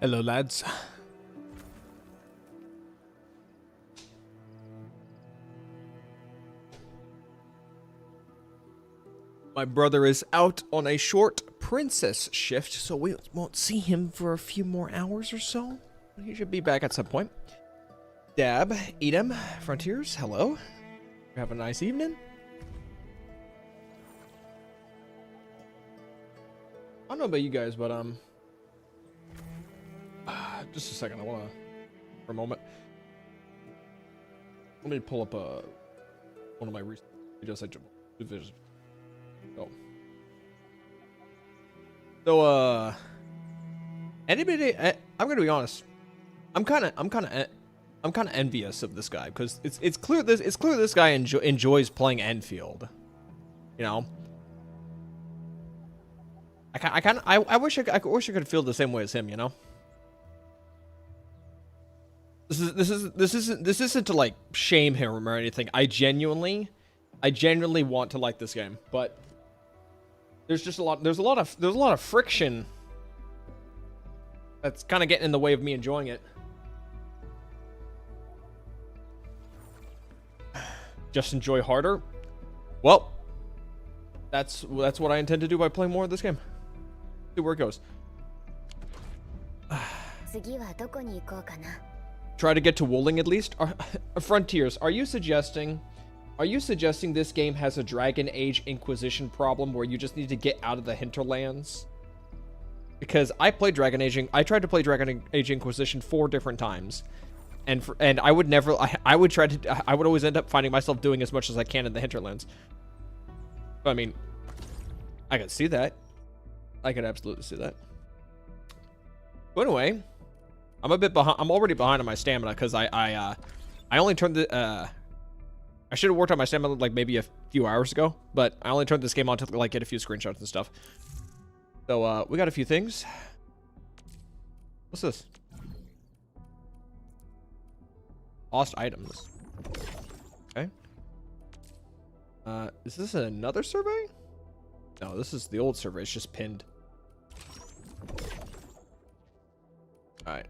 Hello, lads. My brother is out on a short princess shift, so we won't see him for a few more hours or so. He should be back at some point. Dab, Edom, Frontiers, hello. Have a nice evening. I don't know about you guys, but just a second. I wanna, for a moment, let me pull up one of my recent videos I just. Oh. So anybody? I'm gonna be honest. I'm kind of envious of this guy because it's clear this guy enjoys playing Endfield. You know. I wish I could feel the same way as him. You know. This isn't to like shame him or anything. I genuinely want to like this game, but there's a lot of friction that's kind of getting in the way of me enjoying it. Just enjoy harder. Well, that's what I intend to do by playing more of this game. See where it goes. Try to get to Wooling at least. Frontiers, are you suggesting this game has a Dragon Age Inquisition problem where you just need to get out of the hinterlands? Because I tried to play Dragon Age Inquisition 4 different times, and I would always end up finding myself doing as much as I can in the hinterlands. I mean, I could see that. I could absolutely see that. But anyway, I'm a bit behind. I'm already behind on my stamina because I only turned the I should have worked on my stamina like maybe a few hours ago, but I only turned this game on to like get a few screenshots and stuff. So we got a few things. What's this? Lost items. Okay. Is this another survey? No, this is the old survey. It's just pinned. Alright.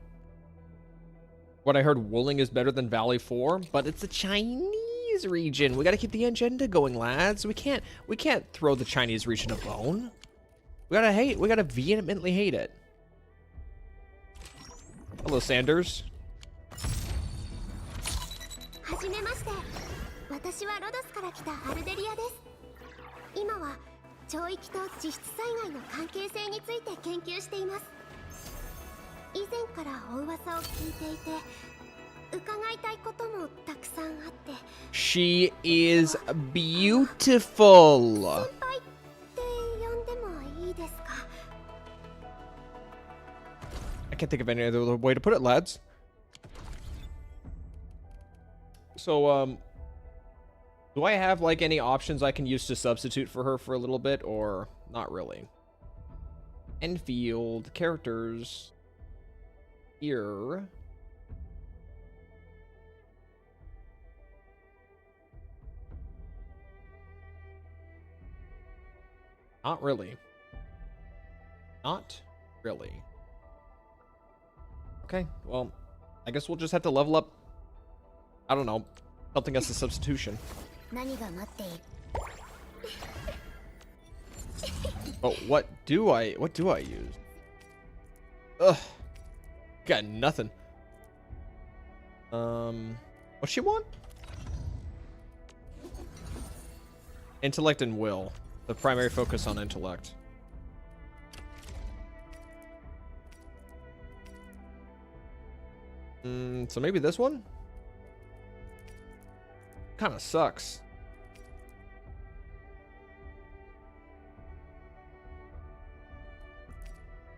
What I heard, Wooling is better than Valley 4, but it's a Chinese region. We gotta keep the agenda going, lads. We can't throw the Chinese region a bone. We gotta vehemently hate it. Hello, Sanders. She is beautiful. I can't think of any other way to put it, lads. So, do I have like any options I can use to substitute for her for a little bit, or not really? Enfield characters here. Not really. Not really. Okay, well, I guess we'll just have to level up. I don't know, something as a substitution. Oh, what do I use? Ugh, got nothing. What's she want? Intellect and will. The primary focus on intellect. So maybe this one? Kind of sucks.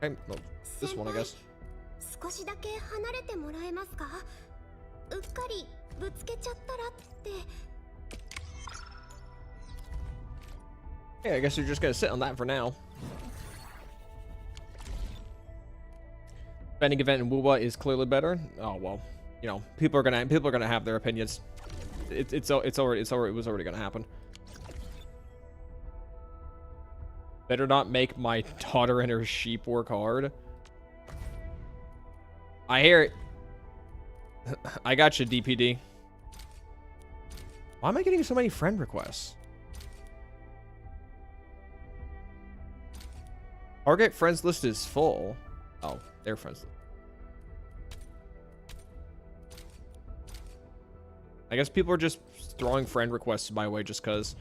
Okay, well, this one, I guess. Yeah, I guess you're just gonna sit on that for now. Bending event in Wuwa is clearly better. Oh well, you know, people are gonna have their opinions. It was already gonna happen. Better not make my daughter and her sheep work hard. I hear it. I got you, DPD. Why am I getting so many friend requests? Target friends list is full. Oh, their friends list. I guess people are just throwing friend requests my way just because.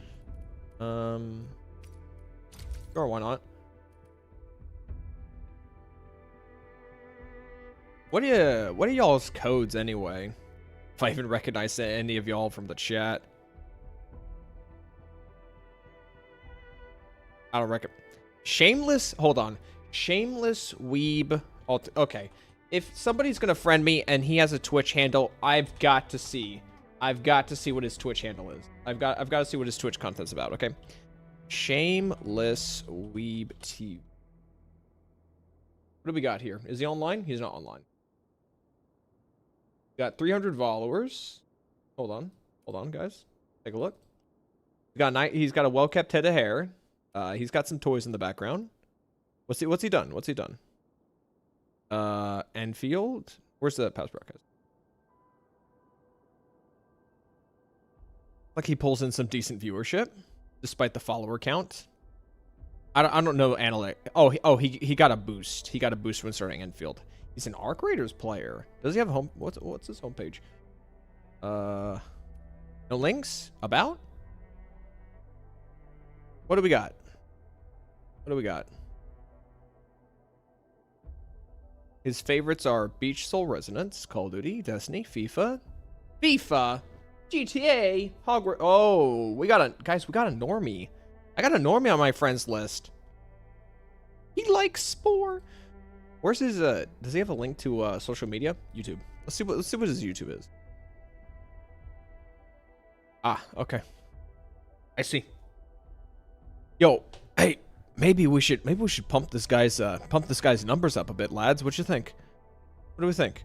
Sure, why not? What are y'all's codes anyway? If I even recognize any of y'all from the chat. I don't reckon. Shameless, hold on. Shameless weeb. Okay. If somebody's gonna friend me and he has a Twitch handle, I've got to see what his Twitch handle is. I've got to see what his Twitch content's about, okay? Shameless weeb TV. What do we got here? Is he online? He's not online. Got 300 followers. Hold on, guys. Take a look. He's got a well-kept head of hair. He's got some toys in the background. What's he done? Endfield. Where's the past broadcast? Like he pulls in some decent viewership, despite the follower count. I don't know analytics. He got a boost. He got a boost when starting Endfield. He's an Arknights player. Does he have a home? What's his homepage? No links? About? What do we got? His favorites are Beach Soul Resonance, Call of Duty, Destiny, FIFA, GTA, Hogwarts. Oh, we got a normie. I got a normie on my friends list. He likes Spore. Where's his does he have a link to social media? YouTube. Let's see what his YouTube is. Ah, okay. I see. Yo, hey, maybe we should pump this guy's numbers up a bit, lads. What you think? What do we think?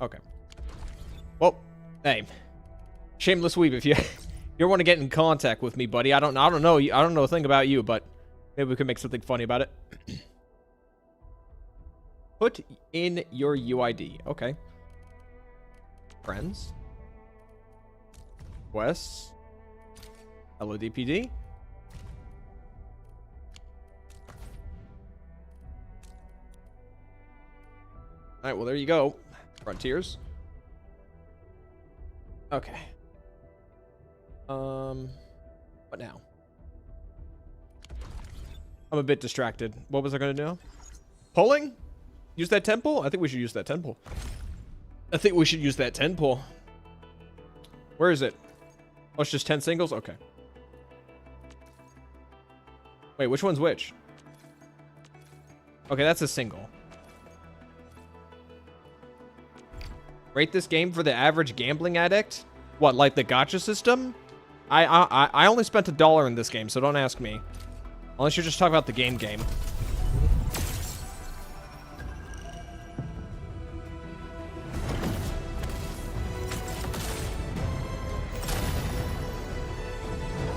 Okay. Well, hey, Shameless Weeb, if you want to get in contact with me, buddy, I don't know a thing about you, but maybe we could make something funny about it. Put in your UID. Okay. Friends. Quests. Hello, DPD. Alright, well, there you go. Frontiers. Okay. What now? I'm a bit distracted. What was I gonna do? Polling? Use that temple? I think we should use that temple. Where is it? Oh, it's just 10 singles? Okay. Wait, which one's which? Okay, that's a single. Rate this game for the average gambling addict? What, like the gacha system? I only spent $1 in this game, so don't ask me. Unless you're just talking about the game.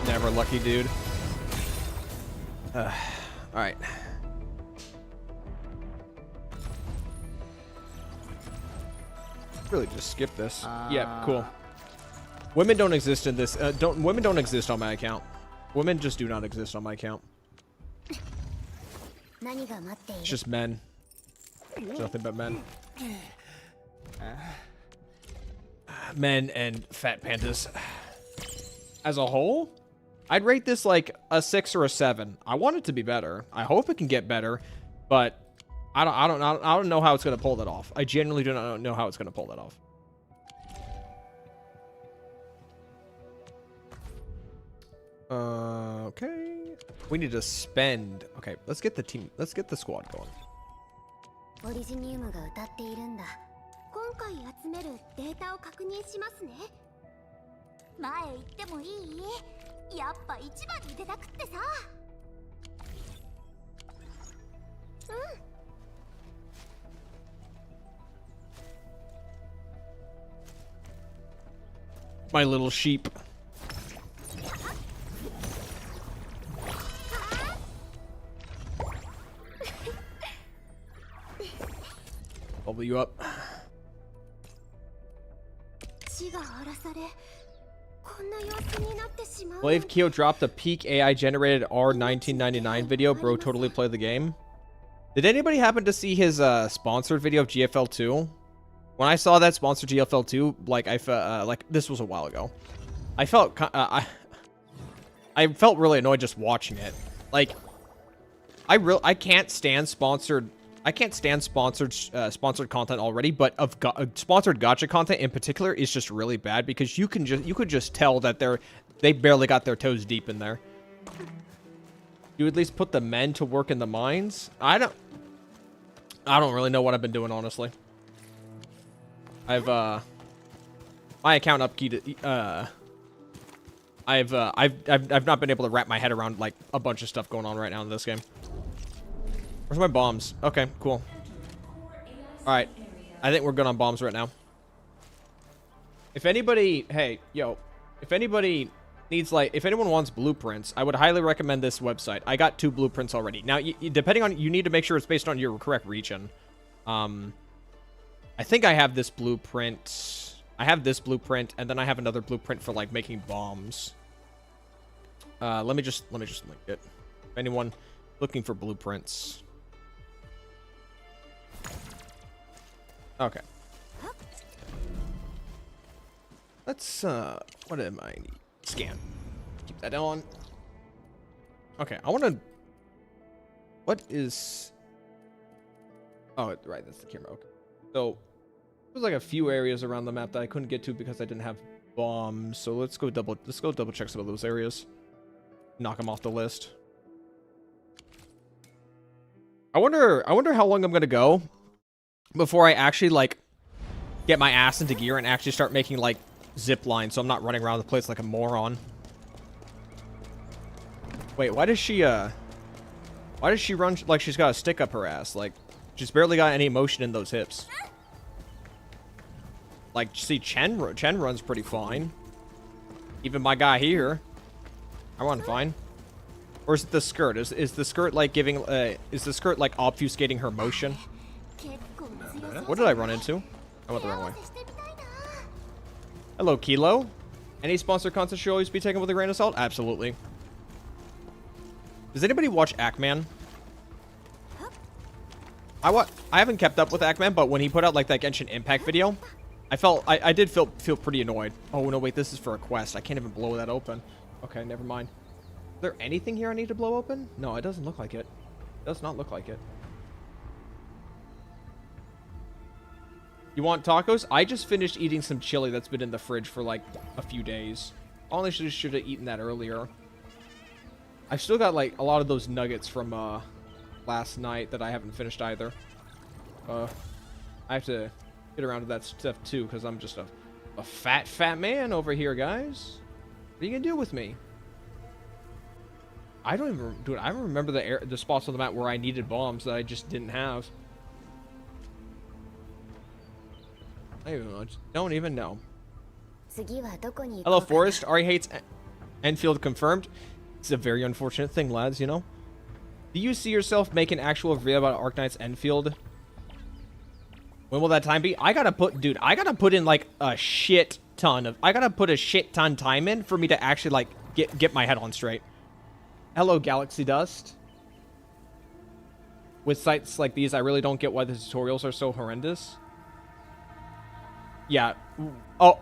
Never lucky, dude. Alright. Really just skip this. Yeah, cool. Women don't exist in this. Women don't exist on my account. Women just do not exist on my account. It's just men. It's nothing but men. Men and fat pandas. As a whole, I'd rate this like a 6 or a 7. I want it to be better. I hope it can get better, but I don't know how it's gonna pull that off. I genuinely do not know how it's gonna pull that off. Okay. We need to spend. Okay, let's get the team. Let's get the squad going. オリジニウムが歌っているんだ。今回集めるデータを確認しますね。前行ってもいい？やっぱ一番に出たくってさ。My little sheep. Bubble you up. Blave Keo dropped a peak AI generated R1999 video. Bro, totally play the game. Did anybody happen to see his sponsored video of GFL 2? When I saw that sponsored GFL 2, like I felt like this was a while ago. I felt really annoyed just watching it. Like I can't stand sponsored sponsored content already, but of sponsored gacha content in particular is just really bad because you could just tell that they barely got their toes deep in there. You at least put the men to work in the mines. I don't really know what I've been doing, honestly. I've my account upkeyed. I've not been able to wrap my head around like a bunch of stuff going on right now in this game. Where's my bombs? Okay, cool. All right, I think we're good on bombs right now. If anybody, hey, yo, if anybody needs like, if anyone wants blueprints, I would highly recommend this website. I got 2 blueprints already. Now, depending on, you need to make sure it's based on your correct region. I think I have this blueprint. I have this blueprint, and then I have another blueprint for like making bombs. Let me just link it. If anyone looking for blueprints. Okay. Let's what am I need? Scan. Keep that on. Okay, I want to. What is? Oh, right, that's the camera. Okay. So there's like a few areas around the map that I couldn't get to because I didn't have bombs. So let's go double check some of those areas. Knock them off the list. I wonder how long I'm gonna go before I actually like get my ass into gear and actually start making like zip lines, so I'm not running around the place like a moron. Wait, why does she run like she's got a stick up her ass? Like she's barely got any motion in those hips. Like, see, Chen runs pretty fine. Even my guy here, I run fine. Or is it the skirt? Is the skirt like giving? Is the skirt like obfuscating her motion? What did I run into? I went the wrong way. Hello, Kilo. Any sponsored content should always be taken with a grain of salt. Absolutely. Does anybody watch Ackman? I haven't kept up with Ackman, but when he put out like that Genshin Impact video, I did feel pretty annoyed. Oh no, wait, this is for a quest. I can't even blow that open. Okay, never mind. Is there anything here I need to blow open? No, it doesn't look like it. It does not look like it. You want tacos? I just finished eating some chili that's been in the fridge for like a few days. Honestly, should have eaten that earlier. I've still got like a lot of those nuggets from last night that I haven't finished either. I have to get around to that stuff too because I'm just a fat man over here, guys. What are you gonna do with me? I don't even, dude. I don't remember the spots on the map where I needed bombs that I just didn't have. I don't even know. Hello, Forrest. Ari hates Endfield confirmed. It's a very unfortunate thing, lads, you know? Do you see yourself making actual video about Arknights Endfield? When will that time be? I gotta put in like a shit ton time in for me to actually like get my head on straight. Hello, Galaxy Dust. With sites like these, I really don't get why the tutorials are so horrendous. Yeah. Oh,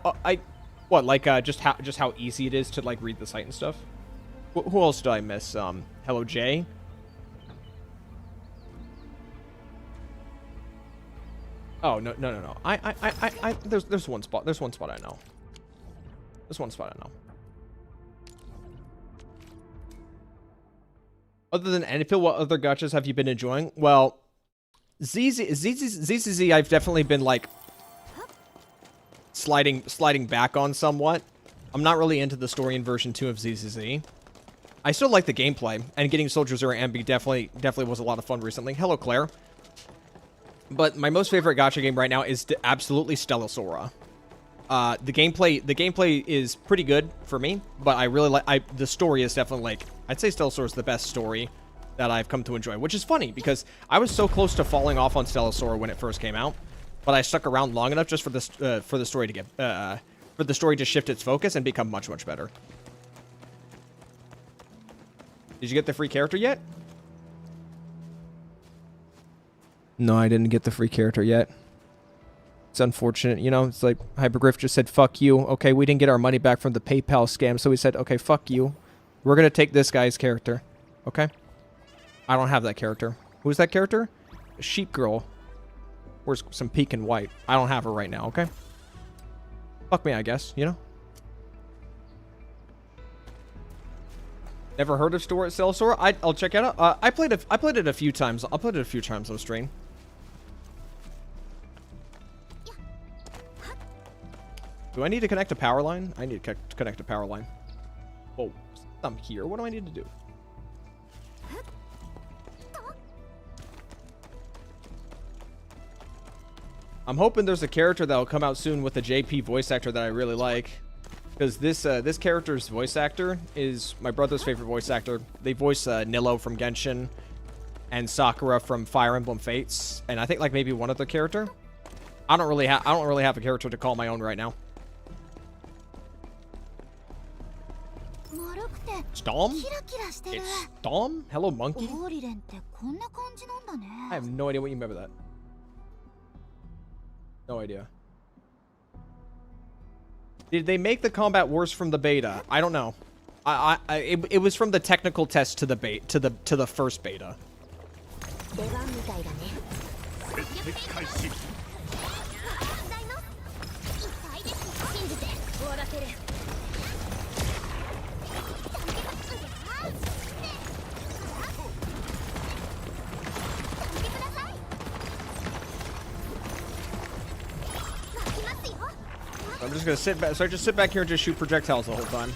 what? Like, just how easy it is to like read the site and stuff. Who else did I miss? Hello, Jay. Oh no. There's one spot. There's one spot I know. There's one spot I know. Other than Endfield, what other gachas have you been enjoying? Well, ZZZ, I've definitely been like sliding back on somewhat. I'm not really into the story in version 2 of ZZZ. I still like the gameplay, and getting Soldier Zero Ambi definitely was a lot of fun recently. Hello, Claire. But my most favorite gacha game right now is absolutely Stellasora. The gameplay is pretty good for me, but I really like the story is definitely like, I'd say Stellasora is the best story that I've come to enjoy, which is funny because I was so close to falling off on Stellasora when it first came out. but I stuck around long enough just for this for the story to get for the story to shift its focus and become much better. Did you get the free character yet? No, I didn't get the free character yet. It's unfortunate, you know. It's like Hypergriff just said, "Fuck you." Okay, we didn't get our money back from the PayPal scam, so we said, "Okay, fuck you. We're gonna take this guy's character." Okay. I don't have that character. Who's that character? Sheep girl. Where's some pink and white? I don't have her right now. Okay. Fuck me, I guess. You know. Never heard of Store at Cell Store? I'll check it out. I played it a few times. I'll play it a few times on stream. Do I need to connect a power line? I need to connect a power line. Oh, I'm here. What do I need to do? I'm hoping there's a character that'll come out soon with a JP voice actor that I really like. Because this character's voice actor is my brother's favorite voice actor. They voice Nillo from Genshin and Sakura from Fire Emblem Fates, and I think like maybe one other character. I don't really have a character to call my own right now. Storm? It's Storm? Hello, monkey? I have no idea what you meant by that. No idea. Did they make the combat worse from the beta? I don't know. It was from the technical test to the first beta. I'm just gonna sit back. So I just sit back here and just shoot projectiles the whole time.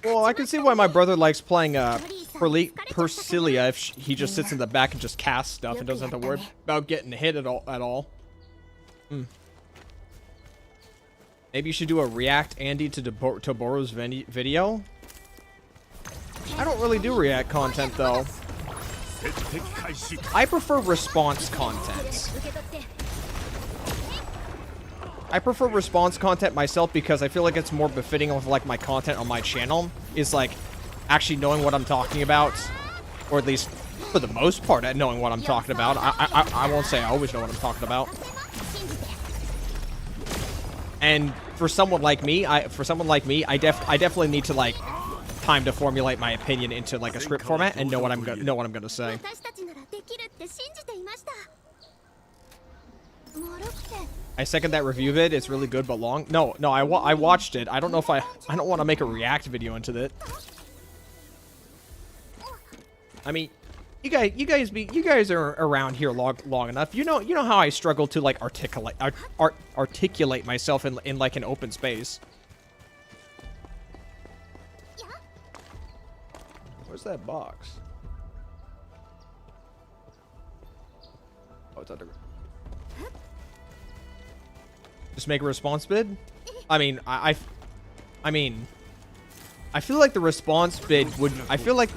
Well, I can see why my brother likes playing Persilia if he just sits in the back and just casts stuff and doesn't have to worry about getting hit at all. Maybe you should do a react Andy to Toboro's video. I don't really do react content though. I prefer response content. I prefer response content myself because I feel like it's more befitting of like my content on my channel is like actually knowing what I'm talking about, or at least for the most part at knowing what I'm talking about. I won't say I always know what I'm talking about. And for someone like me, I definitely need to like time to formulate my opinion into like a script format and know what I'm gonna say. I second that review vid. It's really good but long. No, I watched it. I don't know if I don't want to make a react video into it. I mean, you guys are around here long enough. You know how I struggle to like articulate myself in like an open space. Where's that box? Oh, it's under. Just make a response bid? I mean, I feel like the response bid would. I feel like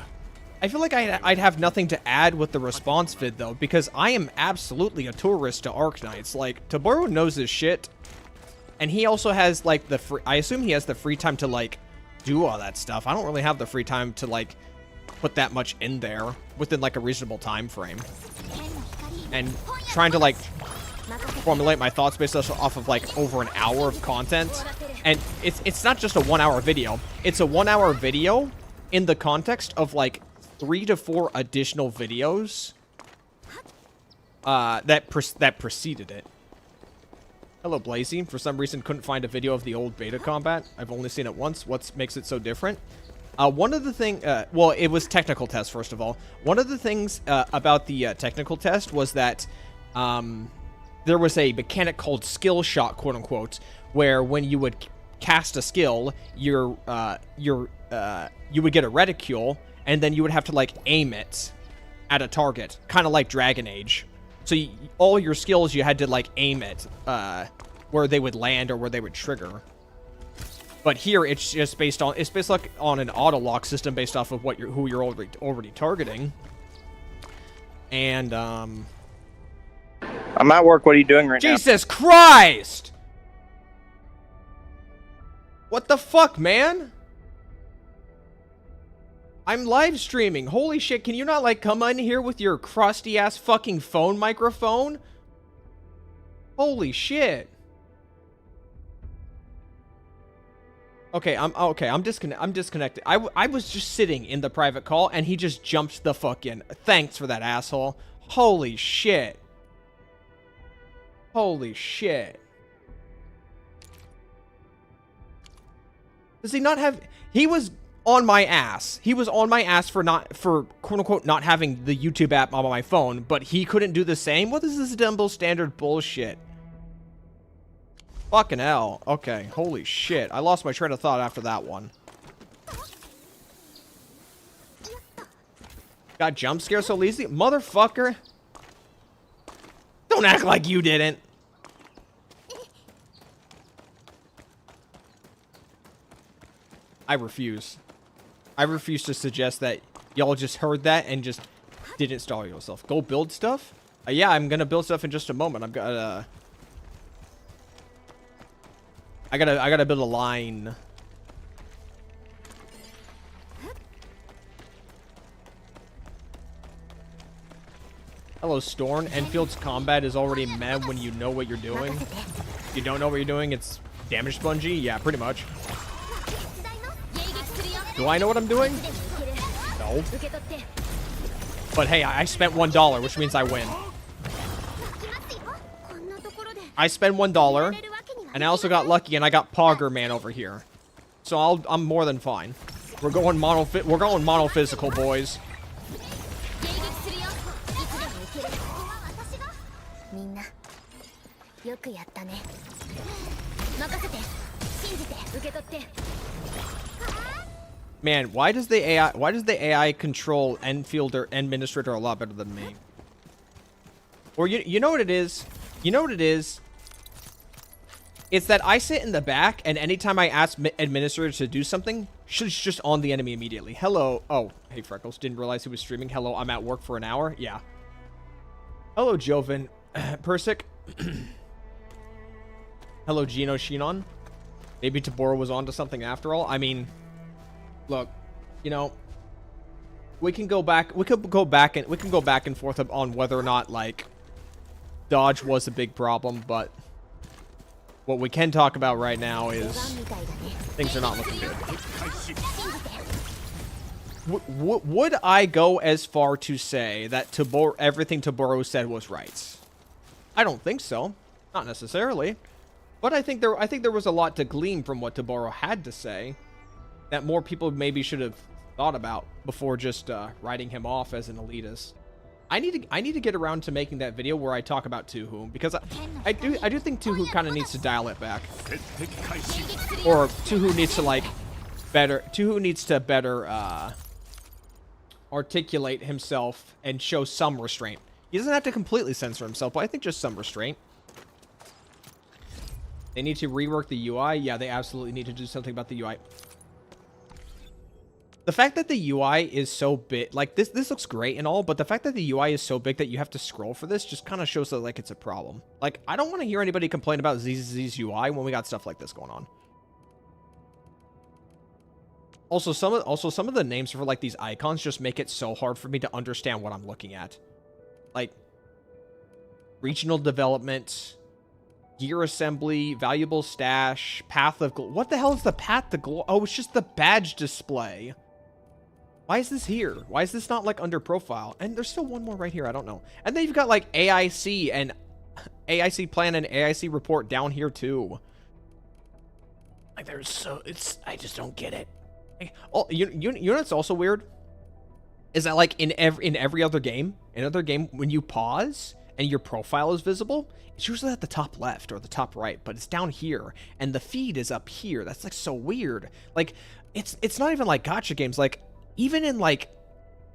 I'd have nothing to add with the response vid though, because I am absolutely a tourist to Arknights. Like Toboro knows his shit, and he also has like the free. I assume he has the free time to like do all that stuff. I don't really have the free time to like put that much in there within like a reasonable time frame, and trying to like formulate my thoughts based off of like over an hour of content. And it's not just a 1 hour video, it's a 1 hour video in the context of like 3 to 4 additional videos that preceded it. Hello Blazy. For some reason couldn't find a video of the old beta combat. I've only seen it once. What makes it so different? One of the things, well, it was technical test, first of all. One of the things about the technical test was that there was a mechanic called skill shot, quote unquote, where when you would cast a skill, you would get a reticule, and then you would have to like aim it at a target, kind of like Dragon Age. So all your skills, you had to like aim it where they would land or where they would trigger. But here it's just based on like on an auto lock system based off of who you're already targeting. And I'm at work. What are you doing right now? Jesus Christ! What the fuck, man? I'm live streaming. Holy shit, can you not, like, come in here with your crusty-ass fucking phone microphone? Holy shit. Okay, I'm disconnected. I was just sitting in the private call, and he just jumped the fuck in. Thanks for that, asshole. Holy shit. Holy shit. Does he not have... He was on my ass. He was on my ass for quote-unquote not having the YouTube app on my phone, but he couldn't do the same? What is this double standard bullshit? Fucking hell. Okay, holy shit. I lost my train of thought after that one. Got jump scared so easy? Motherfucker. Don't act like you didn't. I refuse. I refuse to suggest that y'all just heard that and just didn't stall yourself. Go build stuff? Yeah, I'm gonna build stuff in just a moment. I gotta build a line. Hello, Storm. Enfield's combat is already meh when you know what you're doing. If you don't know what you're doing, it's damage spongy? Yeah, pretty much. Do I know what I'm doing? No. But hey, I spent $1, which means I win. I spent $1, and I also got lucky, and I got Pogger Man over here. So I'm more than fine. We're going monophysical, boys. Man, why does the AI control Endfield or Administrator a lot better than me? Or you know what it is? You know what it is? It's that I sit in the back, and anytime I ask Administrator to do something, she's just on the enemy immediately. Hello. Oh, hey, Freckles. Didn't realize he was streaming. Hello, I'm at work for an hour. Yeah. Hello, Joven. Persic. Hello, Gino Shinon. Maybe Tabora was onto something after all. I mean... Look, you know, we can go back and forth on whether or not, like, dodge was a big problem, but what we can talk about right now is things are not looking good. Would I go as far to say that everything Taboro said was right? I don't think so. Not necessarily. But I think there was a lot to glean from what Taboro had to say that more people maybe should have thought about before just writing him off as an elitist. I need to get around to making that video where I talk about Tuhu, because I do think Tuhu kind of needs to dial it back, or Tuhu needs to better articulate himself and show some restraint. He doesn't have to completely censor himself, but I think just some restraint. They need to rework the UI. Yeah, they absolutely need to do something about the UI. The fact that the UI is so big, like this looks great and all, but the fact that the UI is so big that you have to scroll for this just kind of shows that, like, it's a problem. Like, I don't want to hear anybody complain about ZZZ's UI when we got stuff like this going on. Also, some of the names for, like, these icons just make it so hard for me to understand what I'm looking at. Like, regional development, gear assembly, valuable stash, path of glory. What the hell is the path to glory? Oh, it's just the badge display. Why is this here? Why is this not, like, under profile? And there's still one more right here. I don't know. And then you've got, like, AIC and AIC plan and AIC report down here too. Like, I just don't get it. Oh, you know what's also weird? Is that, like, in every other game, when you pause and your profile is visible, it's usually at the top left or the top right, but it's down here, and the feed is up here. That's, like, so weird. Like, it's not even like gacha games. Like, even in, like,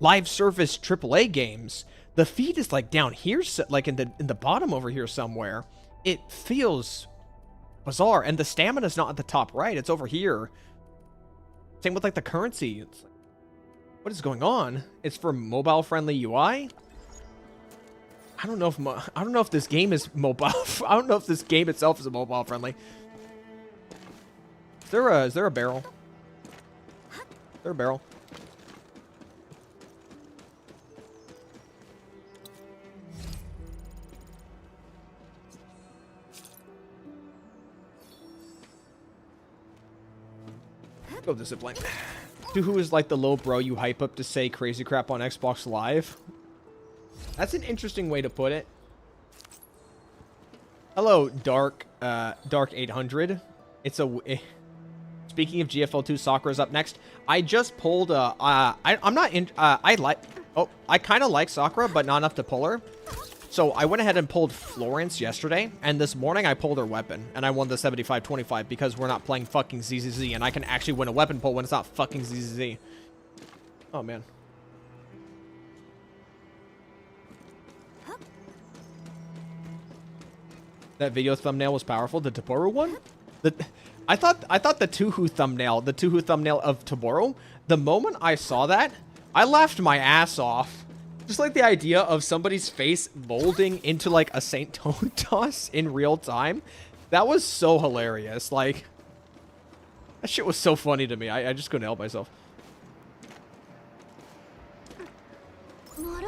live service AAA games, the feed is, like, down here, like in the bottom over here somewhere. It feels bizarre. And the stamina's not at the top right. It's over here. Same with like the currency. It's like, what is going on? It's for mobile friendly UI. I don't know if this game is mobile. I don't know if this game itself is mobile friendly. Is there a barrel? Is there a barrel? Go the zipline. Who is like the little bro you hype up to say crazy crap on Xbox Live? That's an interesting way to put it. Hello, Dark 800. It's a. Speaking of GFL2, Sakura's up next. I just pulled. I'm not in. I like. Oh, I kind of like Sakura, but not enough to pull her. So I went ahead and pulled Florence yesterday, and this morning I pulled her weapon, and I won the 75-25 because we're not playing fucking ZZZ, and I can actually win a weapon pull when it's not fucking ZZZ. Oh, man. That video thumbnail was powerful. The Taboru one? I thought the Tuhu thumbnail of Taboru, the moment I saw that, I laughed my ass off. Just like the idea of somebody's face molding into like a Saint Toad toss in real time. That was so hilarious. Like, that shit was so funny to me. I just couldn't help myself. I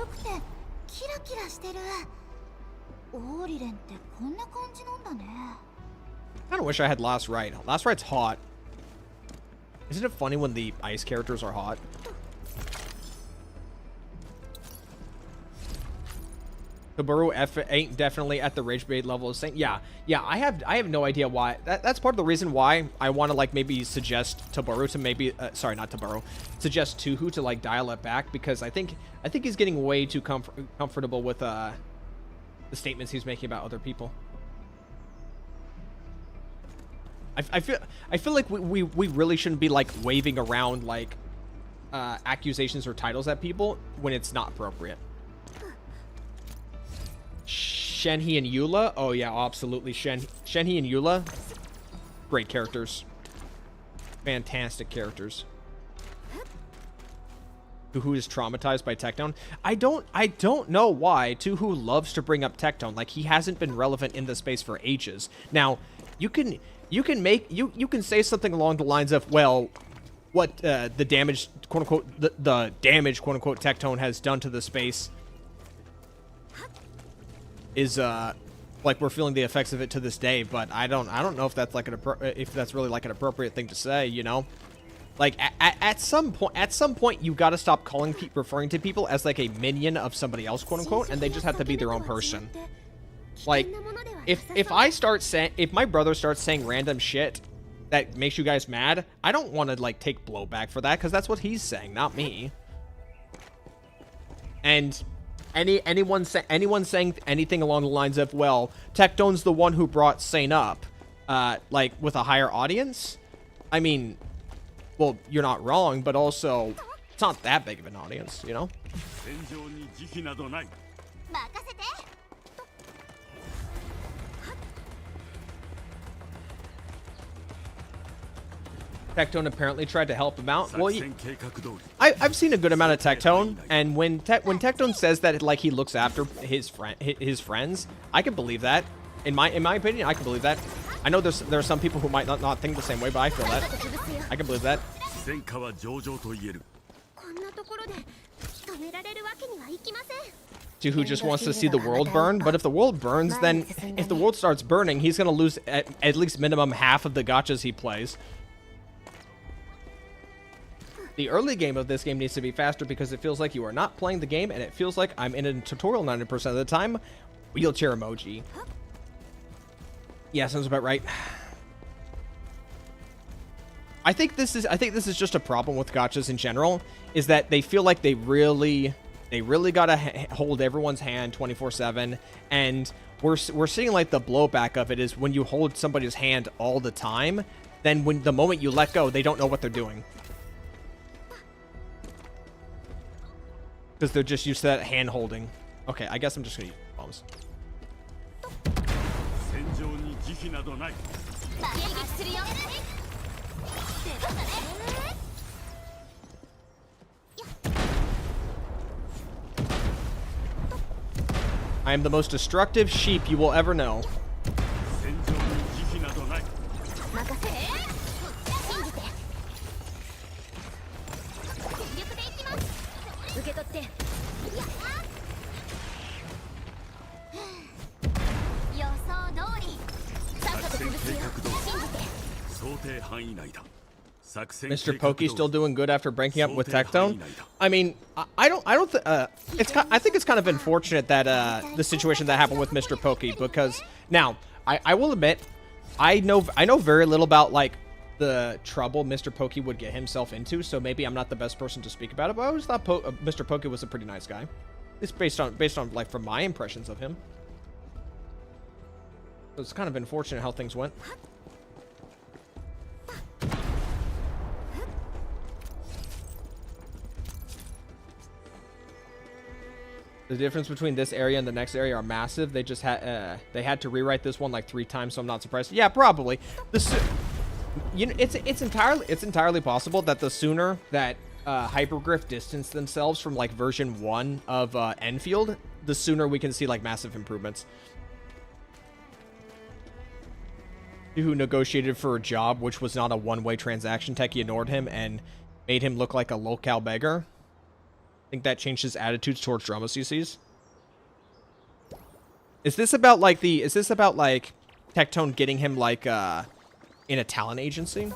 kind of wish I had Last Rite. Last Rite's hot. Isn't it funny when the ice characters are hot? Taboru F ain't definitely at the rage bait level of Saint. Yeah, I have no idea why. That's part of the reason why I want to like maybe suggest Taboru to maybe sorry, not Taboru. Suggest Tuhu to like dial it back, because I think he's getting way too comfortable with the statements he's making about other people. I feel like we really shouldn't be like waving around like accusations or titles at people when it's not appropriate. Shenhe and Eula? Oh yeah, absolutely. Shenhe and Eula, great characters. Fantastic characters. Tuhu is traumatized by Tectone. I don't know why Tuhu loves to bring up Tectone. Like, he hasn't been relevant in the space for ages. Now, you can say something along the lines of, well, what the damage, quote unquote, the damage, quote unquote, Tectone has done to the space is like we're feeling the effects of it to this day, but I don't know if that's like if that's really like an appropriate thing to say, you know? Like at some point you got to stop referring to people as like a minion of somebody else, quote unquote, and they just have to be their own person. Like if my brother starts saying random shit that makes you guys mad, I don't want to like take blowback for that, because that's what he's saying, not me. And anyone saying anything along the lines of, well, Tectone's the one who brought Saint up, like with a higher audience. I mean, well, you're not wrong, but also it's not that big of an audience, you know? Tectone apparently tried to help him out. Well, I've seen a good amount of Tectone, and when Tectone says that like he looks after his friends, I can believe that. In my opinion, I can believe that. I know there are some people who might not think the same way, but I feel that. I can believe that. Who just wants to see the world burn, but if the world burns, then if the world starts burning, he's gonna lose at least minimum half of the gachas he plays. The early game of this game needs to be faster because it feels like you are not playing the game, and it feels like I'm in a tutorial 90% of the time. Wheelchair emoji. Yeah, sounds about right. I think this is just a problem with gachas in general, is that they feel like they really gotta hold everyone's hand 24/7, and we're seeing like the blowback of it is when you hold somebody's hand all the time, then when the moment you let go, they don't know what they're doing. Because they're just used to that hand holding. Okay, I guess I'm just gonna use bombs. I am the most destructive sheep you will ever know. Mr. Pokey still doing good after breaking up with Tectone? I mean, I think it's kind of unfortunate that the situation that happened with Mr. Pokey, because now I will admit I know very little about like the trouble Mr. Pokey would get himself into, so maybe I'm not the best person to speak about it, but I always thought Mr. Pokey was a pretty nice guy. It's based on like from my impressions of him. So it's kind of unfortunate how things went. The difference between this area and the next area are massive. They just had had to rewrite this one like 3 times, so I'm not surprised. Yeah, probably. You know, it's entirely possible that the sooner that Hypergriff distance themselves from like version 1 of Enfield, the sooner we can see like massive improvements. Who negotiated for a job which was not a one-way transaction. Techie ignored him and made him look like a locale beggar. I think that changed his attitudes towards drama CCs. Is this about like Tectone getting him like in a talent agency?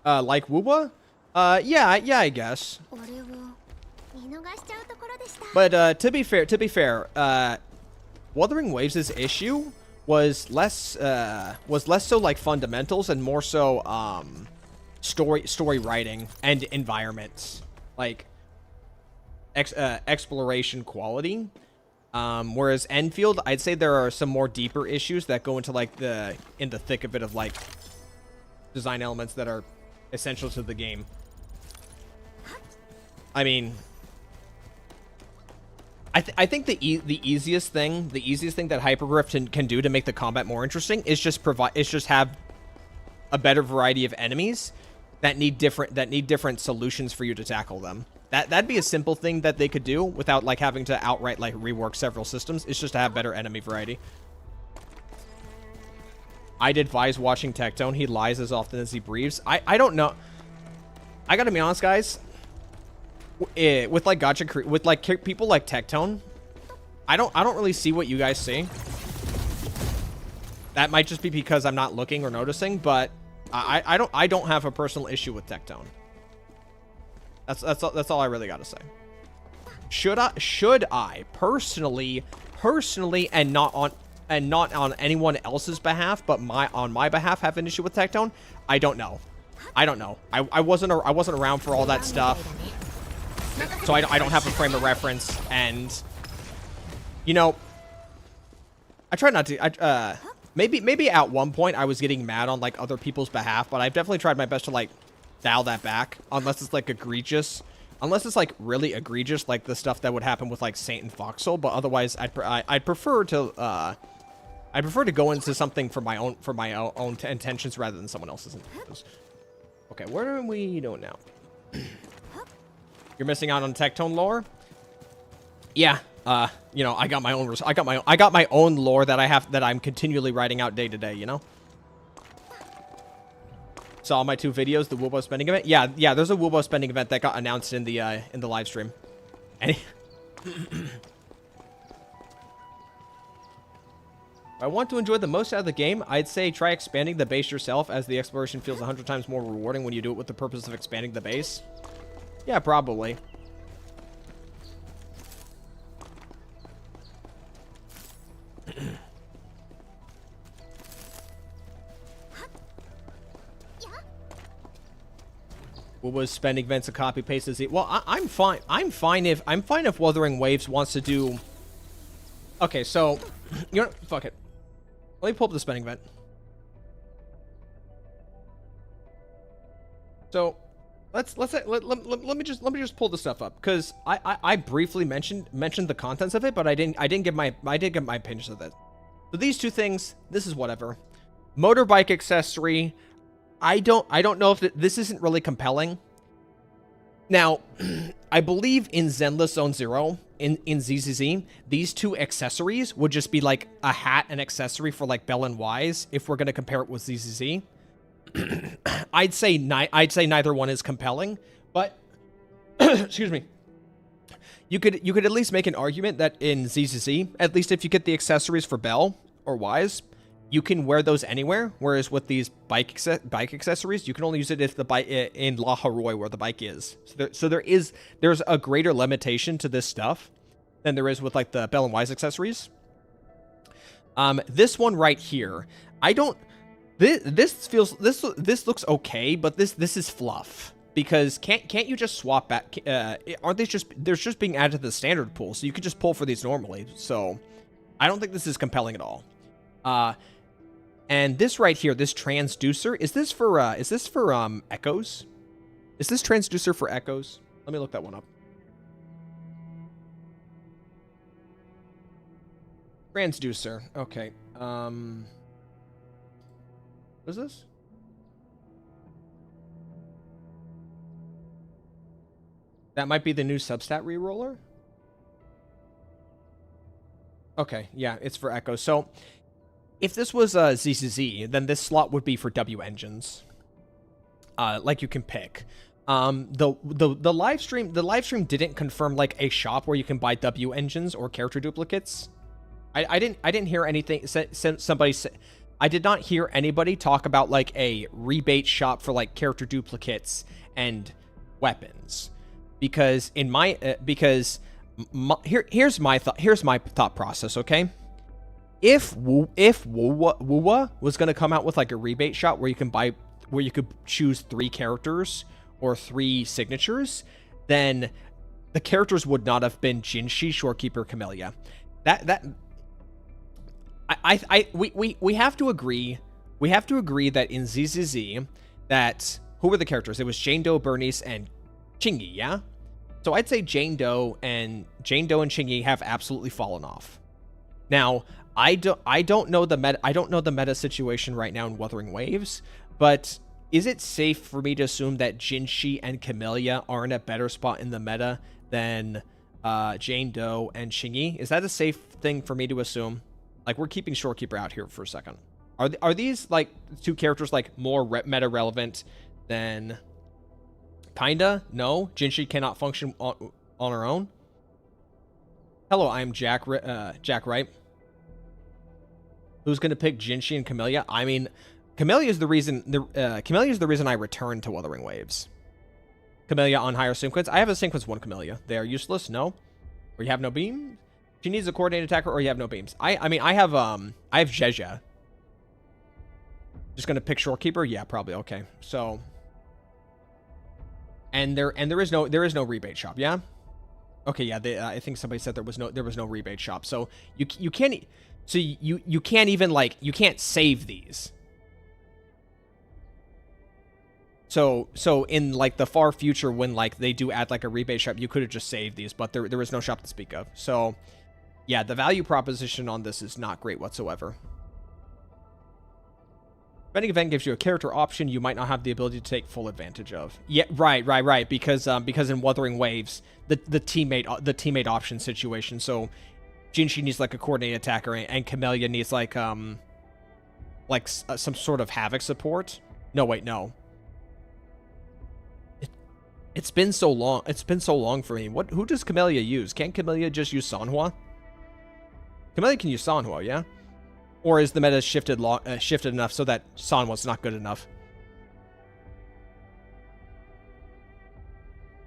Like Woowa? Yeah, I guess. But to be fair, Wuthering Waves' issue was less so like fundamentals and more so story writing and environments, like exploration quality. Whereas Enfield, I'd say there are some more deeper issues that go into like in the thick of it of like design elements that are essential to the game. I mean, I think the easiest thing that Hypergriff can do to make the combat more interesting is just have a better variety of enemies that need different solutions for you to tackle them. That'd be a simple thing that they could do without like having to outright like rework several systems. It's just to have better enemy variety. I'd advise watching Tectone. He lies as often as he breathes. I don't know. I gotta be honest, guys. With like gacha, with like people like Tectone, I don't really see what you guys see. That might just be because I'm not looking or noticing, but I don't have a personal issue with Tectone. That's all I really gotta say. Should I personally and not on anyone else's behalf, but on my behalf have an issue with Tectone? I don't know. I wasn't around for all that stuff. So I don't have a frame of reference, and you know, I try not to. Maybe at one point I was getting mad on like other people's behalf, but I've definitely tried my best to like dial that back, unless it's like egregious, unless it's like really egregious, like the stuff that would happen with like Saint and Foxhole. But otherwise, I'd prefer to go into something for my own intentions rather than someone else's intentions. Okay, what are we doing now? You're missing out on Tectone lore? Yeah, you know, I got my own lore that I'm continually writing out day to day, you know? Saw my 2 videos, the Woobo spending event? Yeah, there's a Woobo spending event that got announced in the live stream. If I want to enjoy the most out of the game, I'd say try expanding the base yourself, as the exploration feels 100 times more rewarding when you do it with the purpose of expanding the base. Yeah, probably. What was spending events a copy paste is it? Well, I'm fine. I'm fine if Wuthering Waves wants to do. Okay, so you know, fuck it. Let me pull up the spending event. So let me just pull the stuff up, because I briefly mentioned the contents of it, but I didn't give my opinions of it. So these two things, this is whatever. Motorbike accessory, I don't know if this isn't really compelling. Now, I believe in Zenless Zone Zero, in ZZZ, these two accessories would just be like a hat and accessory for like Bell and Wise if we're gonna compare it with ZZZ. I'd say neither one is compelling, but excuse me. You could at least make an argument that in ZZZ, at least if you get the accessories for Bell or Wise, you can wear those anywhere. Whereas with these bike accessories, you can only use it if the bike in La Haroy where the bike is. So there's a greater limitation to this stuff than there is with like the Bell and Wise accessories. This one right here, I don't. This looks okay, but this is fluff, because can't you just swap back? Aren't they just being added to the standard pool, so you could just pull for these normally? So I don't think this is compelling at all. And this right here, this transducer, is this for echoes? Is this transducer for echoes? Let me look that one up. Transducer. Okay. What is this? That might be the new substat reroller. Okay, yeah, it's for echoes. So if this was ZZZ, then this slot would be for W engines. Like you can pick. The live stream didn't confirm like a shop where you can buy W engines or character duplicates. I didn't hear anything. Somebody say, I did not hear anybody talk about like a rebate shop for like character duplicates and weapons, because in my here's my thought process. Okay. If Wuwa was going to come out with like a rebate shop where you could choose 3 characters or 3 signatures, then the characters would not have been Jinshi, Shorekeeper, Camellia. We have to agree that in ZZZ, that who were the characters? It was Jane Doe, Bernice, and Chingy, yeah? So I'd say Jane Doe and Chingy have absolutely fallen off. Now, I don't know the meta situation right now in Wuthering Waves, but is it safe for me to assume that Jinshi and Camellia are in a better spot in the meta than Jane Doe and Chingy? Is that a safe thing for me to assume? Like, we're keeping Shorekeeper out here for a second. Are these like 2 characters like more meta relevant than? Kinda? No, Jinshi cannot function on her own. Hello, I'm Jack Wright. Who's gonna pick Jinshi and Camellia? I mean, Camellia is the reason I returned to Wuthering Waves. Camellia on higher sequence. I have a sequence 1 Camellia. They are useless. No, or you have no beam. She needs a coordinated attacker, or you have no beams. I mean, I have Zhezha. Just gonna pick Shorekeeper. Yeah, probably. Okay, so. And there is no rebate shop. Yeah. Okay. Yeah. I think somebody said there was no rebate shop. So you can't. So you can't even like you can't save these. So in like the far future when like they do add like a rebate shop, you could have just saved these, but there is no shop to speak of. So yeah, the value proposition on this is not great whatsoever. Vending event gives you a character option you might not have the ability to take full advantage of. Yeah, right. Because in Wuthering Waves, the teammate option situation. So Jinshi needs like a coordinated attacker, and Camellia needs like some sort of Havoc support. No, wait, no. It's been so long. It's been so long for me. Who does Camellia use? Can't Camellia just use Sanhua? Camellia can use Sanhua, yeah? Or is the meta shifted enough so that Sanhua's not good enough?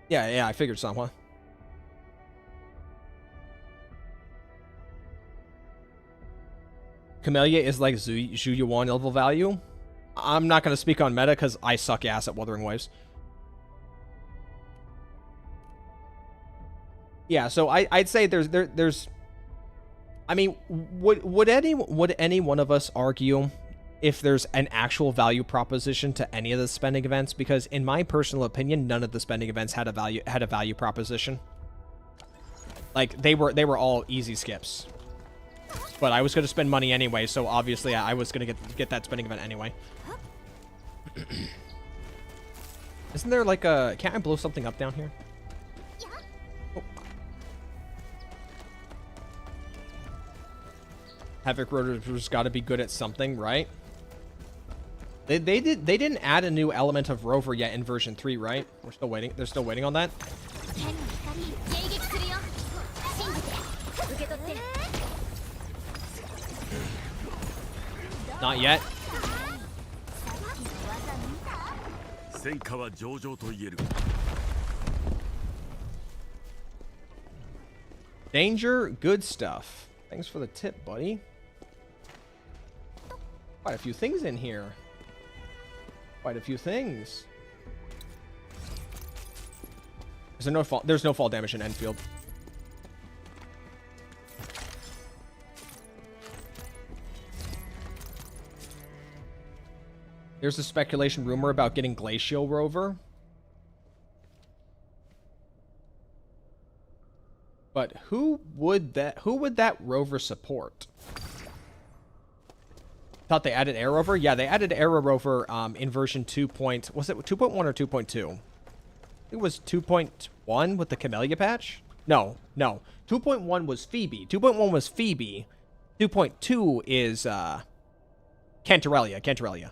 Yeah, I figured Sanhua. Camellia is like Zhu Yuan level value. I'm not going to speak on meta because I suck ass at Wuthering Waves. Yeah, so I'd say there's I mean, would any one of us argue if there's an actual value proposition to any of the spending events, because in my personal opinion, none of the spending events had a value proposition. Like they were all easy skips. But I was going to spend money anyway, so obviously I was going to get that spending event anyway. Isn't there like a... Can't I blow something up down here? Oh. Havoc Rotor's got to be good at something, right? They didn't add a new element of Rover yet in version 3, right? We're still waiting. They're still waiting on that. Not yet. Danger, good stuff. Thanks for the tip, buddy. Quite a few things in here. Quite a few things. There's no fall damage in Endfield. There's a speculation rumor about getting Glacial Rover. But who would that rover support? Thought they added Air Rover? Yeah, they added Air Rover in version 2. Was it 2.1 or 2.2? It was 2.1 with the Camellia patch? No. 2.1 was Phoebe. 2.1 was Phoebe. 2.2 is Cantarellia.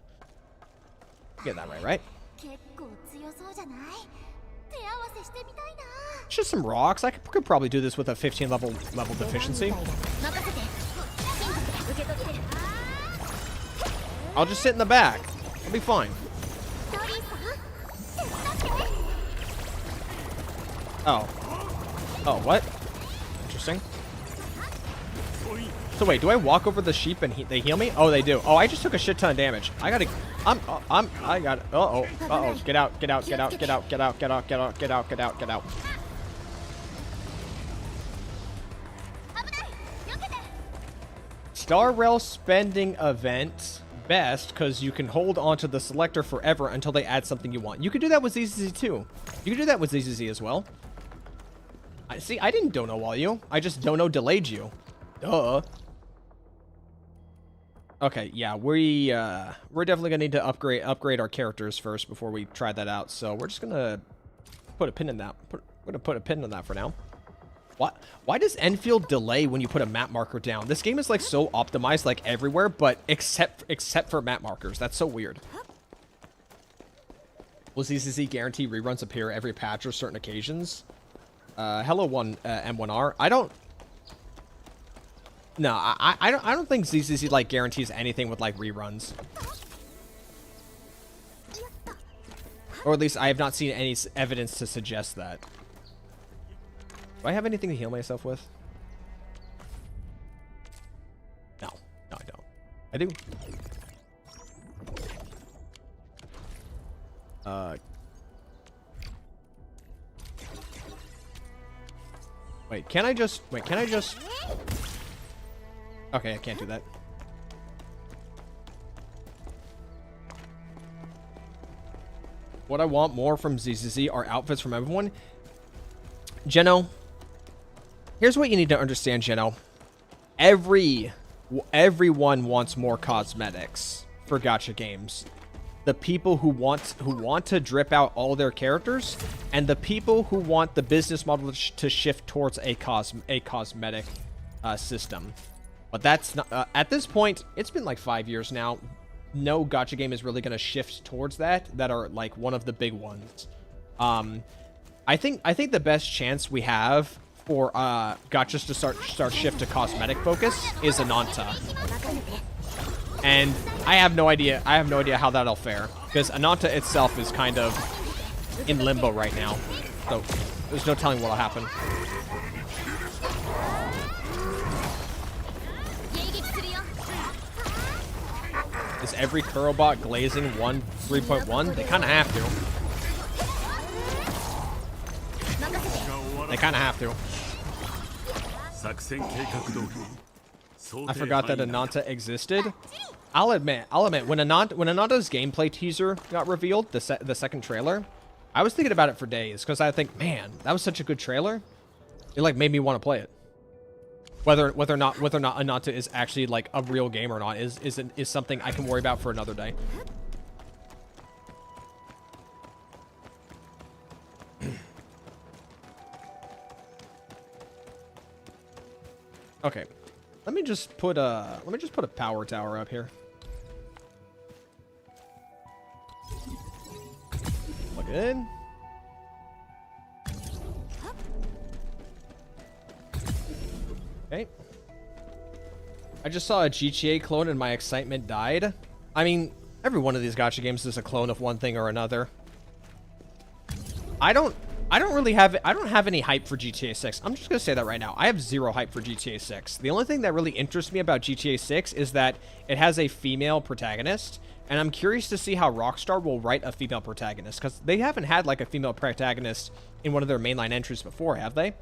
Get that right? It's just some rocks. I could probably do this with a 15 level deficiency. I'll just sit in the back. I'll be fine. Oh, what? Interesting. So wait, do I walk over the sheep and they heal me? Oh, they do. Oh, I just took a shit ton of damage. I got. Uh-oh. Get out. Star Rail spending event best because you can hold onto the selector forever until they add something you want. You could do that with ZZZ too. You could do that with ZZZ as well. I didn't dono wall you. I just dono delayed you. Duh. Okay, yeah, we're definitely gonna need to upgrade our characters first before we try that out. So we're just gonna put a pin in that. We're gonna put a pin in that for now. Why does Endfield delay when you put a map marker down? This game is like so optimized like everywhere, but except for map markers. That's so weird. Will ZZZ guarantee reruns appear every patch or certain occasions? Hello, M1R. I don't think ZZZ like guarantees anything with like reruns. Or at least I have not seen any evidence to suggest that. Do I have anything to heal myself with? No, I don't. I do. Wait, can I just... Okay, I can't do that. What I want more from ZZZ are outfits from everyone. Geno, here's what you need to understand, Geno. Everyone wants more cosmetics for gacha games. The people who want to drip out all their characters, and the people who want the business model to shift towards a cosmetic system. But that's not at this point. It's been like 5 years now. No gacha game is really going to shift towards that are like one of the big ones. I think the best chance we have for gachas to start shift to cosmetic focus is Ananta. And I have no idea how that'll fare, because Ananta itself is kind of in limbo right now. So there's no telling what'll happen. Is every Kurobot glazing 3.1? They kind of have to. They kind of have to. I forgot that Ananta existed. I'll admit, when Ananda's gameplay teaser got revealed, the second trailer, I was thinking about it for days because I think, man, that was such a good trailer. It like made me want to play it. Whether or not Ananta is actually like a real game or not is something I can worry about for another day. Okay, let me just put a power tower up here. Plug it in. Okay. I just saw a GTA clone and my excitement died. I mean, every one of these gacha games is a clone of one thing or another. I don't have any hype for GTA 6. I'm just going to say that right now. I have zero hype for GTA 6. The only thing that really interests me about GTA 6 is that it has a female protagonist, and I'm curious to see how Rockstar will write a female protagonist, because they haven't had like a female protagonist in one of their mainline entries before, have they?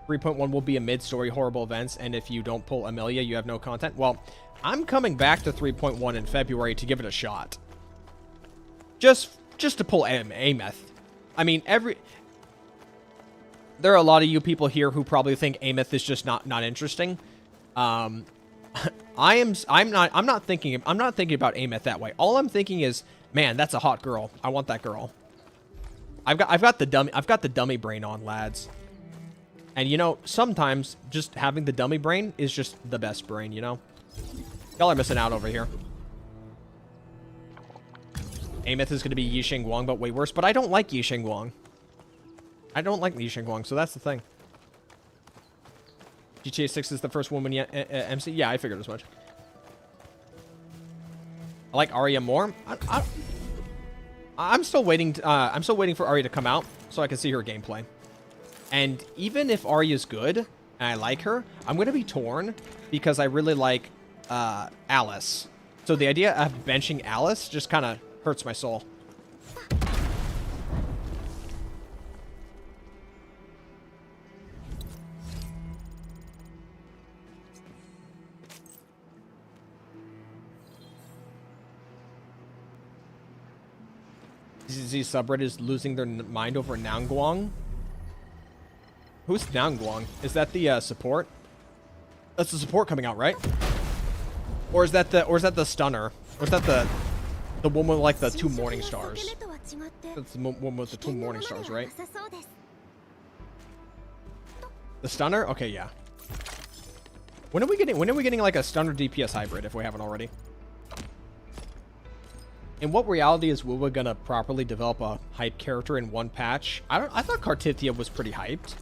3.1 will be a mid-story horrible events, and if you don't pull Amelia, you have no content. Well, I'm coming back to 3.1 in February to give it a shot. Just to pull Ameth. I mean, there are a lot of you people here who probably think Ameth is just not interesting. I'm not thinking about Ameth that way. All I'm thinking is, man, that's a hot girl. I want that girl. I've got the dummy brain on, lads. And, you know, sometimes just having the dummy brain is just the best brain, you know? Y'all are missing out over here. Ameth is going to be Yixing Guang, but way worse. But I don't like Yixing Guang. I don't like Yixing Guang, so that's the thing. GTA 6 is the first woman MC? Yeah, I figured as much. I like Arya more. I'm still waiting for Arya to come out so I can see her gameplay. And even if Arya's good, and I like her, I'm going to be torn because I really like Alice. So the idea of benching Alice just kind of hurts my soul. These subreddits losing their mind over Nangguang. Who's Nangguang? Is that the support? That's the support coming out, right? Or is that the stunner? Or is that the woman with like the 2 morning stars? That's the woman with the 2 morning stars, right? The stunner? Okay, yeah. When are we getting like a stunner DPS hybrid if we haven't already? In what reality is Wuwa gonna properly develop a hype character in one patch? I thought Kartithia was pretty hyped.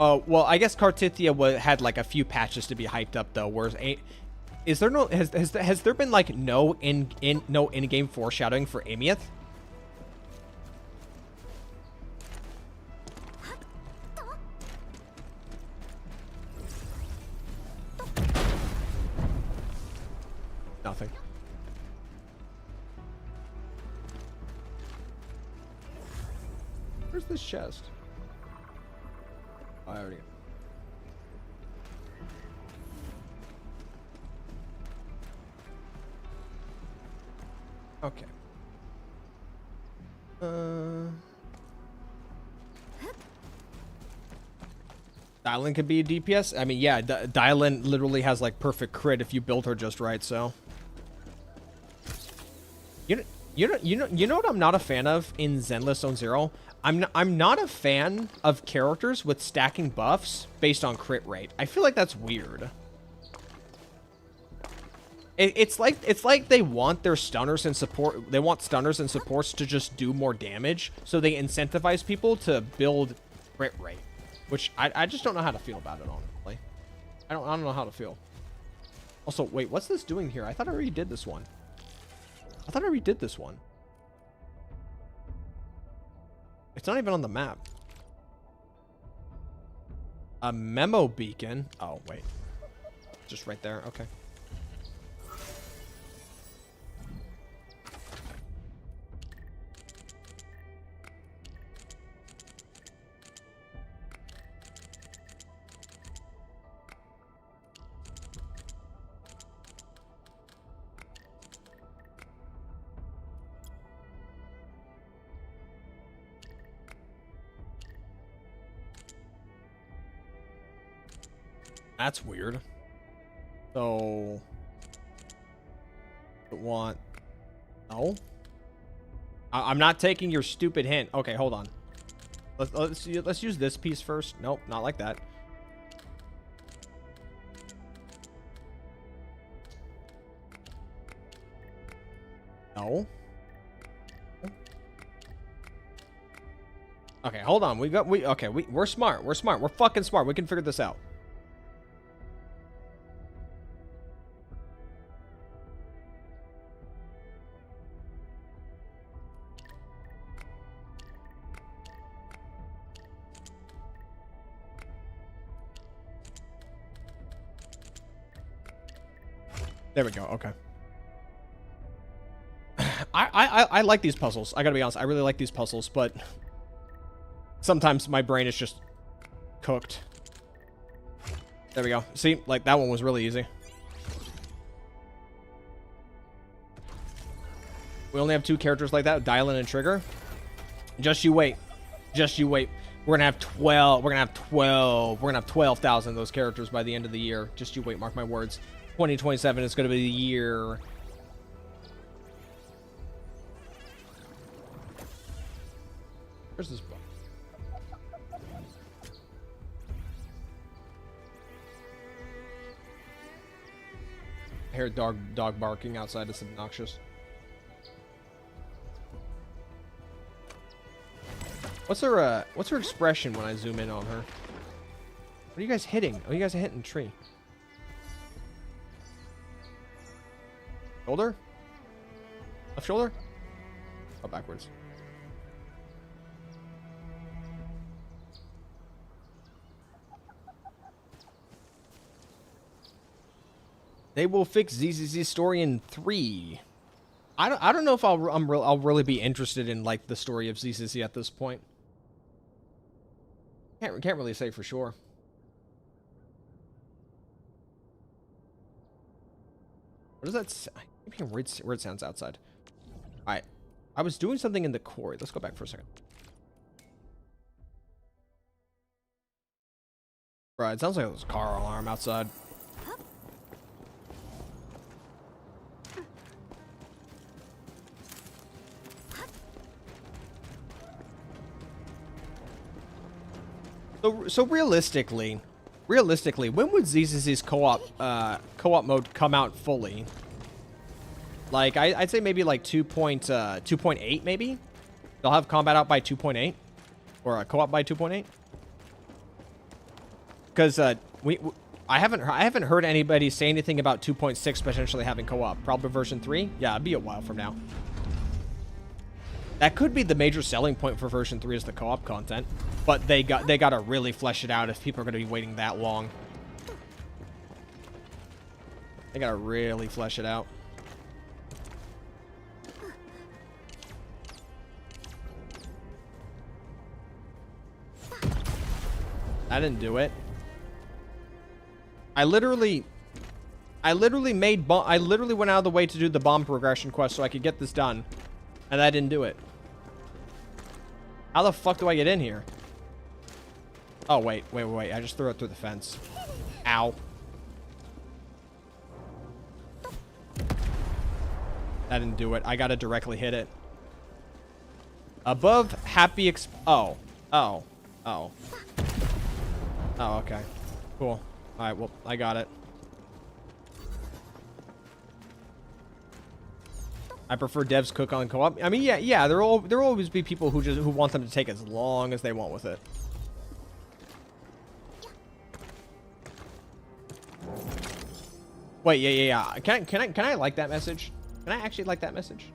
Oh, well, I guess Kartithia had like a few patches to be hyped up though. Whereas, has there been like no in-game foreshadowing for Amieth? Nothing. Where's this chest? I already. Okay. Dylan could be a DPS. I mean, yeah, Dylan literally has like perfect crit if you build her just right. So. You know what I'm not a fan of in Zenless Zone Zero? I'm not a fan of characters with stacking buffs based on crit rate. I feel like that's weird. It's like they want their stunners and support. They want stunners and supports to just do more damage, so they incentivize people to build crit rate, which I just don't know how to feel about it, honestly. I don't know how to feel. Also, wait, what's this doing here? I thought I already did this one. It's not even on the map. A memo beacon. Oh, wait. Just right there. Okay. That's weird. So... want... No? I'm not taking your stupid hint. Okay, hold on. Let's use this piece first. Nope, not like that. No. Okay, hold on. We're smart. We're smart. We're fucking smart. We can figure this out. There we go. Okay. I like these puzzles. I gotta be honest. I really like these puzzles, but sometimes my brain is just cooked. There we go. See, like that one was really easy. We only have 2 characters like that, Dylan and Trigger. Just you wait. Just you wait. We're gonna have 12. We're gonna have 12. We're gonna have 12,000 of those characters by the end of the year. Just you wait. Mark my words. 2027 is gonna be the year. Where's this book? I hear a dog barking outside. It's obnoxious. What's her expression when I zoom in on her? What are you guys hitting? Oh, you guys are hitting a tree. Shoulder? Left shoulder? Oh, backwards. They will fix ZZZ's story in 3. I don't know if I'll really be interested in like the story of ZZZ at this point. Can't really say for sure. What does that? I'm hearing weird sounds outside. All right, I was doing something in the quarry. Let's go back for a second. Right, it sounds like there's a car alarm outside. So realistically, when would ZZZ's co-op mode come out fully? Like I'd say maybe like 2.8 maybe. They'll have combat out by 2.8 or a co-op by 2.8. Because I haven't heard anybody say anything about 2.6 potentially having co-op. Probably version 3. Yeah, it'd be a while from now. That could be the major selling point for version 3 is the co-op content, but they gotta really flesh it out if people are gonna be waiting that long. They gotta really flesh it out. I didn't do it. I literally went out of the way to do the bomb progression quest so I could get this done, and I didn't do it. How the fuck do I get in here? Oh, wait. I just threw it through the fence. Ow. That didn't do it. I gotta directly hit it. Above happy Oh, okay. Cool. Alright, well, I got it. I prefer devs cook on co-op. I mean, yeah, there will always be people who want them to take as long as they want with it. Wait, yeah. Can I like that message? Can I actually like that message?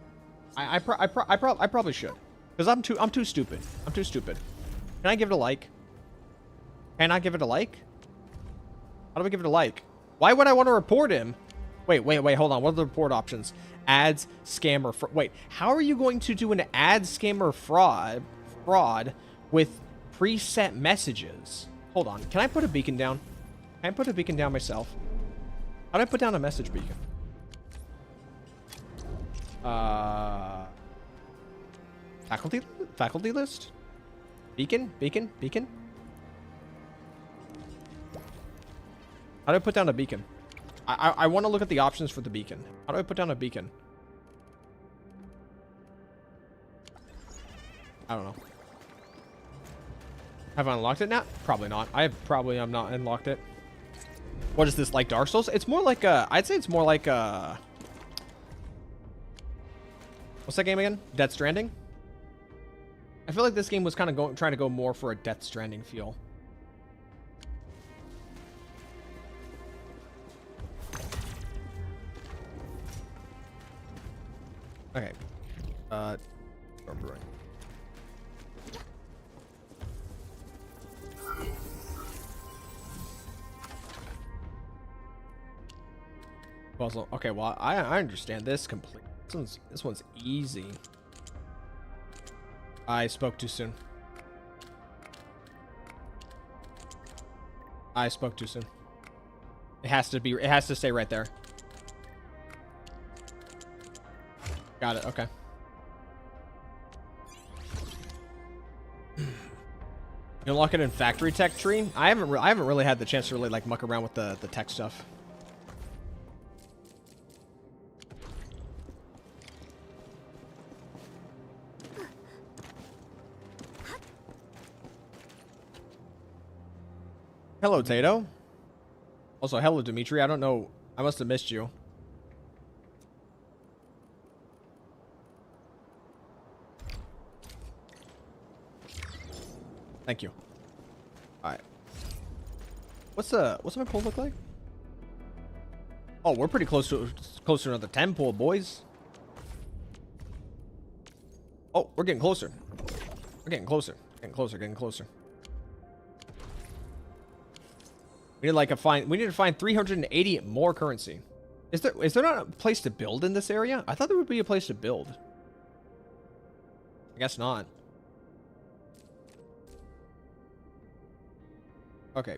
I probably should, because I'm too stupid. I'm too stupid. Can I give it a like? Can I give it a like? How do I give it a like? Why would I want to report him? Wait, hold on. What are the report options? Ads, scammer, wait, how are you going to do an ad, scammer, fraud with preset messages? Hold on. Can I put a beacon down? Can I put a beacon down myself? How do I put down a message beacon? Faculty list? Beacon? How do I put down a beacon? I want to look at the options for the beacon. How do I put down a beacon? I don't know. Have I unlocked it now? Probably not. I probably have not unlocked it. What is this, like Dark Souls? It's more like a... I'd say it's more like a... What's that game again? Death Stranding? I feel like this game was kind of trying to go more for a Death Stranding feel. Okay. Storm Brewing. Puzzle. Okay, well, I understand this completely. This one's easy. I spoke too soon. I spoke too soon. It has to stay right there. Got it. Okay. You unlock it in factory tech tree. I haven't really had the chance to really like muck around with the tech stuff. Hello, Tato. Also, hello, Dimitri. I don't know. I must have missed you. Thank you. All right. What's my pool look like? Oh, we're pretty close to another 10 pool, boys. Oh, we're getting closer. We're getting closer. Getting closer. Getting closer. We need we need to find 380 more currency. Is there not a place to build in this area? I thought there would be a place to build. I guess not. Okay.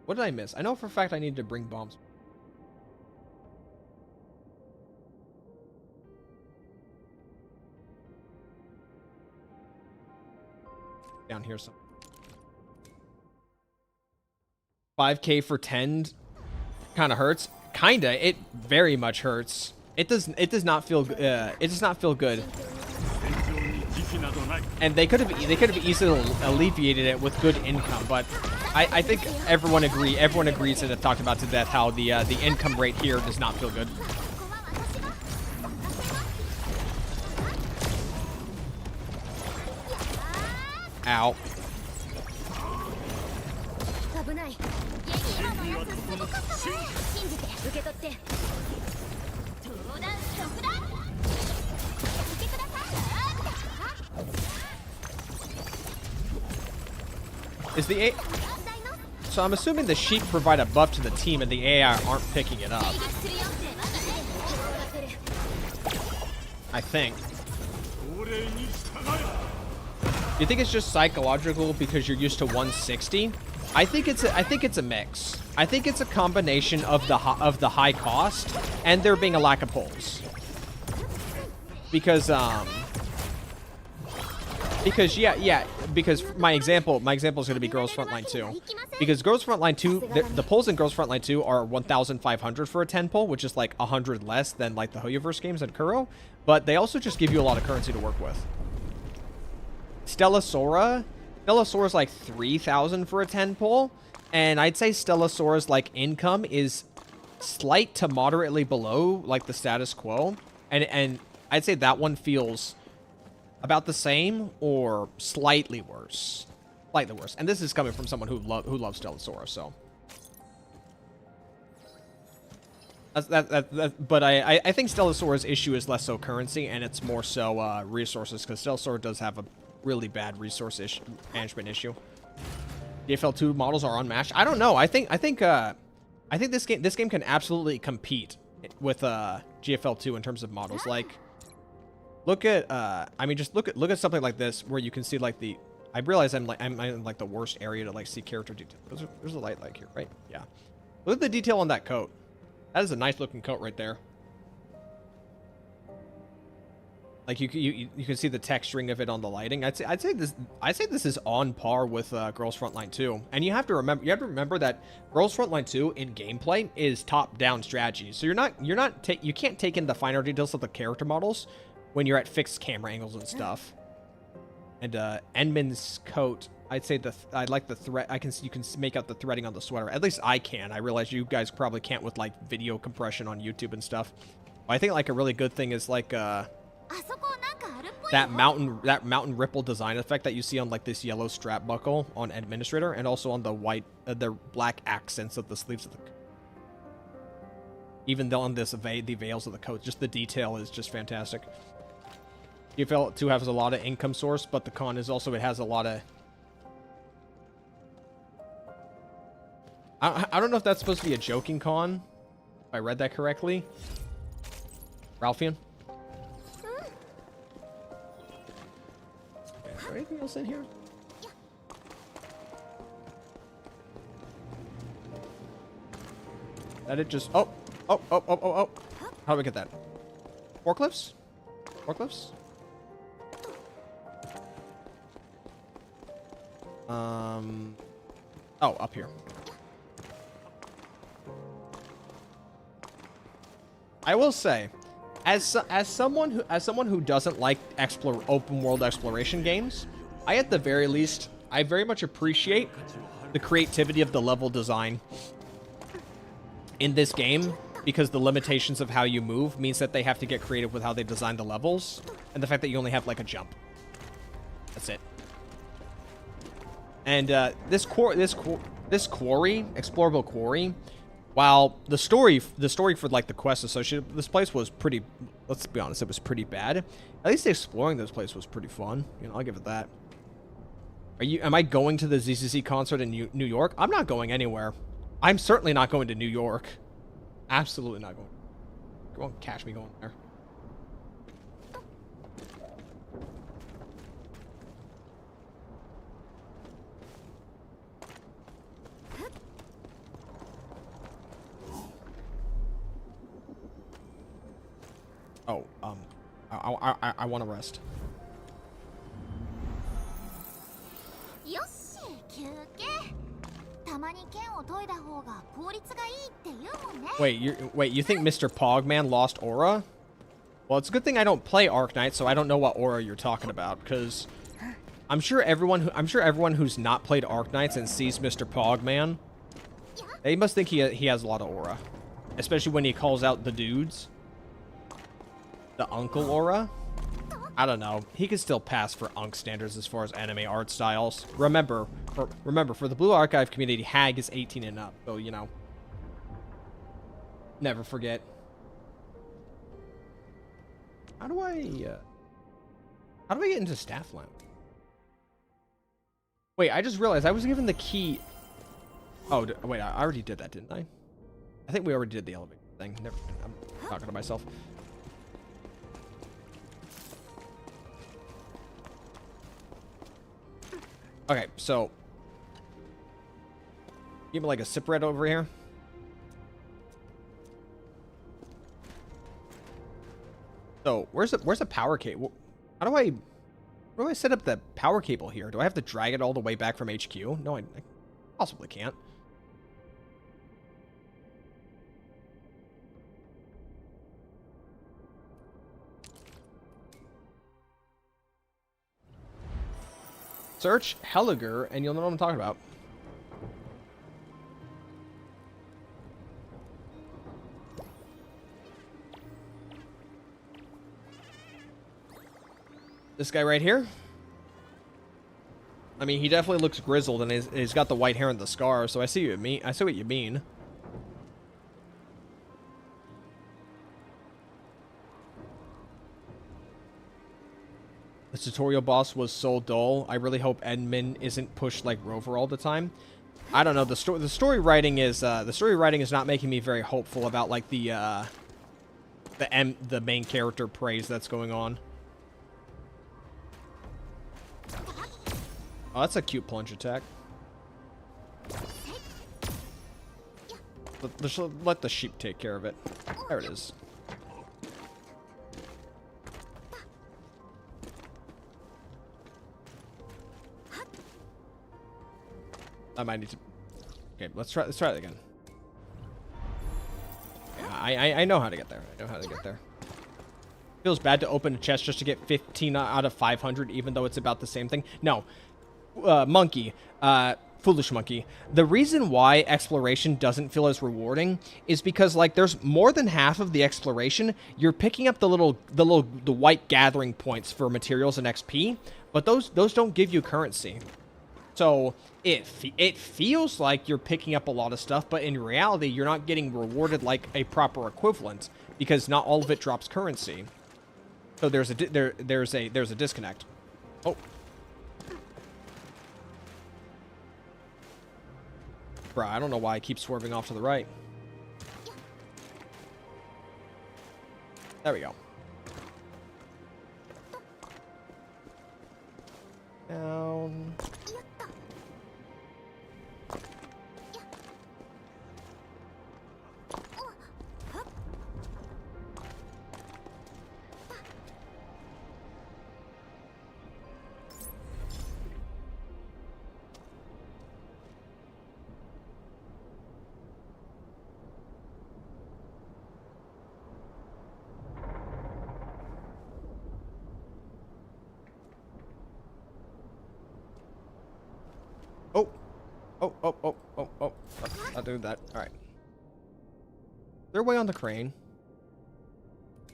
What did I miss? I know for a fact I need to bring bombs. Down here some. 5K for 10 kind of hurts. Kinda. It very much hurts. It does not feel good. And they could have easily alleviated it with good income, but I think everyone agrees that I've talked about to death how the income rate here does not feel good. Ow. So I'm assuming the sheep provide a buff to the team and the AI aren't picking it up. I think. You think it's just psychological because you're used to 160? I think it's a mix. I think it's a combination of the high cost and there being a lack of pulls. Because my example is going to be Girls Frontline 2. Because Girls Frontline 2, the pulls in Girls Frontline 2 are 1,500 for a 10 pull, which is like 100 less than like the Hoyoverse games and Kuro, but they also just give you a lot of currency to work with. Stellasaura is like 3,000 for a 10 pull, and I'd say Stellasaura's like income is slight to moderately below like the status quo, and I'd say that one feels about the same or slightly worse. Slightly worse. And this is coming from someone who loves Stellasaura, so. But I think Stellasaura's issue is less so currency, and it's more so resources, because Stellasaura does have a really bad resource management issue. GFL2 models are unmatched. I don't know. I think this game can absolutely compete with GFL2 in terms of models. Like, look at just look at something like this where you can see like I realize I'm in like the worst area to like see character detail. There's a light like here, right? Yeah. Look at the detail on that coat. That is a nice looking coat right there. Like you can see the texturing of it on the lighting. I'd say this is on par with Girls Frontline 2. And you have to remember that Girls Frontline 2 in gameplay is top-down strategy. So you can't take in the finer details of the character models when you're at fixed camera angles and stuff. And Endman's coat, I'd say I like the thread. You can make out the threading on the sweater. At least I can. I realize you guys probably can't with like video compression on YouTube and stuff. But I think like a really good thing is like that mountain ripple design effect that you see on like this yellow strap buckle on Administrator, and also on the black accents of the sleeves of the, even though on this the veils of the coat, just the detail is just fantastic. TFL 2 has a lot of income source, but the con is also it has a lot of, I don't know if that's supposed to be a joking con, if I read that correctly. Ralphian? Okay, is there anything else in here? That it just... Oh! How do we get that? Forklifts? Forklifts? Oh, up here. I will say, as someone who doesn't like open world exploration games, I at the very least, I very much appreciate the creativity of the level design in this game, because the limitations of how you move means that they have to get creative with how they design the levels, and the fact that you only have like a jump. That's it. And this quarry, explorable quarry, while the story for like the quest associated with this place was pretty, let's be honest, it was pretty bad. At least exploring this place was pretty fun. You know, I'll give it that. Am I going to the ZZZ concert in New York? I'm not going anywhere. I'm certainly not going to New York. Absolutely not going. You won't catch me going there. Oh, I want to rest. Wait, you think Mr. Pogman lost aura? Well, it's a good thing I don't play Arknights, so I don't know what aura you're talking about, because I'm sure everyone who's not played Arknights and sees Mr. Pogman, they must think he has a lot of aura, especially when he calls out the dudes. The uncle aura? I don't know. He could still pass for Unk standards as far as anime art styles. Remember, for the Blue Archive community, Hag is 18 and up, so, you know. Never forget. How do I get into Staff Lamp? Wait, I just realized I was given the key. Oh, wait, I already did that, didn't I? I think we already did the elevator thing. Never, I'm talking to myself. Okay, so give me like a sip red over here. So where's the power cable? How do I set up the power cable here? Do I have to drag it all the way back from HQ? No, I possibly can't. Search Helliger, and you'll know what I'm talking about. This guy right here? I mean, he definitely looks grizzled, and he's got the white hair and the scar, so I see what you mean. I see what you mean. The tutorial boss was so dull. I really hope Edmund isn't pushed like Rover all the time. I don't know. The story writing is not making me very hopeful about like the main character praise that's going on. Oh, that's a cute plunge attack. Let the sheep take care of it. There it is. I might need to... Okay, let's try it again. Yeah, I know how to get there. I know how to get there. Feels bad to open a chest just to get 15 out of 500, even though it's about the same thing. No. Monkey. Foolish monkey. The reason why exploration doesn't feel as rewarding is because, like, there's more than half of the exploration, you're picking up the white gathering points for materials and XP, but those don't give you currency. So it feels like you're picking up a lot of stuff, but in reality, you're not getting rewarded like a proper equivalent because not all of it drops currency. So there's a disconnect. Oh. Bruh, I don't know why I keep swerving off to the right. There we go. Down. Oh. I'll do that. All right. They're way on the crane.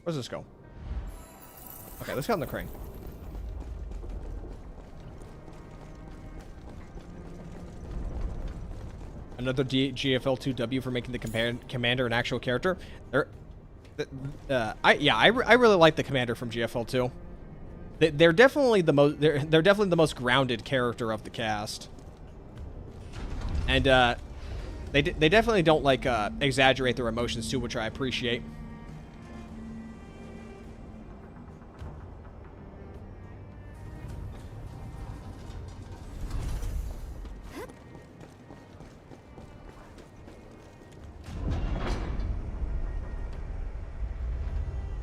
Where's this go? Okay, let's get on the crane. Another GFL2W for making the commander an actual character. I really like the commander from GFL2. They're definitely the most. They're definitely the most grounded character of the cast. And they definitely don't like exaggerate their emotions too, which I appreciate.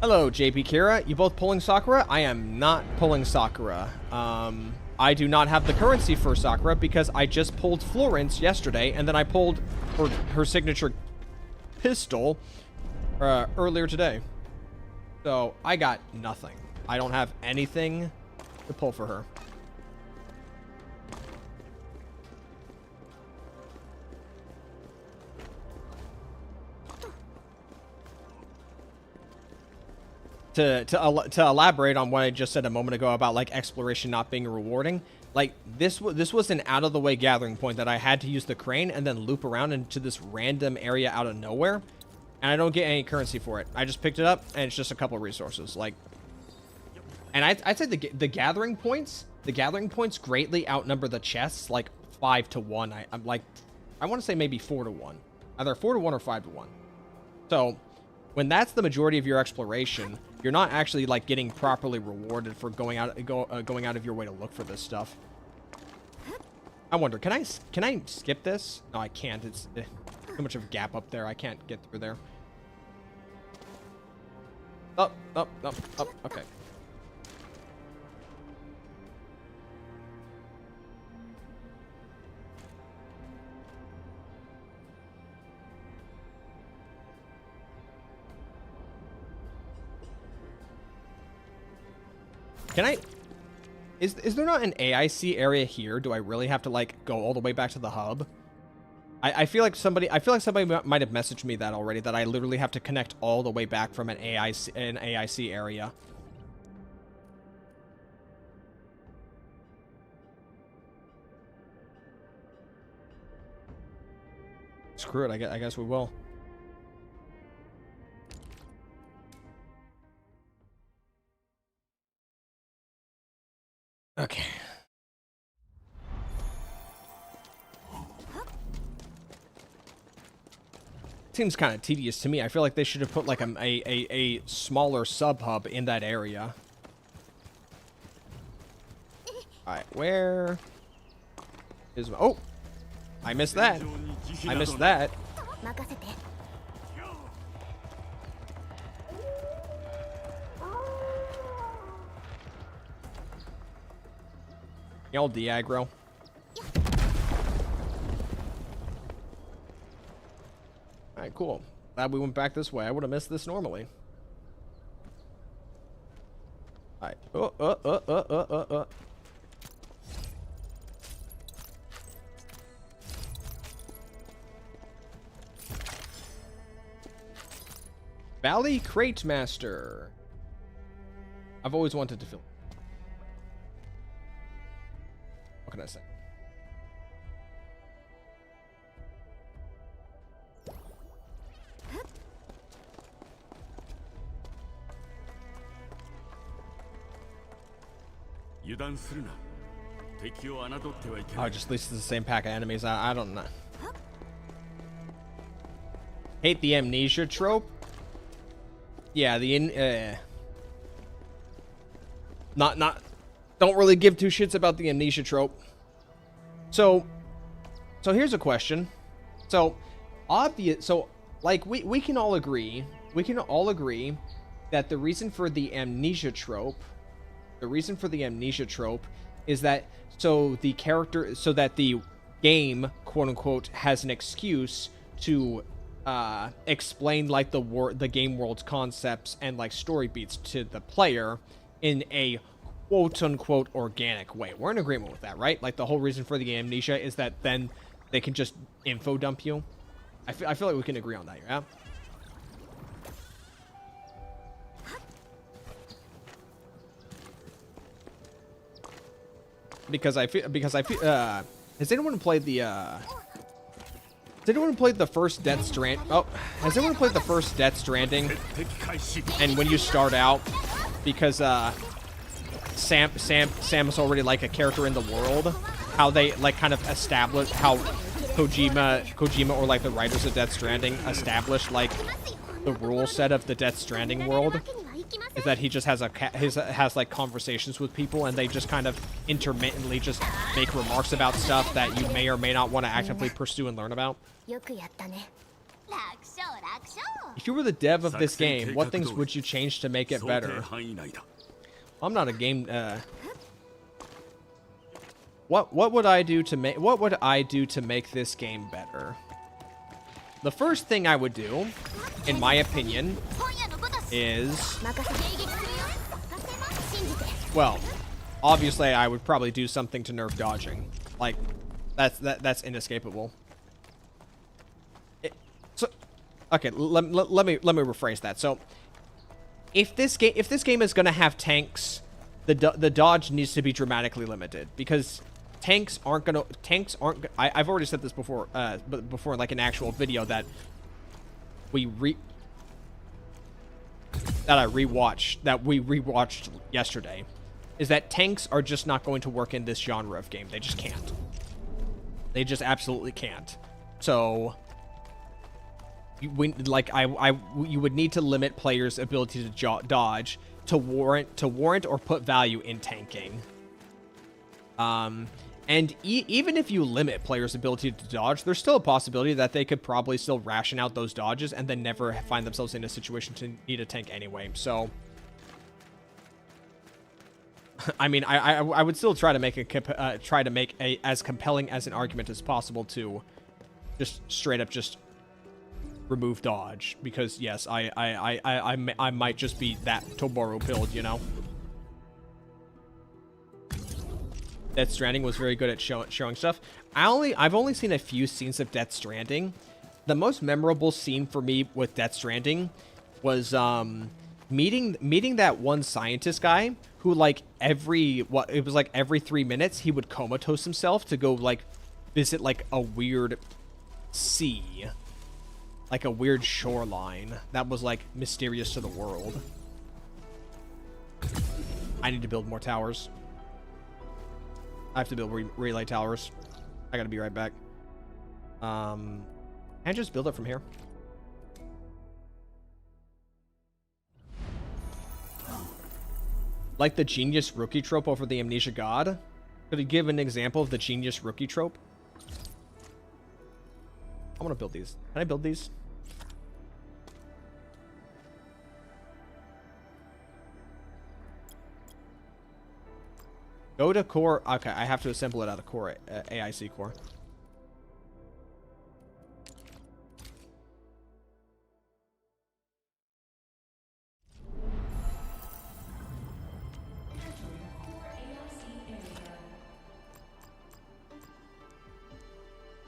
Hello, JP Kira. You both pulling Sakura? I am not pulling Sakura. I do not have the currency for Sakura because I just pulled Florence yesterday, and then I pulled her signature pistol earlier today. So I got nothing. I don't have anything to pull for her. To elaborate on what I just said a moment ago about like exploration not being rewarding, like this was an out of the way gathering point that I had to use the crane and then loop around into this random area out of nowhere, and I don't get any currency for it. I just picked it up and it's just a couple of resources. Like, and I'd say the gathering points greatly outnumber the chests, like 5 to 1. I'm like, I want to say maybe 4 to 1, either 4 to 1 or 5 to 1. So when that's the majority of your exploration, you're not actually like getting properly rewarded for going out of your way to look for this stuff. I wonder, can I skip this? No, I can't. It's too much of a gap up there. I can't get through there. Up. Okay. Can I... Is there not an AIC area here? Do I really have to, like, go all the way back to the hub? I feel like somebody might have messaged me that already, that I literally have to connect all the way back from an AIC area. Screw it, I guess we will. Okay. Seems kind of tedious to me. I feel like they should have put like a smaller sub hub in that area. All right, where is my... Oh, I missed that. I missed that. Y'all de-aggro. Alright, cool. Glad we went back this way. I would have missed this normally. Alright. Valley Crate Master. I've always wanted to film. What can I say? Oh, just at least it's the same pack of enemies. I don't know. Hate the amnesia trope. Yeah, don't really give two shits about the amnesia trope. So here's a question. So like we can all agree that the reason for the amnesia trope is that so that the game, quote unquote, has an excuse to explain like the game world's concepts and like story beats to the player in a quote unquote organic way. We're in agreement with that, right? Like the whole reason for the amnesia is that then they can just info dump you. I feel like we can agree on that, yeah? Because I feel has anyone played the first Death Stranding? Oh, has anyone played the first Death Stranding? And when you start out, because Samus already like a character in the world, how they like kind of establish how Kojima or like the writers of Death Stranding established like the rule set of the Death Stranding world is that he just has has like conversations with people, and they just kind of intermittently just make remarks about stuff that you may or may not want to actively pursue and learn about. If you were the dev of this game, what things would you change to make it better? I'm not a game. What would I do to make this game better? The first thing I would do, in my opinion, is, well, obviously I would probably do something to nerf dodging. Like that's inescapable. Okay, let me rephrase that. So if this game is gonna have tanks, the dodge needs to be dramatically limited, because tanks aren't. I've already said this before, before like an actual video that we rewatched yesterday, is that tanks are just not going to work in this genre of game. They just can't. They just absolutely can't. So you would need to limit players' ability to dodge to warrant or put value in tanking. And even if you limit players' ability to dodge, there's still a possibility that they could probably still ration out those dodges and then never find themselves in a situation to need a tank anyway. So, I mean, I would still try to make as compelling as an argument as possible to just straight up just remove dodge, because yes, I might just be that Toboro build, you know. Death Stranding was very good at showing stuff. I've only seen a few scenes of Death Stranding. The most memorable scene for me with Death Stranding was meeting that one scientist guy who like every 3 minutes he would comatose himself to go like visit like a weird sea, like a weird shoreline that was like mysterious to the world. I need to build more towers. I have to build relay towers. I gotta be right back. And just build it from here. Like the genius rookie trope over the amnesia god? Could you give an example of the genius rookie trope? I want to build these. Can I build these? Go to core. Okay, I have to assemble it out of core AIC core.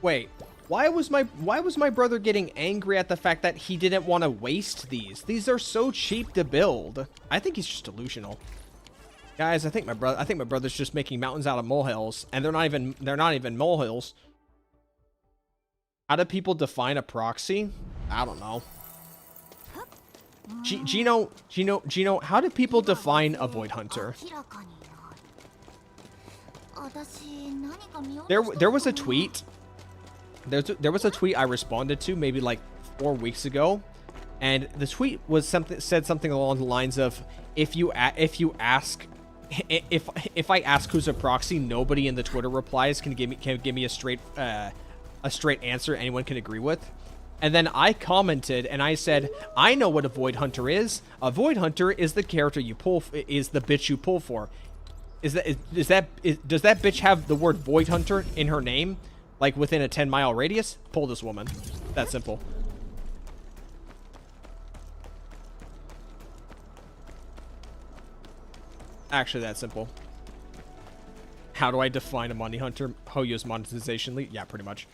Wait, why was my brother getting angry at the fact that he didn't want to waste these? These are so cheap to build. I think he's just delusional. Guys, I think my brother's just making mountains out of molehills, and they're not even molehills. How do people define a proxy? I don't know. Gino, how do people define a void hunter? There was a tweet. There was a tweet I responded to maybe like 4 weeks ago, and the tweet was said something along the lines of, if I ask who's a proxy, nobody in the Twitter replies can give me a straight answer anyone can agree with. And then I commented and I said, I know what a void hunter is. A void hunter is the character you pull, is the bitch you pull for. Does that bitch have the word void hunter in her name, like within a 10-mile radius? Pull this woman. That simple. Actually, that simple. How do I define a money hunter? Hoyo's monetization lead? Yeah, pretty much.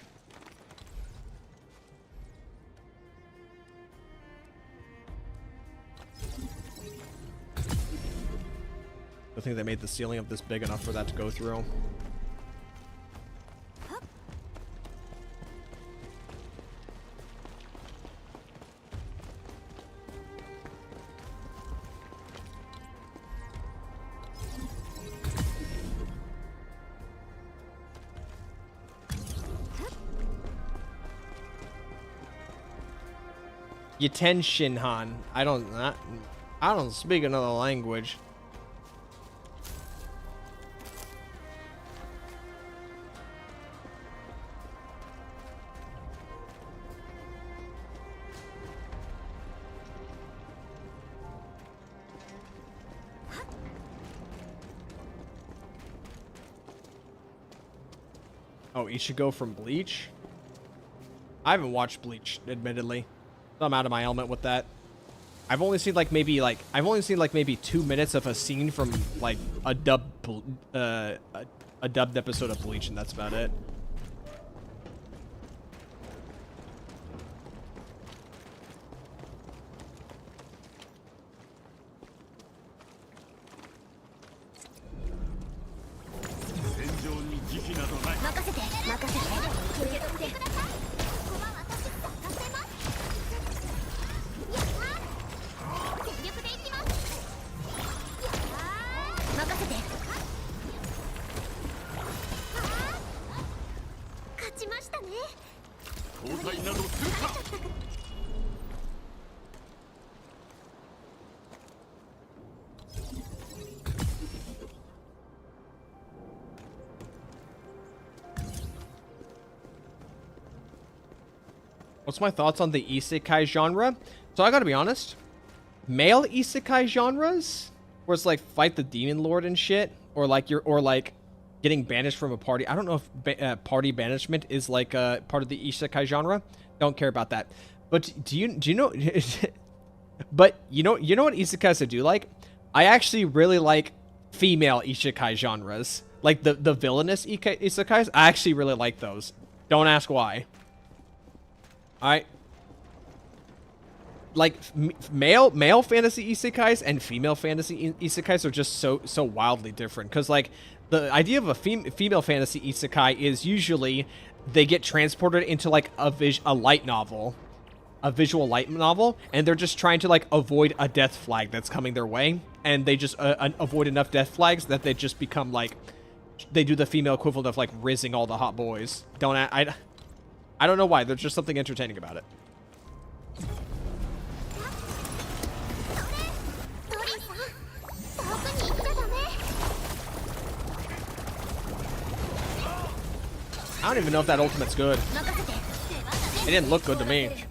I think they made the ceiling of this big enough for that to go through. Yaten Shinhan. I don't speak another language. Oh, Ichigo from Bleach? I haven't watched Bleach, admittedly. So I'm out of my element with that. I've only seen like maybe 2 minutes of a scene from like a dubbed episode of Bleach, and that's about it. What's my thoughts on the isekai genre? So I gotta be honest, male isekai genres, where it's like fight the demon lord and shit, or like getting banished from a party. I don't know if party banishment is like a part of the isekai genre. Don't care about that. But do you know? But you know what isekais I do like? I actually really like female isekai genres, like the villainous isekais. I actually really like those. Don't ask why. Alright. Like, male fantasy isekais and female fantasy isekais are just so wildly different. Because, like, the idea of a female fantasy isekai is usually they get transported into, like, a light novel. A visual light novel. And they're just trying to, like, avoid a death flag that's coming their way. And they just avoid enough death flags that they just become, like... They do the female equivalent of, like, rizzing all the hot boys. I don't know why. There's just something entertaining about it. I don't even know if that ultimate's good. It didn't look good to me.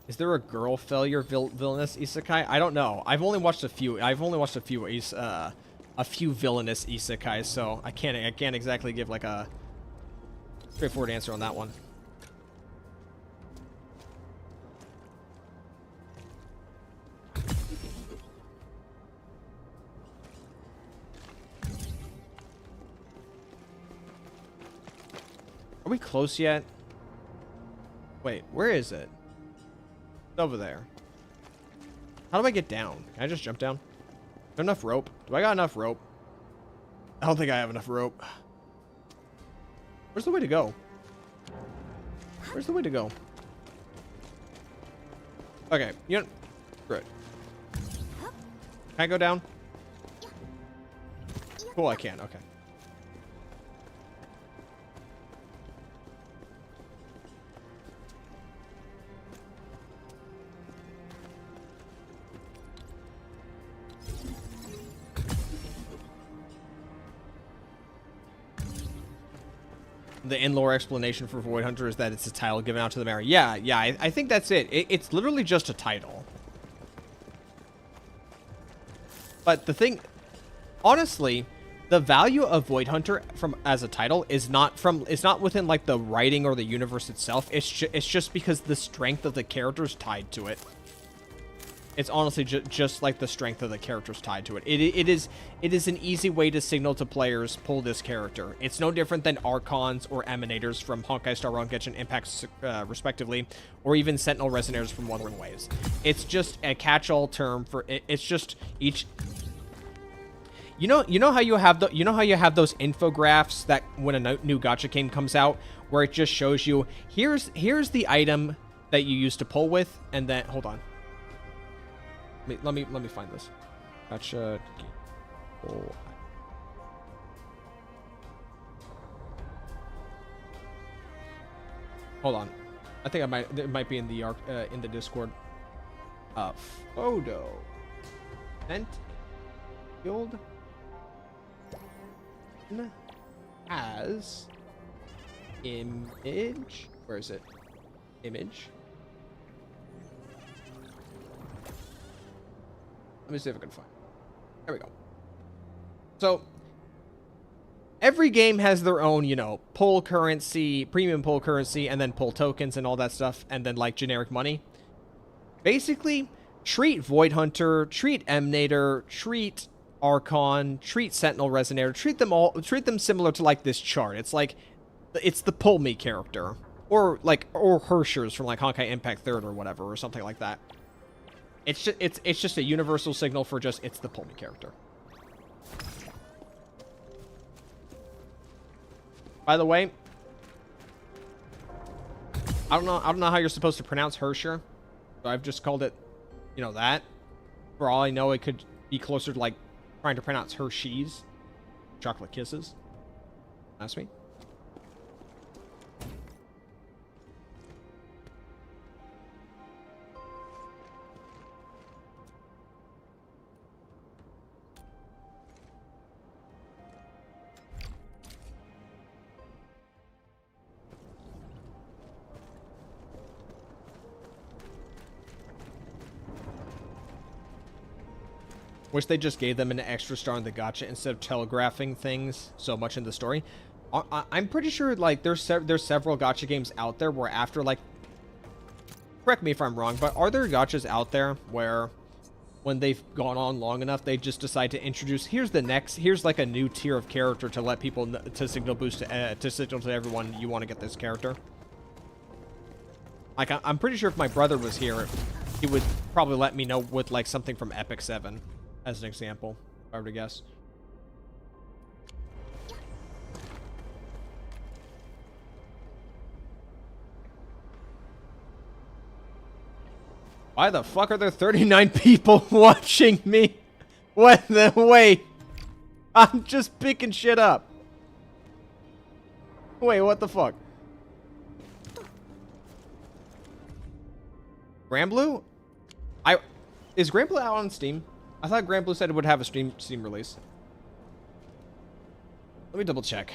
Is there a girl failure villainous isekai? I don't know. I've only watched a few. A few villainous isekais, so I can't exactly give like a straightforward answer on that one. Are we close yet? Wait, where is it? It's over there. How do I get down? Can I just jump down? Is there enough rope? Do I got enough rope? I don't think I have enough rope. Where's the way to go? Where's the way to go? Okay, you know, good. Can I go down? Cool, I can. Okay. The in-lore explanation for Void Hunter is that it's a title given out to the mayor. Yeah, I think that's it. It's literally just a title. But the thing, honestly, the value of Void Hunter as a title is not within like the writing or the universe itself. It's just because the strength of the characters tied to it. It's honestly just like the strength of the characters tied to it. It is an easy way to signal to players, pull this character. It's no different than Archons or Emanators from Honkai Star Rail, Genshin Impact, respectively, or even Sentinel Resonators from Wuthering Waves. It's just a catch-all term for it. It's just each. You know how you have those infographics that when a new gacha game comes out, where it just shows you here's the item that you used to pull with, and then hold on. Let me find this. Gotcha. Oh. Hold on. I think it might be in the Discord. Photo. Endfield as image. Where is it? Image. Let me see if I can find it. There we go. So, every game has their own, you know, pull currency, premium pull currency, and then pull tokens and all that stuff, and then, like, generic money. Basically, treat Void Hunter, treat Emanator, treat Archon, treat Sentinel Resonator, treat them similar to, like, this chart. It's like, it's the pull me character. Or Hershers from, like, Honkai Impact 3rd or whatever, or something like that. It's just a universal signal for just it's the pull me character. By the way, I don't know how you're supposed to pronounce Hersher, so I've just called it, you know, that. For all I know, it could be closer to like trying to pronounce Hershey's, chocolate kisses. Ask me. Wish they just gave them an extra star in the gacha instead of telegraphing things so much in the story. I'm pretty sure like there's several gacha games out there where after like, correct me if I'm wrong, but are there gachas out there where when they've gone on long enough they just decide to introduce here's like a new tier of character to let people to signal to everyone you want to get this character. Like I'm pretty sure if my brother was here, he would probably let me know with like something from Epic 7. As an example, if I were to guess. Why the fuck are there 39 people watching me? What the wait? I'm just picking shit up. Wait, what the fuck? Granblue? Is Granblue out on Steam? I thought Granblue said it would have a Steam release. Let me double check.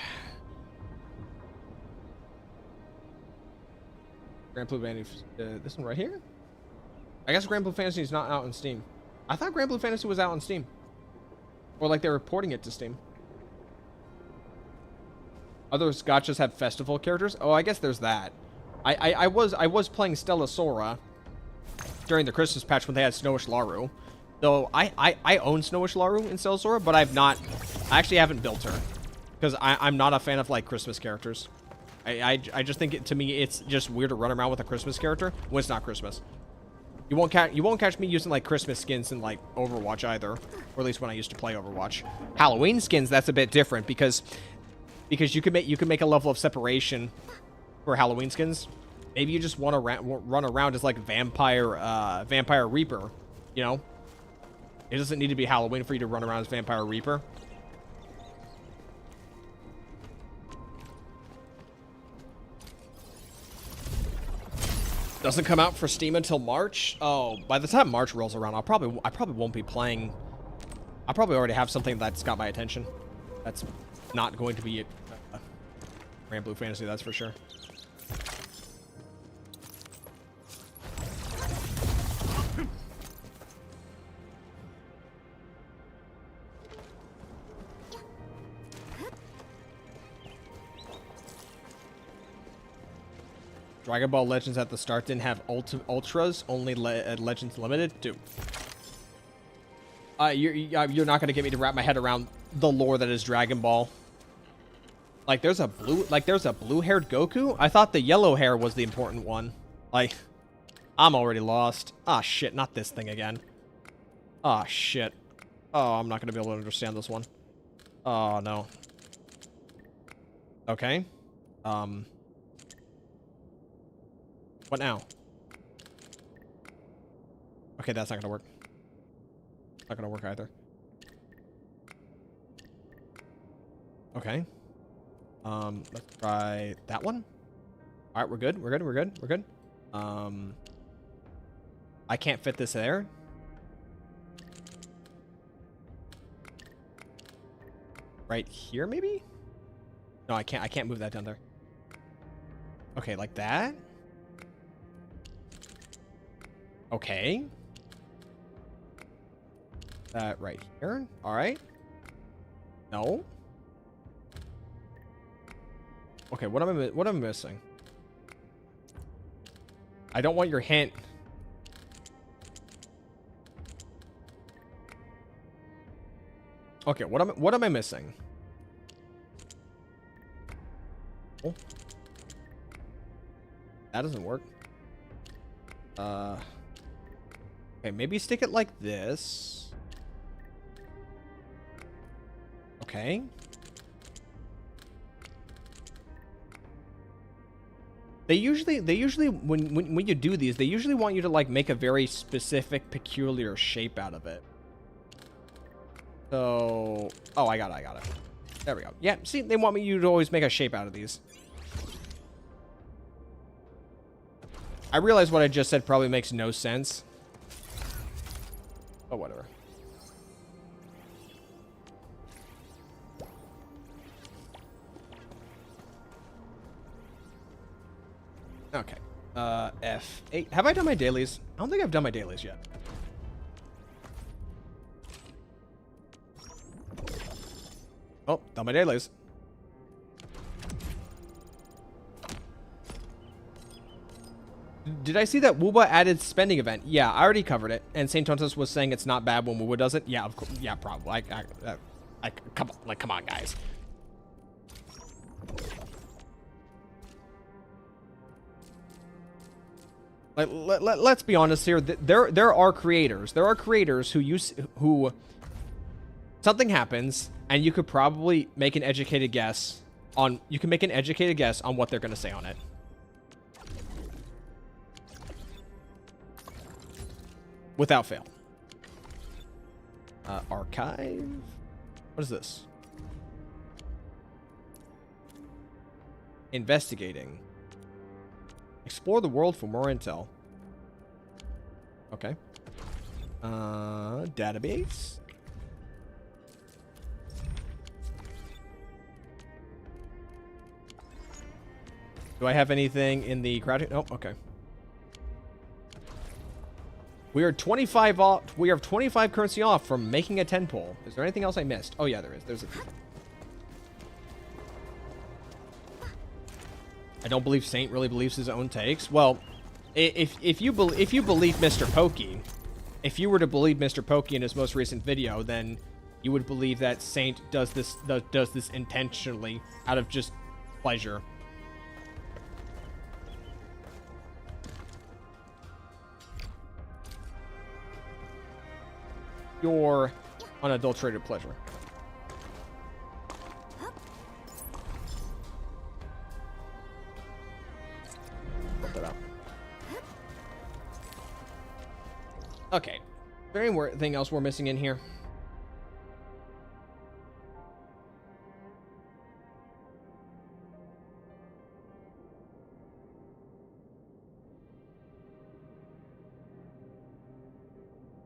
Granblue Fantasy, this one right here? I guess Granblue Fantasy is not out on Steam. I thought Granblue Fantasy was out on Steam. Or like they're reporting it to Steam. Other gachas have festival characters? Oh, I guess there's that. I was playing Stella Sora during the Christmas patch when they had Snowish Laru. Though I own Snowish Laru in Stella Sora, but I actually haven't built her. Because I'm not a fan of like Christmas characters. I just think to me it's just weird to run around with a Christmas character when it's not Christmas. You won't catch me using like Christmas skins in like Overwatch either, or at least when I used to play Overwatch. Halloween skins, that's a bit different because you can make a level of separation for Halloween skins. Maybe you just want to run around as like Vampire Reaper, you know? It doesn't need to be Halloween for you to run around as Vampire Reaper. Doesn't come out for Steam until March. Oh, by the time March rolls around, I probably won't be playing. I probably already have something that's got my attention. That's not going to be Grand Blue Fantasy, that's for sure. Dragon Ball Legends at the start didn't have ultras, only Legends Limited. Dude, you're not gonna get me to wrap my head around the lore that is Dragon Ball. Like there's a blue-haired Goku. I thought the yellow hair was the important one. Like, I'm already lost. Ah shit, not this thing again. Ah shit. Oh, I'm not gonna be able to understand this one. Oh no. Okay. What now? Okay, that's not gonna work. Not gonna work either. Okay. Let's try that one. All right, we're good. We're good. I can't fit this there. Right here, maybe? No, I can't move that down there. Okay, like that. Okay. That right here. All right. No. Okay, what am I missing? I don't want your hint. Okay, what am I missing? Oh. That doesn't work. Okay, maybe stick it like this. Okay. They usually when you do these, they usually want you to like make a very specific, peculiar shape out of it. So, oh, I got it. There we go. Yeah, see, they want you to always make a shape out of these. I realize what I just said probably makes no sense. Oh, whatever. Okay. F8. Have I done my dailies? I don't think I've done my dailies yet. Oh, done my dailies. Did I see that Wooba added spending event? Yeah, I already covered it. And Saint Tontos was saying it's not bad when Wooba does it. Yeah, of course. Yeah, probably. Come on, guys. Like, let's be honest here. There are creators. There are creators who something happens, and you could probably make an educated guess on. You can make an educated guess on what they're going to say on it. Without fail. Archive? What is this? Investigating. Explore the world for more intel. Okay. Database. Do I have anything in the crowd? Oh, okay. We are 25 off. We are 25 currency off from making a 10 pull. Is there anything else I missed? Oh yeah, there is. There's a few. I don't believe Saint really believes his own takes. Well, if you believe Mr. Pokey, if you were to believe Mr. Pokey in his most recent video, then you would believe that Saint does this intentionally out of just pleasure. Pure, unadulterated pleasure. Put that out. Okay. Is there anything else we're missing in here?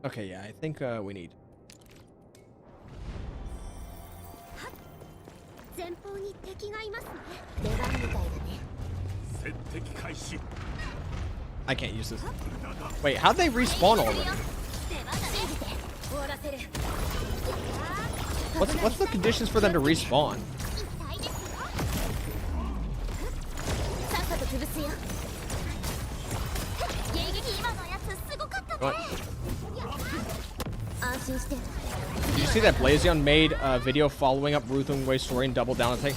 Okay, yeah, I think we need. I can't use this. Wait, how'd they respawn already? What's the conditions for them to respawn? What? Did you see that Blazion made a video following up Ruth and Way's story and doubled down on thing?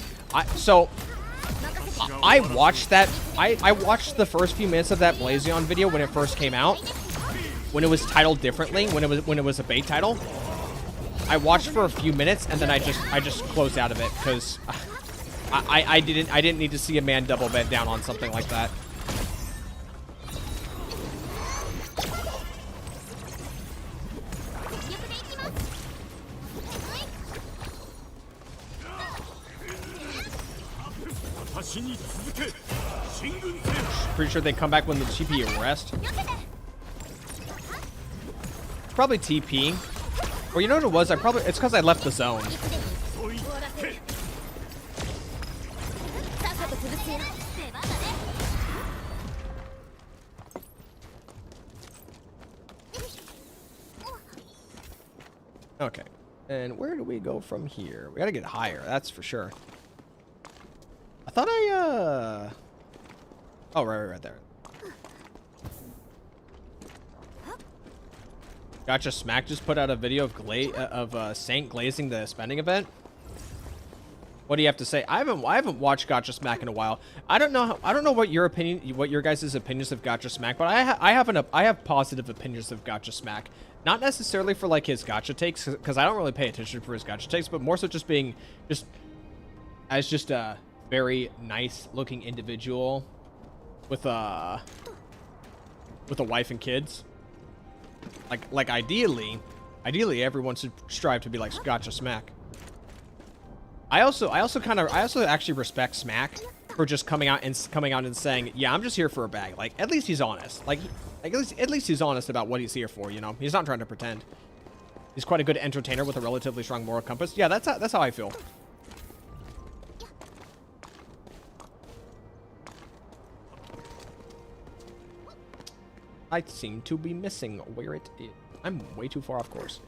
I watched that. I watched the first few minutes of that Blazion video when it first came out, when it was titled differently, when it was a bait title. I watched for a few minutes and then I just closed out of it because I didn't need to see a man double bed down on something like that. Pretty sure they come back when the TP rest. Probably TP. Or you know what it was? It's because I left the zone. Okay. And where do we go from here? We gotta get higher, that's for sure. I thought oh, right there. Gacha Smack just put out a video of Saint glazing the spending event. What do you have to say? I haven't watched Gacha Smack in a while. I don't know what your guys' opinions of Gacha Smack, but I have positive opinions of Gacha Smack. Not necessarily for like his gacha takes, because I don't really pay attention for his gacha takes, but more so just a very nice looking individual with a wife and kids. Like ideally everyone should strive to be like Gacha Smack. I also actually respect Smack for just coming out and saying, yeah, I'm just here for a bag. Like at least he's honest. Like at least he's honest about what he's here for, you know? He's not trying to pretend. He's quite a good entertainer with a relatively strong moral compass. Yeah, that's how I feel. I seem to be missing where it is. I'm way too far off course.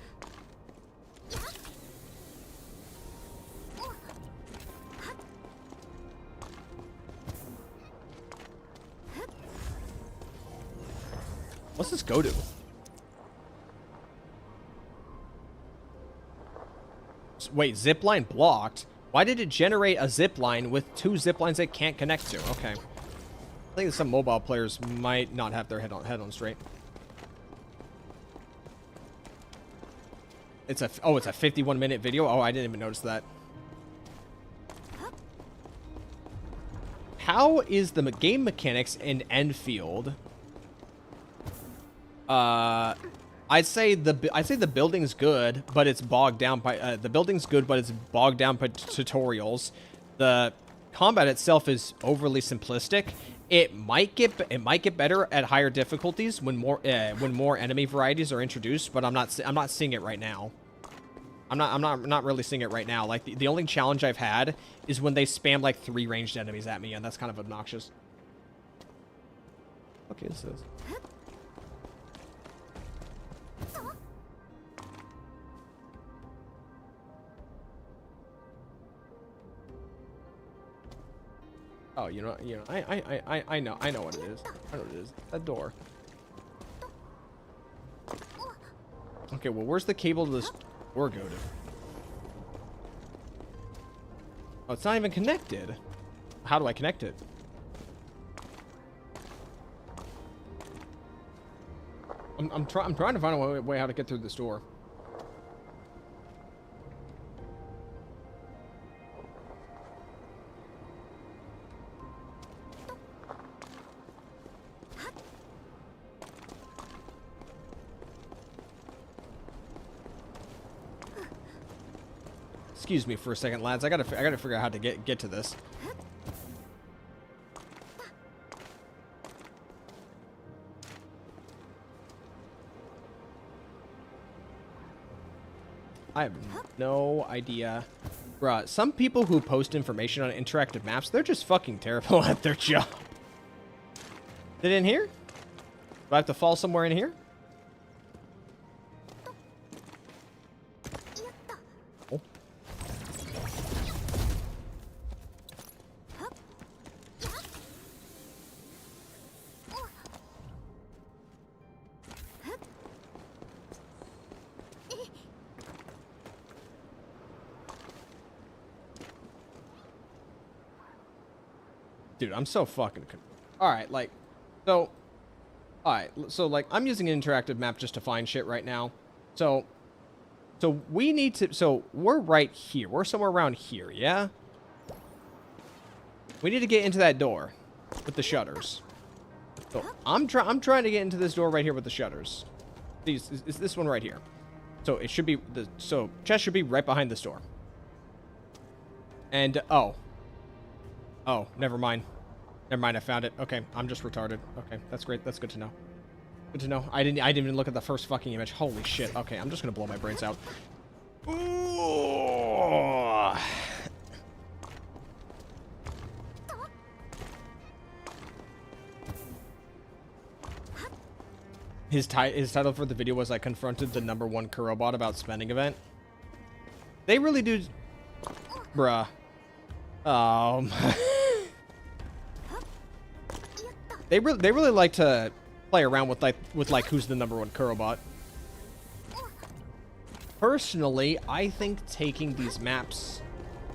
What's this go to? Wait, zipline blocked? Why did it generate a zipline with two ziplines it can't connect to? Okay. I think some mobile players might not have their head on straight. It's a 51-minute video. Oh, I didn't even notice that. How is the game mechanics in Endfield? I'd say the building's good, but it's bogged down by tutorials. The combat itself is overly simplistic. It might get better at higher difficulties when more enemy varieties are introduced, but I'm not seeing it right now. I'm not really seeing it right now. Like the only challenge I've had is when they spam like 3 ranged enemies at me, and that's kind of obnoxious. Okay, this is. Oh, I know what it is. I know what it is. That door. Okay, well, where's the cable to this door go to? Oh, it's not even connected. How do I connect it? I'm trying to find a way how to get through this door. Excuse me for a second, lads. I gotta figure out how to get to this. I have no idea. Bruh, some people who post information on interactive maps, they're just fucking terrible at their job. Is it in here? Do I have to fall somewhere in here? Oh. Dude, I'm so fucking... Alright, like... So... Alright, so, like, I'm using an interactive map just to find shit right now. So we need to... So, we're right here. We're somewhere around here, yeah? We need to get into that door with the shutters. So, I'm trying to get into this door right here with the shutters. Is this one right here. So, it should be... So, chest should be right behind this door. And, oh. Oh, never mind. Never mind, I found it. Okay, I'm just retarded. Okay, that's great. That's good to know. Good to know. I didn't even look at the first fucking image. Holy shit. Okay, I'm just gonna blow my brains out. Ooh. His title for the video was I confronted the #1 Kurobot about spending event. They really do... Bruh. They really like to play around with like who's the #1 Kurobot. Personally, I think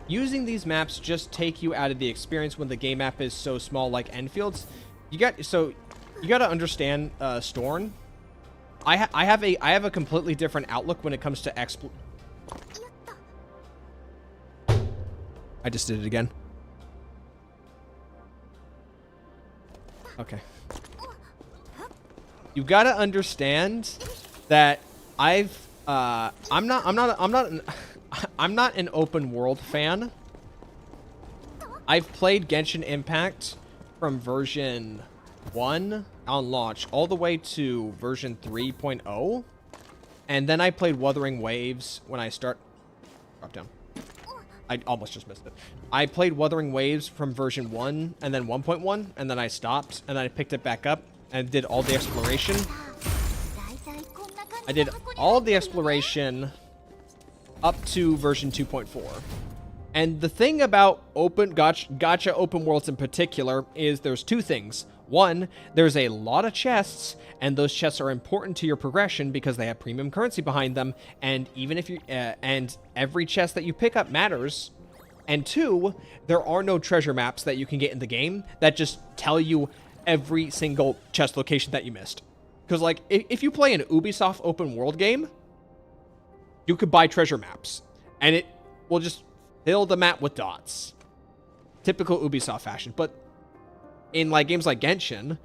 using these maps just take you out of the experience when the game map is so small, like Endfield's. You got to understand, Storn. I have a completely different outlook when it comes to I just did it again. Okay. You gotta understand that I'm not an open world fan. I've played Genshin Impact from version 1 on launch all the way to version 3.0, and then I played Wuthering Waves when I drop down. I almost just missed it. I played Wuthering Waves from version 1 and then 1.1, and then I stopped, and then I picked it back up and did all the exploration. I did all the exploration up to version 2.4. And the thing about gacha open worlds in particular is there's two things. One, there's a lot of chests, and those chests are important to your progression because they have premium currency behind them, and even if you and every chest that you pick up matters. And two, there are no treasure maps that you can get in the game that just tell you every single chest location that you missed. Because, like, if you play an Ubisoft open world game, you could buy treasure maps, and it will just fill the map with dots. Typical Ubisoft fashion. But in, like, games like Genshin,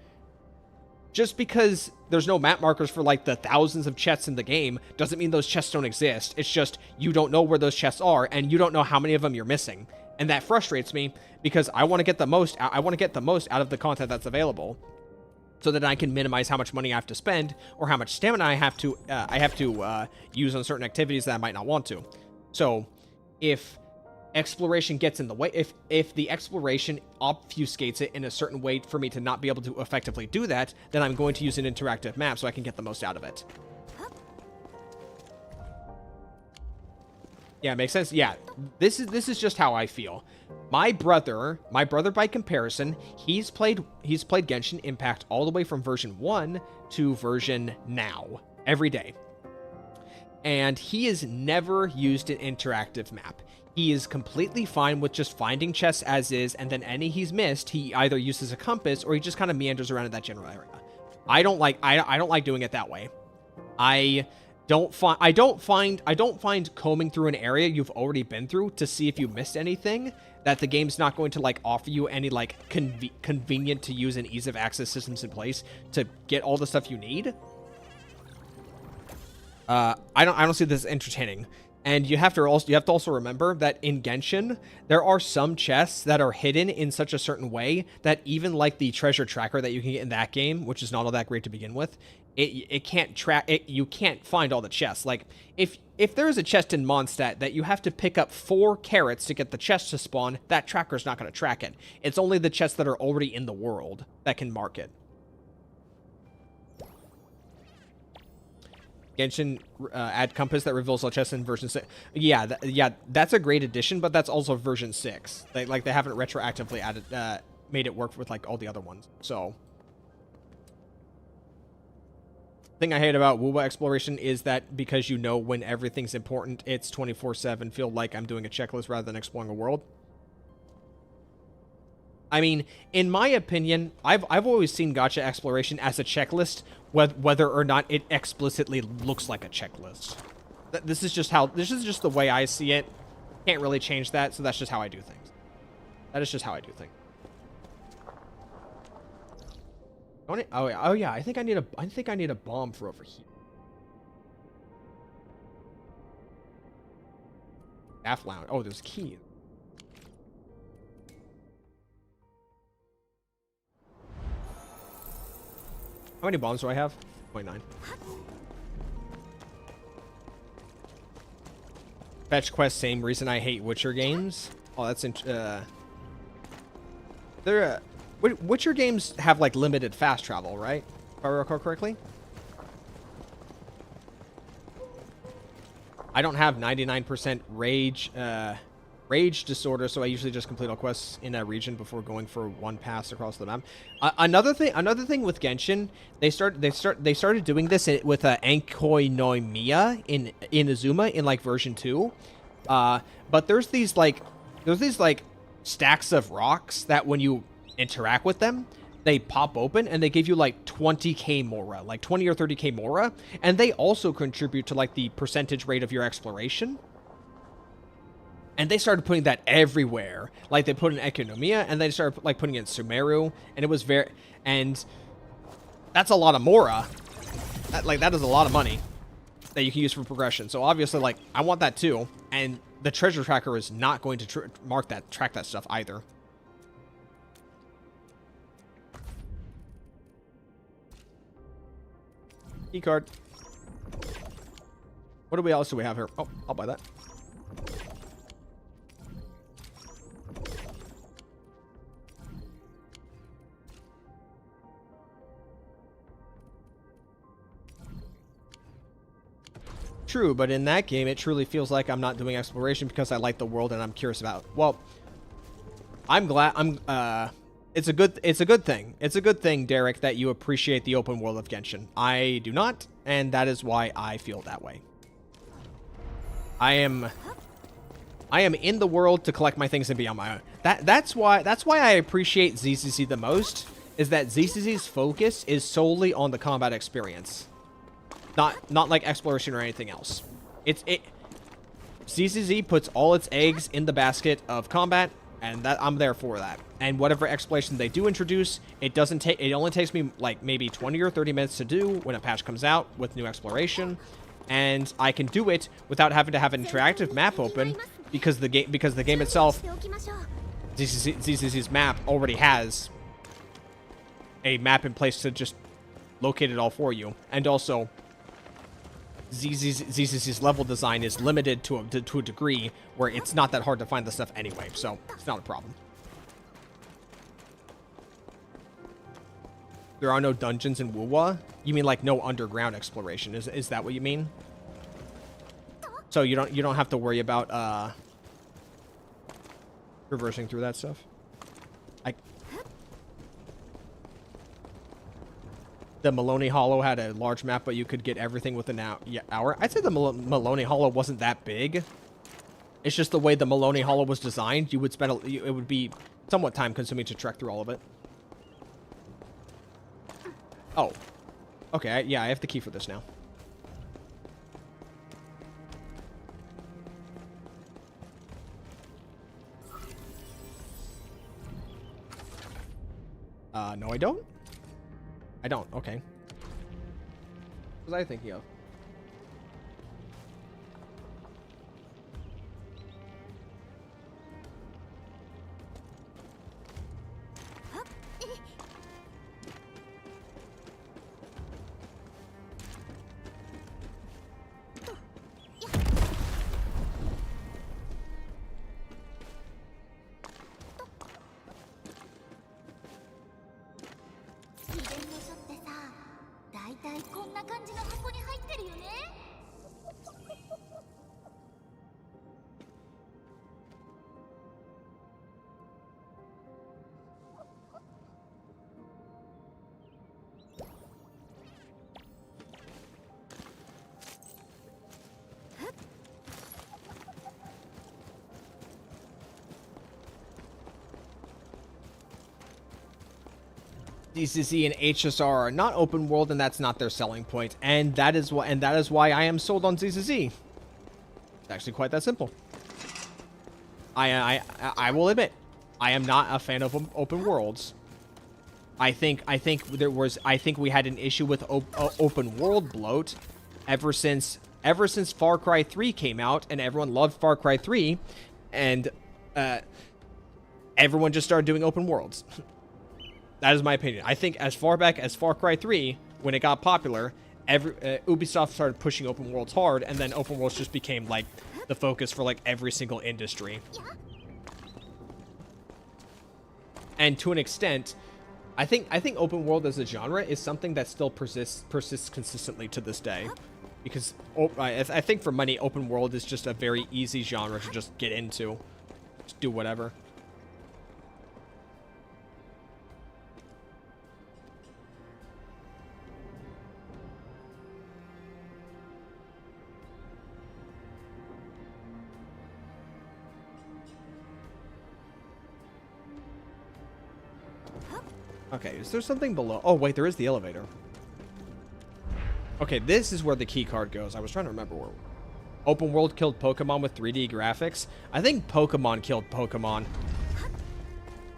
just because there's no map markers for, like, the thousands of chests in the game doesn't mean those chests don't exist. It's just you don't know where those chests are, and you don't know how many of them you're missing. And that frustrates me because I want to get the most out of the content that's available, so that I can minimize how much money I have to spend or how much stamina I have to use on certain activities that I might not want to. So if exploration gets in the way, if the exploration obfuscates it in a certain way for me to not be able to effectively do that, then I'm going to use an interactive map so I can get the most out of it. Yeah, makes sense. Yeah, this is just how I feel. My brother by comparison, he's played Genshin Impact all the way from version 1 to version now every day. And he has never used an interactive map. He is completely fine with just finding chests as is, and then any he's missed, he either uses a compass or he just kind of meanders around in that general area. I don't like doing it that way. I don't find combing through an area you've already been through to see if you missed anything, that the game's not going to, like, offer you any, like, convenient to use and ease of access systems in place to get all the stuff you need. I don't see this as entertaining. And you have to also remember that in Genshin, there are some chests that are hidden in such a certain way that even like the treasure tracker that you can get in that game, which is not all that great to begin with, it can't track it. You can't find all the chests. Like if there is a chest in Mondstadt that you have to pick up 4 carrots to get the chest to spawn, that tracker's not going to track it. It's only the chests that are already in the world that can mark it. Genshin add compass that reveals all chests in version 6. Yeah, that's a great addition, but that's also version 6. They haven't retroactively added made it work with like all the other ones. So thing I hate about WoWa exploration is that because you know when everything's important, it's 24/7. Feel like I'm doing a checklist rather than exploring a world. I mean, in my opinion, I've always seen gacha exploration as a checklist, whether or not it explicitly looks like a checklist. This is just the way I see it. Can't really change that, so that's just how I do things. That is just how I do things. Oh yeah, I think I need a bomb for over here. Staff lounge. Oh, there's a key. How many bombs do I have? 0.9. Fetch quest, same reason I hate Witcher games. Oh, that's Witcher games have like limited fast travel, right? If I recall correctly. I don't have 99% rage disorder, so I usually just complete all quests in that region before going for one pass across the map. Another thing with Genshin, they started doing this with Ankoi no Miya in Inazuma in like version 2. But there's these stacks of rocks that when you interact with them, they pop open and they give you like 20k mora, like 20 or 30k mora, and they also contribute to like the percentage rate of your exploration. And they started putting that everywhere. Like they put in Economia, and they started like putting it in Sumeru, and it was and that's a lot of mora. That is a lot of money that you can use for progression. So obviously, like, I want that too. And the treasure tracker is not going to track that stuff either. Key card. What else do we have here? Oh, I'll buy that. True, but in that game, it truly feels like I'm not doing exploration because I like the world and I'm curious about. Well, I'm glad. It's a good thing. It's a good thing, Derek, that you appreciate the open world of Genshin. I do not, and that is why I feel that way. I am in the world to collect my things and be on my own. That's why I appreciate ZCZ the most. Is that ZCZ's focus is solely on the combat experience. Not like exploration or anything else. ZCZ puts all its eggs in the basket of combat, and that I'm there for that. And whatever exploration they do introduce, it only takes me like maybe 20 or 30 minutes to do when a patch comes out with new exploration, and I can do it without having to have an interactive map open because the game itself, ZCZ's map already has a map in place to just locate it all for you, and also ZCZ's level design is limited to a degree where it's not that hard to find the stuff anyway, so it's not a problem. There are no dungeons in WoWa? You mean like no underground exploration? Is that what you mean? So you don't have to worry about traversing through that stuff? The Maloney Hollow had a large map, but you could get everything within an hour. I'd say the Maloney Hollow wasn't that big. It's just the way the Maloney Hollow was designed. You would spend it would be somewhat time consuming to trek through all of it. Oh, okay. Yeah, I have the key for this now. No, I don't. I don't. Okay. What was I thinking of? な感じの箱に入ってるよね。DCC and HSR are not open world, and that's not their selling point, and that is why I am sold on ZCZ. It's actually quite that simple. I will admit, I am not a fan of open worlds. I think we had an issue with open world bloat ever since Far Cry 3 came out, and everyone loved Far Cry 3, and everyone just started doing open worlds. That is my opinion. I think as far back as Far Cry 3, when it got popular, Ubisoft started pushing open worlds hard, and then open worlds just became like the focus for like every single industry. And to an extent, I think open world as a genre is something that still persists consistently to this day, because I think for many, open world is just a very easy genre to just get into, just do whatever. Okay, is there something below? Oh, wait, there is the elevator. Okay, this is where the key card goes. I was trying to remember where. Open world killed Pokemon with 3D graphics. I think Pokemon killed Pokemon.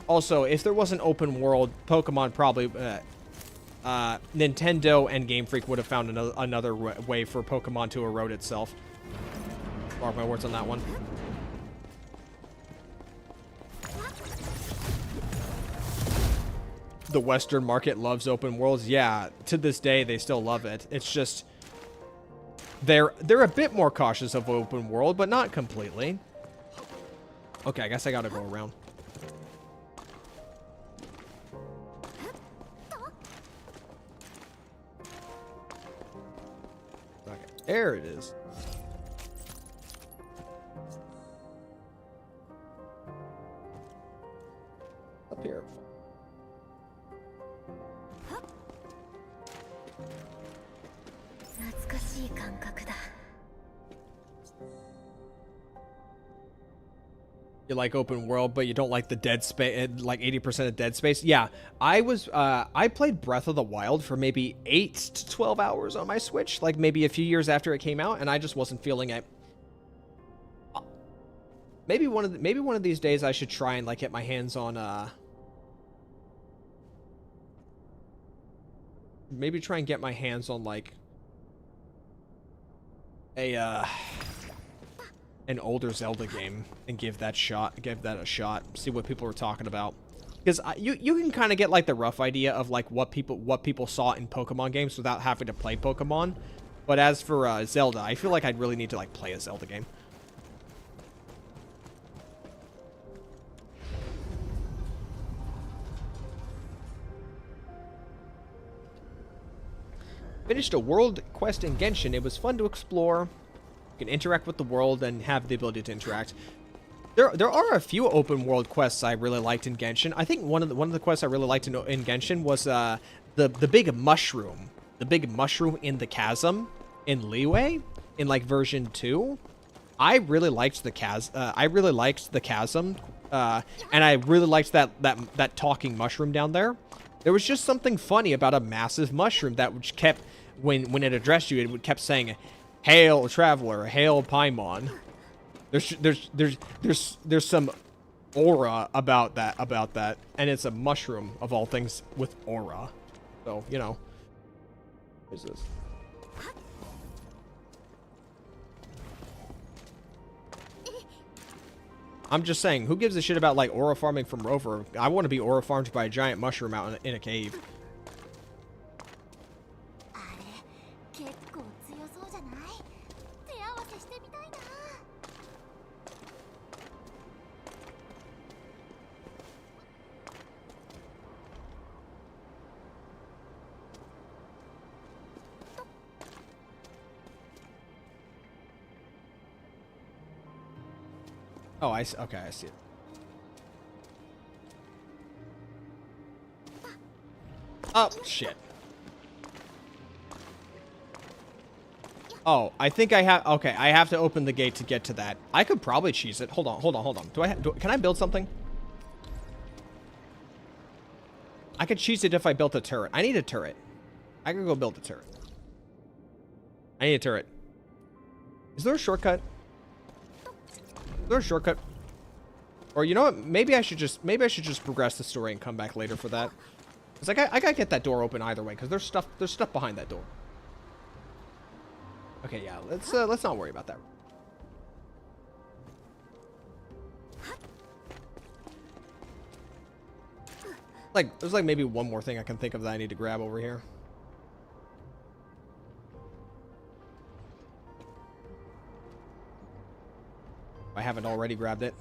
Also, if there was an open world, Pokemon probably... Nintendo and Game Freak would have found another way for Pokemon to erode itself. Mark my words on that one. The Western market loves open worlds. Yeah, to this day they still love it. It's just they're a bit more cautious of open world, but not completely. Okay, I guess I gotta go around. Okay, there it is. Up here. You like open world, but you don't like the dead space, like 80% of dead space. Yeah, I played Breath of the Wild for maybe 8 to 12 hours on my Switch, like maybe a few years after it came out, and I just wasn't feeling it. Maybe one of these days I should try and like get my hands on maybe try and get my hands on like an older Zelda game and give that a shot, see what people are talking about, because you can kind of get like the rough idea of like what people saw in Pokemon games without having to play Pokemon. But as for Zelda, I feel like I'd really need to like play a Zelda game. Finished a world quest in Genshin. It was fun to explore. You can interact with the world and have the ability to interact. There are a few open world quests I really liked in Genshin. I think one of the quests I really liked in Genshin was the big mushroom. The big mushroom in the chasm in Liyue in like version 2. I really liked the chasm. And I really liked that talking mushroom down there. There was just something funny about a massive mushroom that which kept when it addressed you, it kept saying, "Hail traveler, hail Paimon." There's some aura about that, and it's a mushroom of all things with aura. So, you know. What is this? I'm just saying, who gives a shit about like aura farming from Rover? I want to be aura farmed by a giant mushroom out in a cave. Oh, okay, I see it. Oh, shit. Oh, I think I have... Okay, I have to open the gate to get to that. I could probably cheese it. Hold on. Can I build something? I could cheese it if I built a turret. I need a turret. I could go build a turret. I need a turret. Is there a shortcut? Is there a shortcut? Or you know what? Maybe I should just progress the story and come back later for that. Cause I gotta get that door open either way, because there's stuff behind that door. Okay, yeah, let's not worry about that. Like, there's like maybe one more thing I can think of that I need to grab over here. I haven't already grabbed it.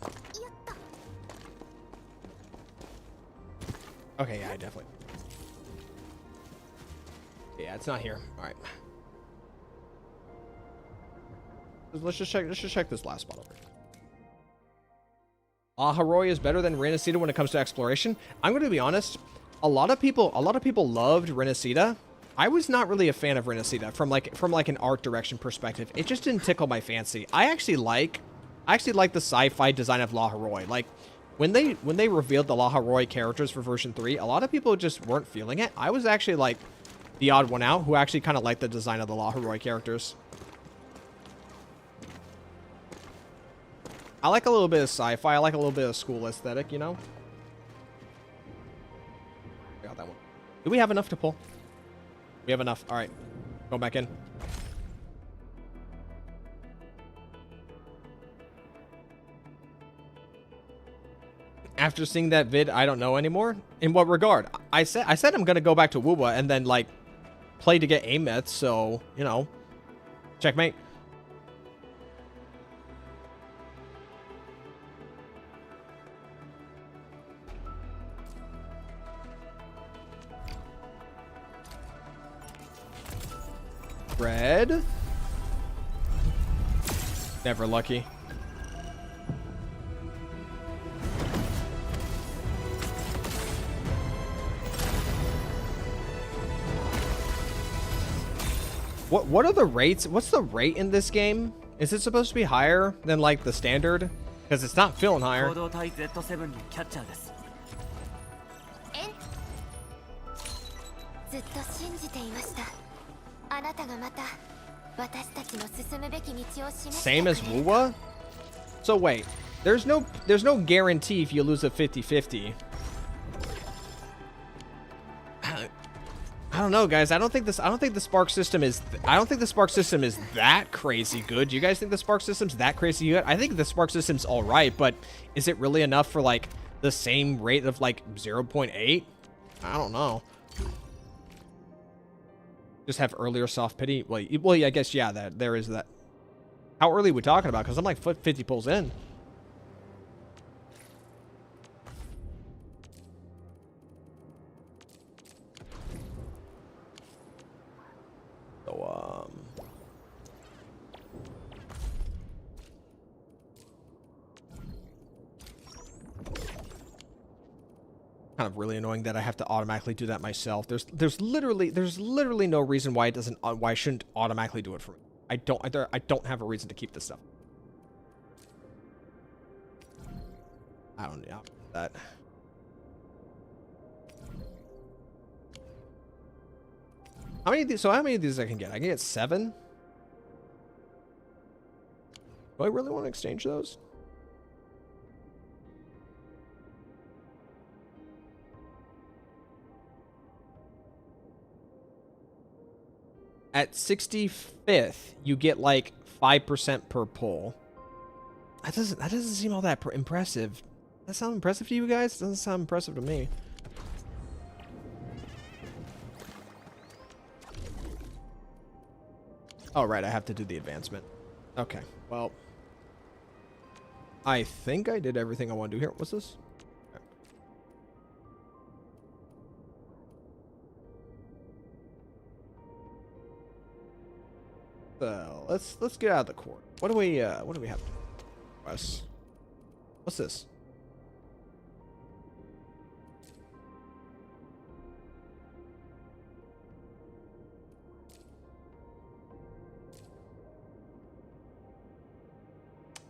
Okay, yeah, I definitely. Yeah, it's not here. All right. Let's just check this last spot over. Laharoi is better than Renacida when it comes to exploration. I'm going to be honest. A lot of people loved Renacida. I was not really a fan of Renacida from like an art direction perspective. It just didn't tickle my fancy. I actually like the sci-fi design of Laharoi. Like when they revealed the Laharoi characters for version 3, a lot of people just weren't feeling it. I was actually like the odd one out who actually kind of liked the design of the Laharoi characters. I like a little bit of sci-fi. I like a little bit of school aesthetic, you know? I got that one. Do we have enough to pull? We have enough. All right. Go back in. After seeing that vid, I don't know anymore. In what regard? I said I'm going to go back to Wuwa and then, like, play to get aim mets, so, you know. Checkmate. Red. Never lucky. What are the rates? What's the rate in this game? Is it supposed to be higher than like the standard? Because it's not feeling higher. Same as Wuwa? So wait, there's no guarantee if you lose a 50-50. I don't know, guys. I don't think the spark system is that crazy good. Do you guys think the spark system's that crazy good? I think the spark system's all right, but is it really enough for like the same rate of like 0.8? I don't know. Just have earlier soft pity. Well, yeah, I guess, yeah, that there is that. How early are we talking about? Because I'm like 50 pulls in. So, kind of really annoying that I have to automatically do that myself. There's literally no reason why I shouldn't automatically do it for me. I don't have a reason to keep this stuff. I don't know that. How many of these? So how many of these I can get? I can get 7. Do I really want to exchange those? At 65th, you get like 5% per pull. That doesn't seem all that impressive. Does that sound impressive to you guys? Doesn't sound impressive to me. Oh, right, I have to do the advancement. Okay, well, I think I did everything I want to do here. What's this? Okay. Let's get out of the court. What do we have to do? Us. What's this?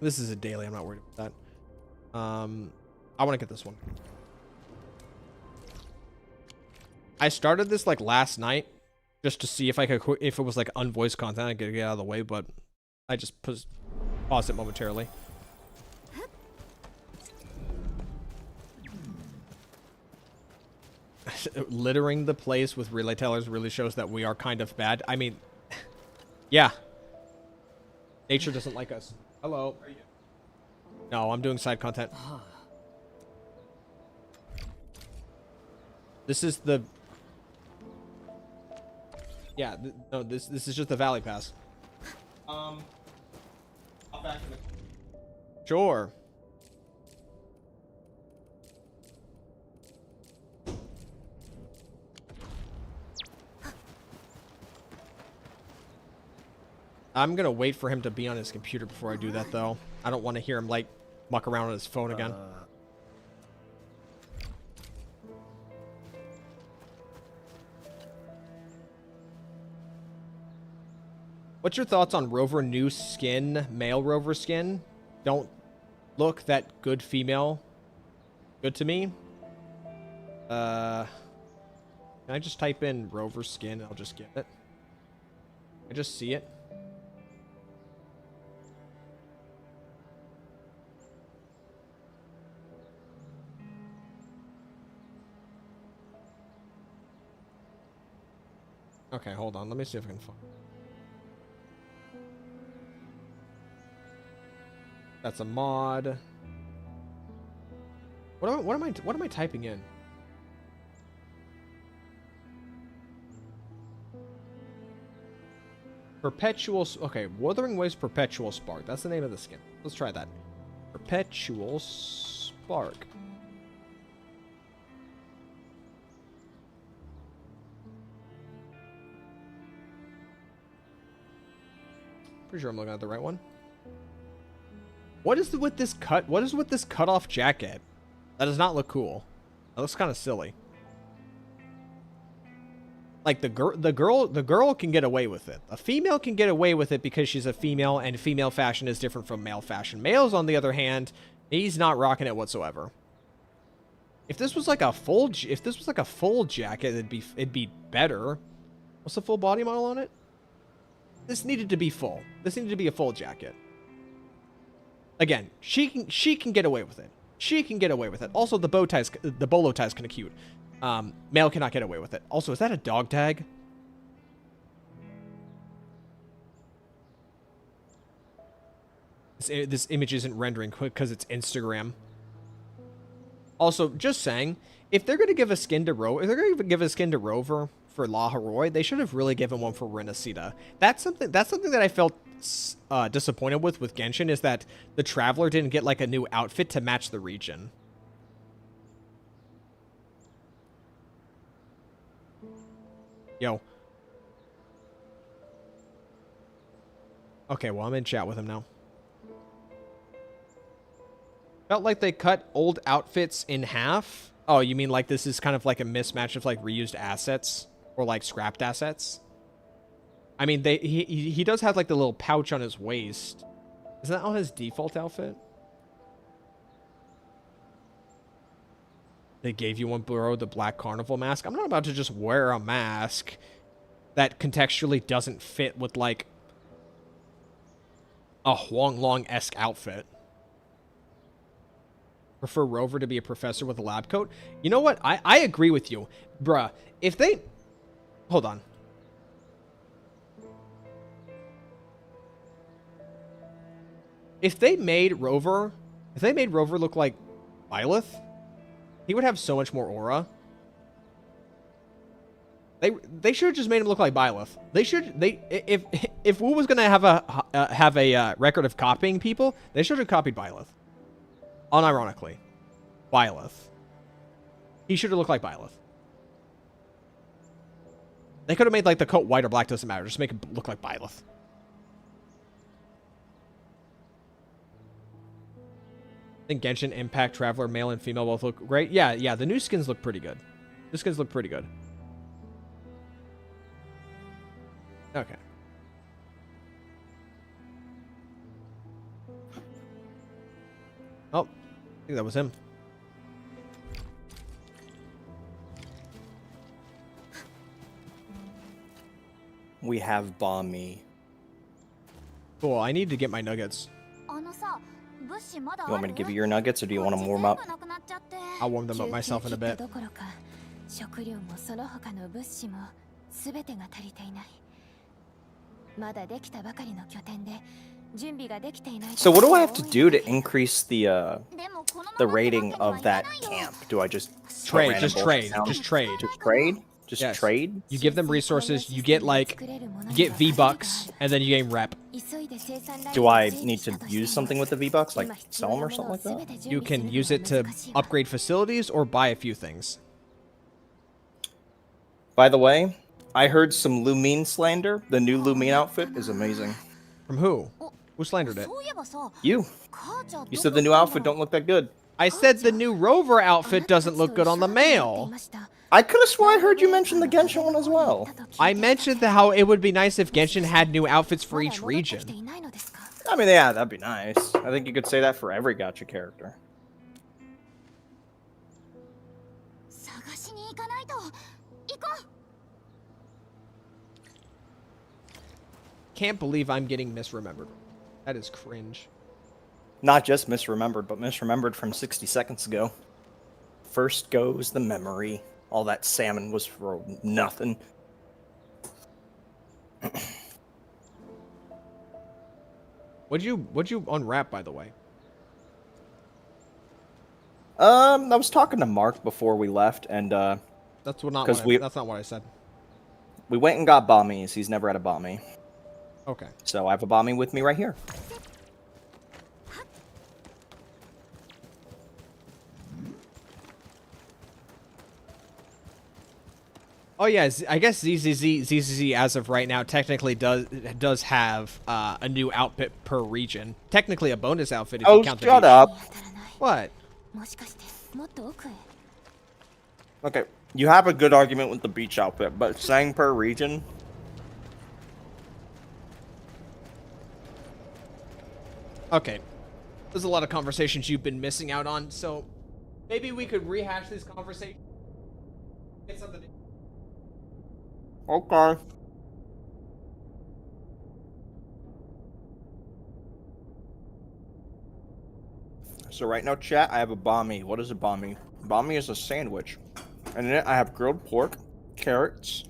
This is a daily. I'm not worried about that. I want to get this one. I started this like last night just to see if I could, if it was like unvoiced content, I could get out of the way, but I just paused it momentarily. Littering the place with relay tellers really shows that we are kind of bad. I mean, yeah. Nature doesn't like us. Hello. No, I'm doing side content. This is the... Yeah, no, this is just the Valley Pass. I'll back to the... Sure. I'm gonna wait for him to be on his computer before I do that, though. I don't want to hear him, like, muck around on his phone again. What's your thoughts on Rover new skin, male Rover skin? Don't look that good female. Good to me. Can I just type in Rover skin and I'll just get it? I just see it. Okay, hold on. Let me see if I can find it. That's a mod. What am I typing in? Perpetual. Okay, Wuthering Waves Perpetual Spark. That's the name of the skin. Let's try that. Perpetual Spark. Pretty sure I'm looking at the right one. What is with this cut? What is with this cut-off jacket? That does not look cool. That looks kind of silly. Like the girl can get away with it. A female can get away with it because she's a female, and female fashion is different from male fashion. Males, on the other hand, he's not rocking it whatsoever. If this was like a full jacket, it'd be better. What's the full body model on it? This needed to be full. This needed to be a full jacket. Again, she can get away with it. She can get away with it. Also, the bolo tie is kind of cute. Male cannot get away with it. Also, is that a dog tag? This image isn't rendering quick because it's Instagram. Also, just saying, if they're gonna give a skin to Rover for La Heroi, they should have really given one for Renacita. That's something that I felt disappointed with Genshin, is that the Traveler didn't get like a new outfit to match the region. Yo. Okay, well, I'm in chat with him now. Felt like they cut old outfits in half. Oh, you mean like this is kind of like a mismatch of like reused assets or like scrapped assets? I mean, he does have like the little pouch on his waist. Isn't that on his default outfit? They gave you one, bro, the Black Carnival mask. I'm not about to just wear a mask that contextually doesn't fit with like a Huanglong-esque outfit. Prefer Rover to be a professor with a lab coat. You know what? I agree with you. Bruh, if they... Hold on. If they made Rover look like Byleth, he would have so much more aura. They should have just made him look like Byleth. If Wu was gonna have a record of copying people, they should have copied Byleth. Unironically, Byleth. He should have looked like Byleth. They could have made like the coat white or black, doesn't matter. Just make him look like Byleth. think Genshin Impact Traveler male and female both look great. Yeah, the new skins look pretty good. The skins look pretty good. Okay. Oh, I think that was him. We have Bomb-me. Cool, I need to get my nuggets. You want me to give you your nuggets, or do you want them warm up? I'll warm them up myself in a bit. So what do I have to do to increase the rating of that camp? Do I just Trade, just trade. Just trade? Just trade? You give them resources, you get V-Bucks, and then you gain rep. Do I need to use something with the V-Bucks, like sell them or something like that? You can use it to upgrade facilities or buy a few things. By the way, I heard some Lumine slander. The new Lumine outfit is amazing. From who? Who slandered it? You. You said the new outfit don't look that good. I said the new Rover outfit doesn't look good on the male. I could have sworn I heard you mention the Genshin one as well. I mentioned how it would be nice if Genshin had new outfits for each region. I mean, yeah, that'd be nice. I think you could say that for every gacha character. Can't believe I'm getting misremembered. That is cringe. Not just misremembered, but misremembered from 60 seconds ago. First goes the memory. All that salmon was for nothing. What'd you unwrap, by the way? I was talking to Mark before we left, and that's not what I said. We went and got Bommies. He's never had a Bommie. Okay. So I have a Bommie with me right here. Oh yeah, I guess ZZZ as of right now technically does have a new outfit per region. Technically a bonus outfit if you count the shut up. What? Okay, you have a good argument with the beach outfit, but saying per region. Okay. There's a lot of conversations you've been missing out on, so maybe we could rehash these conversations. Get something. Okay. So right now, chat, I have a Bommie. What is a Bommie? Bommie is a sandwich. And in it, I have grilled pork, carrots,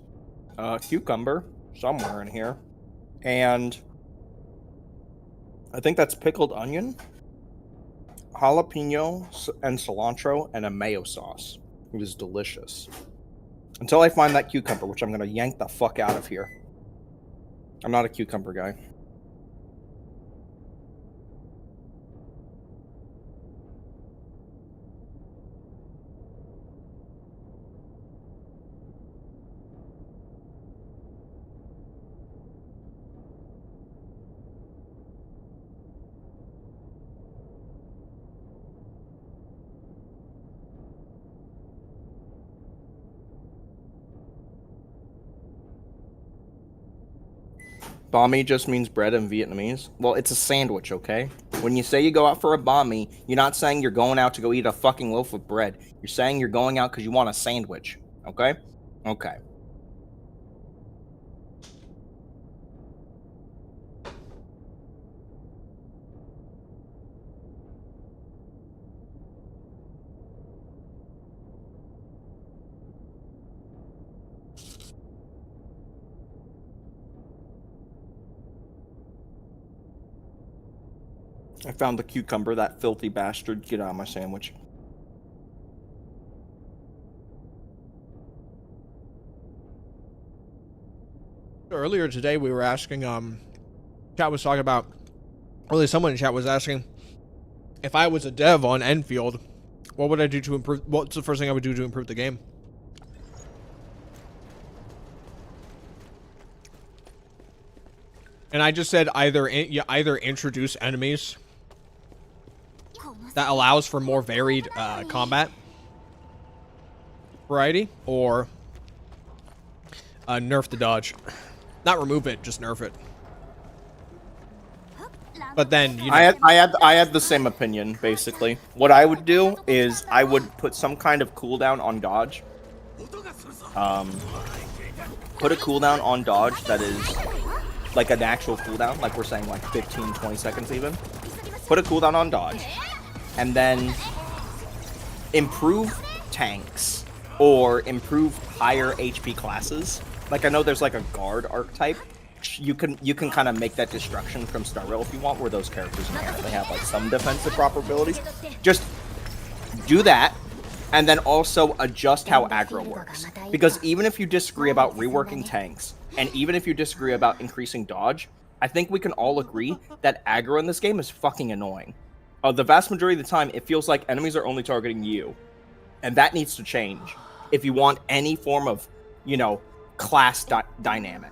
cucumber, somewhere in here, and I think that's pickled onion, jalapeno, and cilantro, and a mayo sauce. It is delicious. Until I find that cucumber, which I'm going to yank the fuck out of here. I'm not a cucumber guy. Bommie just means bread in Vietnamese. Well, it's a sandwich, okay? When you say you go out for a bommie, you're not saying you're going out to go eat a fucking loaf of bread. You're saying you're going out because you want a sandwich, okay? Okay. I found the cucumber, that filthy bastard. Get out of my sandwich. Earlier today, we were asking, chat was talking about, earlier someone in chat was asking, if I was a dev on Endfield, what would I do to improve, what's the first thing I would do to improve the game? And I just said either introduce enemies that allows for more varied combat variety, or nerf the dodge. Not remove it, just nerf it. But then, you know, I had the same opinion, basically. What I would do is I would put some kind of cooldown on dodge. Put a cooldown on dodge that is like an actual cooldown, like we're saying like 15, 20 seconds even. Put a cooldown on dodge. And then improve tanks or improve higher HP classes. Like I know there's like a guard archetype. You can kind of make that destruction from Star Rail if you want, where those characters inherently have like some defensive proper abilities. Just do that, and then also adjust how aggro works. Because even if you disagree about reworking tanks, and even if you disagree about increasing dodge, I think we can all agree that aggro in this game is fucking annoying. The vast majority of the time, it feels like enemies are only targeting you, and that needs to change if you want any form of, you know, class dynamic.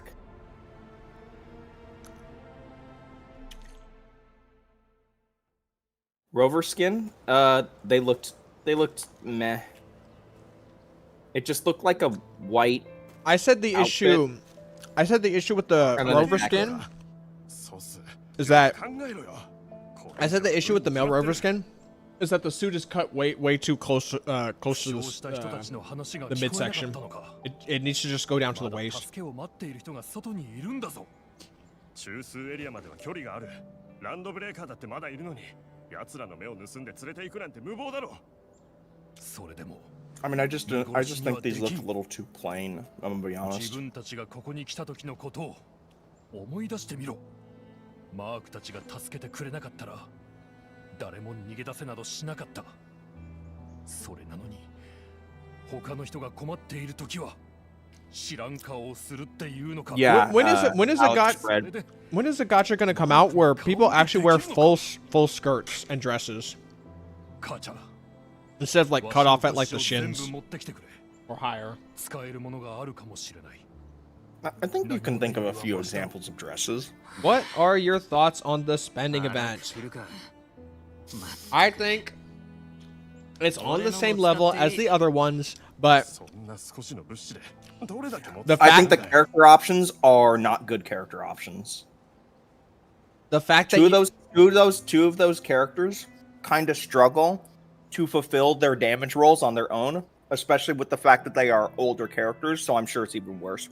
Rover skin, they looked meh. It just looked like a white I said the outfit. issue with the rover skin is that the male rover skin is that the suit is cut way too close to the midsection. It needs to just go down to the waist. 奴らの目を盗んで連れて行くなんて無謀だろ。それでも I mean, I just think these look a little too plain. I'm gonna be honest. 自分たちがここに来た時のことを思い出してみろ。マークたちが助けてくれなかったら誰も逃げ出せなどしなかった。それなのに他の人が困っている時は知らん顔をするっていうのか。 Yeah. When is the gacha gonna come out where people actually wear full skirts and dresses Gacha. instead of like cut off at like the shins or higher? I think you can think of a few examples of dresses. What are your thoughts on the spending event? I think it's on the same level as the other ones, but I think the character options are not good character options. The fact that two of those characters kind of struggle to fulfill their damage rolls on their own, especially with the fact that they are older characters, so I'm sure it's even worse.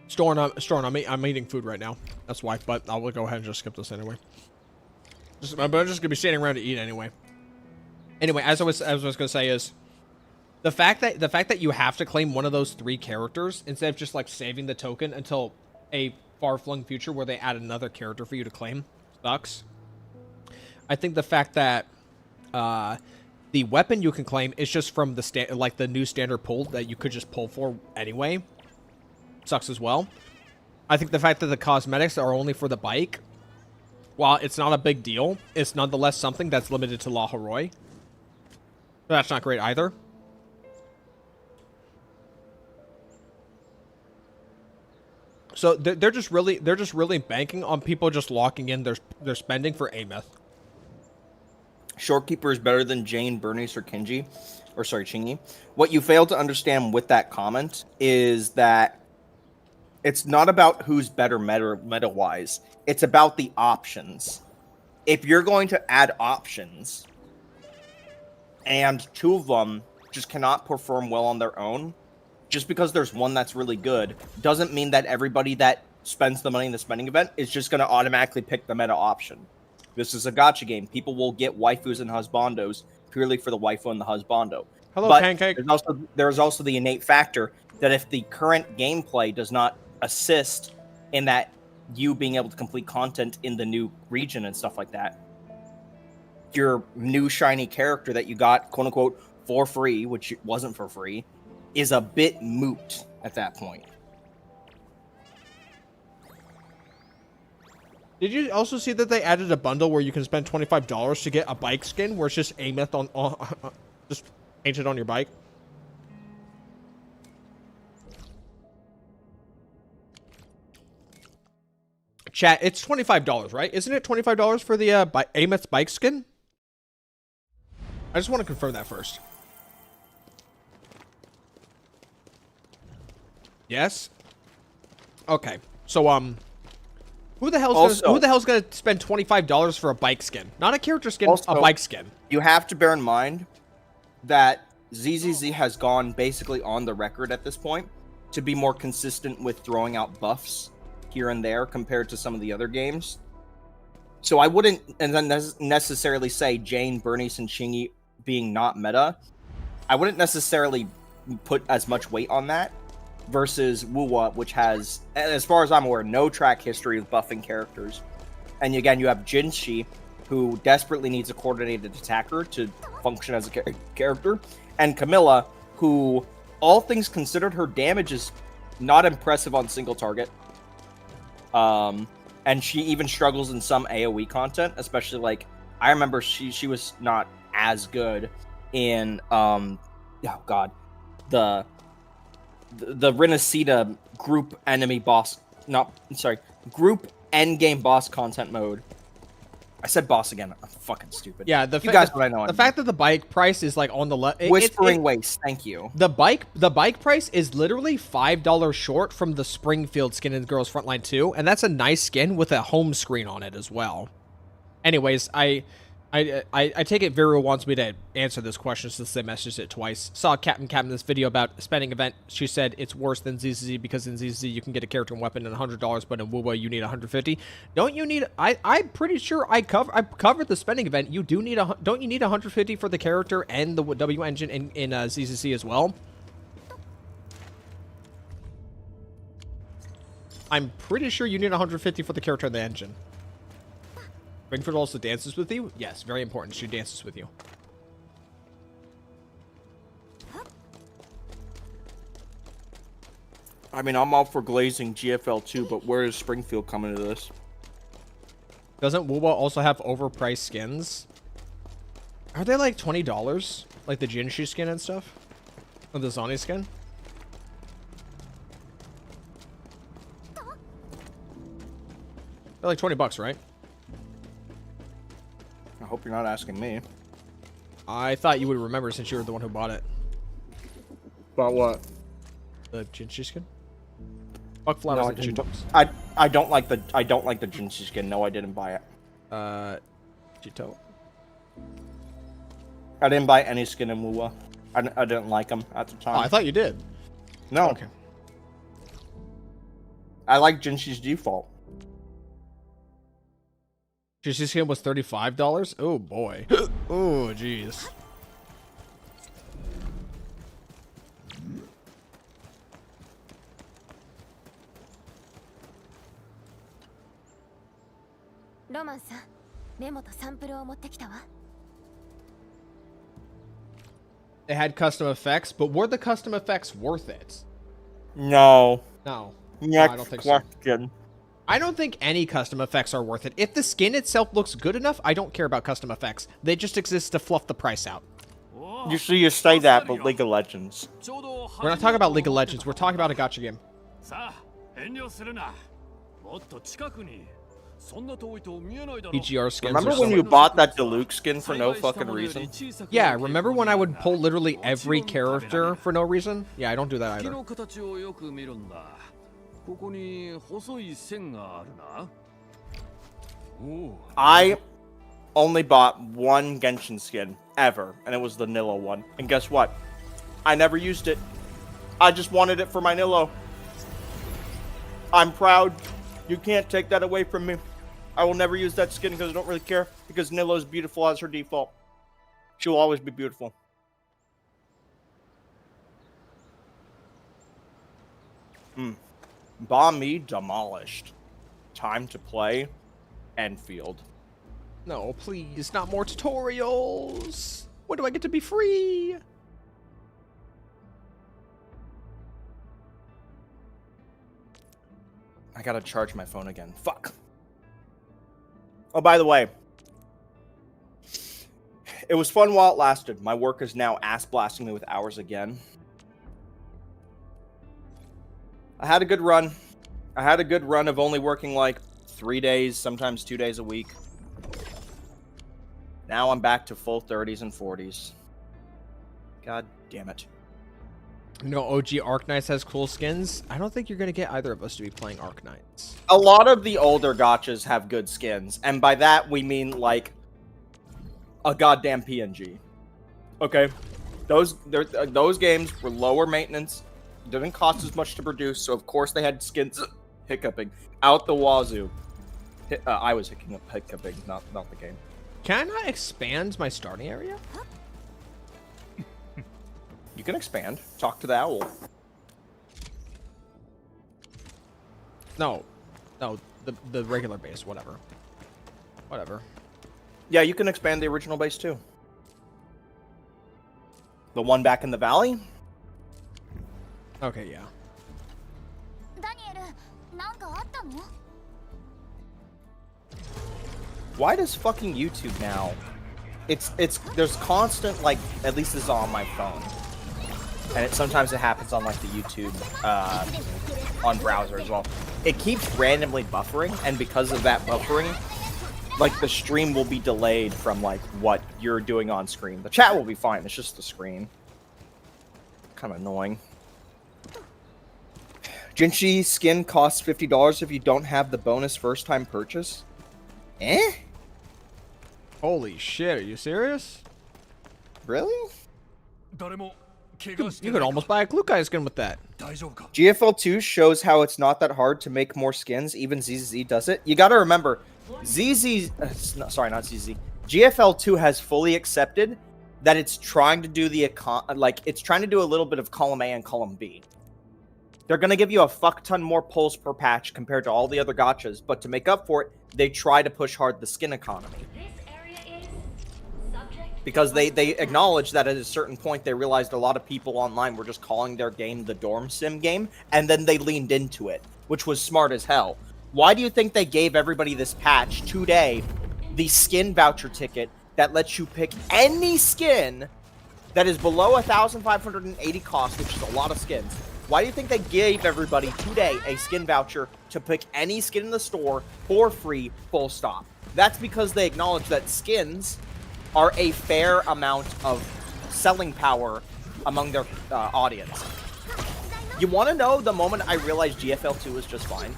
Storm, I'm eating food right now. That's why, but I will go ahead and just skip this anyway. I'm just gonna be standing around to eat anyway. Anyway, as I was gonna say is the fact that you have to claim one of those three characters instead of just like saving the token until a far-flung future where they add another character for you to claim sucks. I think the fact that the weapon you can claim is just from the new standard pull that you could just pull for anyway sucks as well. I think the fact that the cosmetics are only for the bike, while it's not a big deal, it's nonetheless something that's limited to La Horoi. That's not great either. So they're just really banking on people just locking in their spending for Ameth. Shorekeeper is better than Jane, Bernice, or Kinji, or sorry, Chingy. What you fail to understand with that comment is that it's not about who's better meta-wise. It's about the options. If you're going to add options, and two of them just cannot perform well on their own, just because there's one that's really good, doesn't mean that everybody that spends the money in the spending event is just going to automatically pick the meta option. This is a gacha game. People will get waifus and husbandos purely for the waifu and the husbando. Hello, but Pancake. There's also the innate factor that if the current gameplay does not assist in that you being able to complete content in the new region and stuff like that, your new shiny character that you got, quote unquote, for free, which wasn't for free, is a bit moot at that point. Did you also see that they added a bundle where you can spend $25 to get a bike skin where it's just Ameth on just painted on your bike? Chat, it's $25, right? Isn't it $25 for the Amet's bike skin? I just want to confirm that first. Yes? Okay. So, who the hell's gonna spend $25 for a bike skin? Not a character skin, a bike skin. You have to bear in mind that ZZZ has gone basically on the record at this point to be more consistent with throwing out buffs here and there compared to some of the other games. So I wouldn't necessarily say Jane, Bernice, and Chingy being not meta. I wouldn't necessarily put as much weight on that versus Wuwa, which has, as far as I'm aware, no track history of buffing characters. And again, you have Jinshi, who desperately needs a coordinated attacker to function as a character, and Camilla, who, all things considered, her damage is not impressive on single target. And she even struggles in some AoE content, especially like I remember she was not as good in the Renacida group enemy boss, group endgame boss content mode. I said boss again. I'm fucking stupid. Yeah, you guys what I know. The fact that the bike price is like on the left. Whispering Waste, thank you. The bike price is literally $5 short from the Springfield skin in Girls Frontline 2, and that's a nice skin with a home screen on it as well. Anyways, I take it Vero wants me to answer this question since they messaged it twice. Saw Captain this video about spending event. She said it's worse than ZZZ because in ZZZ you can get a character and weapon at $100, but in WoWa you need $150. Don't you need? I'm pretty sure I covered the spending event. You do need don't you need $150 for the character and the W engine in ZZZ as well? I'm pretty sure you need $150 for the character and the engine. Springfield also dances with you? Yes, very important. She dances with you. I mean, I'm all for glazing GFL too, but where is Springfield coming into this? Doesn't WoWa also have overpriced skins? Are they like $20? Like the Jinshi skin and stuff? Or the Zani skin? They're like $20, right? I hope you're not asking me. I thought you would remember since you were the one who bought it. About what? The Jinshi skin? Buck flowers and Cheetos. I don't like the Jinshi skin. No, I didn't buy it. Cheeto. I didn't buy any skin in WoWa. I didn't like them at the time. Oh, I thought you did. No. Okay. I like Jinshi's default. Jinshi skin was $35? Oh boy. Oh jeez. Roman-san, メモとサンプルを持ってきたわ。 It had custom effects, but were the custom effects worth it? No. No. Next I don't think question. So. I don't think any custom effects are worth it. If the skin itself looks good enough, I don't care about custom effects. They just exist to fluff the price out. You see, you say that, but League of Legends. We're not talking about League of Legends. We're talking about a gacha game. EGR skins. Remember when you bought that Deluxe skin for no fucking reason? Yeah, remember when I would pull literally every character for no reason? Yeah, I don't do that either. I only bought one Genshin skin ever, and it was the Nillo one. And guess what? I never used it. I just wanted it for my Nillo. I'm proud. You can't take that away from me. I will never use that skin because I don't really care, because Nillo is beautiful as her default. She will always be beautiful. Bomb demolished. Time to play Endfield. No, please, not more tutorials. When do I get to be free? I gotta charge my phone again. Fuck. Oh, by the way, it was fun while it lasted. My work is now ass blasting me with hours again. I had a good run. I had a good run of only working like 3 days, sometimes 2 days a week. Now I'm back to full 30s and 40s. God damn it. You know, OG Arknights has cool skins. I don't think you're going to get either of us to be playing Arknights. A lot of the older gachas have good skins, and by that we mean like a goddamn PNG. Okay, those games were lower maintenance, didn't cost as much to produce, so of course they had skins hiccuping out the wazoo. I was hiccuping, not the game. Can I not expand my starting area? You can expand. Talk to the owl. No, the regular base, whatever. Yeah, you can expand the original base too. The one back in the valley? Okay, yeah. ダニエル、なんかあったの？ Why does fucking YouTube now? There's constant, like, at least this is on my phone. And sometimes it happens on like the YouTube on browser as well. It keeps randomly buffering, and because of that buffering, like the stream will be delayed from like what you're doing on screen. The chat will be fine, it's just the screen. Kind of annoying. Jinchi skin costs $50 if you don't have the bonus first time purchase. Eh? Holy shit, are you serious? Really? You could almost buy a Glukai skin with that. GFL2 shows how it's not that hard to make more skins. Even ZZ does it. You gotta remember, sorry, not ZZ. GFL2 has fully accepted that it's trying to do it's trying to do a little bit of column A and column B. They're gonna give you a fuck ton more pulls per patch compared to all the other gachas, but to make up for it, they try to push hard the skin economy. Because they acknowledge that at a certain point they realized a lot of people online were just calling their game the dorm sim game, and then they leaned into it, which was smart as hell. Why do you think they gave everybody this patch today, the skin voucher ticket that lets you pick any skin that is below 1,580 cost, which is a lot of skins? Why do you think they gave everybody today a skin voucher to pick any skin in the store for free, full stop? That's because they acknowledge that skins are a fair amount of selling power among their audience. You want to know the moment I realized GFL2 was just fine?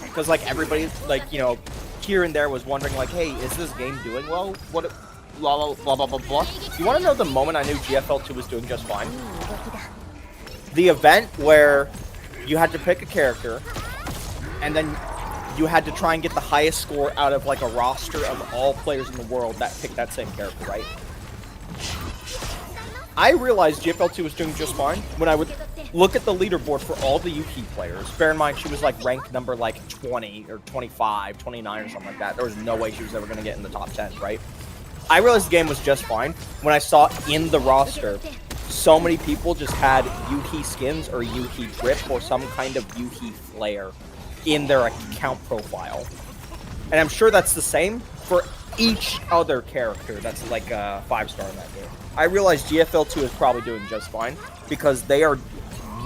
Because like everybody, like, you know, here and there was wondering like, hey, is this game doing well? What, blah, blah, blah, blah, blah, blah. You want to know the moment I knew GFL2 was doing just fine? The event where you had to pick a character, and then you had to try and get the highest score out of like a roster of all players in the world that picked that same character, right? I realized GFL2 was doing just fine when I would look at the leaderboard for all the Yuki players. Bear in mind, she was like ranked number like 20 or 25, 29 or something like that. There was no way she was ever going to get in the top 10, right? I realized the game was just fine when I saw in the roster so many people just had Yuki skins or Yuki drip or some kind of Yuki flare in their account profile. And I'm sure that's the same for each other character that's like a 5-star in that game. I realize GFL2 is probably doing just fine because they are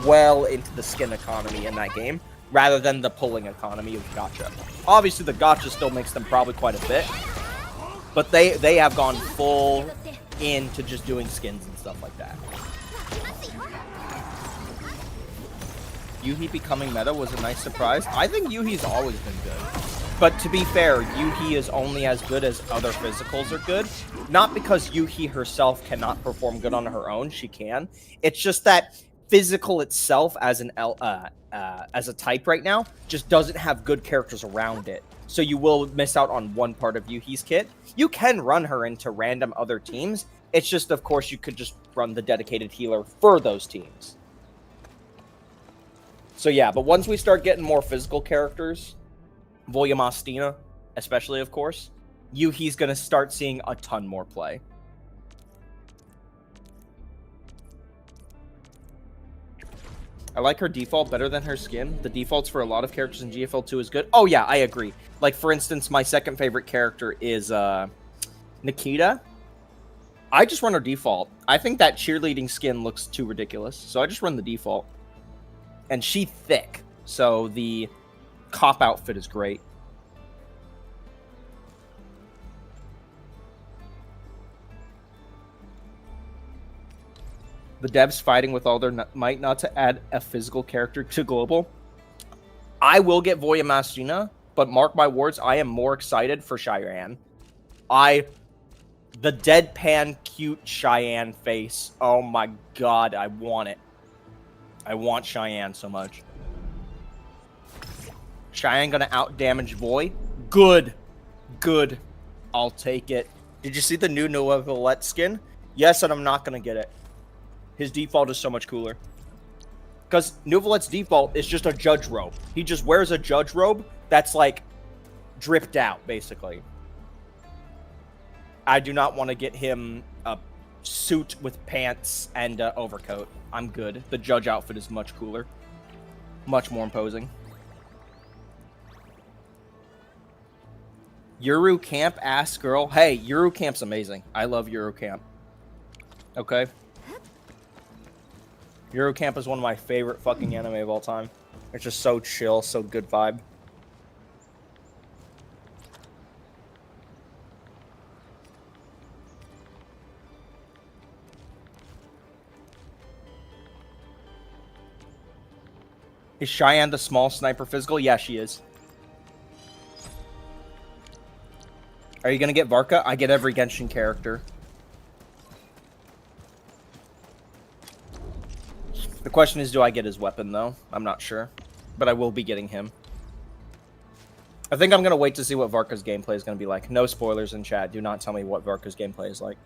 well into the skin economy in that game rather than the pulling economy of gacha. Obviously the gacha still makes them probably quite a bit, but they have gone full into just doing skins and stuff like that. Yuhi becoming meta was a nice surprise. I think Yuhi's always been good. But to be fair, Yuhi is only as good as other physicals are good. Not because Yuhi herself cannot perform good on her own, she can. It's just that physical itself as a type right now just doesn't have good characters around it. So you will miss out on one part of Yuhi's kit. You can run her into random other teams. It's just, of course, you could just run the dedicated healer for those teams. So yeah, but once we start getting more physical characters, Volyamastina, especially, of course, Yuhi's going to start seeing a ton more play. I like her default better than her skin. The defaults for a lot of characters in GFL2 is good. Oh yeah, I agree. Like, for instance, my second favorite character is Nikita. I just run her default. I think that cheerleading skin looks too ridiculous, so I just run the default. And she thick, so the cop outfit is great. The devs fighting with all their might not to add a physical character to global. I will get Voya Masina, but mark my words, I am more excited for Cheyenne. The deadpan cute Cheyenne face. Oh my god, I want it. I want Cheyenne so much. Cheyenne gonna out-damage Voy? Good. Good. I'll take it. Did you see the new Noah Villette skin? Yes, and I'm not gonna get it. His default is so much cooler. Because New Villette's default is just a judge robe. He just wears a judge robe that's like dripped out, basically. I do not want to get him a suit with pants and overcoat. I'm good. The judge outfit is much cooler. Much more imposing. Yuru Camp ass girl. Hey, Yuru Camp's amazing. I love Yuru Camp. Okay. Yuru Camp is one of my favorite fucking anime of all time. It's just so chill, so good vibe. Is Cheyenne the small sniper physical? Yeah, she is. Are you gonna get Varka? I get every Genshin character. The question is, do I get his weapon, though? I'm not sure. But I will be getting him. I think I'm gonna wait to see what Varka's gameplay is gonna be like. No spoilers in chat. Do not tell me what Varka's gameplay is like.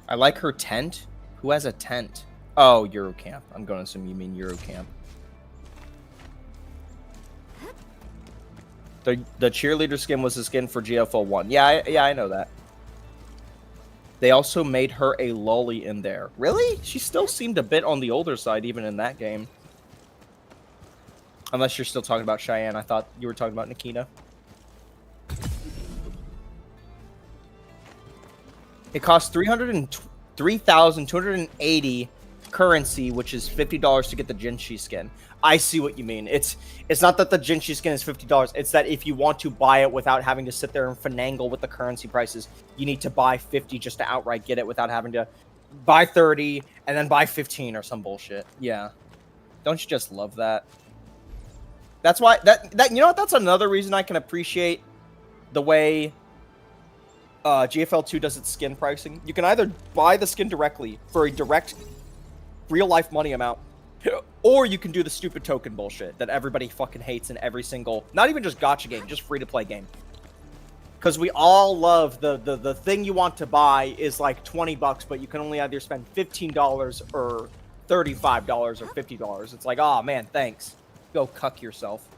I like her tent. Who has a tent? Oh, Eurocamp. I'm going to assume you mean Eurocamp. The cheerleader skin was the skin for GFL 1. Yeah, I know that. They also made her a lolly in there. Really? She still seemed a bit on the older side, even in that game. Unless you're still talking about Cheyenne. I thought you were talking about Nikita. It costs 3,280 currency, which is $50 to get the Jinshi skin. I see what you mean. It's not that the Jinshi skin is $50. It's that if you want to buy it without having to sit there and finagle with the currency prices, you need to buy 50 just to outright get it without having to buy 30 and then buy 15 or some bullshit. Yeah. Don't you just love that? That's why that you know what? That's another reason I can appreciate the way GFL 2 does its skin pricing. You can either buy the skin directly for a direct real-life money amount, or you can do the stupid token bullshit that everybody fucking hates in every single, not even just gacha game, just free-to-play game. Because we all love the thing you want to buy is like 20 bucks, but you can only either spend $15 or $35 or $50. It's like, oh man, thanks. Go cuck yourself.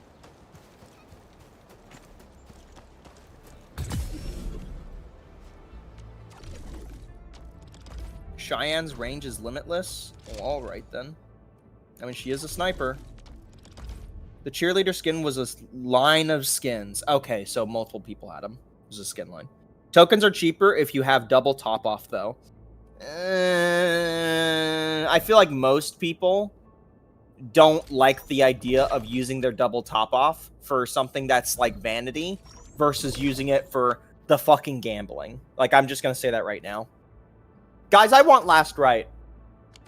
Cheyenne's range is limitless? Oh, alright then. I mean, she is a sniper. The cheerleader skin was a line of skins. Okay, so multiple people had them. It was a skin line. Tokens are cheaper if you have double top off, though. I feel like most people don't like the idea of using their double top off for something that's like vanity versus using it for the fucking gambling. Like, I'm just gonna say that right now. Guys, I want last right.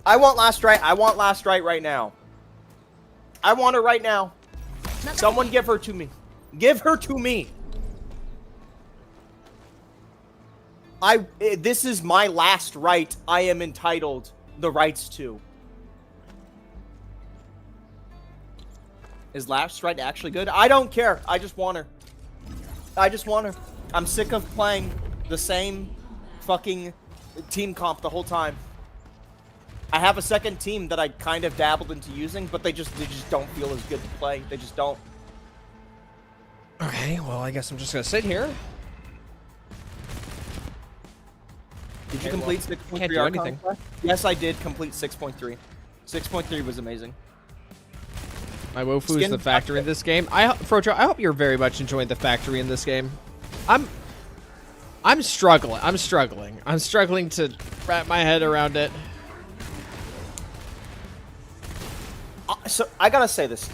I want last right. I want last right right now. I want her right now. Someone give her to me. Give her to me. This is my last right I am entitled the rights to. Is last right actually good? I don't care. I just want her. I just want her. I'm sick of playing the same fucking team comp the whole time. I have a second team that I kind of dabbled into using, but they just don't feel as good to play. They just don't. Okay, well, I guess I'm just gonna sit here. Did you complete 6.3? Can't do anything. Yes, I did complete 6.3. 6.3 was amazing. My Wofu is the factory in this game. Frojo, I hope you're very much enjoying the factory in this game. I'm struggling. I'm struggling to wrap my head around it. So I gotta say this.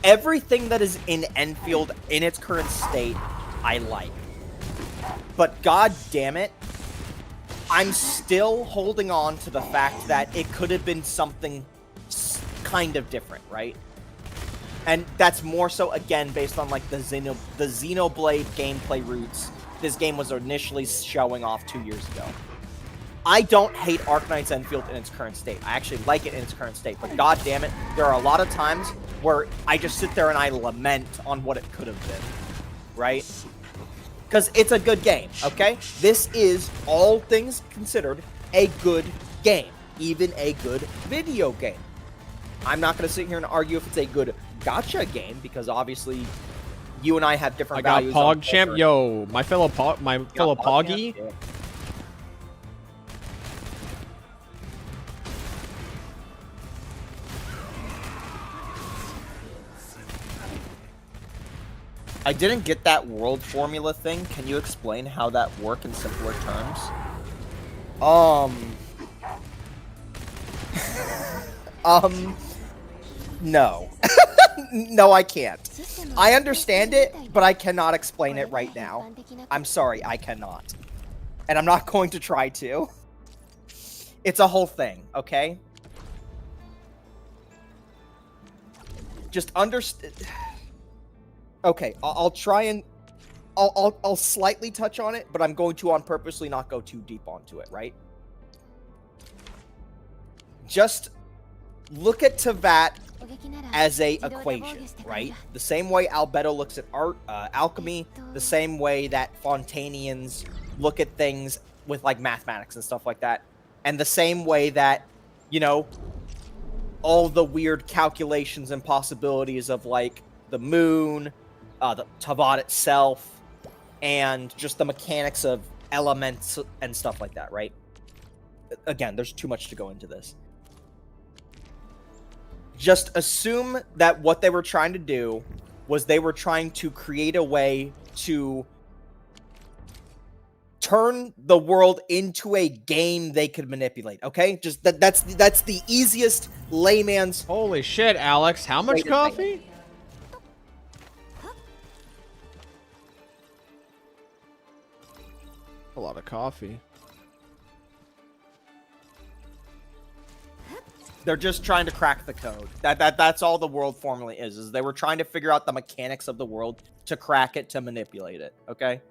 Everything that is in Endfield in its current state, I like. But god damn it, I'm still holding on to the fact that it could have been something kind of different, right? And that's more so, again, based on like the Xenoblade gameplay roots this game was initially showing off 2 years ago. I don't hate Arknights Endfield in its current state. I actually like it in its current state. But god damn it, there are a lot of times where I just sit there and I lament on what it could have been. Right? Because it's a good game, okay? This is, all things considered, a good game. Even a good video game. I'm not going to sit here and argue if it's a good gacha game, because obviously you and I have different values. I got PogChamp. Yo, my fellow Poggy. Yeah. I didn't get that world formula thing. Can you explain how that works in simpler terms? No. No, I can't. I understand it, but I cannot explain it right now. I'm sorry, I cannot. And I'm not going to try to. It's a whole thing, okay? Just understand. Okay, I'll try and I'll slightly touch on it, but I'm going to on purposely not go too deep onto it, right? Just look at Tevat as a equation, right? The same way Albedo looks at art, alchemy, the same way that Fontanians look at things with like mathematics and stuff like that, and the same way that, you know, all the weird calculations and possibilities of like the moon, the Tevat itself, and just the mechanics of elements and stuff like that, right? Again, there's too much to go into this. Just assume that what they were trying to do was they were trying to create a way to turn the world into a game they could manipulate, okay? Just that's the easiest layman's... Holy shit, Alex. How much coffee? A lot of coffee. They're just trying to crack the code. That's all the world formula is they were trying to figure out the mechanics of the world to crack it, to manipulate it, okay?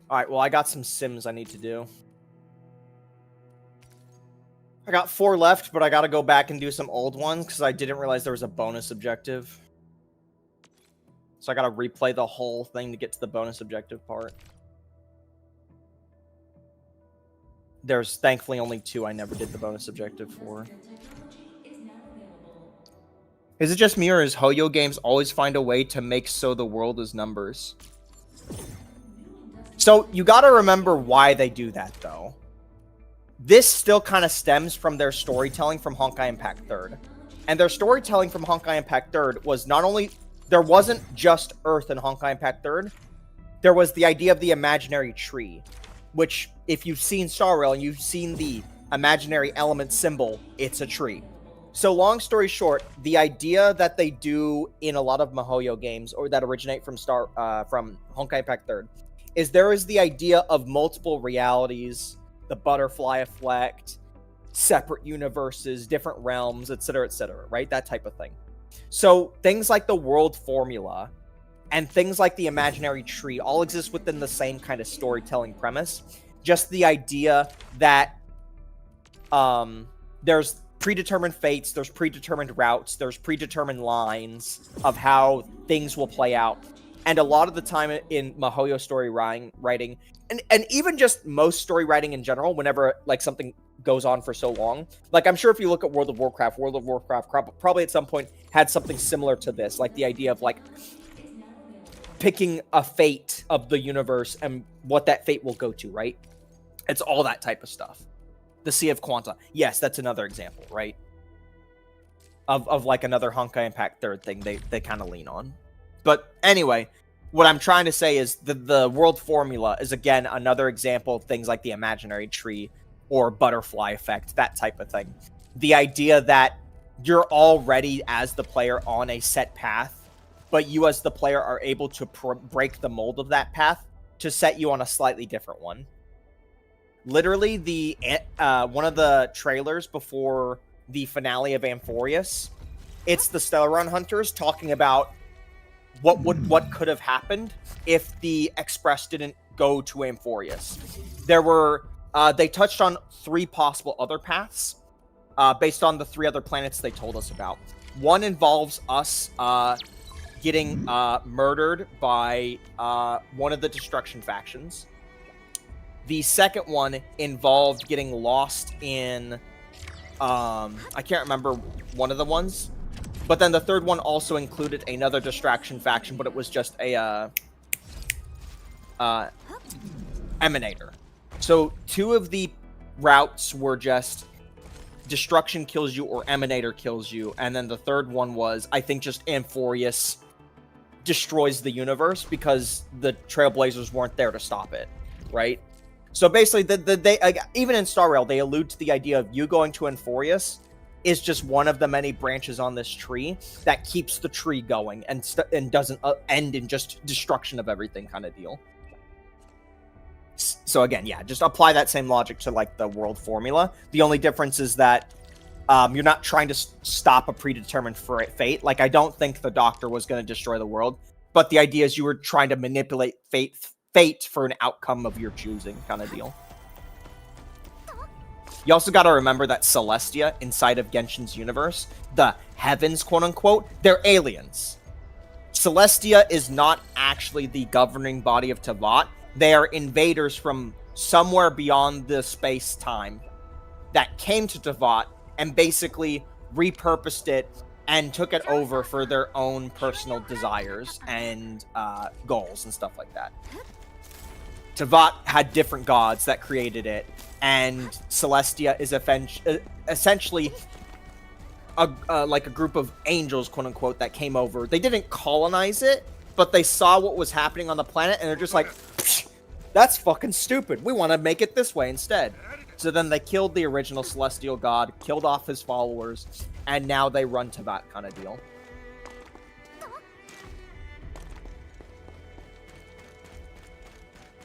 Alright, well, I got some sims I need to do. I got 4 left, but I gotta go back and do some old ones, because I didn't realize there was a bonus objective. So I gotta replay the whole thing to get to the bonus objective part. There's thankfully only 2 I never did the bonus objective for. Is it just me, or is Hoyo games always find a way to make so the world is numbers? So, you gotta remember why they do that, though. This still kind of stems from their storytelling from Honkai Impact 3rd. And their storytelling from Honkai Impact 3rd was not only... There wasn't just Earth in Honkai Impact 3rd. There was the idea of the imaginary tree. Which, if you've seen Star Rail and you've seen the imaginary element symbol, it's a tree. So, long story short, the idea that they do in a lot of MiHoYo games, or that originate from Honkai Impact 3rd, is there is the idea of multiple realities, the butterfly effect, separate universes, different realms, etc., right? That type of thing. So things like the world formula and things like the imaginary tree all exist within the same kind of storytelling premise. Just the idea that there's predetermined fates, there's predetermined routes, there's predetermined lines of how things will play out. And a lot of the time in MiHoYo story writing, and even just most story writing in general, whenever like something goes on for so long, like I'm sure if you look at World of Warcraft probably at some point had something similar to this, like the idea of like picking a fate of the universe and what that fate will go to, right? It's all that type of stuff. The Sea of Quanta. Yes, that's another example, right? Of like another Honkai Impact third thing they kind of lean on. But anyway, what I'm trying to say is the world formula is, again, another example of things like the imaginary tree or butterfly effect, that type of thing. The idea that you're already, as the player, on a set path, but you as the player are able to break the mold of that path to set you on a slightly different one. Literally, the one of the trailers before the finale of Amphorius, it's the Stellaron Hunters talking about what could have happened if the Express didn't go to Amphorius. There were they touched on 3 possible other paths based on the 3 other planets they told us about. One involves us getting murdered by one of the destruction factions. The second one involved getting lost in I can't remember one of the ones. But then the third one also included another distraction faction, but it was just a emanator. So 2 of the routes were just destruction kills you or emanator kills you, and then the third one was, I think, just Amphorius destroys the universe because the Trailblazers weren't there to stop it, right? So basically, they even in Star Rail, they allude to the idea of you going to Amphorius is just one of the many branches on this tree that keeps the tree going and doesn't end in just destruction of everything kind of deal. So again, yeah, just apply that same logic to like the world formula. The only difference is that you're not trying to stop a predetermined fate. Like, I don't think the Doctor was going to destroy the world, but the idea is you were trying to manipulate fate for an outcome of your choosing kind of deal. You also got to remember that Celestia, inside of Genshin's universe, the heavens, quote-unquote, they're aliens. Celestia is not actually the governing body of Teyvat. They are invaders from somewhere beyond the space-time that came to Teyvat and basically repurposed it and took it over for their own personal desires and goals and stuff like that. Teyvat had different gods that created it, and Celestia is essentially like a group of angels, quote-unquote, that came over. They didn't colonize it, but they saw what was happening on the planet, and they're just like, that's fucking stupid. We want to make it this way instead. So then they killed the original celestial god, killed off his followers, and now they run Teyvat kind of deal.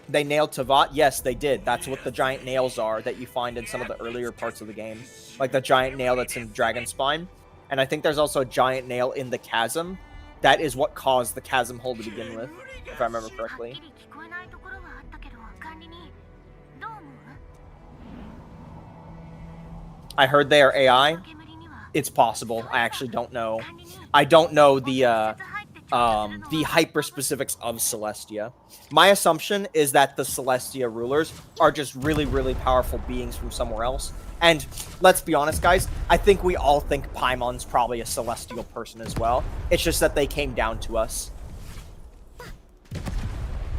They nailed Teyvat? Yes, they did. That's what the giant nails are that you find in some of the earlier parts of the game. Like the giant nail that's in Dragonspine. And I think there's also a giant nail in the chasm. That is what caused the chasm hole to begin with, if I remember correctly. I heard they are AI. It's possible. I actually don't know. I don't know the hyper-specifics of Celestia. My assumption is that the Celestia rulers are just really, really powerful beings from somewhere else. And let's be honest, guys, I think we all think Paimon's probably a celestial person as well. It's just that they came down to us.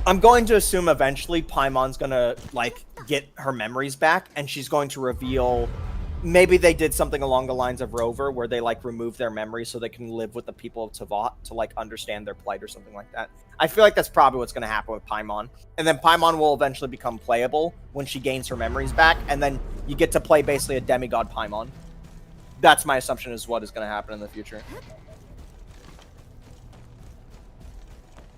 I'm going to assume eventually Paimon's gonna, like, get her memories back, and she's going to reveal... Maybe they did something along the lines of Rover, where they, like, remove their memories so they can live with the people of Teyvat to, like, understand their plight or something like that. I feel like that's probably what's going to happen with Paimon. And then Paimon will eventually become playable when she gains her memories back, and then you get to play basically a demigod Paimon. That's my assumption is what is going to happen in the future.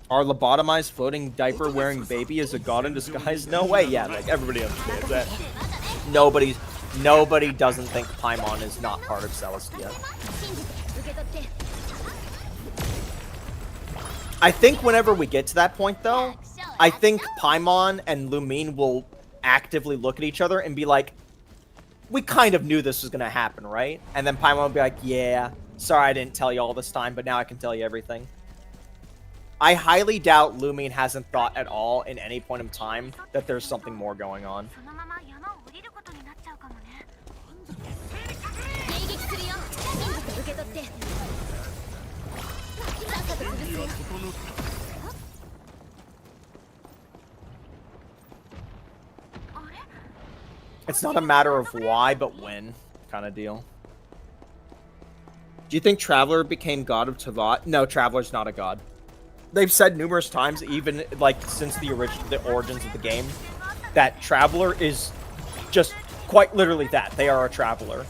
Our lobotomized floating diaper wearing baby is a god in disguise? No way, yeah, like, everybody understands that. Nobody doesn't think Paimon is not part of Celestia. I think whenever we get to that point, though, I think Paimon and Lumine will actively look at each other and be like, we kind of knew this was going to happen, right? And then Paimon will be like, yeah, sorry I didn't tell you all this time, but now I can tell you everything. I highly doubt Lumine hasn't thought at all in any point in time that there's something more going on. It's not a matter of why, but when, kind of deal. Do you think Traveler became god of Tavat? No, Traveler's not a god. They've said numerous times, even like since the origins of the game, that Traveler is just quite literally that. They are a Traveler.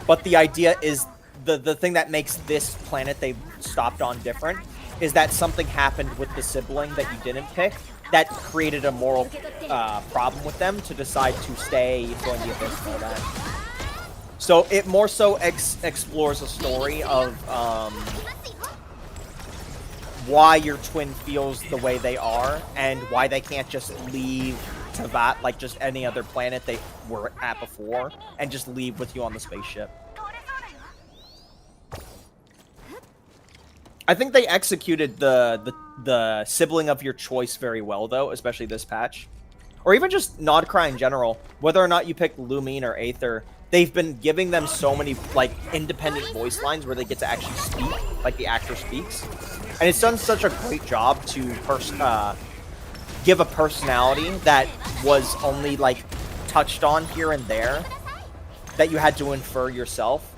But the idea is the thing that makes this planet they stopped on different is that something happened with the sibling that you didn't pick that created a moral problem with them to decide to stay, join the Abyss, and all that. So it more so explores a story of why your twin feels the way they are and why they can't just leave Tavat like just any other planet they were at before and just leave with you on the spaceship. I think they executed the sibling of your choice very well, though, especially this patch. Or even just Nodcry in general. Whether or not you pick Lumine or Aether, they've been giving them so many, like, independent voice lines where they get to actually speak, like the actor speaks. And it's done such a great job to give a personality that was only, like, touched on here and there that you had to infer yourself.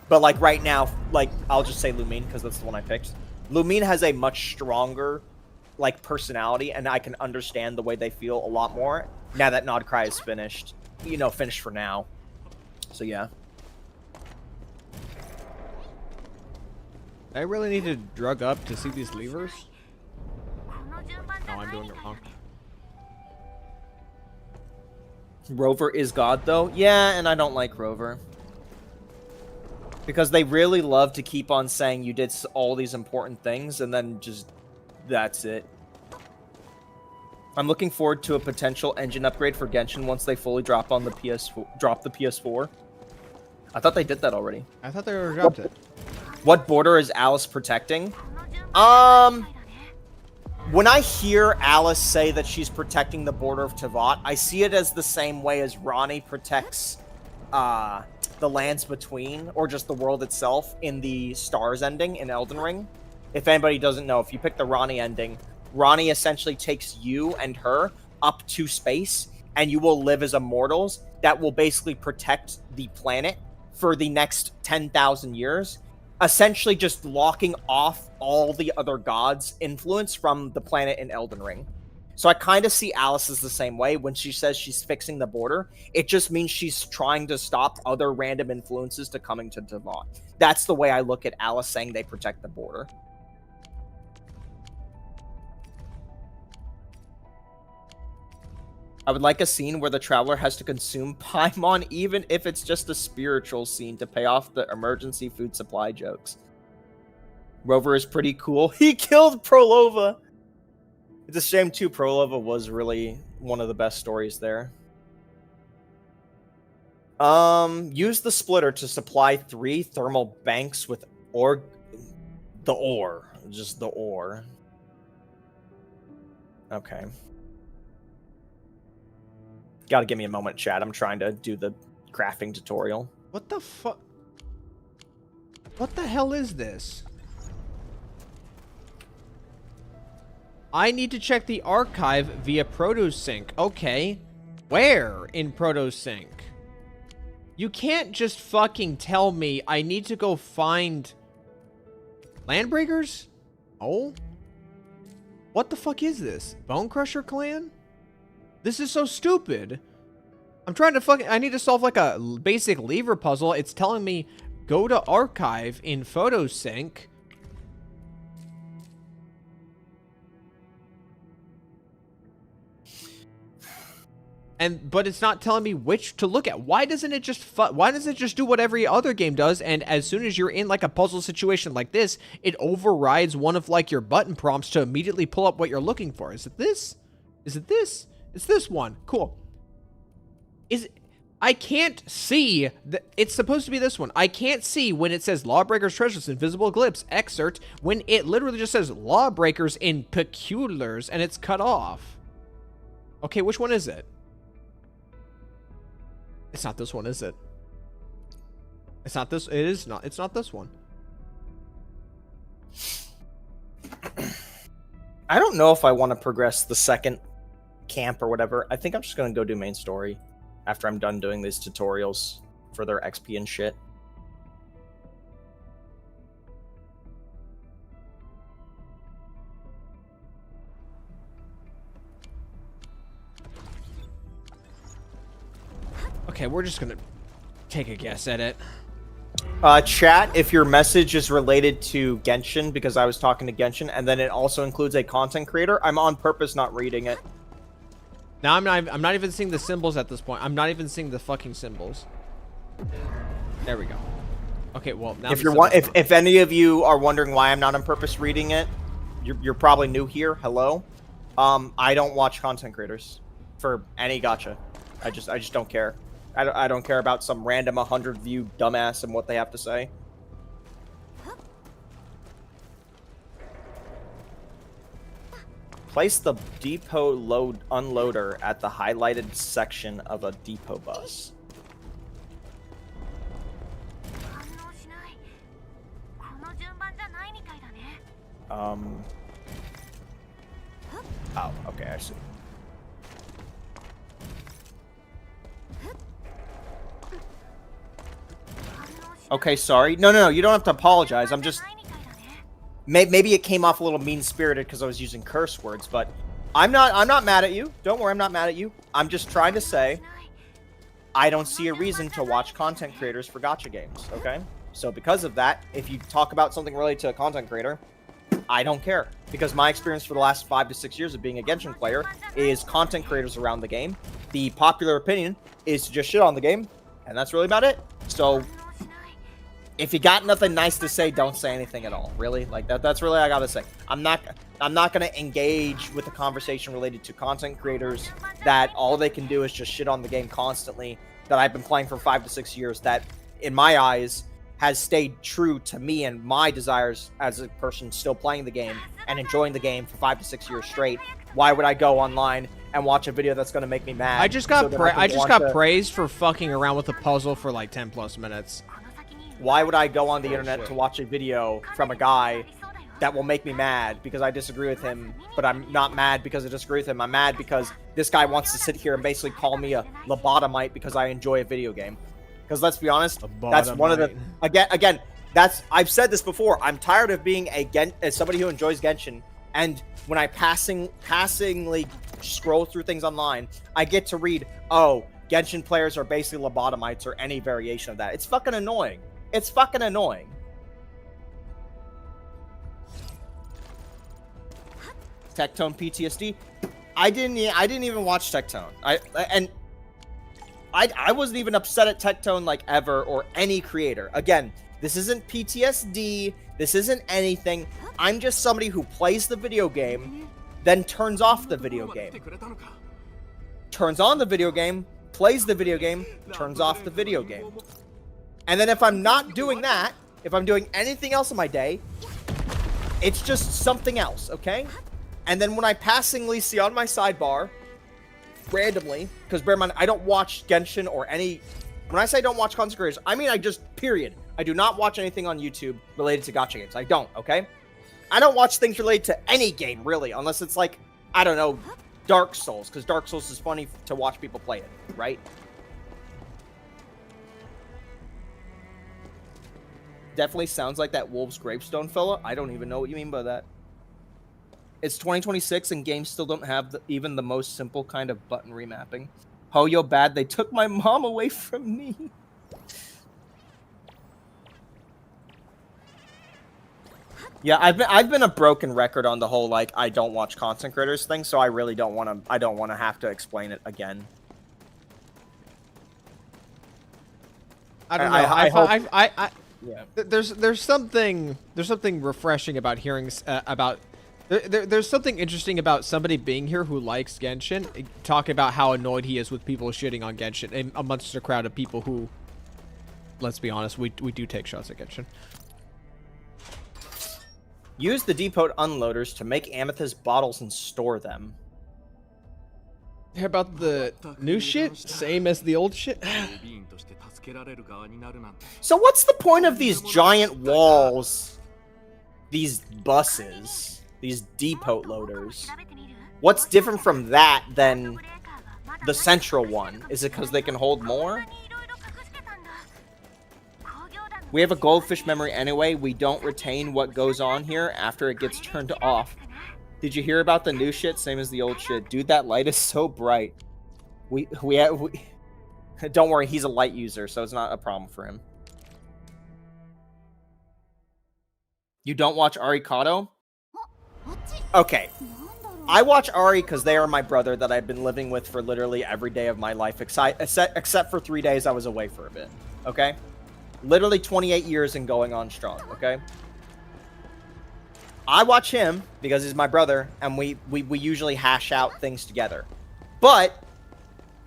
But, like, right now, like, I'll just say Lumine, because that's the one I picked. Lumine has a much stronger, like, personality, and I can understand the way they feel a lot more now that Nodcry is finished. You know, finished for now. So, yeah. I really need to drug up to see these levers? No, I'm doing it wrong. Rover is God, though? Yeah, and I don't like Rover. Because they really love to keep on saying you did all these important things, and then just, that's it. I'm looking forward to a potential engine upgrade for Genshin once they fully drop on the PS4. I thought they did that already. I thought they were dropped it. What border is Alice protecting? When I hear Alice say that she's protecting the border of Tavat, I see it as the same way as Ronnie protects, the lands between, or just the world itself in the Stars ending in Elden Ring. If anybody doesn't know, if you pick the Ronnie ending, Ronnie essentially takes you and her up to space, and you will live as immortals that will basically protect the planet for the next 10,000 years, essentially just locking off all the other gods' influence from the planet in Elden Ring. So I kind of see Alice as the same way. When she says she's fixing the border, it just means she's trying to stop other random influences to coming to Tavat. That's the way I look at Alice saying they protect the border. I would like a scene where the Traveler has to consume Paimon, even if it's just a spiritual scene to pay off the emergency food supply jokes. Rover is pretty cool. He killed Prolova! It's a shame, too. Prolova was really one of the best stories there. Use the splitter to supply 3 thermal banks with the ore. Just the ore. Okay. Gotta give me a moment, chat. I'm trying to do the crafting tutorial. What the fuck? What the hell is this? I need to check the archive via ProtoSync. Okay. Where in ProtoSync? You can't just fucking tell me I need to go find Landbreakers? Oh? What the fuck is this? Bone Crusher Clan? This is so stupid. I'm trying to I need to solve like a basic lever puzzle. It's telling me go to archive in PhotoSync. But it's not telling me which to look at. Why doesn't it just do what every other game does? And as soon as you're in like a puzzle situation like this, it overrides one of like your button prompts to immediately pull up what you're looking for. Is it this? Is it this? It's this one. Cool. I can't see it's supposed to be this one. I can't see when it says Lawbreakers Treasures Invisible Glyphs excerpt when it literally just says Lawbreakers in Peculiars and it's cut off. Okay, which one is it? It's not this one, is it? It's not this. It is not. It's not this one. I don't know if I want to progress the second camp or whatever. I think I'm just gonna go do main story after I'm done doing these tutorials for their XP and shit. Okay, we're just gonna take a guess at it. Chat, if your message is related to Genshin, because I was talking to Genshin, and then it also includes a content creator, I'm on purpose not reading it. Now I'm not even seeing the symbols at this point. I'm not even seeing the fucking symbols. There we go. Okay, well now If any of you are wondering why I'm not on purpose reading it, you're probably new here. Hello. I don't watch content creators for any gacha. I just don't care. I don't care about some random 100 view dumbass and what they have to say. Place the depot unloader at the highlighted section of a depot bus. Oh, okay, I see. Okay, sorry. No, you don't have to apologize. I'm just... Maybe it came off a little mean-spirited because I was using curse words, but I'm not mad at you. Don't worry, I'm not mad at you. I'm just trying to say I don't see a reason to watch content creators for gacha games, okay? So because of that, if you talk about something related to a content creator, I don't care. Because my experience for the last 5 to 6 years of being a Genshin player is content creators around the game. The popular opinion is to just shit on the game, and that's really about it. So if you got nothing nice to say, don't say anything at all. Really? Like that's really all I gotta say. I'm not gonna engage with a conversation related to content creators that all they can do is just shit on the game constantly, that I've been playing for 5 to 6 years, that in my eyes has stayed true to me and my desires as a person still playing the game and enjoying the game for 5 to 6 years straight. Why would I go online and watch a video that's gonna make me mad? I just got praised for fucking around with a puzzle for like 10 plus minutes. Why would I go on the internet to watch a video from a guy that will make me mad because I disagree with him, but I'm not mad because I disagree with him. I'm mad because this guy wants to sit here and basically call me a lobotomite because I enjoy a video game. Because let's be honest, that's one of the... Again, I've said this before. I'm tired of being as somebody who enjoys Genshin, and when I passingly scroll through things online, I get to read, oh, Genshin players are basically lobotomites or any variation of that. It's fucking annoying. It's fucking annoying. Tectone PTSD. I didn't even watch Tectone. I wasn't even upset at Tectone like ever or any creator. Again, this isn't PTSD. This isn't anything. I'm just somebody who plays the video game, then turns off the video game. Turns on the video game, plays the video game, turns off the video game. And then if I'm not doing that, if I'm doing anything else in my day, it's just something else, okay? And then when I passingly see on my sidebar, randomly, because bear in mind, I don't watch Genshin or any... When I say don't watch content creators, I mean I just, period. I do not watch anything on YouTube related to gacha games. I don't, okay? I don't watch things related to any game, really, unless it's like, I don't know, Dark Souls, because Dark Souls is funny to watch people play it, right? Definitely sounds like that Wolves Gravestone fella. I don't even know what you mean by that. It's 2026 and games still don't have even the most simple kind of button remapping. Oh, yo, bad. They took my mom away from me. Yeah, I've been a broken record on the whole like I don't watch content creators thing, so I really don't want to. I don't want to have to explain it again. I don't know. Yeah. There's something refreshing about hearing about. There's something interesting about somebody being here who likes Genshin, talking about how annoyed he is with people shitting on Genshin amongst a crowd of people who, let's be honest, we do take shots at Genshin. Use the depot unloaders to make amethyst bottles and store them. Hear about the new shit? Same as the old shit? So what's the point of these giant walls? These buses? These depot loaders? What's different from that than the central one? Is it because they can hold more? We have a goldfish memory anyway. We don't retain what goes on here after it gets turned off. Did you hear about the new shit? Same as the old shit. Dude, that light is so bright. We don't worry, he's a light user, so it's not a problem for him. You don't watch Arikado? Okay. I watch Ari because they are my brother that I've been living with for literally every day of my life, except for 3 days I was away for a bit. Okay? Literally 28 years and going on strong, okay? I watch him because he's my brother, and we usually hash out things together. But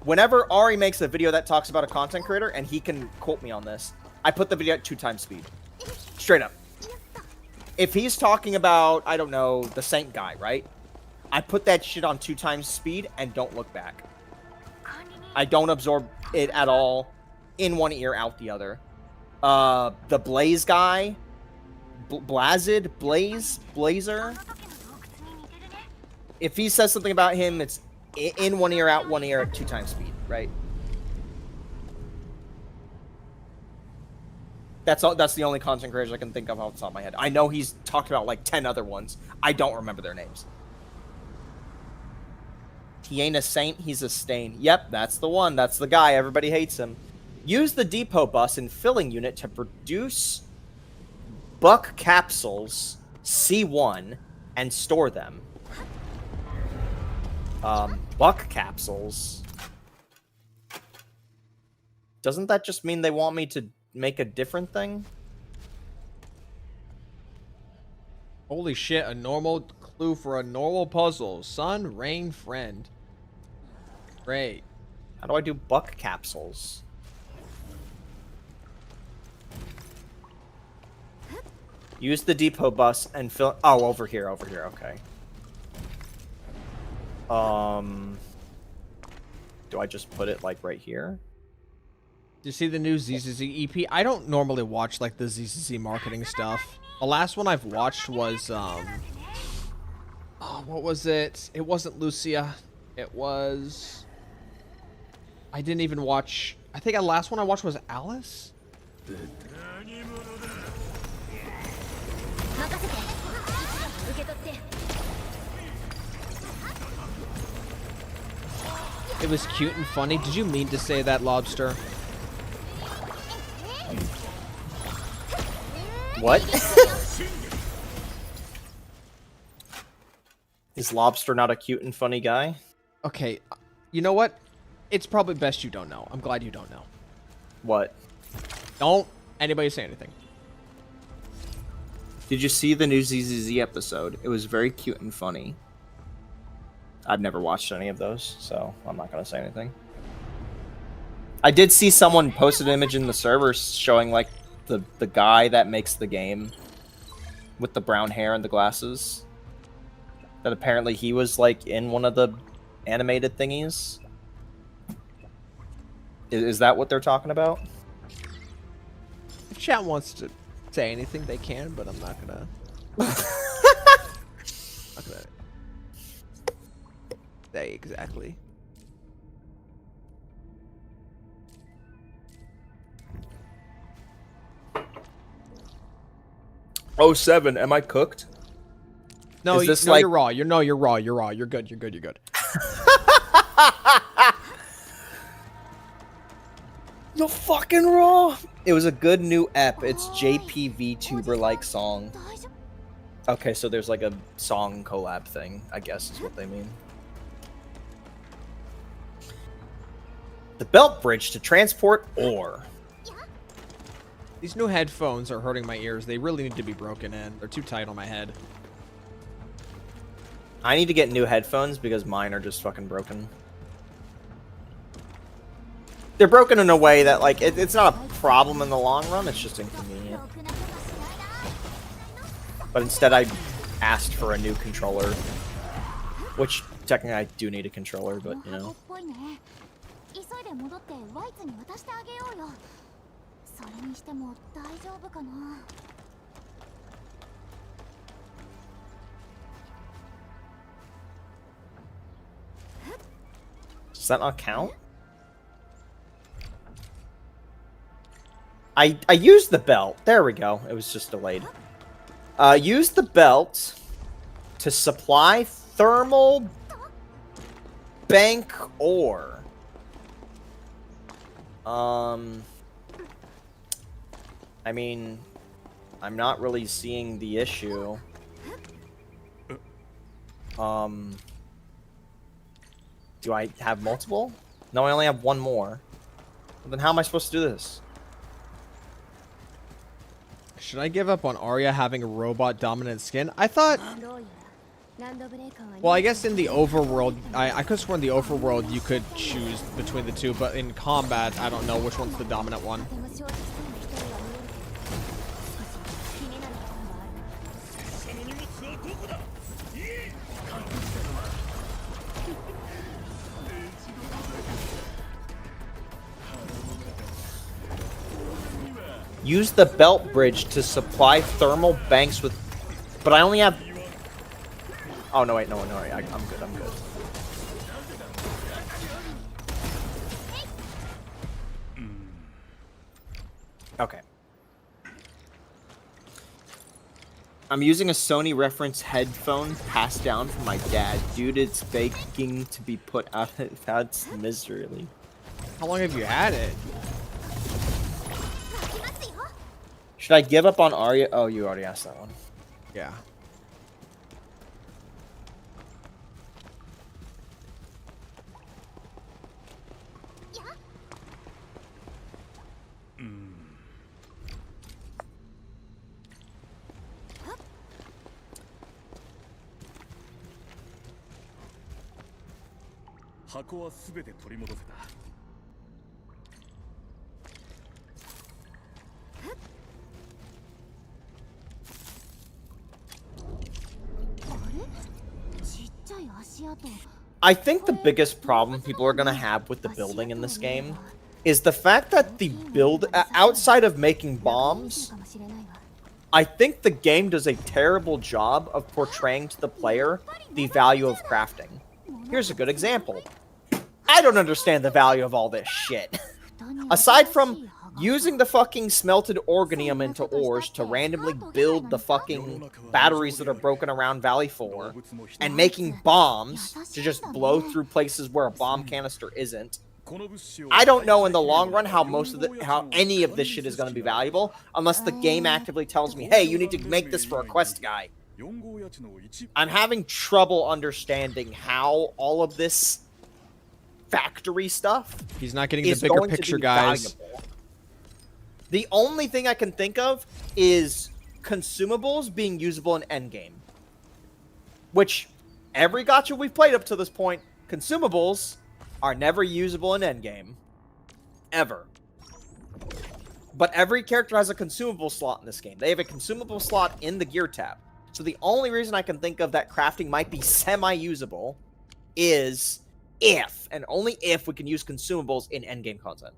whenever Ari makes a video that talks about a content creator, and he can quote me on this, I put the video at 2x speed. Straight up. If he's talking about, I don't know, the Saint guy, right? I put that shit on 2x speed and don't look back. I don't absorb it at all. In one ear, out the other. The Blaze guy... Blazer. If he says something about him, it's in one ear, out one ear at 2x speed, right? That's all. That's the only content creators I can think of off the top of my head. I know he's talked about like 10 other ones. I don't remember their names. He ain't a saint, he's a stain. Yep, that's the one. That's the guy. Everybody hates him. Use the depot bus and filling unit to produce buck capsules C1 and store them. Buck capsules. Doesn't that just mean they want me to make a different thing? Holy shit, a normal clue for a normal puzzle. Sun, rain, friend. Great. How do I do buck capsules? Use the depot bus and fill... Oh, over here, okay. Do I just put it, like, right here? Do you see the new ZZZ EP? I don't normally watch, like, the ZZZ marketing stuff. The last one I've watched was, oh, what was it? It wasn't Lucia. It was... I didn't even watch... I think the last one I watched was Alice? It was cute and funny. Did you mean to say that, Lobster? What? Is Lobster not a cute and funny guy? Okay, you know what? It's probably best you don't know. I'm glad you don't know. What? Don't anybody say anything. Did you see the new ZZZ episode? It was very cute and funny. I've never watched any of those, so I'm not going to say anything. I did see someone post an image in the server showing, like, the guy that makes the game with the brown hair and the glasses. That apparently he was, like, in one of the animated thingies. Is that what they're talking about? If chat wants to say anything, they can, but I'm not gonna. Not gonna say exactly. Oh, 7. Am I cooked? No, Is this no, like... you're raw. You're raw. You're good. You're good. You're fucking raw. It was a good new ep. It's JP VTuber-like song. Okay, so there's like a song collab thing, I guess is what they mean. The belt bridge to transport ore. These new headphones are hurting my ears. They really need to be broken in. They're too tight on my head. I need to get new headphones because mine are just fucking broken. They're broken in a way that, like, it's not a problem in the long run, it's just inconvenient. But instead I asked for a new controller. Which, technically I do need a controller, but, you know. Does that not count? I used the belt. There we go. It was just delayed. Use the belt to supply thermal bank ore. I mean, I'm not really seeing the issue. Do I have multiple? No, I only have one more. Well, then how am I supposed to do this? Should I give up on Arya having a robot dominant skin? I thought... Well, I guess in the overworld, I could swear in the overworld you could choose between the two, but in combat, I don't know which one's the dominant one. Use the belt bridge to supply thermal banks with... But I only have... Oh, no, wait, no, I'm good, I'm good. Okay. I'm using a Sony reference headphone passed down from my dad. Dude, it's begging to be put out. That's miserably. How long have you had it? Should I give up on Arya? Oh, you already asked that one. Yeah. I think the biggest problem people are going to have with the building in this game is the fact that the build, outside of making bombs, I think the game does a terrible job of portraying to the player the value of crafting. Here's a good example. I don't understand the value of all this shit. Aside from using the fucking smelted organium into ores to randomly build the fucking batteries that are broken around Valley 4, and making bombs to just blow through places where a bomb canister isn't, I don't know in the long run how any of this shit is going to be valuable, unless the game actively tells me, hey, you need to make this for a quest guy. I'm having trouble understanding how all of this factory stuff He's not getting the bigger picture, guys. Valuable. The only thing I can think of is consumables being usable in endgame. Which, every gacha we've played up to this point, consumables are never usable in endgame. Ever. But every character has a consumable slot in this game. They have a consumable slot in the gear tab. So the only reason I can think of that crafting might be semi-usable is if, and only if, we can use consumables in endgame content.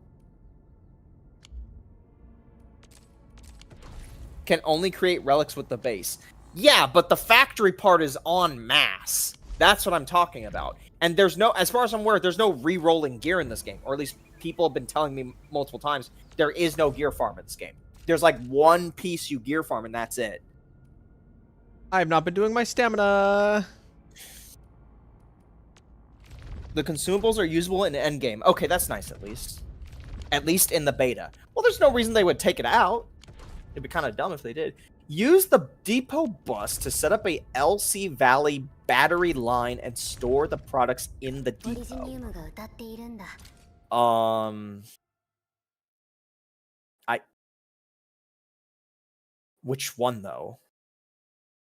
Can only create relics with the base. Yeah, but the factory part is en masse. That's what I'm talking about. And there's no, as far as I'm aware, there's no re-rolling gear in this game. Or at least people have been telling me multiple times, there is no gear farm in this game. There's like one piece you gear farm and that's it. I have not been doing my stamina. The consumables are usable in endgame. Okay, that's nice at least. At least in the beta. Well, there's no reason they would take it out. It'd be kind of dumb if they did. Use the depot bus to set up a LC Valley battery line and store the products in the depot. Which one though?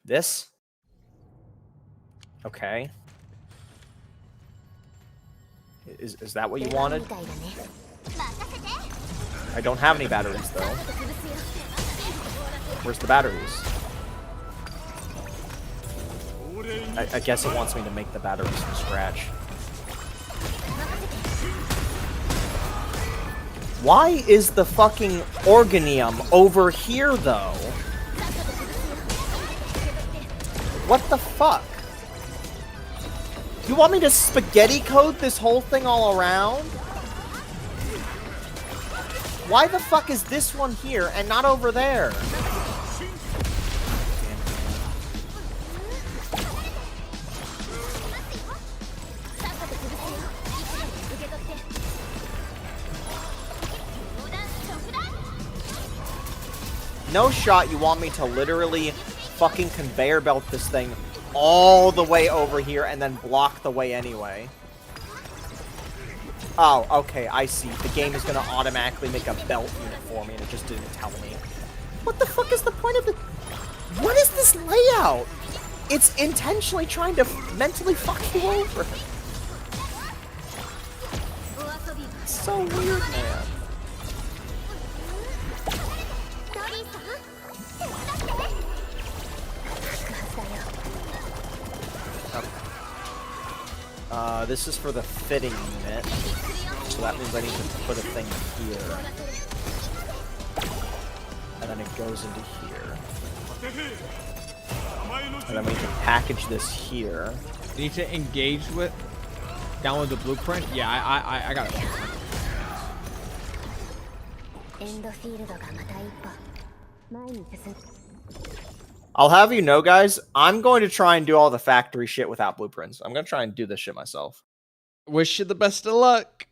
This? Okay. Is that what you wanted? I don't have any batteries though. Where's the batteries? I guess it wants me to make the batteries from scratch. Why is the fucking organium over here though? What the fuck? You want me to spaghetti code this whole thing all around? Why the fuck is this one here and not over there? No shot you want me to literally fucking conveyor belt this thing all the way over here and then block the way anyway. Oh, okay, I see. The game is gonna automatically make a belt unit for me and it just didn't tell me. What the fuck is the point of it? What is this layout? It's intentionally trying to mentally fuck you over. It's so weird, man. This is for the fitting unit, so that means I need to put a thing here. And then it goes into here. And then we can package this here. You need to engage with... Download the blueprint? Yeah, I got it. I'll have you know, guys, I'm going to try and do all the factory shit without blueprints. I'm going to try and do this shit myself. Wish you the best of luck.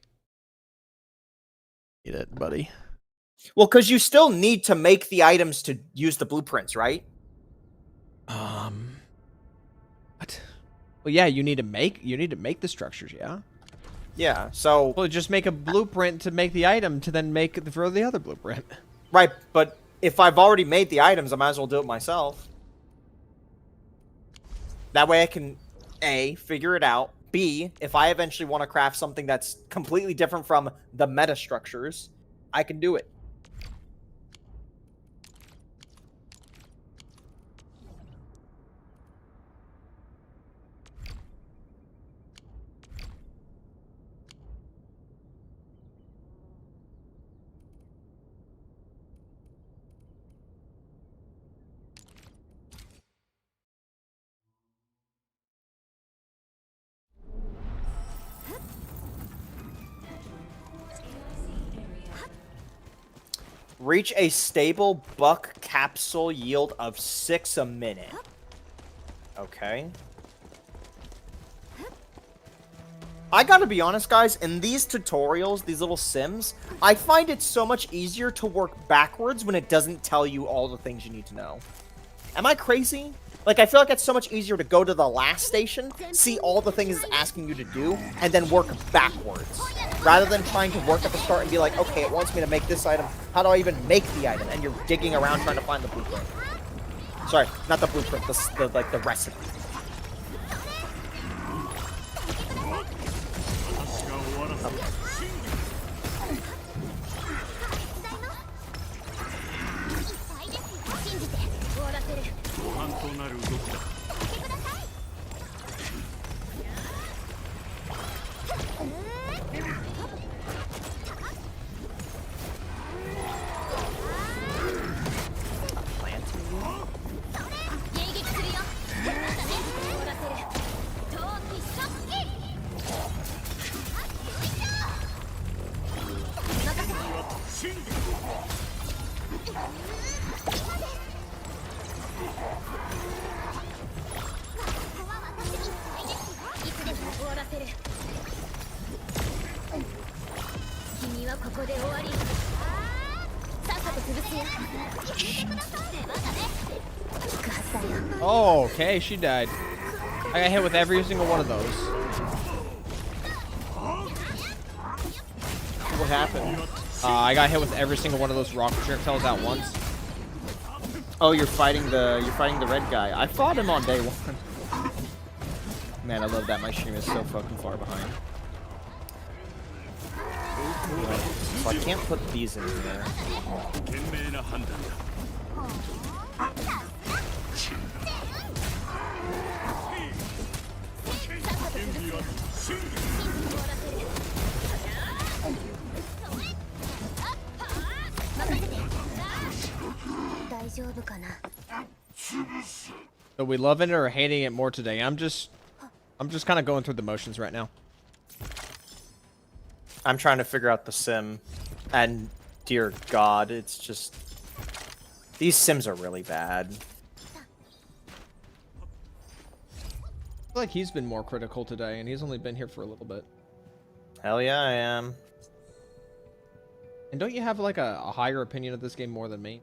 Get it, buddy. Well, because you still need to make the items to use the blueprints, right? What? Well, yeah, you need to make the structures, yeah? Yeah, so... Well, just make a blueprint to make the item to then make for the other blueprint. Right, but if I've already made the items, I might as well do it myself. That way I can, A, figure it out. B, if I eventually want to craft something that's completely different from the meta structures, I can do it. Reach a stable buck capsule yield of 6 a minute. Okay. I gotta be honest, guys, in these tutorials, these little sims, I find it so much easier to work backwards when it doesn't tell you all the things you need to know. Am I crazy? Like, I feel like it's so much easier to go to the last station, see all the things it's asking you to do, and then work backwards. Rather than trying to work at the start and be like, okay, it wants me to make this item. How do I even make the item? And you're digging around trying to find the blueprint. Sorry, not the blueprint, the recipe. Oh, okay, she died. I got hit with every single one of those. What happened? I got hit with every single one of those rock projectiles at once. Oh, you're fighting the red guy. I fought him on day one. Man, I love that my stream is so fucking far behind. So I can't put these in there. So we loving it or hating it more today? I'm just I'm just kind of going through the motions right now. I'm trying to figure out the sim, and dear God, it's just these sims are really bad. I feel like he's been more critical today, and he's only been here for a little bit. Hell yeah, I am. And don't you have like a higher opinion of this game more than me?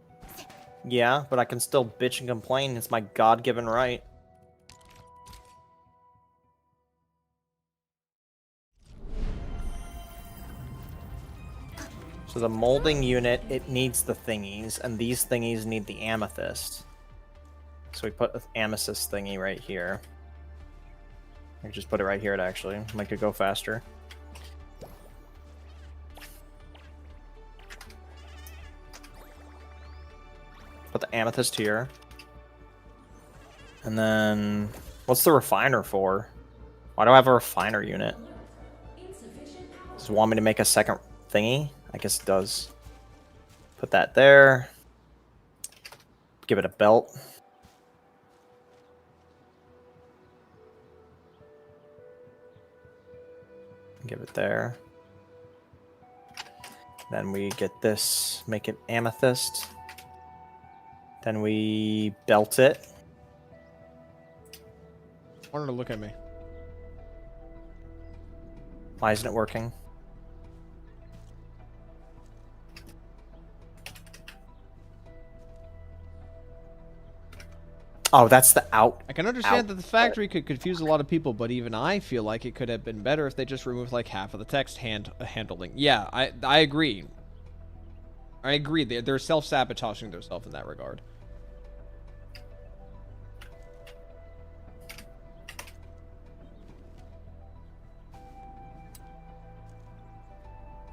Yeah, but I can still bitch and complain. It's my God-given right. So the molding unit, it needs the thingies, and these thingies need the amethyst. So we put the amethyst thingy right here. I can just put it right here to actually make it go faster. Put the amethyst here. And then, what's the refiner for? Why do I have a refiner unit? Does it want me to make a second thingy? I guess it does. Put that there. Give it a belt. Give it there. Then we get this, make it amethyst. Then we belt it. I want her to look at me. Why isn't it working? Oh, that's the out. I can understand that the factory could confuse a lot of people, but even I feel like it could have been better if they just removed like half of the text handling. Yeah, I agree. I agree. They're self-sabotaging themselves in that regard.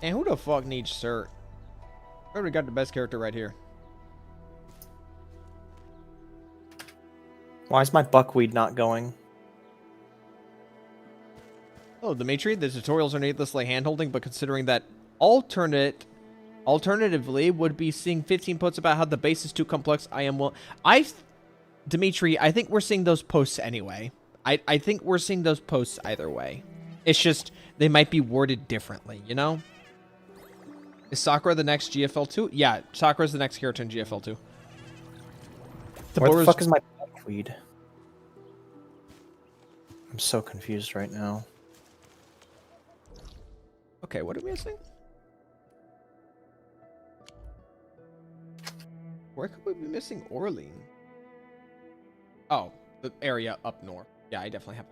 And who the fuck needs cert? I already got the best character right here. Why is my buckwheat not going? Oh, Dimitri, the tutorials are needlessly handholding, but considering that alternatively would be seeing 15 posts about how the base is too complex, Dimitri, I think we're seeing those posts anyway. I think we're seeing those posts either way. It's just, they might be worded differently, you know? Is Sakura the next GFL2? Yeah, Sakura's the next character in GFL2. Where the fuck is my buckwheat? I'm so confused right now. Okay, what are we missing? Where could we be missing Orlean? Oh, the area up north. Yeah, I definitely have.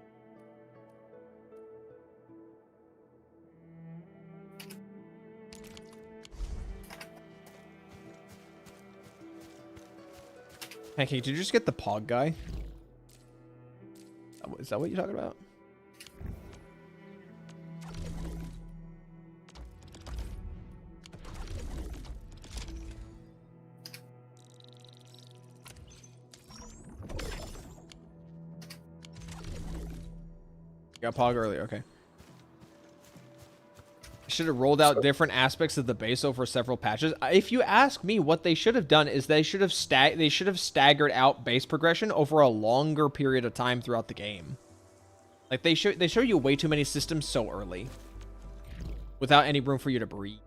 Pancake, did you just get the Pog guy? Is that what you're talking about? Got Pog earlier, okay. Should have rolled out different aspects of the base over several patches. If you ask me, what they should have done is they should have staggered out base progression over a longer period of time throughout the game. Like they show you way too many systems so early, without any room for you to breathe.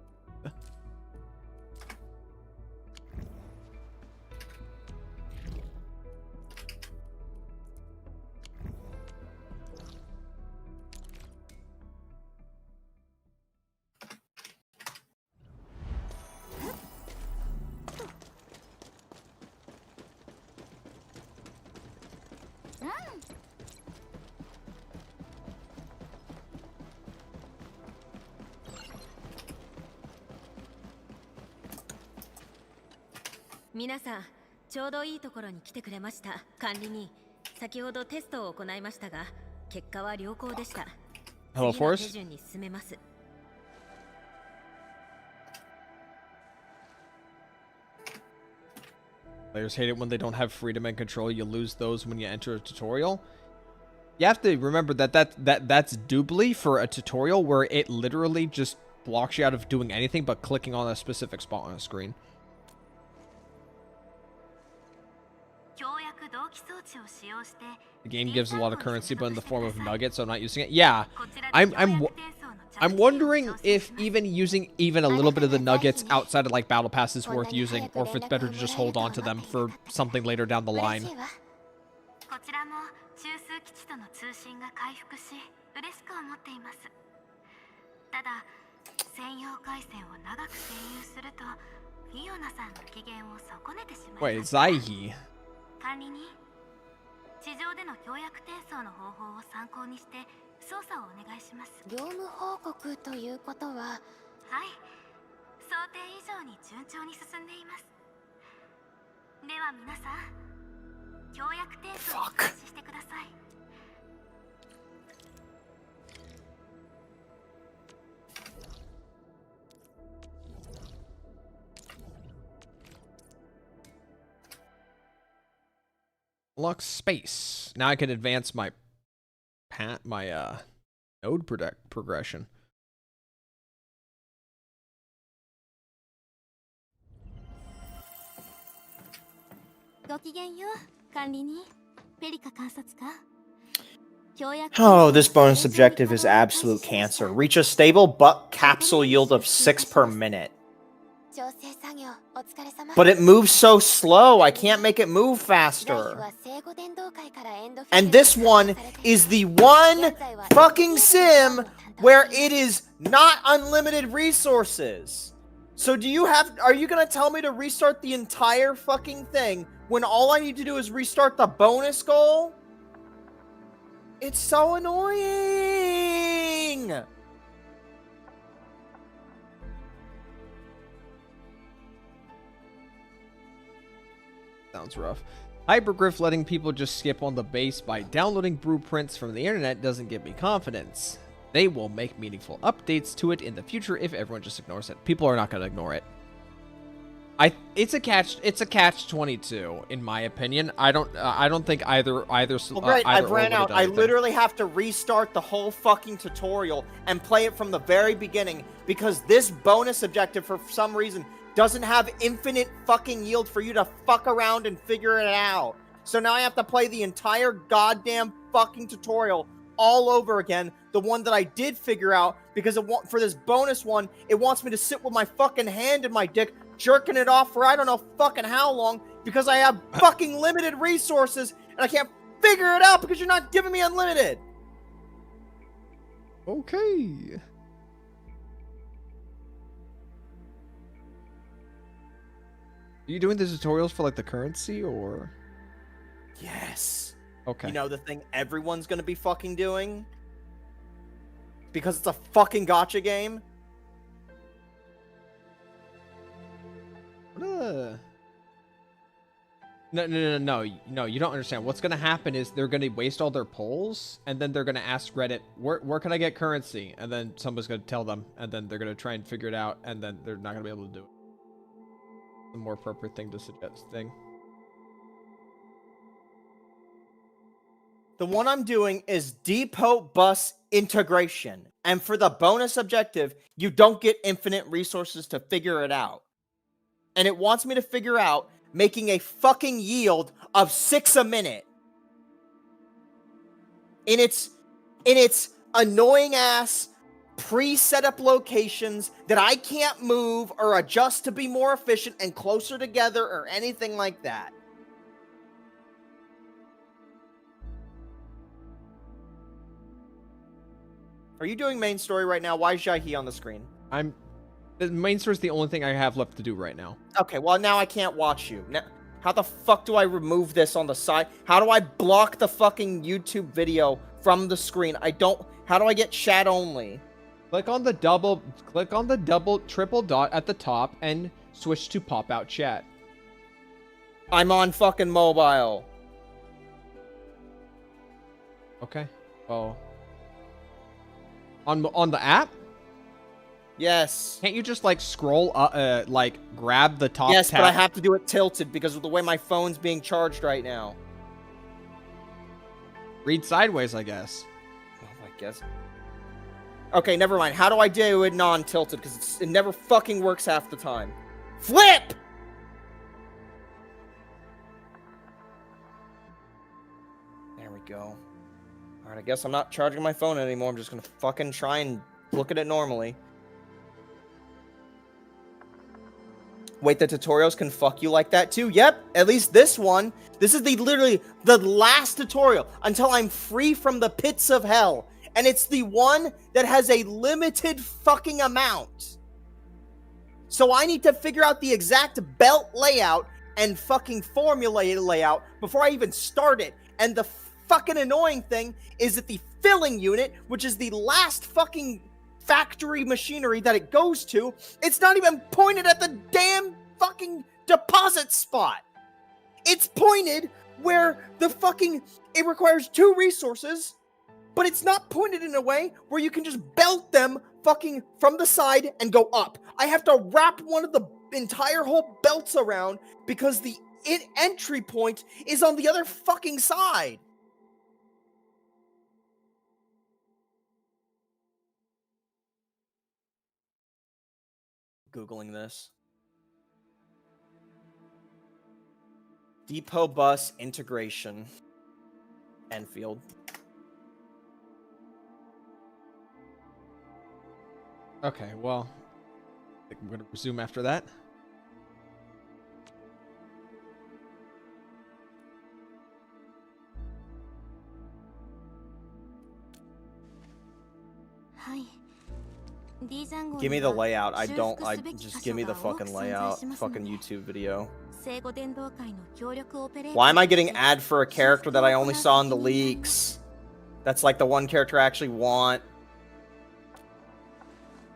Hello, Forrest. Players hate it when they don't have freedom and control. You lose those when you enter a tutorial. You have to remember that's doubly for a tutorial where it literally just blocks you out of doing anything but clicking on a specific spot on a screen. The game gives a lot of currency, but in the form of nuggets, so I'm not using it. Yeah, I'm wondering if even using a little bit of the nuggets outside of like battle pass is worth using, or if it's better to just hold on to them for something later down the line. Wait, Zaihi. 地上での協約転送の方法を参考にして操作をお願いします。業務報告ということは、はい、想定以上に順調に進んでいます。では皆さん、協約転送を開始してください。Unlock space. Now I can advance my node progression. Oh, this bonus objective is absolute cancer. Reach a stable but capsule yield of 6 per minute. But it moves so slow, I can't make it move faster. And this one is the one fucking sim where it is not unlimited resources. So are you gonna tell me to restart the entire fucking thing when all I need to do is restart the bonus goal? It's so annoying! Sounds rough. Hypergriff letting people just skip on the base by downloading blueprints from the internet doesn't give me confidence. They will make meaningful updates to it in the future if everyone just ignores it. People are not going to ignore it. It's a catch 22 in my opinion. I don't think either well, great, I've ran out. I literally have to restart the whole fucking tutorial and play it from the very beginning because this bonus objective for some reason doesn't have infinite fucking yield for you to fuck around and figure it out. So now I have to play the entire goddamn fucking tutorial all over again. The one that I did figure out because for this bonus one, it wants me to sit with my fucking hand in my dick, jerking it off for I don't know fucking how long because I have fucking limited resources and I can't figure it out because you're not giving me unlimited. Okay. Are you doing the tutorials for like the currency or? Yes. Okay. You know the thing everyone's gonna be fucking doing? Because it's a fucking gacha game? No, you don't understand. What's gonna happen is they're gonna waste all their polls, and then they're gonna ask Reddit, where can I get currency? And then someone's gonna tell them, and then they're gonna try and figure it out, and then they're not gonna be able to do it. The more appropriate thing to suggest thing. The one I'm doing is depot bus integration. And for the bonus objective, you don't get infinite resources to figure it out. And it wants me to figure out making a fucking yield of 6 a minute. In its annoying ass pre-set up locations that I can't move or adjust to be more efficient and closer together or anything like that. Are you doing main story right now? Why is Jaihi on the screen? The main story is the only thing I have left to do right now. Okay, well now I can't watch you. Now, how the fuck do I remove this on the side? How do I block the fucking YouTube video from the screen? How do I get chat only? Click on the triple dot at the top and switch to pop out chat. I'm on fucking mobile. Okay. Well, on the app? Yes. Can't you just like scroll like grab the top Yes, tab? but I have to do it tilted because of the way my phone's being charged right now. Read sideways, I guess. Oh, I guess. Okay, never mind. How do I do it non-tilted? Because it never fucking works half the time. Flip! go. Alright, I guess I'm not charging my phone anymore. I'm just gonna fucking try and look at it normally. Wait, the tutorials can fuck you like that too? Yep, at least this one. This is literally the last tutorial until I'm free from the pits of hell. And it's the one that has a limited fucking amount. So I need to figure out the exact belt layout and fucking formulate a layout before I even start it. And the fucking annoying thing is that the filling unit, which is the last fucking factory machinery that it goes to, it's not even pointed at the damn fucking deposit spot. It's pointed where the fucking, it requires 2 resources, but it's not pointed in a way where you can just belt them fucking from the side and go up. I have to wrap one of the entire whole belts around because the entry point is on the other fucking side. Googling this. Depot bus integration. Enfield. Okay, well, I think I'm going to resume after that. Give me the layout. Just give me the fucking layout. Fucking YouTube video. Why am I getting ad for a character that I only saw in the leaks? That's like the one character I actually want.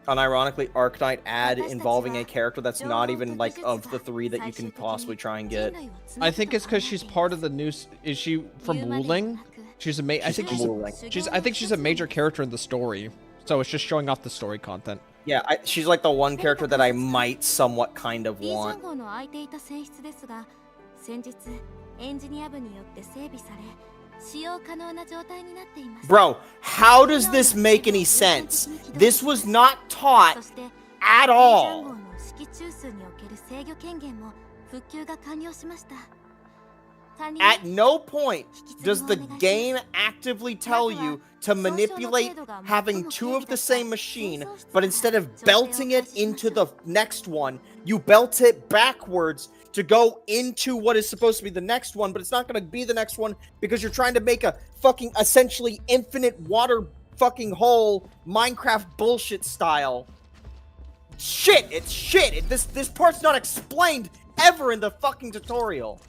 Unironically, Arknight ad involving a character that's not even like of the 3 that you can possibly try and get. I think it's because she's part of the new. Is she from Wuling? She's a. I think she's a major character in the story. So it's just showing off the story content. Yeah, she's like the one character that I might somewhat kind of want. Bro, how does this make any sense? This was not taught at all. At no point does the game actively tell you to manipulate having 2 of the same machine, but instead of belting it into the next one, you belt it backwards to go into what is supposed to be the next one, but it's not going to be the next one because you're trying to make a fucking essentially infinite water fucking hole Minecraft bullshit style. Shit, it's shit. This part's not explained ever in the fucking tutorial.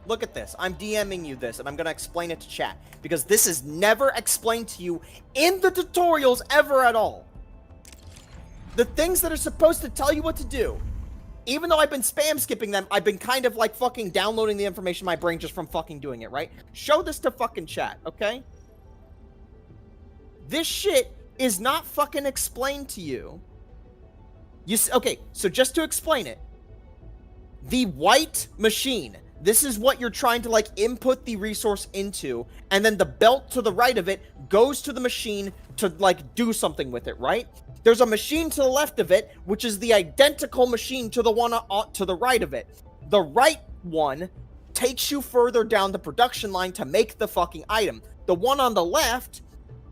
Look at this. I'm DMing you this, and I'm going to explain it to chat. Because this is never explained to you in the tutorials ever at all. The things that are supposed to tell you what to do. Even though I've been spam skipping them, I've been kind of like fucking downloading the information in my brain just from fucking doing it, right? Show this to fucking chat, okay? This shit is not fucking explained to you. Okay, so just to explain it. The white machine... This is what you're trying to, like, input the resource into, and then the belt to the right of it goes to the machine to, like, do something with it, right? There's a machine to the left of it, which is the identical machine to the one to the right of it. The right one takes you further down the production line to make the fucking item. The one on the left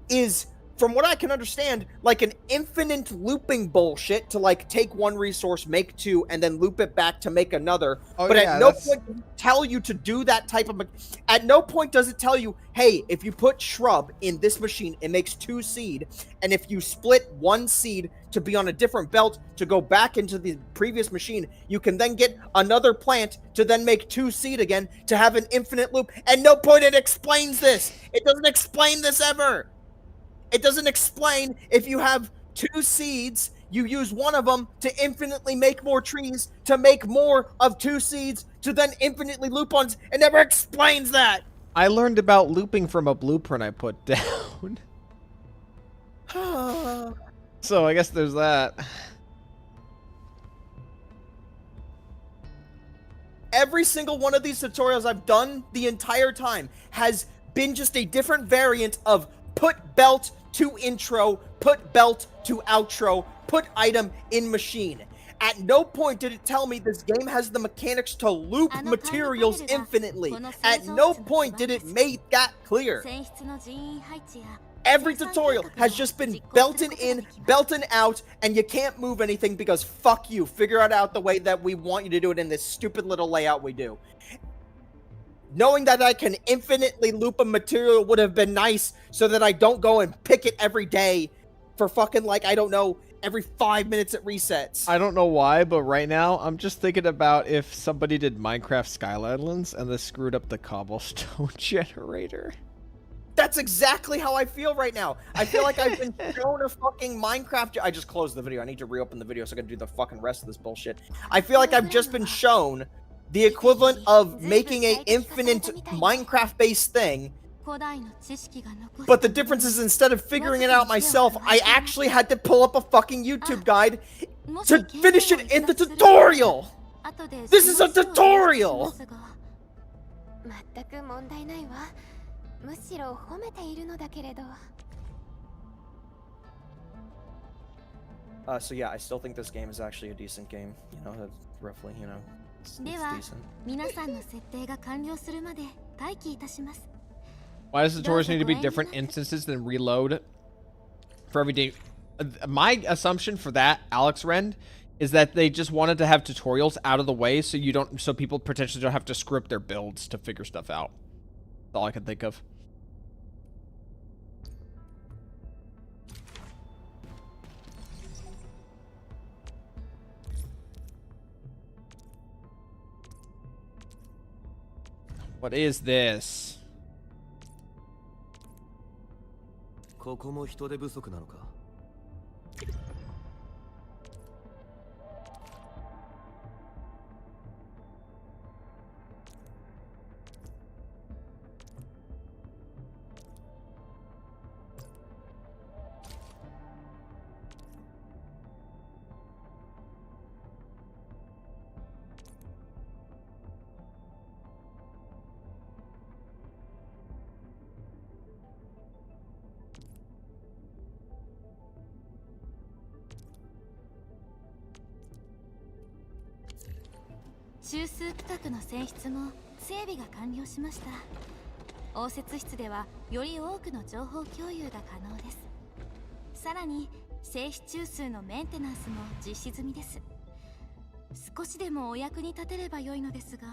is, from what I can understand, like an infinite looping bullshit to, like, take one resource, make 2, and then loop it back to make another. Oh, but yeah, at no point does it tell you to do that type of... At no point does it tell you, hey, if you put shrub in this machine, it makes 2 seed, and if you split 1 seed to be on a different belt to go back into the previous machine, you can then get another plant to then make 2 seed again to have an infinite loop. At no point it explains this. It doesn't explain this ever. It doesn't explain if you have 2 seeds, you use one of them to infinitely make more trees, to make more of 2 seeds, to then infinitely loop on. It never explains that. I learned about looping from a blueprint I put down. So I guess there's that. Every single one of these tutorials I've done the entire time has been just a different variant of put belt to intro, put belt to outro, put item in machine. At no point did it tell me this game has the mechanics to loop materials infinitely. At no point did it make that clear. Every tutorial has just been belting in, belting out, and you can't move anything because fuck you. Figure it out the way that we want you to do it in this stupid little layout we do. Knowing that I can infinitely loop a material would have been nice so that I don't go and pick it every day for fucking, like, I don't know, every 5 minutes it resets. I don't know why, but right now I'm just thinking about if somebody did Minecraft Skylandlands and they screwed up the cobblestone generator. That's exactly how I feel right now. I feel like I've been shown a fucking Minecraft... I just closed the video. I need to reopen the video so I can do the fucking rest of this bullshit. I feel like I've just been shown the equivalent of making a infinite Minecraft-based thing, but the difference is instead of figuring it out myself, I actually had to pull up a fucking YouTube guide to finish it in the tutorial! This is a tutorial! So yeah, I still think this game is actually a decent game. You know, that's roughly, you know, it's decent. Why does the tutorials need to be different instances than reload for every day? My assumption for that, Alex Rend, is that they just wanted to have tutorials out of the way so so people potentially don't have to script their builds to figure stuff out. That's all I can think of. What is this? ここも人手不足なのか。中枢区画の選出も整備が完了しました。応接室ではより多くの情報共有が可能です。さらに静止中枢のメンテナンスも実施済みです。少しでもお役に立てれば良いのですが。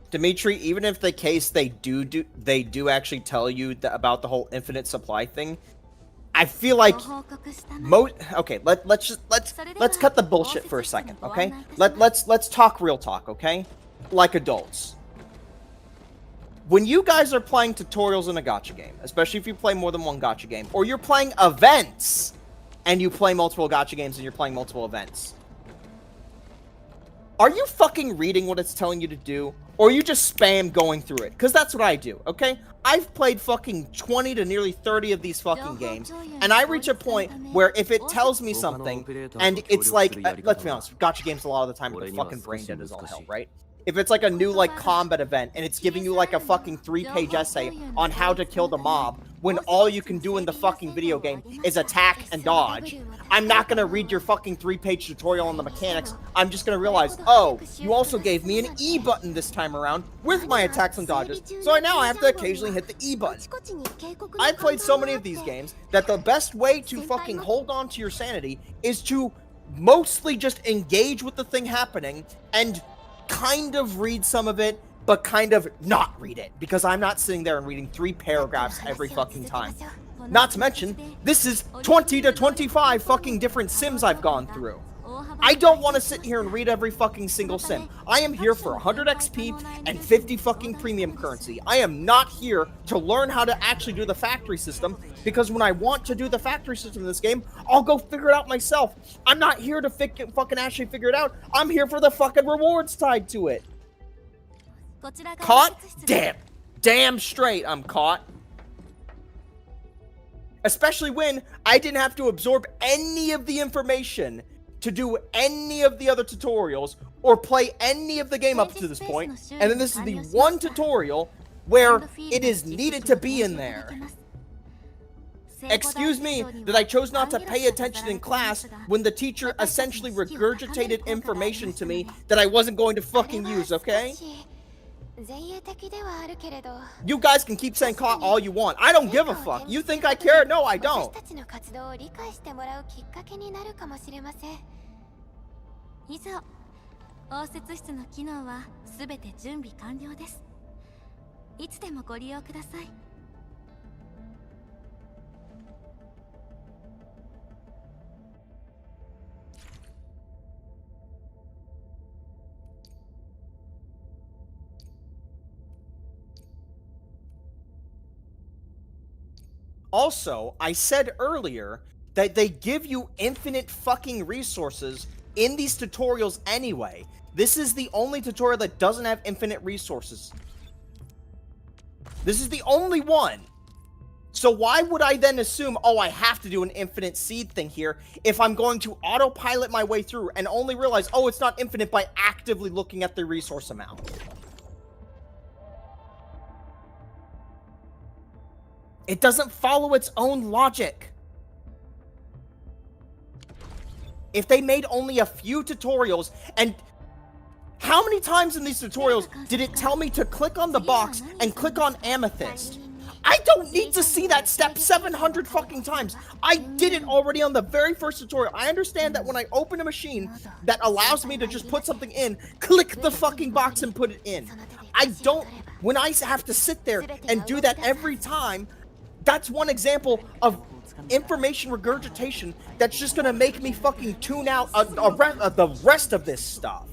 Dimitri, even if the case they do actually tell you about the whole infinite supply thing, I feel like okay, let's cut the bullshit for a second, okay? Let's talk real talk, okay? Like adults. When you guys are playing tutorials in a gacha game, especially if you play more than one gacha game, or you're playing events and you play multiple gacha games and you're playing multiple events, are you fucking reading what it's telling you to do? Or are you just spam going through it? Because that's what I do, okay? I've played fucking 20 to nearly 30 of these fucking games, and I reach a point where if it tells me something, and it's like, let's be honest, gacha games a lot of the time are fucking brain dead as all hell, right? If it's like a new like combat event, and it's giving you like a fucking 3-page essay on how to kill the mob, when all you can do in the fucking video game is attack and dodge, I'm not gonna read your fucking 3-page tutorial on the mechanics. I'm just gonna realize, oh, you also gave me an E button this time around with my attacks and dodges, so now I have to occasionally hit the E button. I've played so many of these games that the best way to fucking hold on to your sanity is to mostly just engage with the thing happening and kind of read some of it, but kind of not read it, because I'm not sitting there and reading 3 paragraphs every fucking time. Not to mention, this is 20 to 25 fucking different sims I've gone through. I don't want to sit here and read every fucking single sim. I am here for 100 XP and 50 fucking premium currency. I am not here to learn how to actually do the factory system, because when I want to do the factory system in this game, I'll go figure it out myself. I'm not here to fucking actually figure it out. I'm here for the fucking rewards tied to it. Caught? Damn straight I'm caught. Especially when I didn't have to absorb any of the information to do any of the other tutorials or play any of the game up to this point, and then this is the one tutorial where it is needed to be in there. Excuse me that I chose not to pay attention in class when the teacher essentially regurgitated information to me that I wasn't going to fucking use, okay? You guys can keep saying caught all you want. I don't give a fuck. You think I care? No, I don't. 以上、応接室の機能はすべて準備完了です。いつでもご利用ください。Also, I said earlier that they give you infinite fucking resources in these tutorials anyway. This is the only tutorial that doesn't have infinite resources. This is the only one. So why would I then assume, oh, I have to do an infinite seed thing here if I'm going to autopilot my way through and only realize, oh, it's not infinite by actively looking at the resource amount? It doesn't follow its own logic. If they made only a few tutorials, and how many times in these tutorials did it tell me to click on the box and click on amethyst? I don't need to see that step 700 fucking times. I did it already on the very first tutorial. I understand that when I open a machine that allows me to just put something in, click the fucking box and put it in. I don't, when I have to sit there and do that every time, that's one example of information regurgitation that's just gonna make me fucking tune out the rest of this stuff.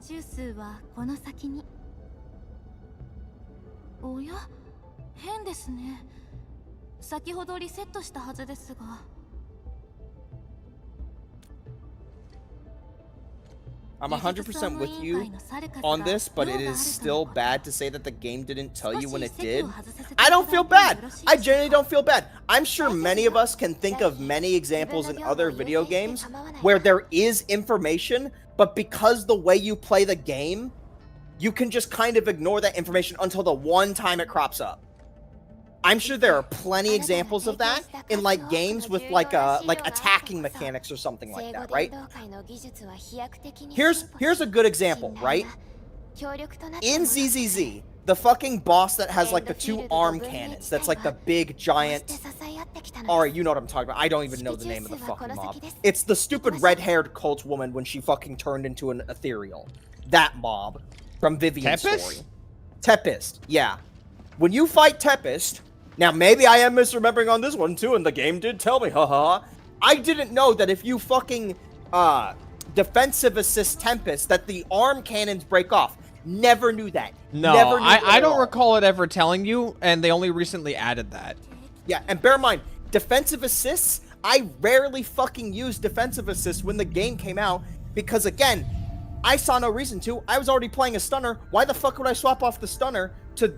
中枢はこの先に。おや、変ですね。先ほどリセットしたはずですが。I'm 100% with you on this, but it is still bad to say that the game didn't tell you when it did. I don't feel bad. I genuinely don't feel bad. I'm sure many of us can think of many examples in other video games where there is information, but because the way you play the game, you can just kind of ignore that information until the one time it crops up. I'm sure there are plenty examples of that in like games with like attacking mechanics or something like that, right? Here's a good example, right? In ZZZ, the fucking boss that has like the two arm cannons, that's like the big giant. Alright, you know what I'm talking about. I don't even know the name of the fucking mob. It's the stupid red-haired cult woman when she fucking turned into an ethereal. That mob from Vivian's story. Tempest, yeah. When you fight Tempest, now maybe I am misremembering on this one too, and the game did tell me, haha. I didn't know that if you fucking defensive assist Tempest, that the arm cannons break off. Never knew that. No, Never knew I don't recall it ever telling you, and they only recently added that. Yeah, and bear in mind, defensive assists, I rarely fucking used defensive assists when the game came out, because again, I saw no reason to. I was already playing a stunner. Why the fuck would I swap off the stunner to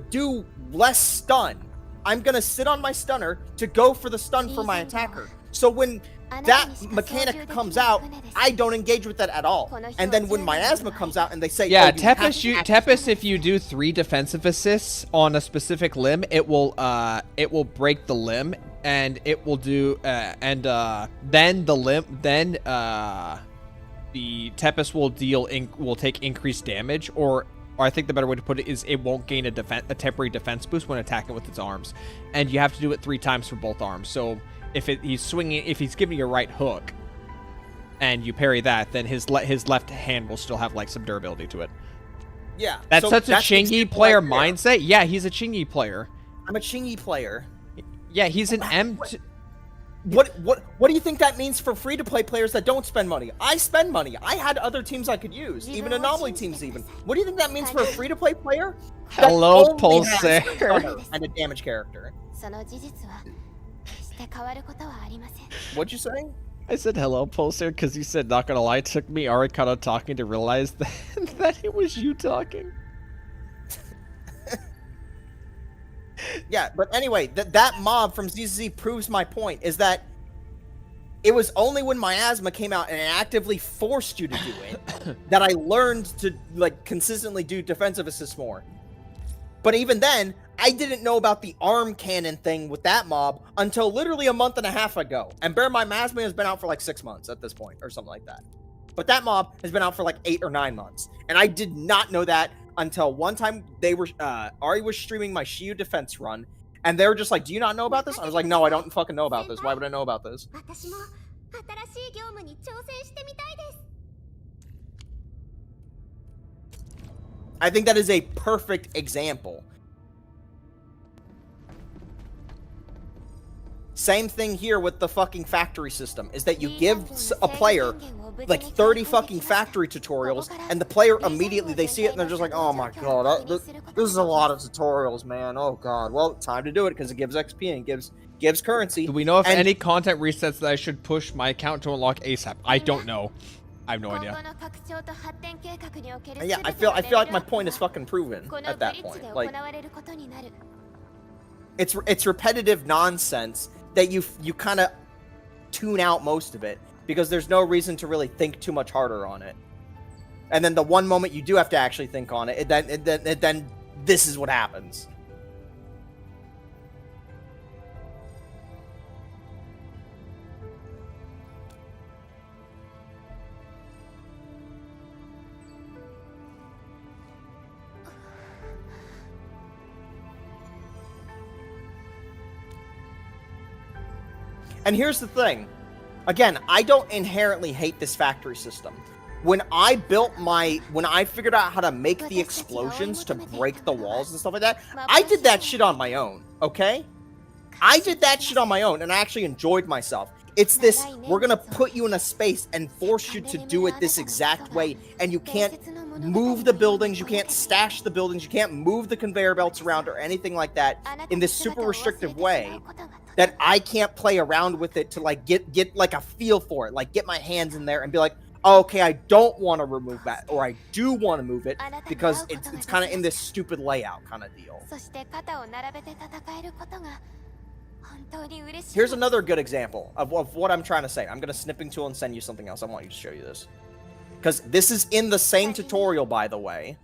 do less stun? I'm gonna sit on my stunner to go for the stun for my attacker. So when that mechanic comes out, I don't engage with that at all. And then when miasma comes out and they say, yeah, oh, Tempest, if you do 3 defensive assists on a specific limb, it will break the limb, and it will do then the Tempest will take increased damage, or I think the better way to put it is it won't gain a temporary defense boost when attacking with its arms, and you have to do it 3 times for both arms. So if he's giving you a right hook, and you parry that, then his left hand will still have like some durability to it. Yeah, that's such a Chingy player mindset. Yeah, he's a Chingy player. I'm a Chingy player. Yeah, he's an M. What do you think that means for free-to-play players that don't spend money? I spend money. I had other teams I could use, even anomaly teams even. What do you think that means for a free-to-play player? Hello, Pulsar. And a damage character. What'd you say? I said hello, Pulsar, because you said, not gonna lie, it took me Arikata talking to realize that it was you talking. Yeah, but anyway, that mob from ZZ proves my point, is that It was only when Miasma came out and actively forced you to do it that I learned to like consistently do defensive assist more. But even then, I didn't know about the arm cannon thing with that mob until literally a month and a half ago. And bear in mind, Miasma has been out for like 6 months at this point, or something like that. But that mob has been out for like 8 or 9 months. And I did not know that until one time they were, Ari was streaming my Shiyu defense run, and they were just like, do you not know about this? I was like, no, I don't fucking know about this. Why would I know about this? I think that is a perfect example. Same thing here with the fucking factory system, is that you give a player like 30 fucking factory tutorials, and the player immediately, they see it and they're just like, oh my god, this is a lot of tutorials, man. Oh god, well, time to do it because it gives XP and gives currency. Do we know if any content resets that I should push my account to unlock ASAP? I don't know. I have no idea. Yeah, I feel like my point is fucking proven at that point. Like, it's repetitive nonsense that you kind of tune out most of it because there's no reason to really think too much harder on it. And then the one moment you do have to actually think on it, then this is what happens. And here's the thing. Again, I don't inherently hate this factory system. When I figured out how to make the explosions to break the walls and stuff like that, I did that shit on my own, okay? I did that shit on my own, and I actually enjoyed myself. It's this, we're gonna put you in a space and force you to do it this exact way, and you can't move the buildings, you can't stash the buildings, you can't move the conveyor belts around or anything like that in this super restrictive way that I can't play around with it to like get like a feel for it, like get my hands in there and be like, oh, okay, I don't want to remove that, or I do want to move it because it's kind of in this stupid layout kind of deal. Here's another good example of what I'm trying to say. I'm gonna snipping tool and send you something else. I want you to show you this. Because this is in the same tutorial, by the way.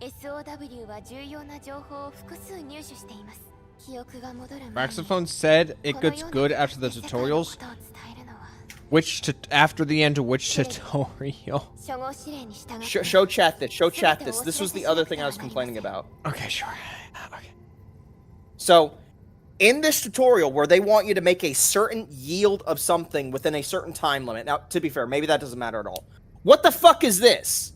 Maxophone said it gets good after the tutorials. After the end of which tutorial? Show chat this. Show chat this. This was the other thing I was complaining about. Okay, sure. Okay. So, in this tutorial where they want you to make a certain yield of something within a certain time limit. Now, to be fair, maybe that doesn't matter at all. What the fuck is this?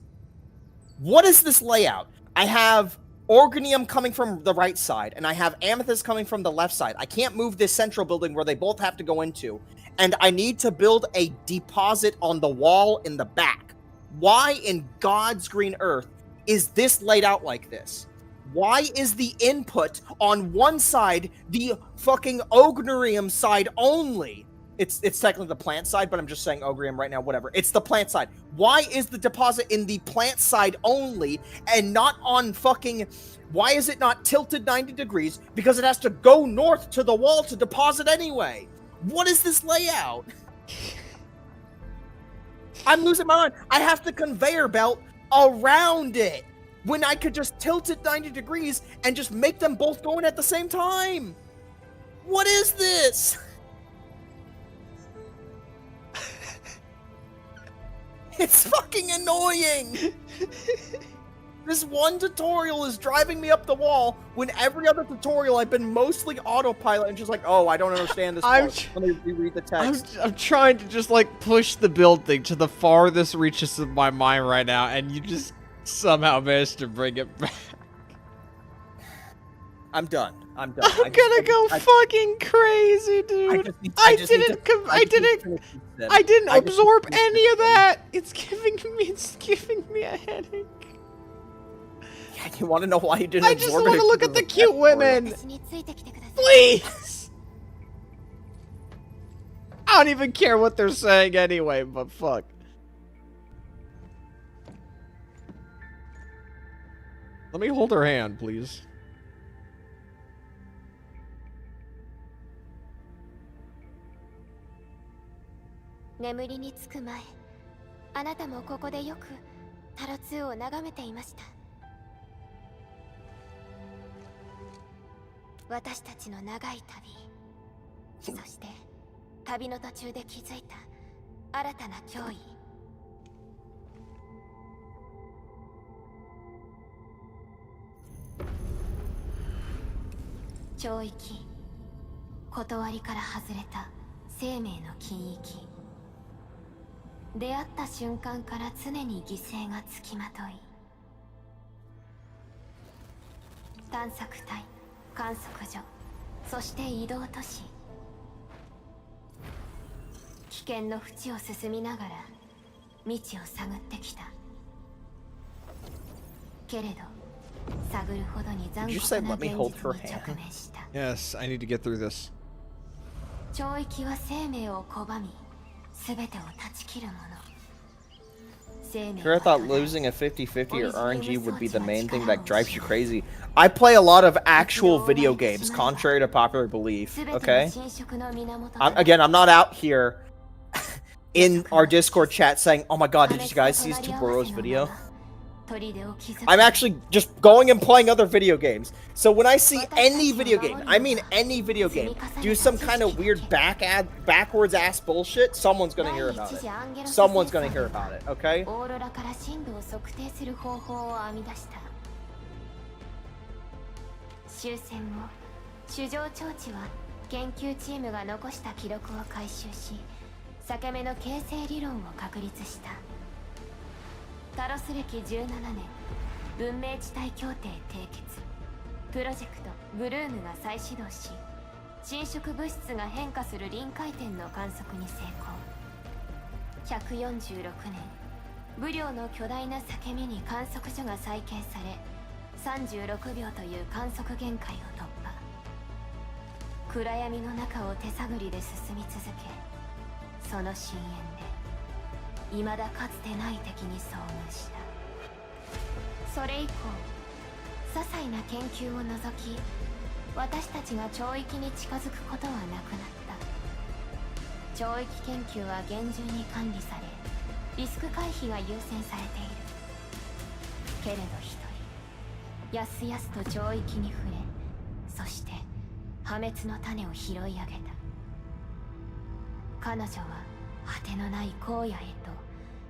What is this layout? I have Organium coming from the right side, and I have Amethyst coming from the left side. I can't move this central building where they both have to go into. And I need to build a deposit on the wall in the back. Why in God's green earth is this laid out like this? Why is the input on one side the fucking Ognarium side only? It's technically the plant side, but I'm just saying Ogrium right now, whatever. It's the plant side. Why is the deposit in the plant side only and not on fucking... Why is it not tilted 90 degrees? Because it has to go north to the wall to deposit anyway. What is this layout? I'm losing my mind. I have the conveyor belt around it when I could just tilt it 90 degrees and just make them both going at the same time. What is this? It's fucking annoying. This one tutorial is driving me up the wall when every other tutorial I've been mostly autopilot and just like, oh, I don't understand this part. Let me reread the text. I'm trying to just like push the build thing to the farthest reaches of my mind right now, and you just somehow managed to bring it back. I'm done. I'm gonna go fucking crazy, dude. I didn't absorb any of that. It's giving me a headache. Yeah, you want to know why you didn't absorb it? I just want to look at the cute women. Please. I don't even care what they're saying anyway, but fuck. Let me hold her hand, please. 眠りにつく前、あなたもここでよくタロ2を眺めていました。私たちの長い旅、そして旅の途中で気づいた新たな脅威。懲役、断りから外れた生命の禁域。出会った瞬間から常に犠牲がつきまとい、探索隊、観測所、そして移動都市。危険の淵を進みながら未知を探ってきた。けれど探るほどに残酷な現実に直面した。 Yes, I need to get through this. 懲役は生命を拒み、全てを断ち切るもの。 Sure, I thought losing a 50-50 or RNG would be the main thing that drives you crazy. I play a lot of actual video games, contrary to popular belief, okay? I'm not out here in our Discord chat saying, oh my god, did you guys see this Toboro's video? I'm actually just going and playing other video games. So when I see any video game, I mean any video game, do some kind of weird backwards ass bullshit, someone's gonna hear about it. Someone's gonna hear about it, okay? オーロラから震度を測定する方法を編み出した。終戦後、主情長知は研究チームが残した記録を回収し、裂け目の形成理論を確立した。タロス歴17年、文明地帯協定締結。プロジェクトブルームが再始動し、侵食物質が変化する臨界点の観測に成功。146年、武領の巨大な裂け目に観測所が再建され、36秒という観測限界を突破。暗闇の中を手探りで進み続け、その深淵で未だかつてない敵に遭遇した。それ以降、些細な研究を除き、私たちが懲役に近づくことはなくなった。懲役研究は厳重に管理され、リスク回避が優先されている。けれど一人、やすやすと懲役に触れ、そして破滅の種を拾い上げた。彼女は果てのない荒野へと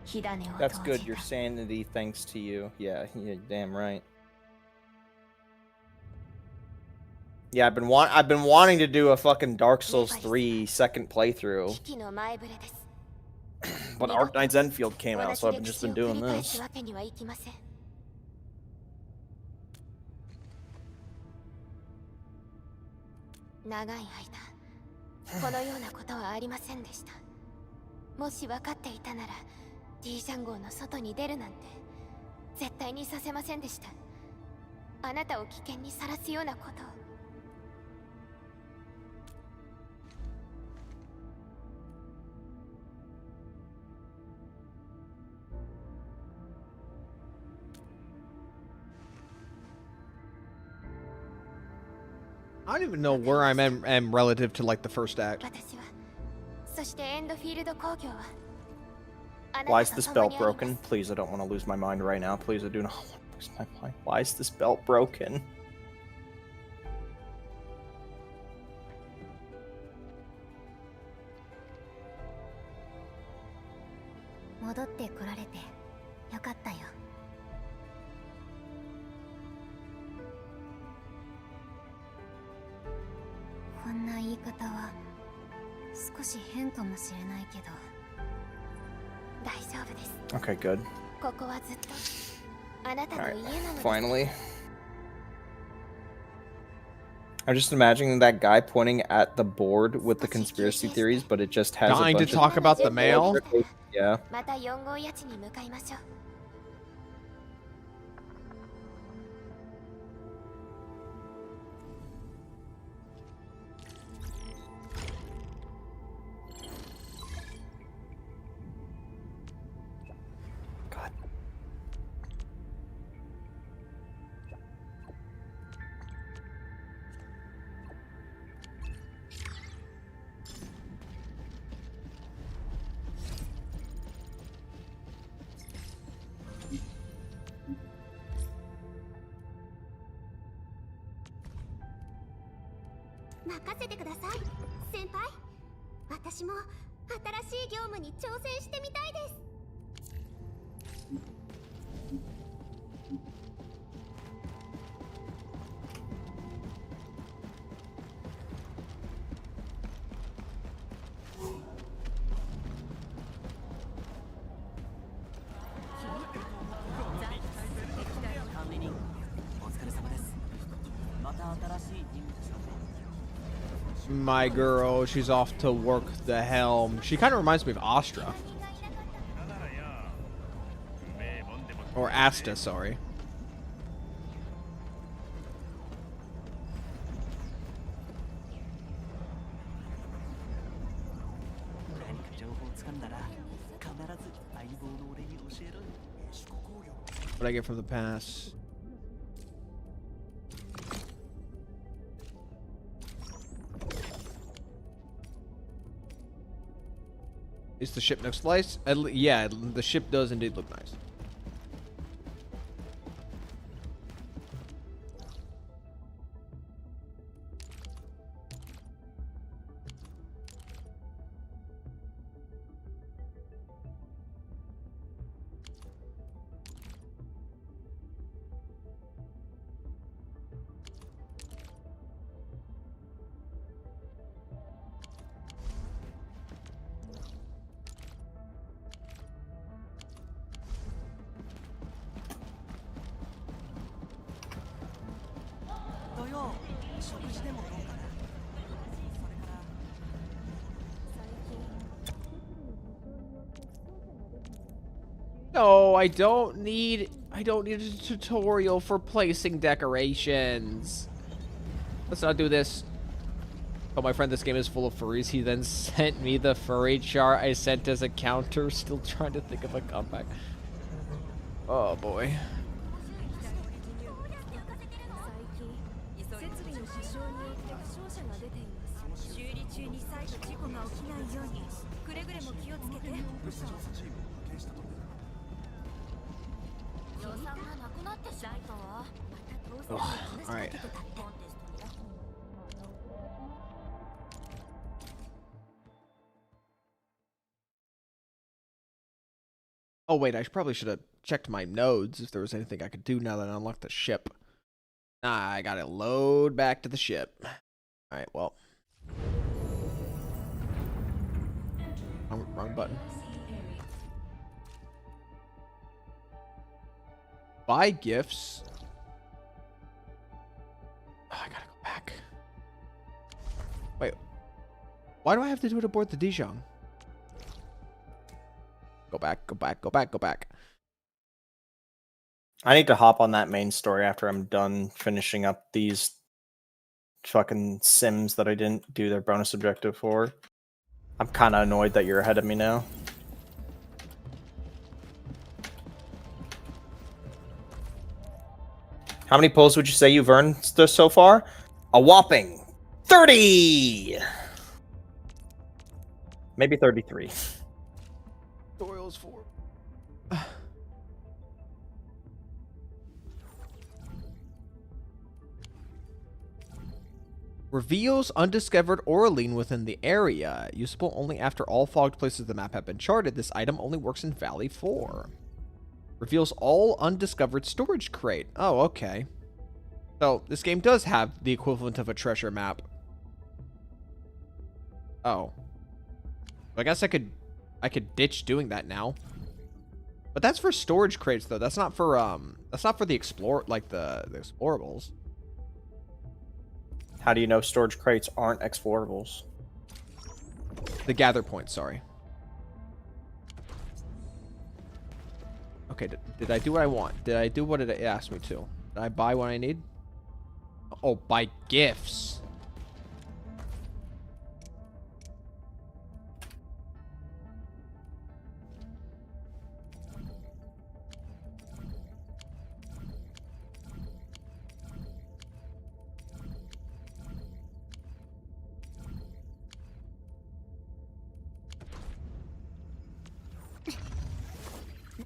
火種を投じた。 That's good, your sanity thanks to you. Yeah, you're damn right. Yeah, I've been wanting to do a fucking Dark Souls 3 second playthrough. But Arknights Endfield came out, so I've just been doing this. 長い間、このようなことはありませんでした。もし分かっていたなら、D ジャン号の外に出るなんて絶対にさせませんでした。あなたを危険にさらすようなことを。I don't even know where I am relative to like the first act. 私は、そしてエンドフィールド工業は。 Why is this belt broken? Please, I don't want to lose my mind right now. Please, I do not want to lose my mind. Why is this belt broken? 戻ってこられてよかったよ。こんな言い方は少し変かもしれないけど、大丈夫です。 Okay, good. ここはずっとあなたの Alright, 家なのです。 finally. I'm just imagining that guy pointing at the board with the conspiracy theories, but it just has Dying a to bunch talk about the mail? Yeah. また4号家地に向かいましょう。 God. 先輩。私も新しい業務に挑戦してみたいです。My girl, she's off to work the helm. She kind of reminds me of Astra. Or Asta, sorry. What I get from the pass? Is the ship looks nice? Yeah, the ship does indeed look nice. No, I don't need a tutorial for placing decorations. Let's not do this. Oh, my friend, this game is full of furries. He then sent me the furry chart I sent as a counter. Still trying to think of a comeback. Oh boy. All right. Oh wait, I probably should have checked my nodes if there was anything I could do now that I unlocked the ship. Nah, I gotta load back to the ship. All right, well. Wrong button. Buy gifts. Oh, I gotta go back. Wait. Why do I have to do it aboard the Dijon? Go back, go back, go back, go back. I need to hop on that main story after I'm done finishing up these fucking sims that I didn't do their bonus objective for. I'm kind of annoyed that you're ahead of me now. How many pulls would you say you've earned so far? A whopping 30! Maybe 33. Tutorials for. Reveals undiscovered Oraline within the area. Usable only after all fogged places of the map have been charted. This item only works in Valley 4. Reveals all undiscovered storage crate. Oh, okay. So, this game does have the equivalent of a treasure map. Oh. I guess I could ditch doing that now. But that's for storage crates though. That's not for the the explorables. How do you know storage crates aren't explorables? The gather points, sorry. Okay, did I do what I want? Did I do what it asked me to? Did I buy what I need? Oh, buy gifts.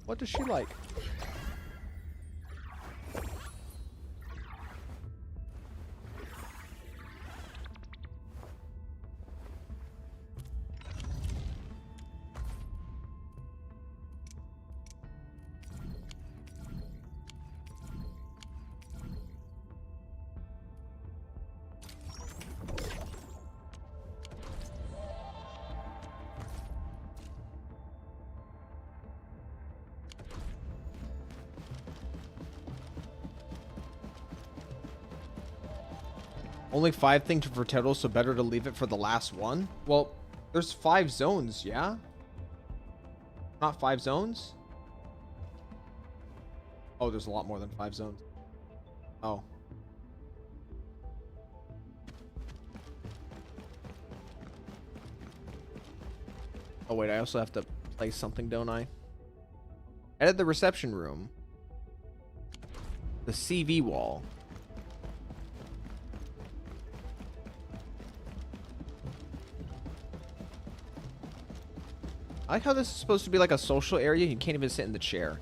What does she like? Only 5 things for total, so better to leave it for the last one? Well, there's 5 zones, yeah? Not 5 zones? Oh, there's a lot more than 5 zones. Oh. Oh wait, I also have to place something, don't I? Edit the reception room. The CV wall. I like how this is supposed to be like a social area. You can't even sit in the chair.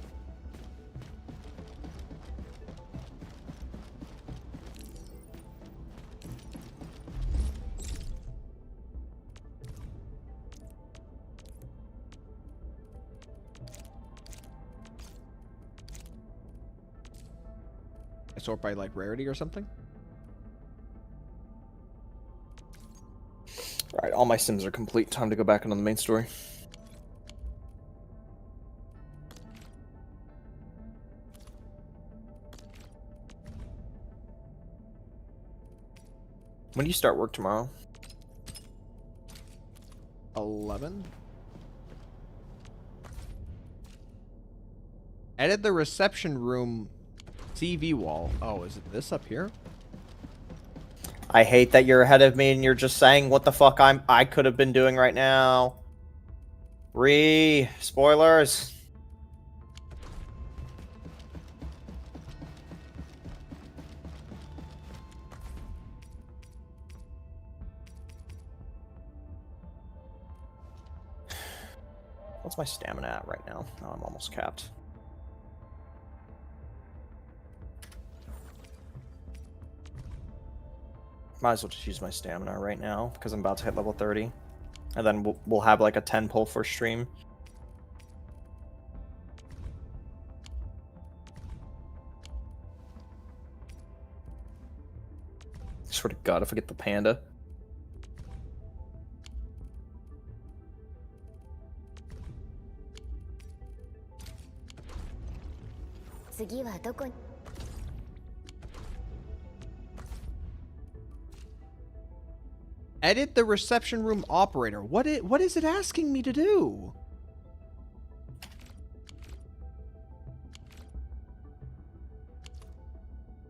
I sort by like rarity or something. All right, all my sims are complete. Time to go back into the main story. When do you start work tomorrow? 11. Edit the reception room CV wall. Oh, is it this up here? I hate that you're ahead of me and you're just saying what the fuck I could have been doing right now. Spoilers. What's my stamina at right now? Oh, I'm almost capped. Might as well just use my stamina right now because I'm about to hit level 30. And then we'll have like a 10 pull for stream. I swear to God, if I get the panda. Edit the reception room operator. What is it asking me to do?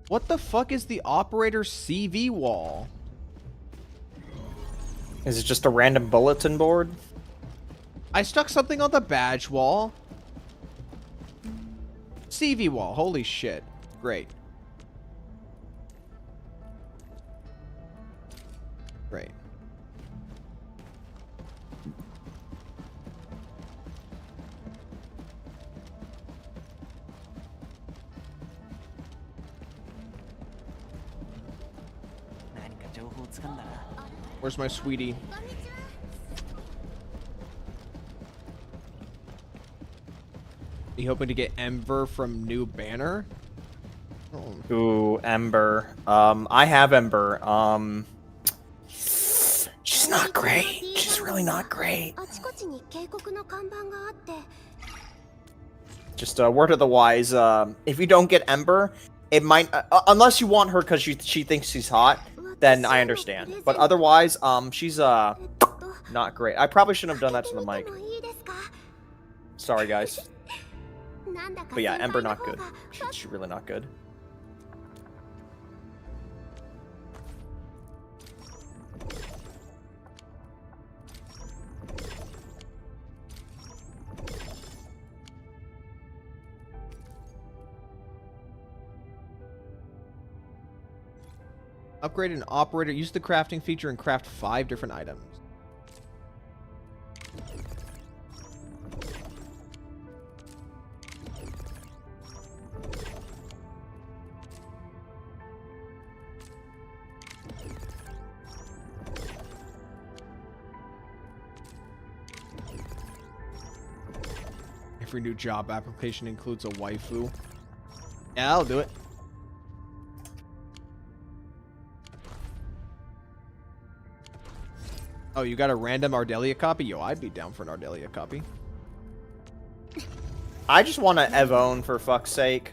What the fuck is the operator's CV wall? Is it just a random bulletin board? I stuck something on the badge wall. CV wall. Holy shit. Great. Great. Where's my sweetie? You hoping to get Ember from new banner? Oh. Ooh, Ember. I have Ember. She's not great. She's really not great. Just a word of the wise. If you don't get Ember, it might unless you want her because she thinks she's hot, then I understand. But otherwise, she's not great. I probably shouldn't have done that to the mic. Sorry, guys. But yeah, Ember not good. She's really not good. Upgrade an operator. Use the crafting feature and craft 5 different items. Every new job application includes a waifu. Yeah, I'll do it. Oh, you got a random Ardelia copy? Yo, I'd be down for an Ardelia copy. I just want to Evone for fuck's sake.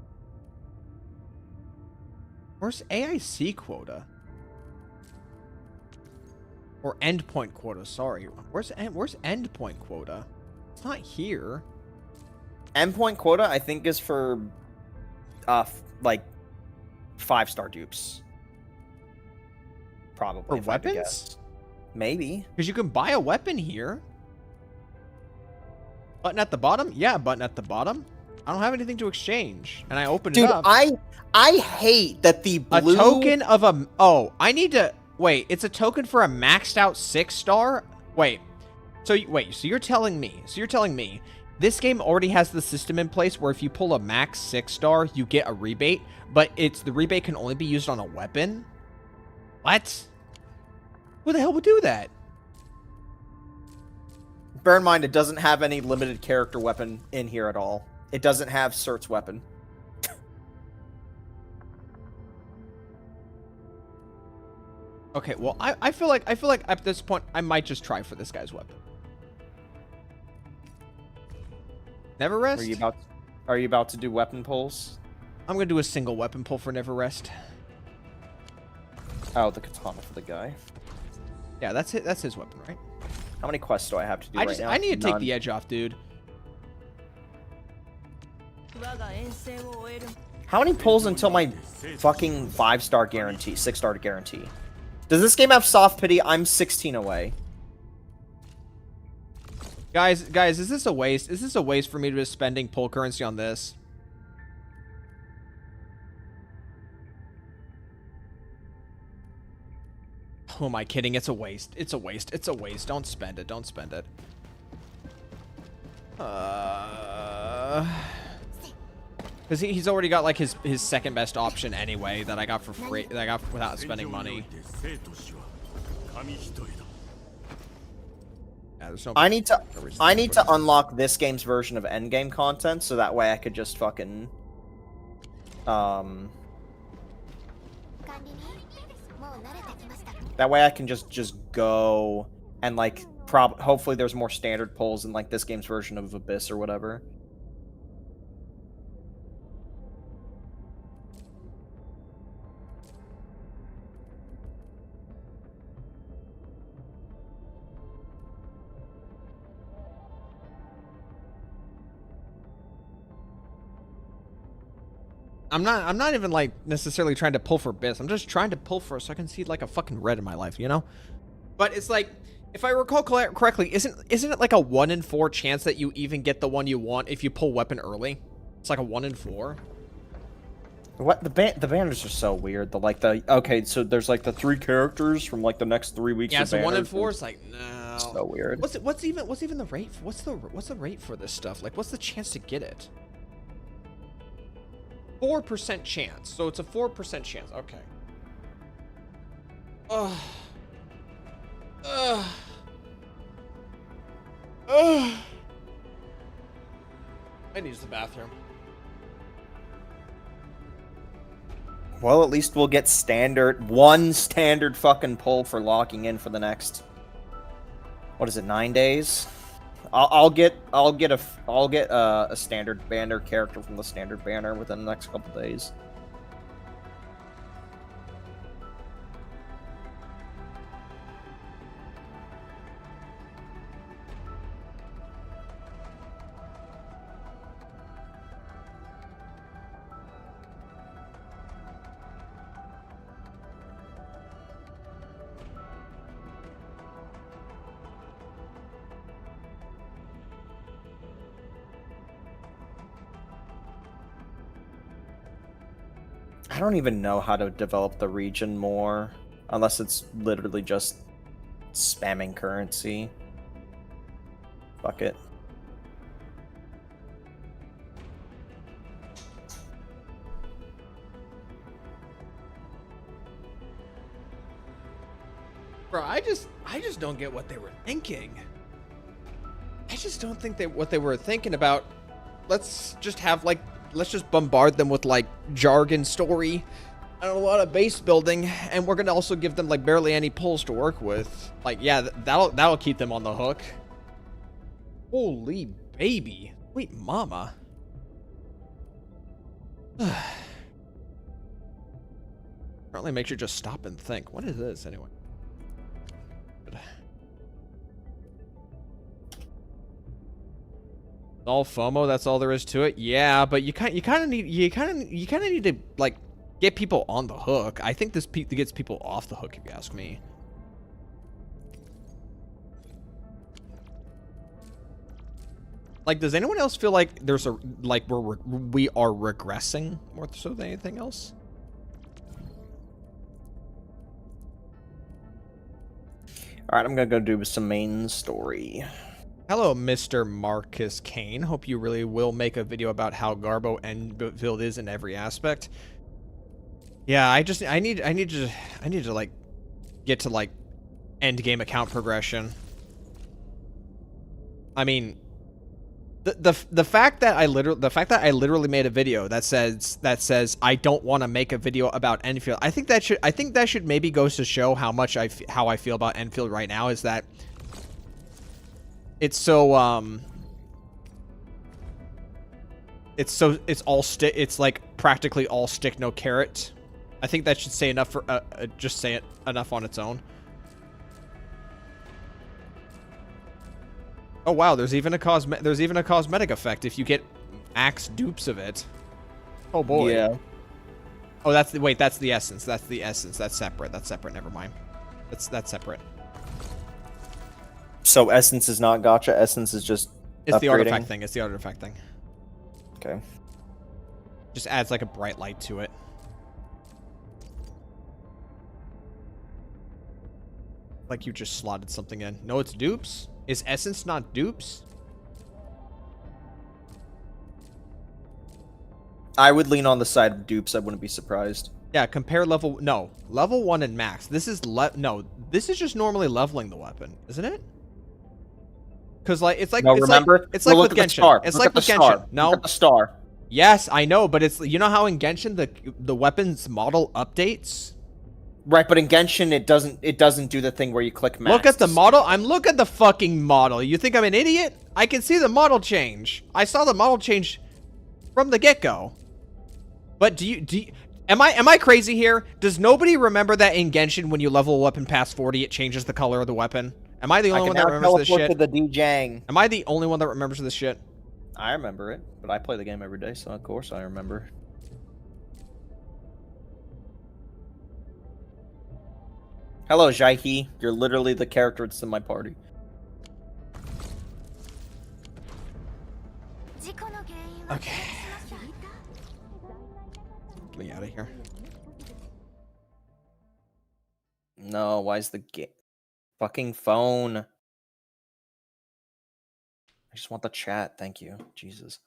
Where's AIC quota? Or endpoint quota, sorry. Where's endpoint quota? It's not here. Endpoint quota, I think, is for, like, 5-star dupes. Probably. For if I had to weapons? guess. Maybe. Because you can buy a weapon here. Button at the bottom? Yeah, button at the bottom. I don't have anything to exchange. And I opened Dude, it up. I hate that the blue... A token of a... Oh, I need to... Wait, it's a token for a maxed out 6-star? Wait. So you're telling me this game already has the system in place where if you pull a max 6-star, you get a rebate, but the rebate can only be used on a weapon? What? Who the hell would do that? Bear in mind, it doesn't have any limited character weapon in here at all. It doesn't have Cert's weapon. Okay, well, I feel like at this point I might just try for this guy's weapon. Never rest? Are you about to do weapon pulls? I'm gonna do a single weapon pull for Never Rest. Oh, the katana for the guy. Yeah, that's it. That's his weapon, right? How many quests do I have to do right now? I need to take None. the edge off, dude. How many pulls until my fucking 5-star guarantee, 6-star guarantee? Does this game have soft pity? I'm 16 away. Guys, is this a waste? Is this a waste for me to be spending pull currency on this? Who am I kidding? It's a waste. It's a waste. It's a waste. Don't spend it. Don't spend it. Because he's already got like his second best option anyway that I got for free, that I got without spending money. Yeah, there's no I need to unlock this game's version of endgame content so that way I could just fucking that way I can just go and like hopefully there's more standard pulls in like this game's version of Abyss or whatever. I'm not even like necessarily trying to pull for Abyss. I'm just trying to pull for so I can see like a fucking red in my life, you know? But it's like, if I recall correctly, isn't it like a 1 in 4 chance that you even get the one you want if you pull weapon early? It's like a 1 in 4. What the banners are so weird. Okay, so there's like the 3 characters from like the next 3 weeks. Yeah, of so 1 in banners. 4 is like no. So weird. What's even the rate? What's the rate for this stuff? Like, what's the chance to get it? 4% chance. So it's a 4% chance. Okay. Ugh. Ugh. Ugh. I need to use the bathroom. Well, at least we'll get one standard fucking pull for locking in for the next. What is it? 9 days. I'll get a standard banner character from the standard banner within the next couple days. I don't even know how to develop the region more, unless it's literally just spamming currency. Fuck it. Bro, I just don't get what they were thinking. I just don't think what they were thinking about. Let's just bombard them with like jargon story and a lot of base building, and we're gonna also give them like barely any pulls to work with. Like, yeah, that'll keep them on the hook. Holy baby, sweet mama. Apparently makes you just stop and think. What is this anyway? All FOMO, that's all there is to it. Yeah, but you kind of need to like get people on the hook. I think this gets people off the hook, if you ask me. Like, does anyone else feel like there's a like we are regressing more so than anything else? All right, I'm gonna go do some main story. Hello, Mr. Marcus Kane. Hope you really will make a video about how Garbo Endfield is in every aspect. Yeah, I need to like get to like end game account progression. I mean, the fact that I literally made a video that says I don't want to make a video about Endfield. I think that should maybe goes to show how much how I feel about Endfield right now, is that it's so it's like practically all stick, no carrot. I think that should say enough for just say it enough on its own. Oh wow, there's even a cosmetic effect if you get max dupes of it. Oh boy. Yeah. Oh, that's the essence. That's the essence. That's separate. Never mind. That's separate. So essence is not gacha. Essence is just It's upgrading. the artifact thing. It's the artifact thing. Okay. Just adds like a bright light to it. Like you just slotted something in. No, it's dupes. Is essence not dupes? I would lean on the side of dupes. I wouldn't be surprised. Yeah, compare level 1 and max. This is this is just normally leveling the weapon, isn't it? Cuz like it's like No, it's remember? like it's like Look with at the Genshin. star. It's Look like at the with star. Genshin. No. Look at the star. Yes, I know, but it's, you know how in Genshin the weapons model updates? Right, but in Genshin it doesn't do the thing where you click max. Look at the model. Look at the fucking model. You think I'm an idiot? I can see the model change. I saw the model change from the get-go. But am I crazy here? Does nobody remember that in Genshin when you level a weapon past 40 it changes the color of the weapon? Am I the only one that remembers this shit? To the DJing. Am I the only one that remembers this shit? I remember it, but I play the game every day, so of course I remember. Hello, Jaihi. You're literally the character that's in my party. Okay. Get me out of here. No, why is the fucking phone? I just want the chat, thank you. Jesus.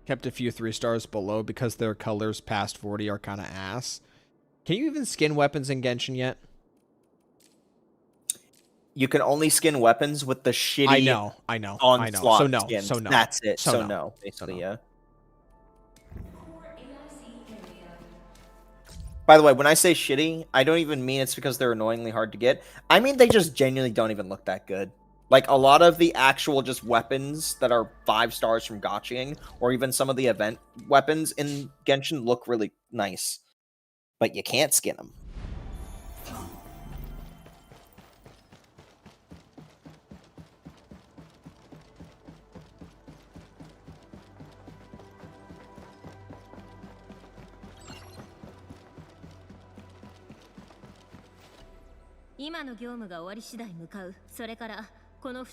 Kept a few 3 stars below because their colors past 40 are kind of ass. Can you even skin weapons in Genshin yet? You can only skin weapons with the shitty. I know. Onslaught So no. skins. So no. That's it. So So no. no. Basically, yeah. By the way, when I say shitty, I don't even mean it's because they're annoyingly hard to get. I mean they just genuinely don't even look that good. Like, a lot of the actual just weapons that are 5 stars from gachaing, or even some of the event weapons in Genshin look really nice. But you can't skin them.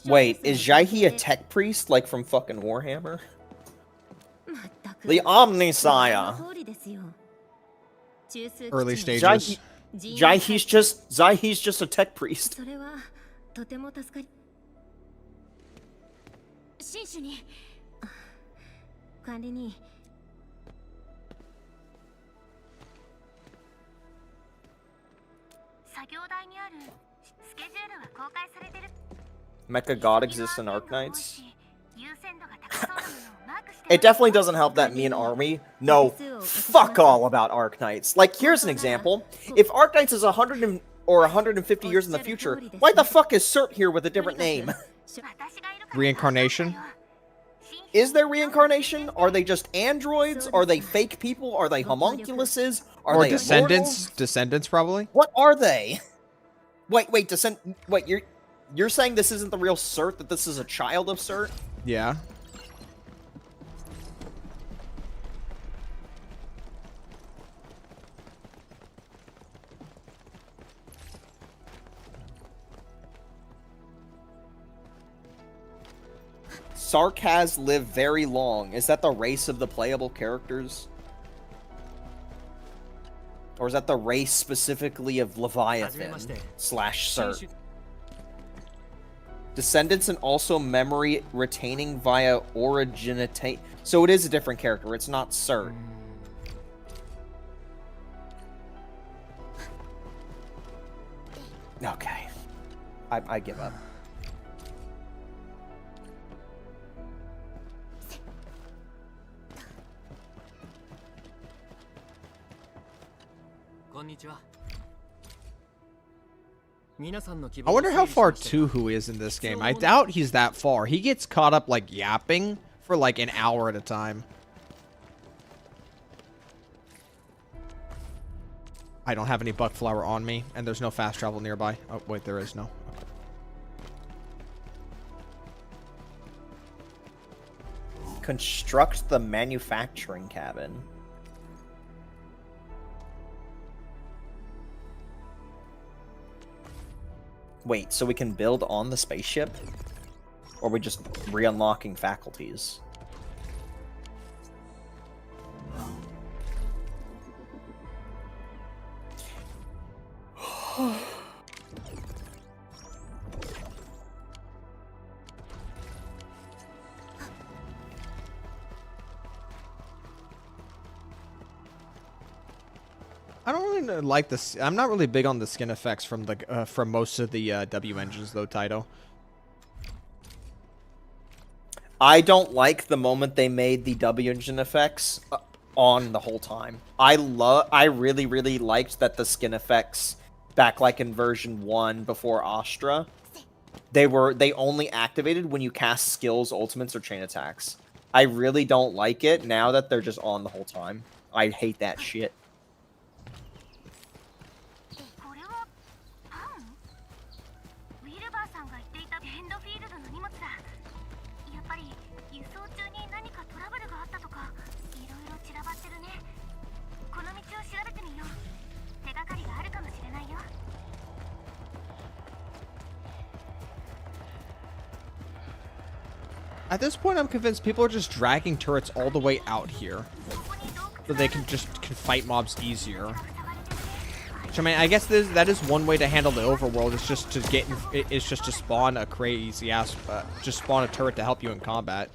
Wait, is Jaihi a tech priest, like from fucking Warhammer? The Omnisire. Early stages. Jaihi's just a tech priest. 作業台にあるスケジュールは公開されてる。 Mecha God exists in Arknights. 優先度が高そうなものをマークして It definitely doesn't help that me and Army know fuck all about Arknights. Like, here's an example. If Arknights is 100 or 150 years in the future, why the fuck is Cert here with a different name? Reincarnation? Is there reincarnation? Are they just androids? Are they fake people? Are they homunculuses? Are Or they descendants? immortals? Descendants, probably? What are they? Wait, wait, you're saying this isn't the real Cert, that this is a child of Cert? Yeah. Sarkaz live very long. Is that the race of the playable characters? Or is that the race specifically of Leviathan slash Cert? Descendants and also memory retaining via originate. So it is a different character. It's not Cert. Okay. I give up. I wonder how far Tuhu is in this game. I doubt he's that far. He gets caught up, like, yapping for, like, an hour at a time. I don't have any buck flower on me, and there's no fast travel nearby. Oh, wait, there is no. Construct the manufacturing cabin. Wait, so we can build on the spaceship? Or are we just re-unlocking faculties? I don't really like this. I'm not really big on the skin effects from the from most of the W engines, though, Taito. I don't like the moment they made the W engine effects on the whole time. I really, really liked that the skin effects back like in version 1 before Astra, they only activated when you cast skills, ultimates, or chain attacks. I really don't like it now that they're just on the whole time. I hate that shit. At this point, I'm convinced people are just dragging turrets all the way out here, so they can fight mobs easier. Which, I mean, I guess that is one way to handle the overworld. Is just to spawn a crazy ass, just spawn a turret to help you in combat.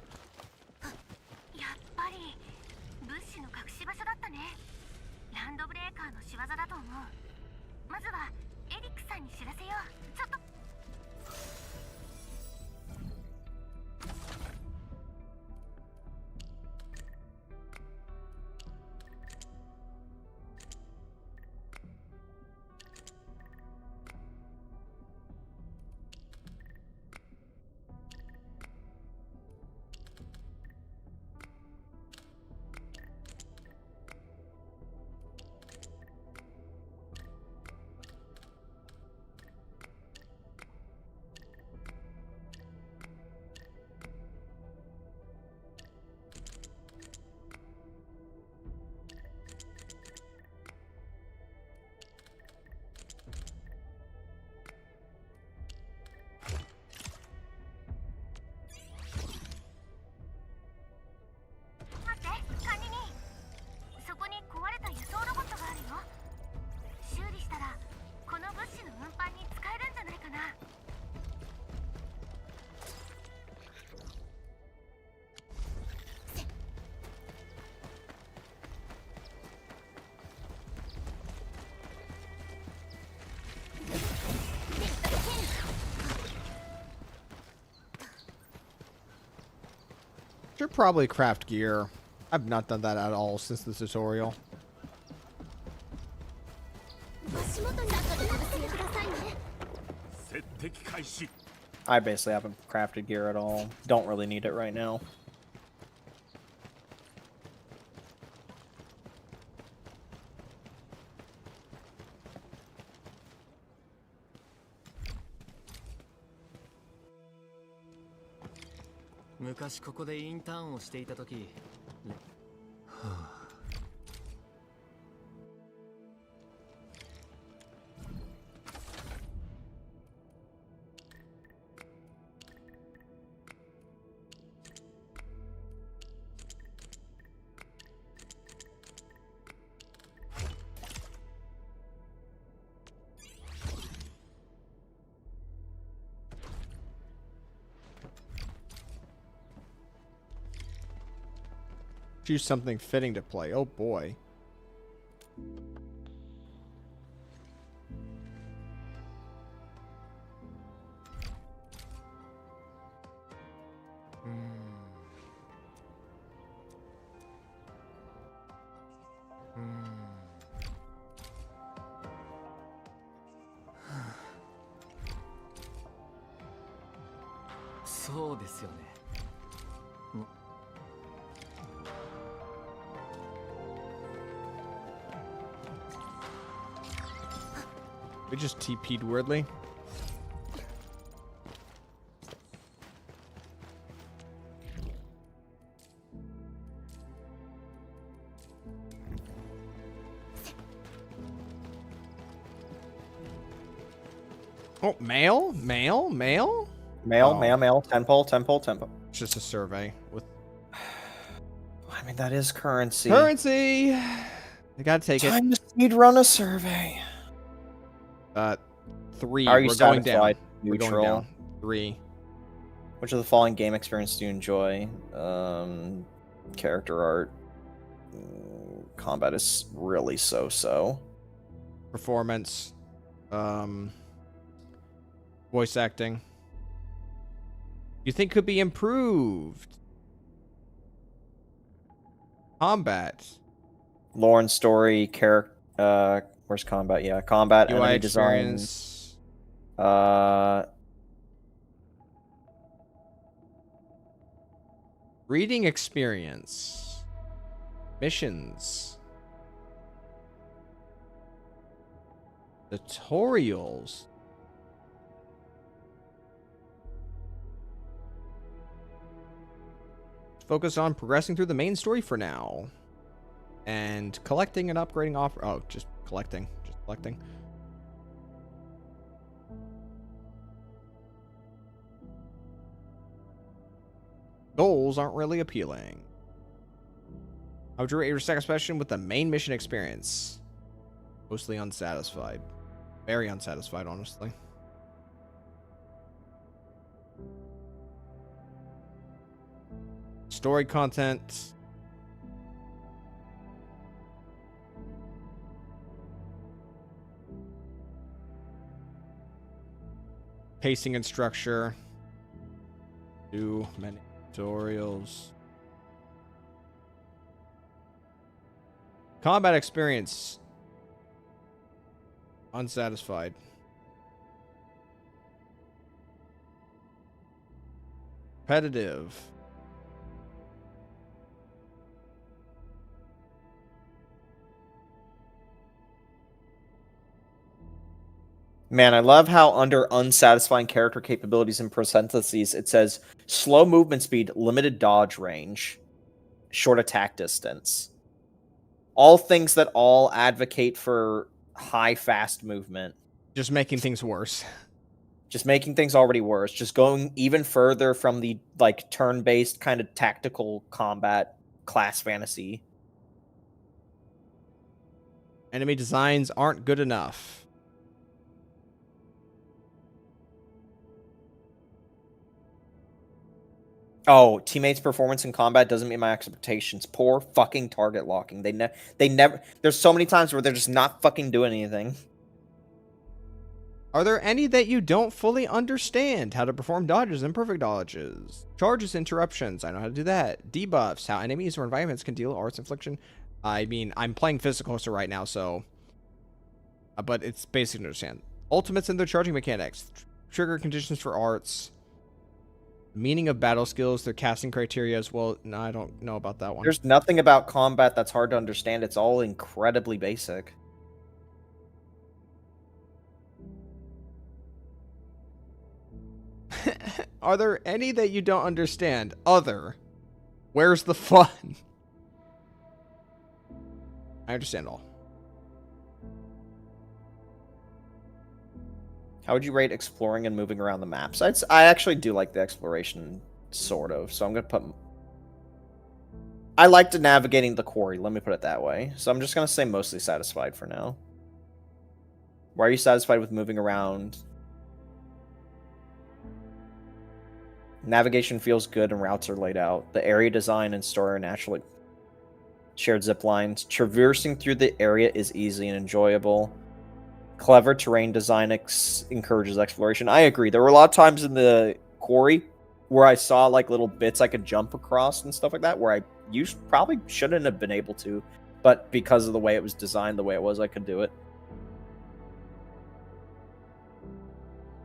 Should probably craft gear. I've not done that at all since the tutorial. 足元に後でお忘れくださいね。 接敵開始 I basically haven't crafted gear at all. Don't really need it right now. Choose something fitting to play. Oh boy. We just TP'd weirdly. Oh, mail? Mail? Mail? Mail, Oh. mail. Temple. It's just a survey with I mean, that is currency. currency. I gotta take it. Time to speed run a survey. 3. Are you We're going satisfied? down. We're going Neutral. down. 3. Which of the following game experience do you enjoy? Character art. Combat is really so-so. Performance. Voice acting. You think could be improved? Combat. Lore and story, character. Where's combat? Yeah, combat, UI enemy design. experience. Reading experience. Missions. Tutorials. Focus on progressing through the main story for now. And collecting and upgrading off. Oh, just collecting. Just collecting. Goals aren't really appealing. How would you rate your satisfaction with the main mission experience? Mostly unsatisfied. Very unsatisfied, honestly. Story content. Pacing and structure. Too many tutorials. Combat experience. Unsatisfied. Repetitive. Man, I love how under unsatisfying character capabilities in parentheses, it says slow movement speed, limited dodge range, short attack distance. All things that all advocate for high, fast movement. Just making things worse. Just making things already worse. Just going even further from the like turn-based kind of tactical combat class fantasy. Enemy designs aren't good enough. Oh, teammates' performance in combat doesn't meet my expectations. Poor fucking target locking. They never. There's so many times where they're just not fucking doing anything. Are there any that you don't fully understand? How to perform dodges and perfect dodges. Charges, interruptions. I know how to do that. Debuffs. How enemies or environments can deal arts infliction. I mean, I'm playing physical right now, so but it's basic to understand. Ultimates and their charging mechanics, trigger conditions for arts, meaning of battle skills, their casting criteria as well. No, I don't know about that one. There's nothing about combat that's hard to understand. It's all incredibly basic. Are there any that you don't understand? Where's the fun? I understand all. How would you rate exploring and moving around the maps? I actually do like the exploration, sort of. So I'm going to put... I liked navigating the quarry, let me put it that way. So I'm just going to say mostly satisfied for now. Why are you satisfied with moving around? Navigation feels good and routes are laid out. The area design and story are naturally shared zip lines. Traversing through the area is easy and enjoyable. Clever terrain design encourages exploration. I agree. There were a lot of times in the quarry where I saw like little bits I could jump across and stuff like that where I probably shouldn't have been able to, but because of the way it was designed, the way it was, I could do it.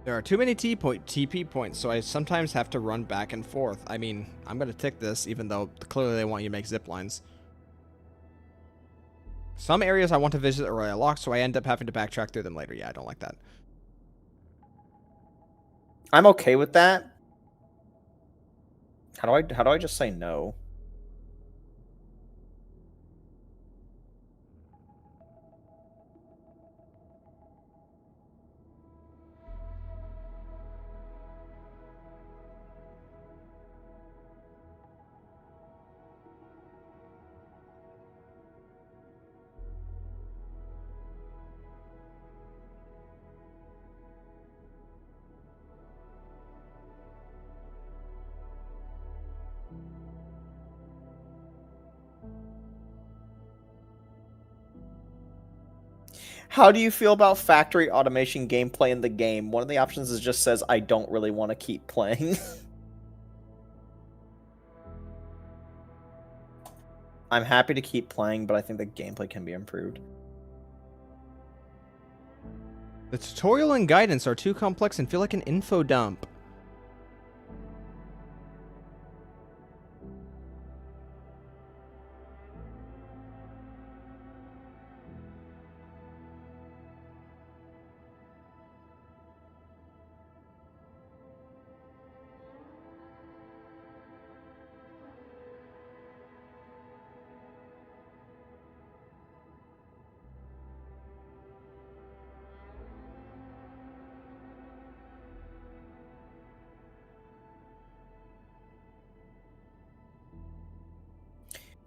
There are too many TP points, so I sometimes have to run back and forth. I mean, I'm going to tick this, even though clearly they want you to make zip lines. Some areas I want to visit are already locked, so I end up having to backtrack through them later. Yeah, I don't like that. I'm okay with that. How do I just say no? How do you feel about factory automation gameplay in the game? One of the options just says, I don't really want to keep playing. I'm happy to keep playing, but I think the gameplay can be improved. The tutorial and guidance are too complex and feel like an info dump.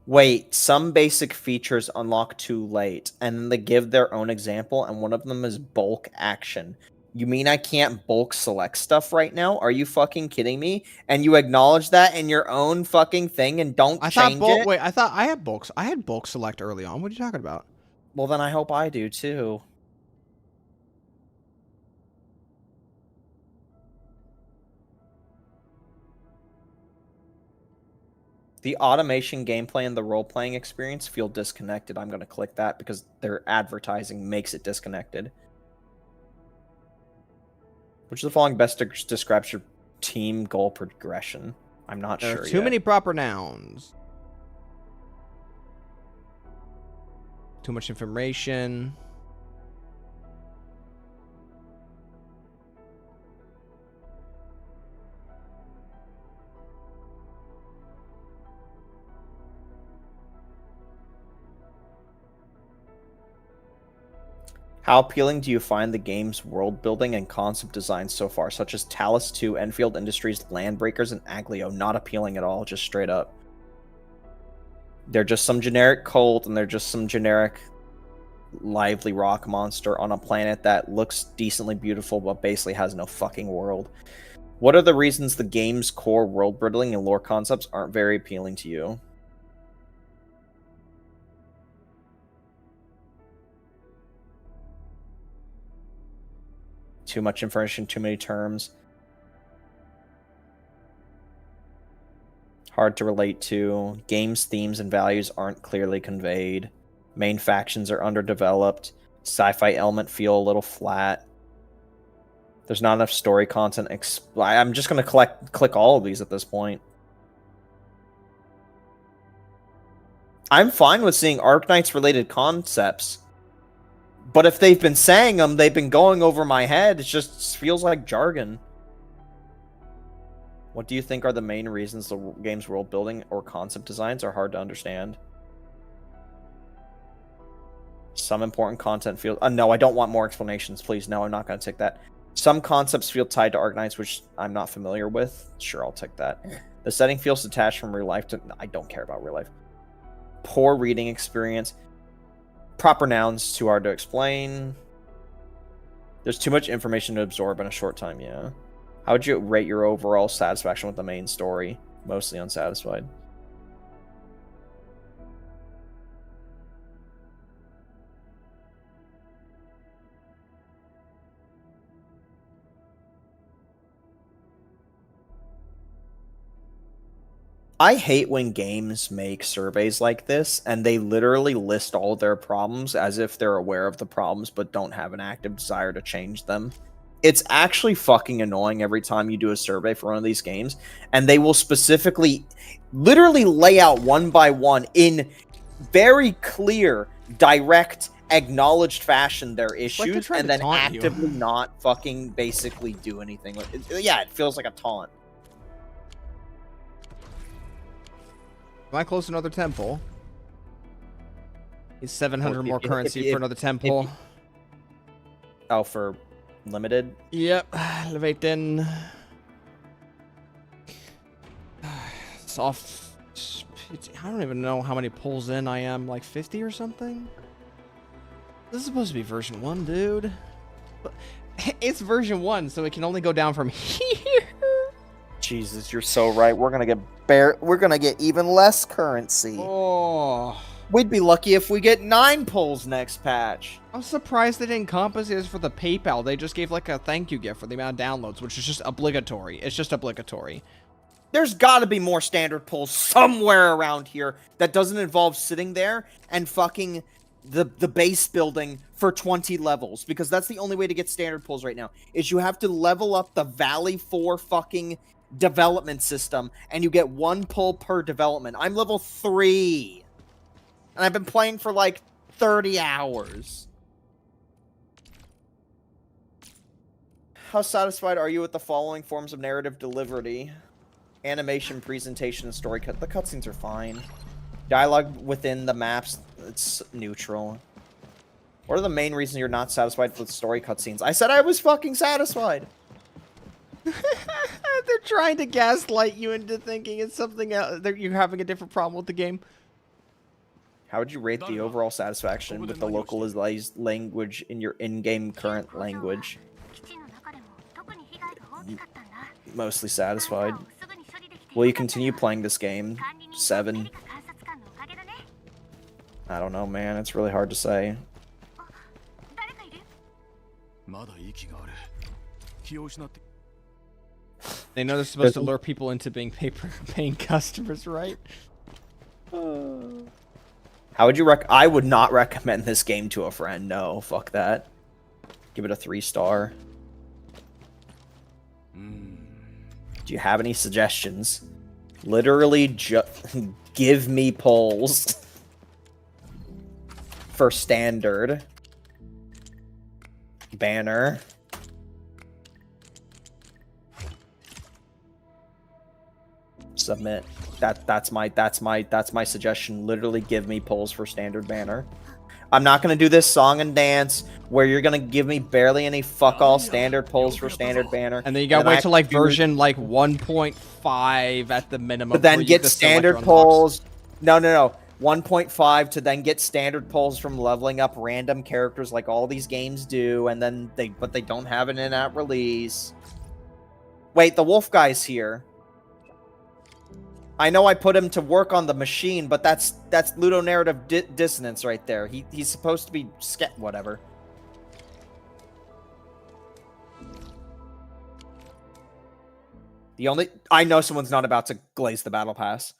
Wait, some basic features unlock too late, and then they give their own example, and one of them is bulk action. You mean I can't bulk select stuff right now? Are you fucking kidding me? And you acknowledge that in your own fucking thing and don't change it? Wait, I thought I had bulks. I had bulk select early on. What are you talking about? Well, then I hope I do too. The automation gameplay and the role-playing experience feel disconnected. I'm going to click that because their advertising makes it disconnected. Which of the following best describes your team goal progression? I'm not sure There are too many proper nouns. Too much information. How appealing do you find the game's world building and concept design so far, such as Talus 2, Enfield Industries, Landbreakers, and Aglio? Not appealing at all, just straight up. They're just some generic cult, and they're just some generic lively rock monster on a planet that looks decently beautiful, but basically has no fucking world. What are the reasons the game's core world building and lore concepts aren't very appealing to you? Too much information, too many terms. Hard to relate to. Game's themes and values aren't clearly conveyed. Main factions are underdeveloped. Sci-fi element feel a little flat. There's not enough story content. I'm just gonna click all of these at this point. I'm fine with seeing Arknights related concepts, but if they've been saying them, they've been going over my head. It just feels like jargon. What do you think are the main reasons the game's world building or concept designs are hard to understand? Some important content feel... no, I don't want more explanations, please. No, I'm not going to tick that. Some concepts feel tied to Arknights, which I'm not familiar with. Sure, I'll tick that. The setting feels detached from real life. I don't care about real life. Poor reading experience. Proper nouns, too hard to explain. There's too much information to absorb in a short time, yeah. How would you rate your overall satisfaction with the main story? Mostly unsatisfied. I hate when games make surveys like this, and they literally list all their problems as if they're aware of the problems, but don't have an active desire to change them. It's actually fucking annoying every time you do a survey for one of these games, and they will specifically, literally lay out one by one in very clear, direct, acknowledged fashion their issues, and then actively not fucking basically do anything. Yeah, it feels like a taunt. Am I close to another temple? It's 700 more currency for another temple. Oh, for limited? Yep. Elevate in. Soft. I don't even know how many pulls in I am. Like 50 or something? This is supposed to be version 1, dude. But it's version 1, so it can only go down from here. Jesus, you're so right. We're gonna get even less currency. Oh. We'd be lucky if we get 9 pulls next patch. I'm surprised they didn't compensate us for the PayPal. They just gave like a thank you gift for the amount of downloads, which is just obligatory. It's just obligatory. There's got to be more standard pulls somewhere around here that doesn't involve sitting there and fucking the base building for 20 levels, because that's the only way to get standard pulls right now, is you have to level up the Valley 4 fucking development system, and you get 1 pull per development. I'm level 3, and I've been playing for like 30 hours. How satisfied are you with the following forms of narrative delivery? Animation, presentation, and story cut. The cutscenes are fine. Dialogue within the maps, it's neutral. What are the main reasons you're not satisfied with story cutscenes? I said I was fucking satisfied. They're trying to gaslight you into thinking it's something else. You're having a different problem with the game. How would you rate the overall satisfaction with the localized language in your in-game current language? Mostly satisfied. Will you continue playing this game? 7. I don't know, man. It's really hard to say. They know they're supposed to lure people into being paying customers, right? How would you I would not recommend this game to a friend. No, fuck that. Give it a 3-star. Do you have any suggestions? Literally just give me polls. For standard. Banner. Submit. That's my suggestion. Literally give me polls for standard banner. I'm not gonna do this song and dance where you're gonna give me barely any fuck all standard polls for standard banner. And then you gotta wait till like version like 1.5 at the minimum. But then get standard polls. No. 1.5 to then get standard polls from leveling up random characters like all these games do, and then they don't have an in-app release. Wait, the wolf guy's here. I know I put him to work on the machine, but that's ludonarrative dissonance right there. He's supposed to be whatever. I know someone's not about to glaze the battle pass.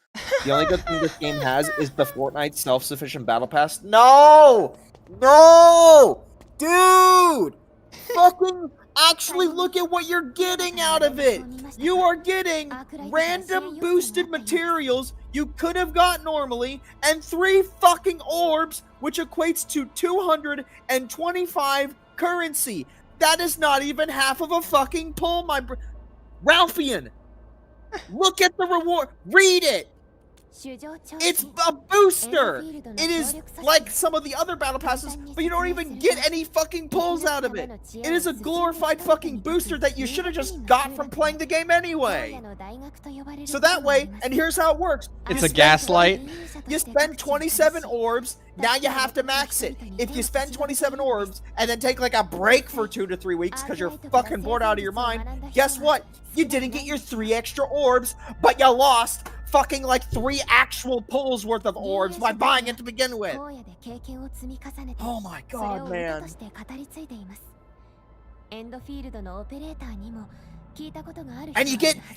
The only good thing this game has is the Fortnite self-sufficient battle pass. No! Dude! Fucking actually look at what you're getting out of it! You are getting random boosted materials you could have got normally, and 3 fucking orbs, which equates to 225 currency. That is not even half of a fucking pull, Ralphian! Look at the reward! Read it! It's a booster! It is like some of the other battle passes, but you don't even get any fucking pulls out of it! It is a glorified fucking booster that you should have just got from playing the game anyway! So that way, and here's how it works. It's a gaslight. You spend 27 orbs, now you have to max it. If you spend 27 orbs, and then take like a break for 2 to 3 weeks because you're fucking bored out of your mind, guess what? You didn't get your 3 extra orbs, but you lost fucking like 3 actual pulls worth of orbs by buying it to begin with. Oh my god, man. And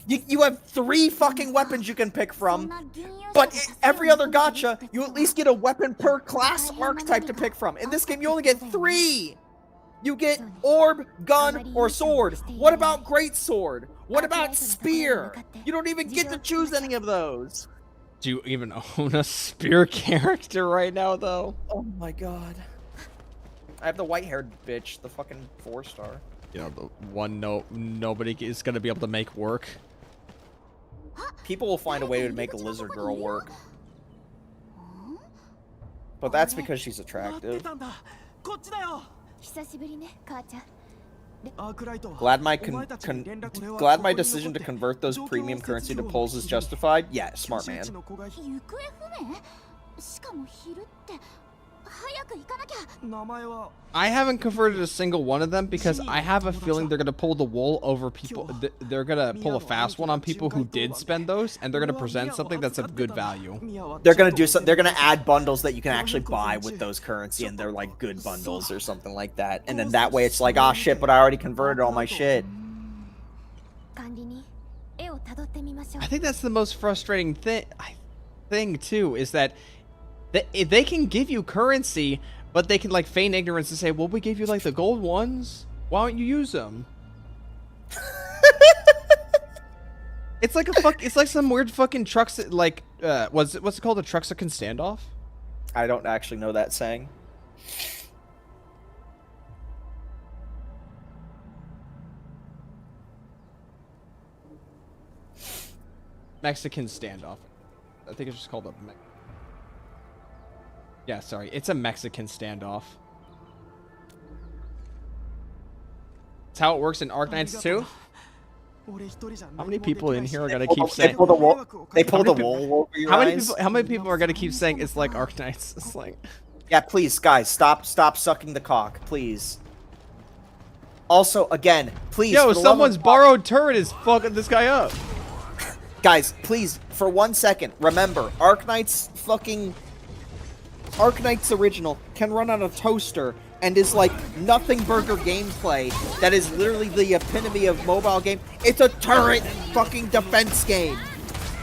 you have 3 fucking weapons you can pick from, but every other gacha, you at least get a weapon per class archetype to pick from. In this game, you only get 3. You get orb, gun, or sword. What about great sword? What about spear? You don't even get to choose any of those. Do you even own a spear character right now, though? Oh my god. I have the white-haired bitch, the fucking 4-star. You know, the one nobody is gonna be able to make work. People will find a way to make a lizard girl work. But that's because she's attractive. Glad my decision to convert those premium currency to pulls is justified? Yeah, smart man. I haven't converted a single one of them because I have a feeling they're gonna pull the wool over people. They're gonna pull a fast one on people who did spend those, and they're gonna present something that's of good value. They're gonna do something. They're gonna add bundles that you can actually buy with those currency, and they're like good bundles or something like that. And then that way, it's like, ah, shit, but I already converted all my shit. I think that's the most frustrating thing too, is that they can give you currency, but they can like feign ignorance and say, well, we gave you like the gold ones, why don't you use them? It's like it's like some weird fucking trucks like what's it called, a Truxican standoff? I don't actually know that saying. Mexican standoff. I think it's just called a yeah, sorry. It's a Mexican standoff. It's how it works in Arknights too. How many people in here are gonna keep saying? They pull the wool over your eyes. How many people are gonna keep saying it's like Arknights? It's like. Yeah, please, guys, stop sucking the cock, please. Also, again, please. Yo, someone's borrowed turret is fucking this guy up. Guys, please, for 1 second, remember, Arknights original can run on a toaster and is like nothing burger gameplay that is literally the epitome of mobile game. It's a turret fucking defense game.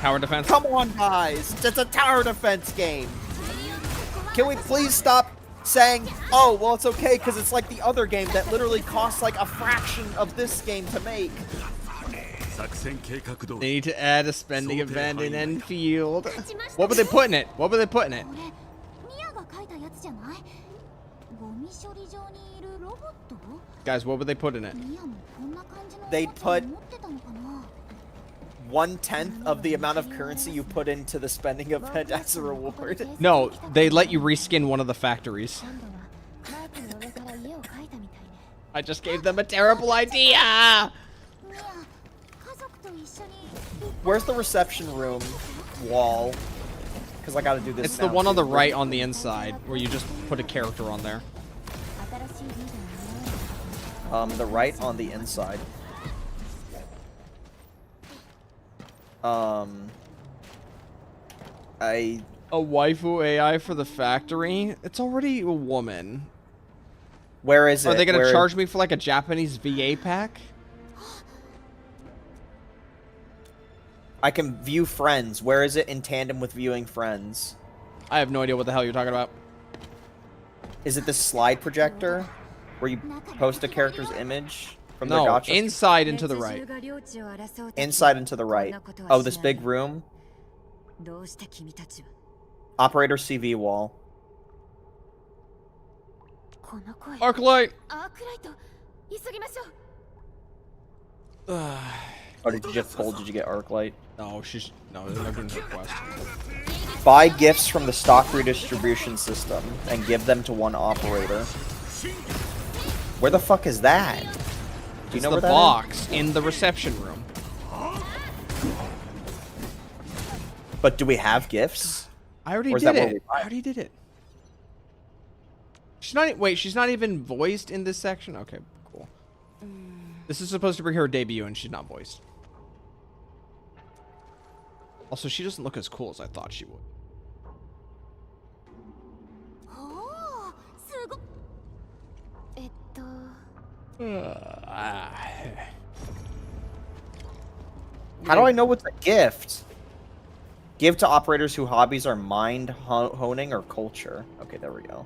Tower defense? Come on, guys. It's a tower defense game. Can we please stop saying, oh, well, it's okay because it's like the other game that literally costs like a fraction of this game to make. They need to add a spending event in Endfield. What would they put in it? What would they put in it? Guys, what would they put in it? They'd put 1/10 of the amount of currency you put into the spending event as a reward. No, they let you reskin one of the factories. I just gave them a terrible idea! Where's the reception room wall? Because I gotta do this. It's the one on the right on the inside, where you just put a character on there. The right on the inside. A waifu AI for the factory? It's already a woman. Where is it? Are they gonna charge me for like a Japanese VA pack? I can view friends. Where is it in tandem with viewing friends? I have no idea what the hell you're talking about. Is it the slide projector? Where you post a character's image from No, their gacha? inside and to the right. Inside and to the right. Oh, this big room? Operator CV wall. Arklight! Oh, did you just pull? Did you get Arklight? No, they're not doing her quest. Buy gifts from the stock redistribution system and give them to one operator. Where the fuck is that? Do you It's know the where that box in the reception room. But do we have gifts? I already Or is did that where it. we buy I it? already did it. She's not. Wait, she's not even voiced in this section. Okay, cool. This is supposed to be her debut, and she's not voiced. Also, she doesn't look as cool as I thought she would. How do I know what's a gift? Give to operators whose hobbies are mind honing or culture. Okay, there we go.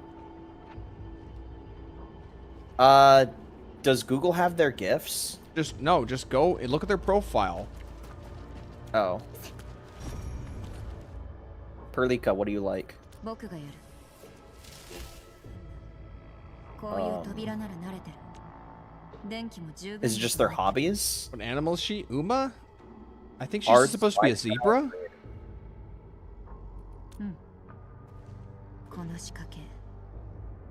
Does Google have their gifts? Just go and look at their profile. Oh. Perlika, what do you like? Is it just their hobbies? What animal is she? Uma? I think she's Arts, supposed to be a lifestyle. zebra. この仕掛け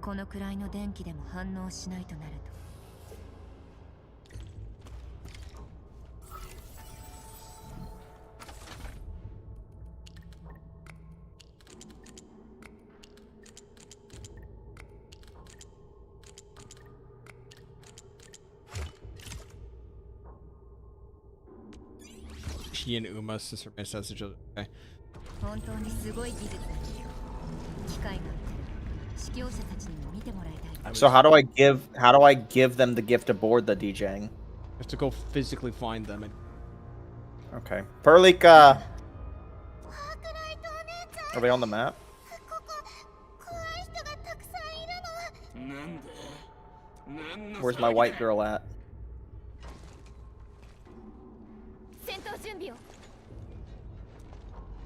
このくらいの電気でも反応しないとなると She and Uma sister message each other. Okay. 本当にすごい技術だね機会があったら指揮者たちにも見てもらいたい So how do I give them the gift aboard the DJing? You have to go physically find them. Okay. Perlika! Are they on the map? Where's my white girl at? 戦闘準備を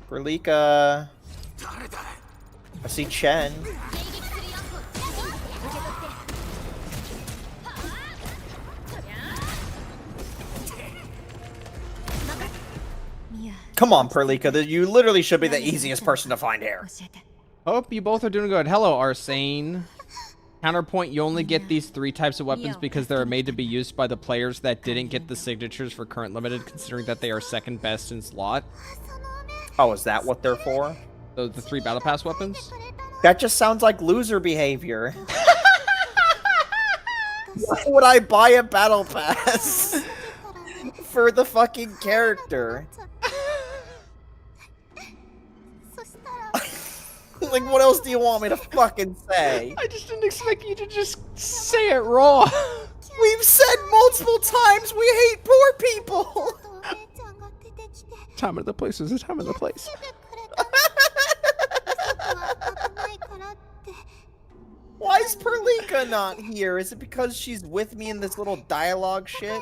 Perlika! I see Chen. Come on, Perlika. You literally should be the easiest person to find here. 教えて Hope you both are doing good. Hello, Arsane. Counterpoint, you only get these 3 types of weapons because they're made to be used by the players that didn't get the signatures for current limited, considering that they are second best in slot. Oh, is that what they're for? The 3 battle pass weapons? That just sounds like loser behavior. Why would I buy a battle pass for the fucking character? Like, what else do you want me to fucking say? I just didn't expect you to just say it raw. We've said multiple times we hate poor people. Time of the place is the time of the place. Why is Perlika not here? Is it because she's with me in this little dialogue shit?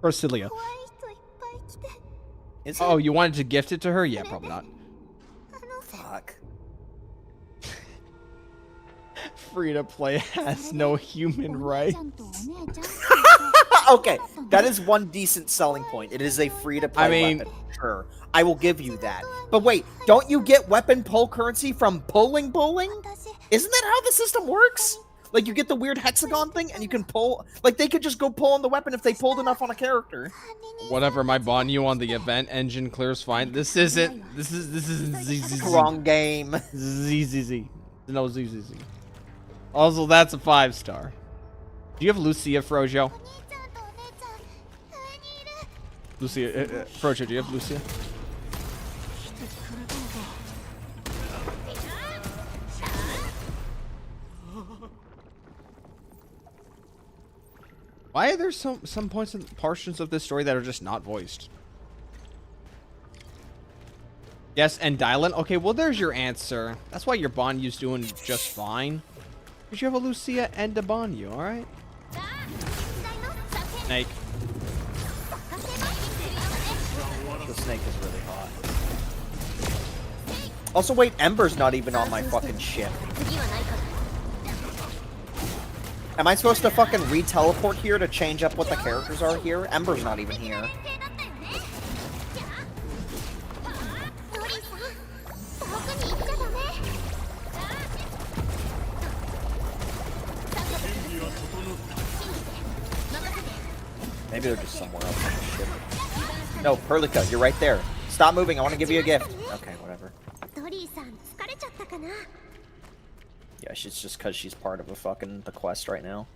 Ursilia. 怖い人いっぱい来て Is it? Oh, you wanted to gift it to her? Yeah, probably not. Fuck. Free to play has no human right. ちゃんとお姉ちゃん Okay, that is one decent selling point. It is a free-to-play I mean- weapon. Sure, I will give you that. But wait, don't you get weapon pull currency from pulling bowling? 私 Isn't that how the system works? Like, you get the weird hexagon thing, and you can pull... Like, they could just go pull on the weapon if they pulled enough on a character. Whatever, my bond you on the event engine clears fine. This isn't ZZZ. Wrong game. ZZZ. No ZZZ. Also, that's a 5-star. Do you have Lucia, Frojo? お兄ちゃんとお姉ちゃん上にいる Lucia, Frojo, do you have Lucia? Why are there some points and portions of this story that are just not voiced? Yes, and Dylan? Okay, well, there's your answer. That's why your Bonyu's doing just fine. Because you have a Lucia and a Banyu, alright? Snake. The snake is really hot. Also, wait, Ember's not even on my fucking ship. Am I supposed to fucking re-teleport here to change up what the characters are here? Ember's not even here. Maybe they're just somewhere else on the ship. No, Perlica, you're right there. Stop moving, I want to give you a gift. Okay, whatever. Yeah, she's just because she's part of the quest right now.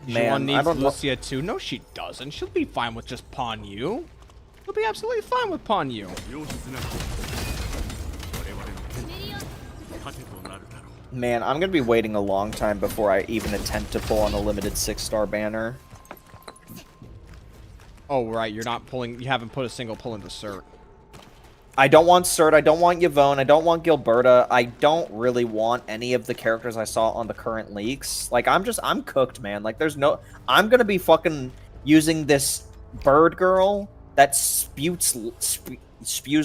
Man, I needs don't know. Lucia too. No, she doesn't. She'll be fine with just Pawn Yu. She'll be absolutely fine with Pawn Yu. Man, I'm gonna be waiting a long time before I even attempt to pull on a limited 6-star banner. Oh, right. You're not pulling. You haven't put a single pull into Cert. I don't want Cert, I don't want Yvonne, I don't want Gilberta, I don't really want any of the characters I saw on the current leaks. Like, I'm cooked, man. Like, there's no... I'm gonna be fucking using this bird girl that spews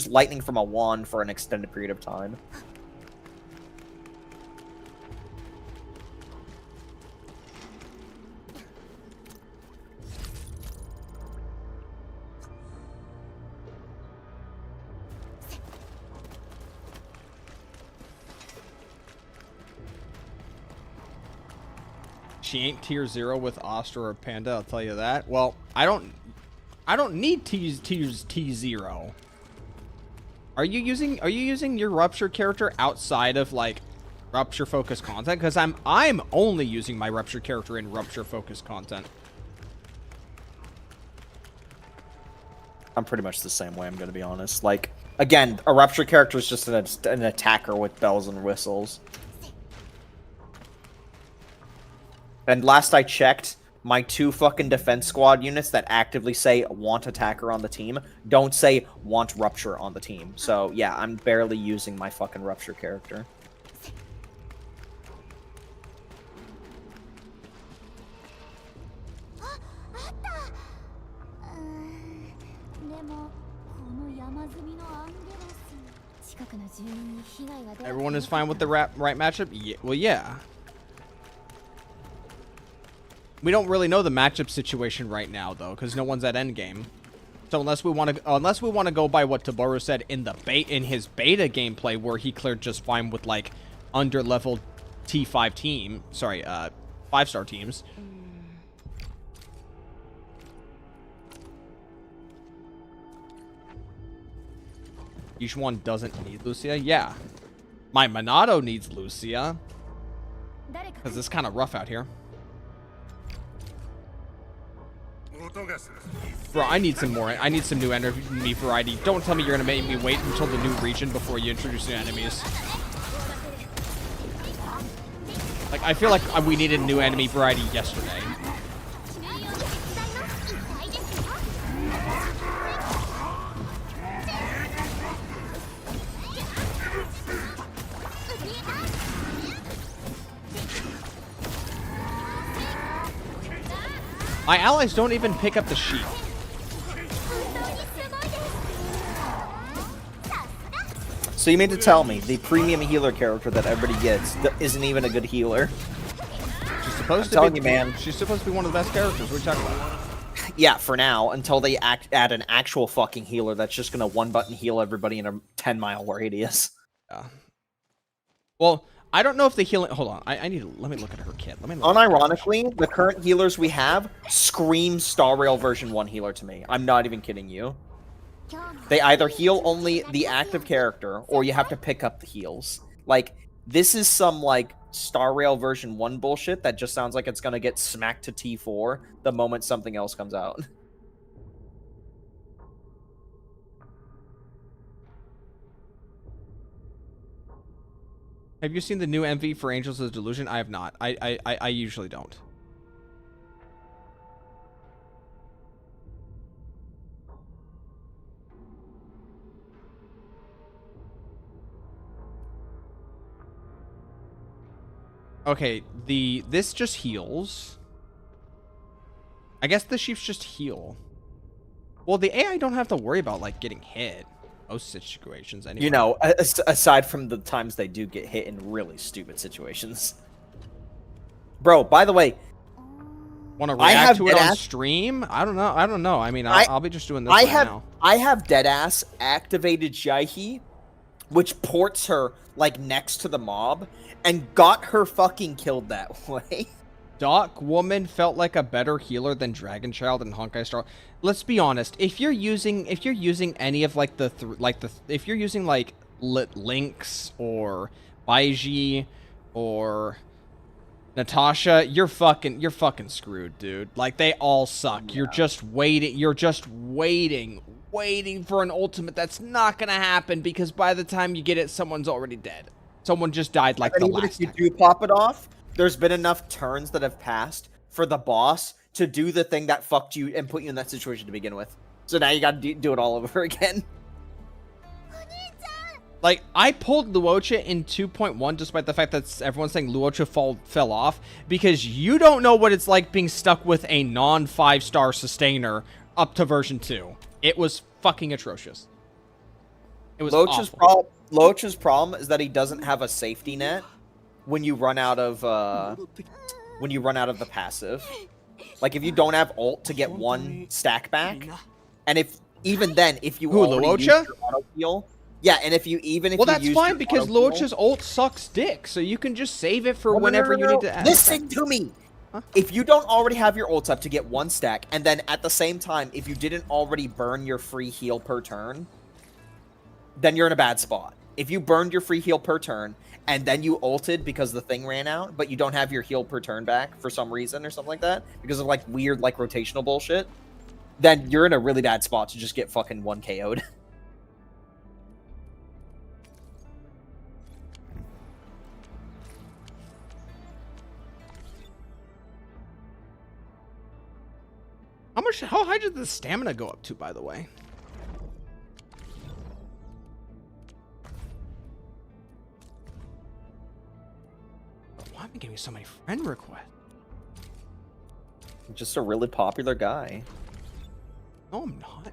lightning from a wand for an extended period of time. She ain't tier 0 with Astra or Panda, I'll tell you that. Well, I don't need T0. Are you using your Rupture character outside of like Rupture focused content? Because I'm only using my Rupture character in Rupture focused content. I'm pretty much the same way, I'm gonna be honest. Like, again, a Rupture character is just an attacker with bells and whistles. And last I checked, my 2 fucking defense squad units that actively say want attacker on the team don't say want Rupture on the team. So yeah, I'm barely using my fucking Rupture character. Everyone is fine with the right matchup? Yeah, well, yeah. We don't really know the matchup situation right now, though, because no one's at endgame. So unless we want to go by what Taboru said in his beta gameplay, where he cleared just fine with like under-leveled T5 team, sorry, 5-star teams. Each one doesn't need Lucia. Yeah, my Monado needs Lucia because it's kind of rough out here. Bro, I need some new enemy variety. Don't tell me you're gonna make me wait until the new region before you introduce new enemies. Like, I feel like we needed new enemy variety yesterday. My allies don't even pick up the sheep. So you mean to tell me the premium healer character that everybody gets isn't even a good healer? She's supposed to be, man. She's supposed to be one of the best characters. What are you talking about? Yeah, for now, until they add an actual fucking healer that's just gonna one-button heal everybody in a 10-mile radius. Yeah. Well, I don't know if the healing... Hold on. Let me look at her kit. Unironically, the current healers we have scream Star Rail version 1 healer to me. I'm not even kidding you. They either heal only the active character, or you have to pick up the heals. Like, this is some, like, Star Rail version 1 bullshit that just sounds like it's gonna get smacked to T4 the moment something else comes out. Have you seen the new MV for Angels of Delusion? I have not. I usually don't. Okay, this just heals. I guess the sheeps just heal. Well, the AI don't have to worry about, like, getting hit. Most situations, anyway. You know, aside from the times they do get hit in really stupid situations. Bro, by the way... Want to react to it on stream? I don't know. I don't know. I mean, I'll be just doing this now. I have Deadass activated Jaihi, which ports her, like, next to the mob, and got her fucking killed that way. Doc Woman felt like a better healer than Dragon Child and Honkai Star. Let's be honest. If you're using any of like if you're using like Lynx or Baiji or Natasha, you're fucking screwed, dude. Like, they all suck. Yeah. You're just waiting for an ultimate that's not gonna happen, because by the time you get it, someone's already dead. Someone just died like the last time. If you do pop it off, there's been enough turns that have passed for the boss to do the thing that fucked you and put you in that situation to begin with. So now you gotta do it all over again. Like, I pulled Luocha in 2.1 despite the fact that everyone's saying Luocha fell off, because you don't know what it's like being stuck with a non-5-star sustainer up to version 2. It was fucking atrocious. It was awful. Luocha's problem is that he doesn't have a safety net when you run out of the passive. Like, if you don't have ult to get 1 stack back, and if you already use your auto heal, yeah, and well, that's fine, because Luocha's ult sucks dick, so you can just save it for whenever you need to add. Listen to me. Huh? If you don't already have your ult up to get 1 stack, and then at the same time, if you didn't already burn your free heal per turn, then you're in a bad spot. If you burned your free heal per turn, and then you ulted because the thing ran out, but you don't have your heal per turn back for some reason or something like that, because of, like, weird, like, rotational bullshit, then you're in a really bad spot to just get fucking 1 KO'd. How high did the stamina go up to, by the way? Why am I getting so many friend requests? Just a really popular guy. No, I'm not.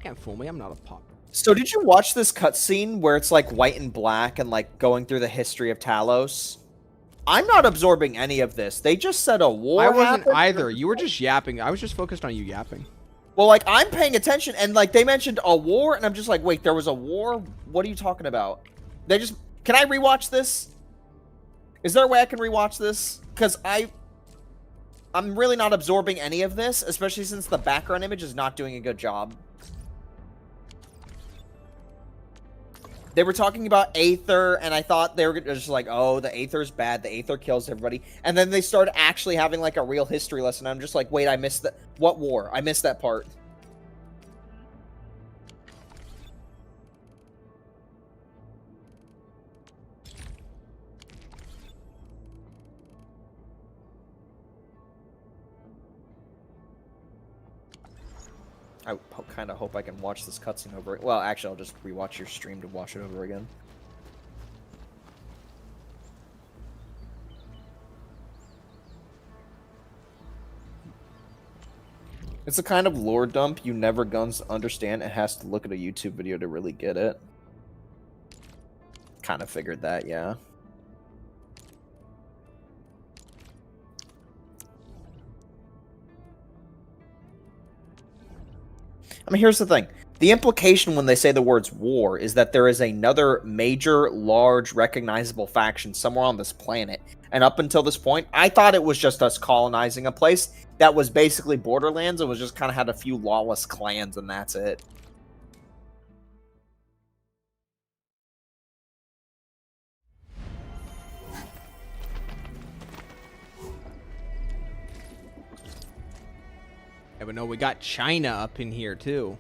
Can't fool me. I'm not a pop. So did you watch this cutscene where it's like white and black and like going through the history of Talos? I'm not absorbing any of this. They just said a war. I wasn't either. You were just yapping. I was just focused on you yapping. Well, like, I'm paying attention, and like they mentioned a war, and I'm just like, wait, there was a war? What are you talking about? Can I rewatch this? Is there a way I can rewatch this? Because I'm really not absorbing any of this, especially since the background image is not doing a good job. They were talking about Aether, and I thought they were just like, oh, the Aether's bad. The Aether kills everybody. And then they started actually having, like, a real history lesson. I'm just like, wait, I missed that. What war? I missed that part. I kind of hope I can watch this cutscene over. Well, actually, I'll just rewatch your stream to watch it over again. It's a kind of lore dump you never guns understand and has to look at a YouTube video to really get it. Kind of figured that, yeah. I mean, here's the thing. The implication when they say the words war is that there is another major, large, recognizable faction somewhere on this planet And up until this point, I thought it was just us colonizing a place that was basically Borderlands and was just kind of had a few lawless clans, and that's it. Yeah, but no, we got China up in here too.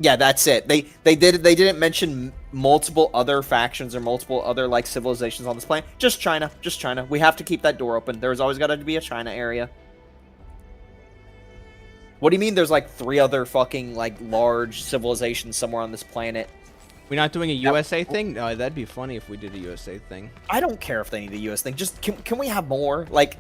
Yeah, that's it. They didn't mention multiple other factions or multiple other like civilizations on this planet. Just China, just China. We have to keep that door open. There's always got to be a China area. What do you mean? There's like 3 other fucking like large civilizations somewhere on this planet? We're not doing a USA thing? No, that'd be funny if we did a USA thing. I don't care if they need a US thing. Just can we have more? Like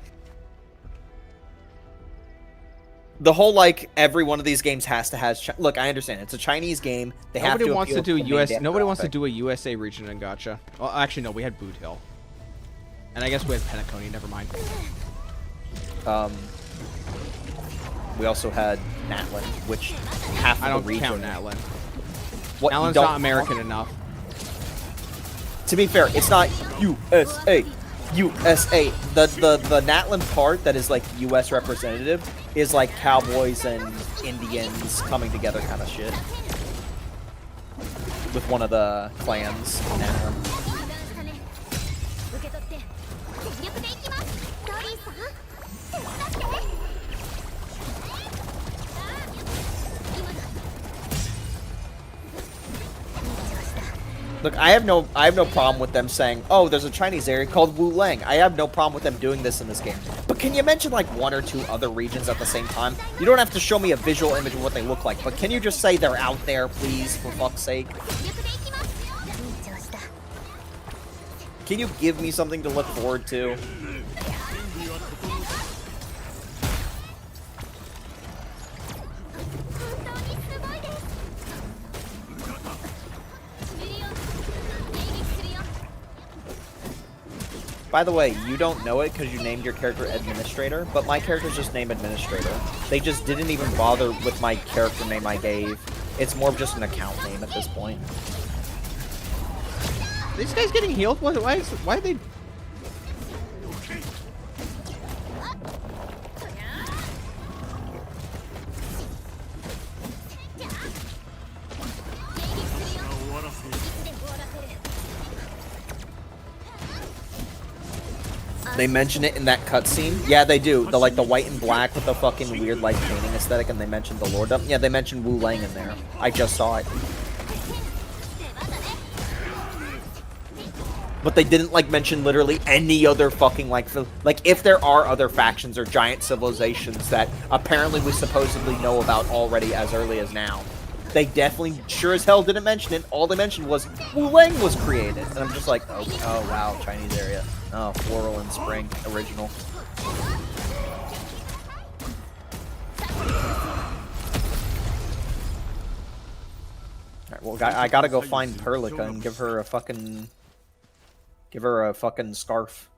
the whole like every one of these games has to have. Look, I understand it's a Chinese game. They Nobody have to wants to do appeal the main US. Nobody wants to demographic. do a USA region in gacha. Well, actually, no. We had Boot Hill, and I guess we had Penacony. Never mind. We also had Natlan, which half of I don't the region. count Natlan. What, you Natlan's don't not American count? enough. To be fair, it's not USA. USA. The Natlan part that is like US representative is like cowboys and Indians coming together kind of shit. With one of the clans in Natlan. 受け取って全力でいきますドリーさん手伝って今だ Look, I have no problem with them saying, "Oh, there's a Chinese area called Wulang." I have no problem with them doing this in this game. But can you mention like 1 or 2 other regions at the same time? You don't have to show me a visual image of what they look like, but can you just say they're out there, please, for fuck's sake? 全力でいきます緊張した Can you give me something to look forward to? 本当にすごいですミリオン迎撃するよ By the way, you don't know it because you named your character Administrator, but my character's just named Administrator. They just didn't even bother with my character name I gave. It's more of just an account name at this point. These guys getting healed? Why are they? They mention it in that cutscene. Yeah, they do. The white and black with the fucking weird like painting aesthetic, and they mentioned the lordom. Yeah, they mentioned Wu Lang in there. I just saw it. But they didn't like mention literally any other fucking like if there are other factions or giant civilizations that apparently we supposedly know about already as early as now. They definitely sure as hell didn't mention it. All they mentioned was Wu Lang was created. And I'm just like, oh wow, Chinese area. Oh, Floral and Spring, original. Alright, well I gotta go find Perlica and give her a fucking scarf.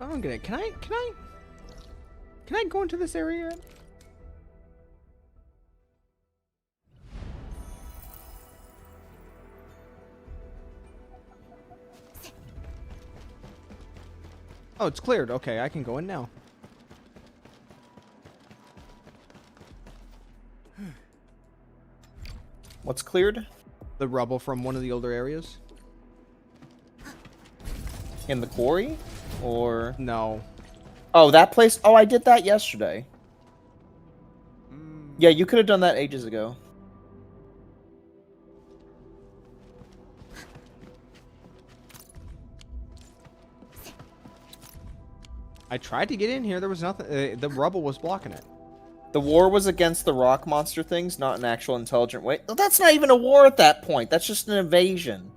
I don't get it. Can I go into this area? Oh, it's cleared. Okay, I can go in now. What's cleared? The rubble from one of the older areas? In the quarry? Or... No. Oh, that place? Oh, I did that yesterday. Yeah, you could have done that ages ago. I tried to get in here. There was nothing. The rubble was blocking it. The war was against the rock monster things, not an actual intelligent way. No, that's not even a war at that point. That's just an invasion.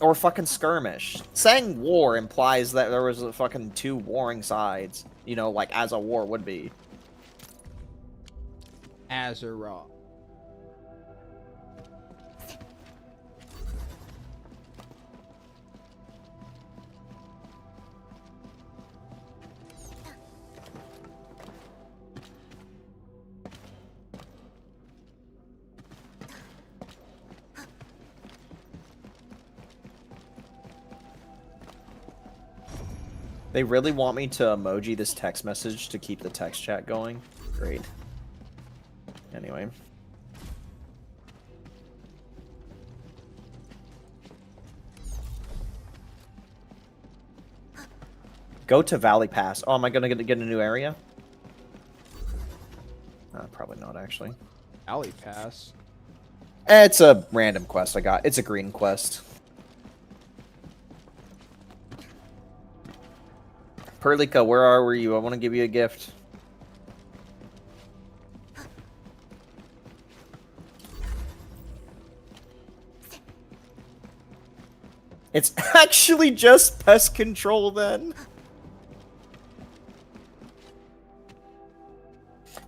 Or a fucking skirmish. Saying war implies that there was a fucking 2 warring sides. You know, like as a war would be. Azeroth. They really want me to emoji this text message to keep the text chat going? Great. Anyway. Go to Valley Pass. Oh, am I gonna get a new area? Probably not, actually. Alley Pass. It's a random quest I got. It's a green quest. Perlika, where are you? I want to give you a gift. It's actually just pest control then.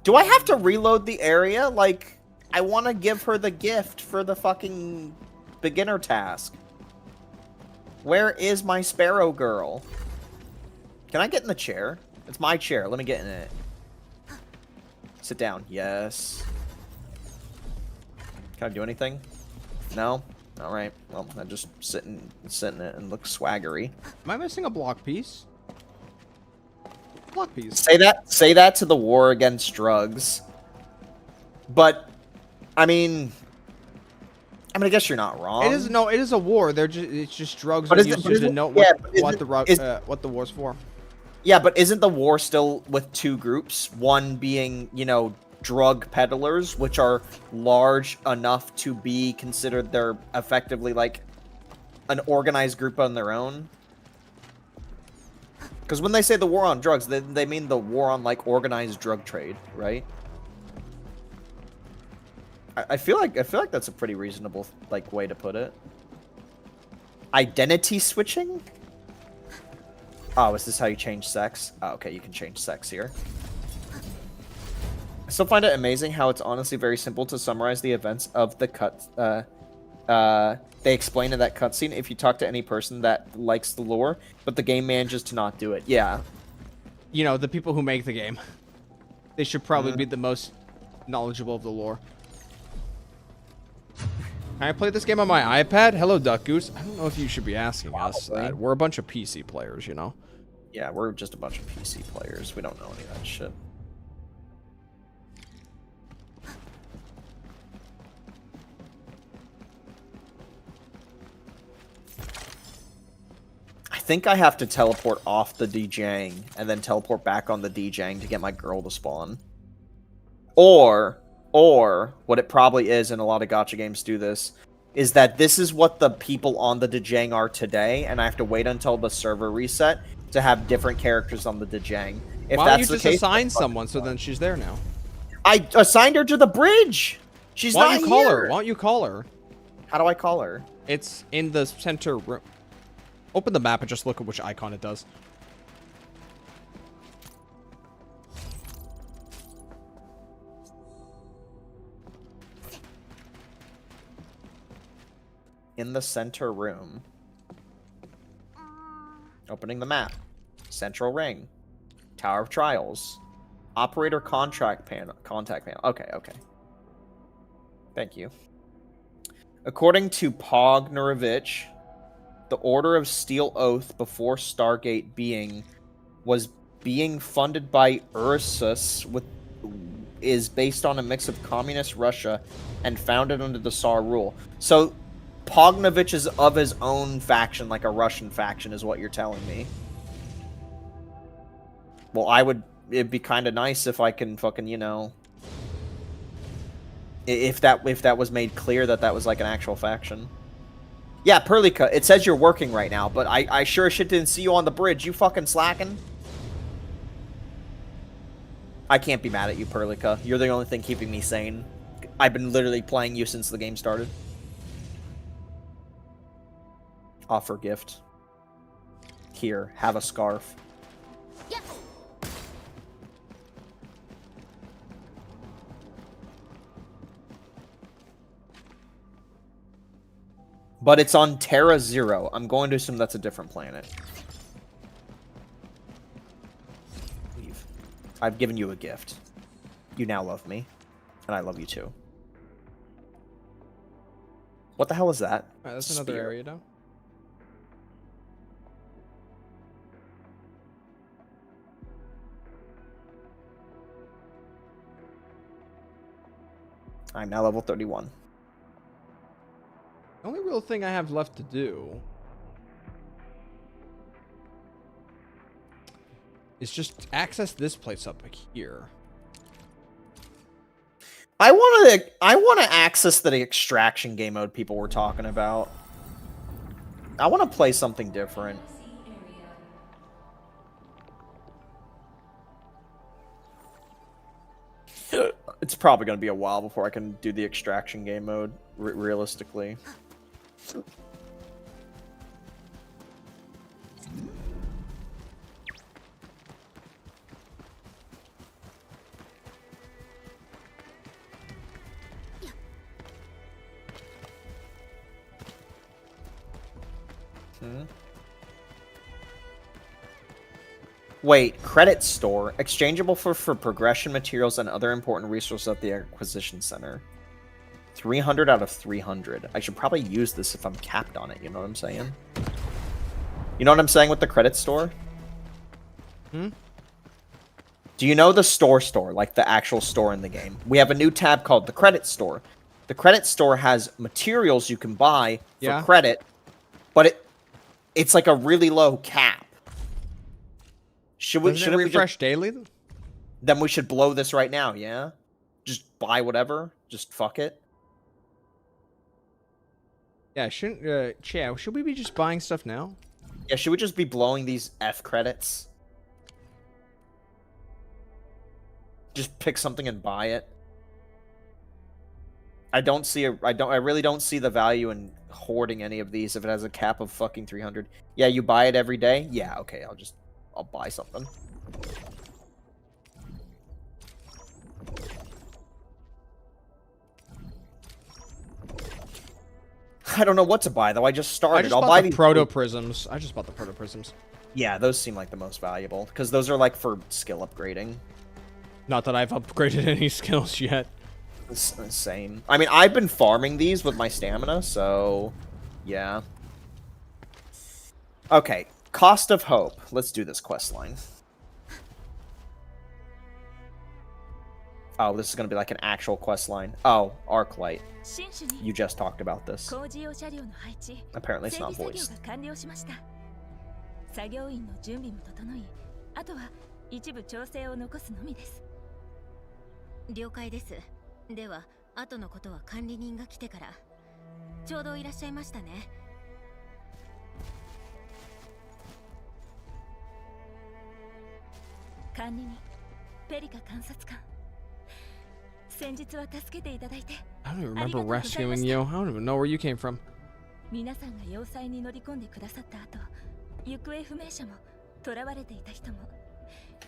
Do I have to reload the area? Like, I want to give her the gift for the fucking beginner task. Where is my sparrow girl? Can I get in the chair? It's my chair. Let me get in it. Sit down. Yes. Can I do anything? No? Alright. Well, I just sit in it and look swaggery. Am I missing a block piece? Block piece. Say that to the war against drugs. But I mean, I guess you're not wrong. It is a war. It's just drugs but are used to denote what the war's for. Yeah, but isn't the war still with two groups? One being, you know, drug peddlers, which are large enough to be considered they're effectively like an organized group on their own. Because when they say the war on drugs, they mean the war on like organized drug trade, right? I feel like that's a pretty reasonable like way to put it. Identity switching? Oh, is this how you change sex? Oh, okay, you can change sex here. I still find it amazing how it's honestly very simple to summarize the events of the they explain in that cutscene if you talk to any person that likes the lore, but the game manages to not do it. Yeah. You know, the people who make the game. They should probably be the most knowledgeable of the lore. Can I play this game on my iPad? Hello, Duck Goose. I don't know if you should be asking us that. We're a bunch of PC players, you know? Yeah, we're just a bunch of PC players. We don't know any of that shit. I think I have to teleport off the DJing and then teleport back on the DJing to get my girl to spawn. Or what it probably is, and a lot of gacha games do this, is that this is what the people on the DJing are today, and I have to wait until the server reset to have different characters on the DJing. If Why don't that's you the just case, assign someone so then she's there now? I assigned her to the bridge. She's Why not don't you call here. her? Why don't you call her? How do I call her? It's in the center room. Open the map and just look at which icon it does. In the center room. Opening the map. Central ring. Tower of Trials. Operator contact panel. Okay. Thank you. According to Pognarovich, the Order of Steel Oath before Stargate was being funded by Ursus is based on a mix of communist Russia and founded under the Tsar rule. So Pognovich is of his own faction, like a Russian faction, is what you're telling me. Well, it'd be kind of nice if I can fucking, you know, if that was made clear that was like an actual faction. Yeah, Perlika, it says you're working right now, but I sure as shit didn't see you on the bridge. You fucking slacking? I can't be mad at you, Perlika. You're the only thing keeping me sane. I've been literally playing you since the game started. Offer gift. Here, have a scarf. Yeah. But it's on Terra Zero. I'm going to assume that's a different planet. Leave. I've given you a gift. You now love me. And I love you too. What the hell is that? Alright, that's another area now. I'm now level 31. The only real thing I have left to do is just access this place up here. I want to access the extraction game mode people were talking about. I want to play something different. It's probably going to be a while before I can do the extraction game mode, realistically. Wait, credit store. Exchangeable for progression materials and other important resources at the acquisition center. 300 out of 300. I should probably use this if I'm capped on it, you know what I'm saying? You know what I'm saying with the credit store? Hmm? Do you know the store, like the actual store in the game? We have a new tab called the credit store. The credit store has materials you can buy for credit, but it's like a really low cap. Should we refresh daily? Then we should blow this right now, yeah? Just buy whatever. Just fuck it. Yeah, should we be just buying stuff now? Yeah, should we just be blowing these F credits? Just pick something and buy it. I really don't see the value in hoarding any of these if it has a cap of fucking 300. Yeah, you buy it every day? Yeah, okay, I'll buy something. I don't know what to buy though. I just started. I'll buy the proto prisms. I just bought the proto prisms. Yeah, those seem like the most valuable because those are like for skill upgrading. Not that I've upgraded any skills yet. Same. I mean, I've been farming these with my stamina, so yeah. Okay, Cost of Hope. Let's do this quest line. Oh, this is going to be like an actual quest line. Oh, Arknight. You just talked about this. Apparently it's not voiced. 作業員の準備も整い、あとは一部調整を残すのみです。了解です。では、後のことは管理人が来てから。ちょうどいらっしゃいましたね。管理人、ペリカ監察官。先日は助けていただいて。I don't even remember rescuing you. I don't even know where you came from. 皆さんが要塞に乗り込んでくださった後。行方不明者も囚われていた人も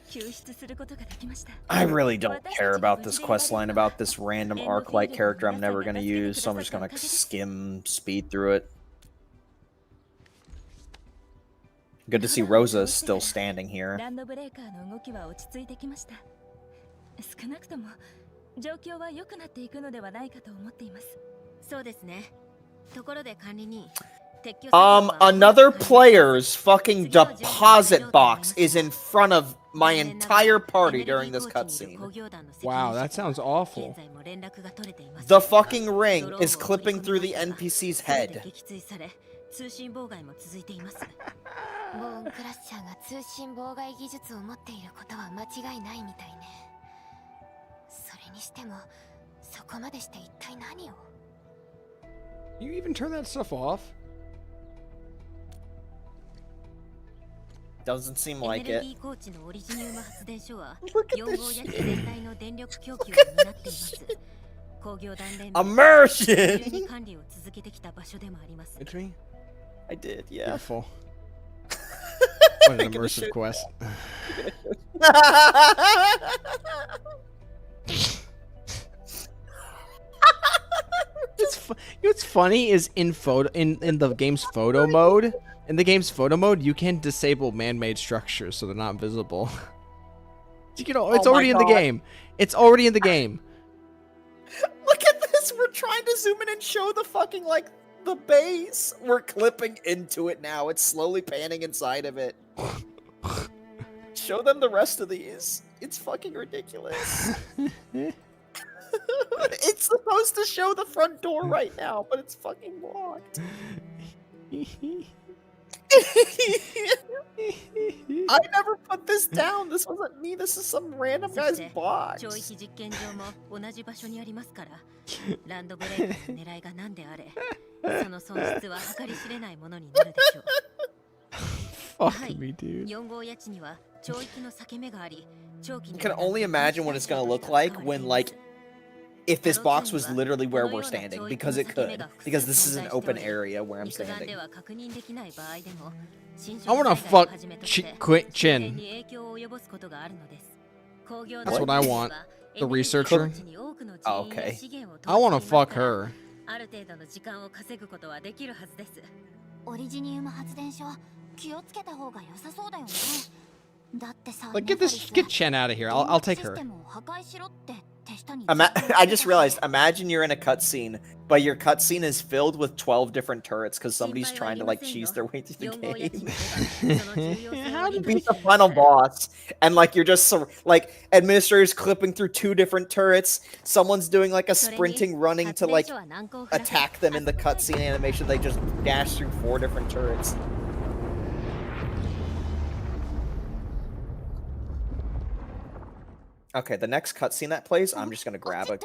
救出することができました。I really don't care about this quest line about this random Arknight character I'm never gonna use, so I'm just gonna skim speed through it. Good to see Rosa is still standing here. ランドブレーカーの動きは落ち着いてきました。少なくとも状況は良くなっていくのではないかと思っています。そうですね。ところで管理人。Another player's fucking deposit box is in front of my entire party during this cutscene. Wow, that sounds awful. The fucking ring is clipping through the NPC's head. 通信妨害も続いています。ボーンクラッシャーが通信妨害技術を持っていることは間違いないみたいね。それにしても、そこまでして一体何を You even turn that stuff off? Doesn't seem like it. Immersion! It's me? I did, yeah. Beautiful. What an immersive quest. What's funny is in the game's photo mode. In the game's photo mode, you can disable man-made structures so they're not visible. You know, it's already in the game. It's already in the game. Look at this. We're trying to zoom in and show the fucking, like, the base. We're clipping into it now. It's slowly panning inside of it. Show them the rest of these. It's fucking ridiculous. It's supposed to show the front door right now, but it's fucking locked. I never put this down. This wasn't me. This is some random guy's box. 超域実験場も同じ場所にありますから、ランドブレイクの狙いが何であれ、その損失は計り知れないものになるでしょう。Fuck me, dude. 4号家地には超域の裂け目があり、長期 You can only imagine what it's gonna look like when, like, if this box was literally where we're standing, because it could. Because this is an open area where I'm standing. I wanna fuck Chin. That's what I want. The researcher. Oh, okay. I wanna fuck her. ある程度の時間を稼ぐことはできるはずです。オリジニウム発電所、気をつけた方が良さそうだよね。だってさ、 Like, get Chen out of here. I'll take her. I just realized, imagine you're in a cutscene, but your cutscene is filled with 12 different turrets because somebody's trying to, like, cheese their way through the game. How You did beat the final boss, and, like, you're just, like, administrators clipping through 2 different turrets, someone's doing, like, a sprinting, running to, like, attack them in the cutscene animation, they just dash through 4 different turrets. Okay, the next cutscene that plays, I'm just gonna grab a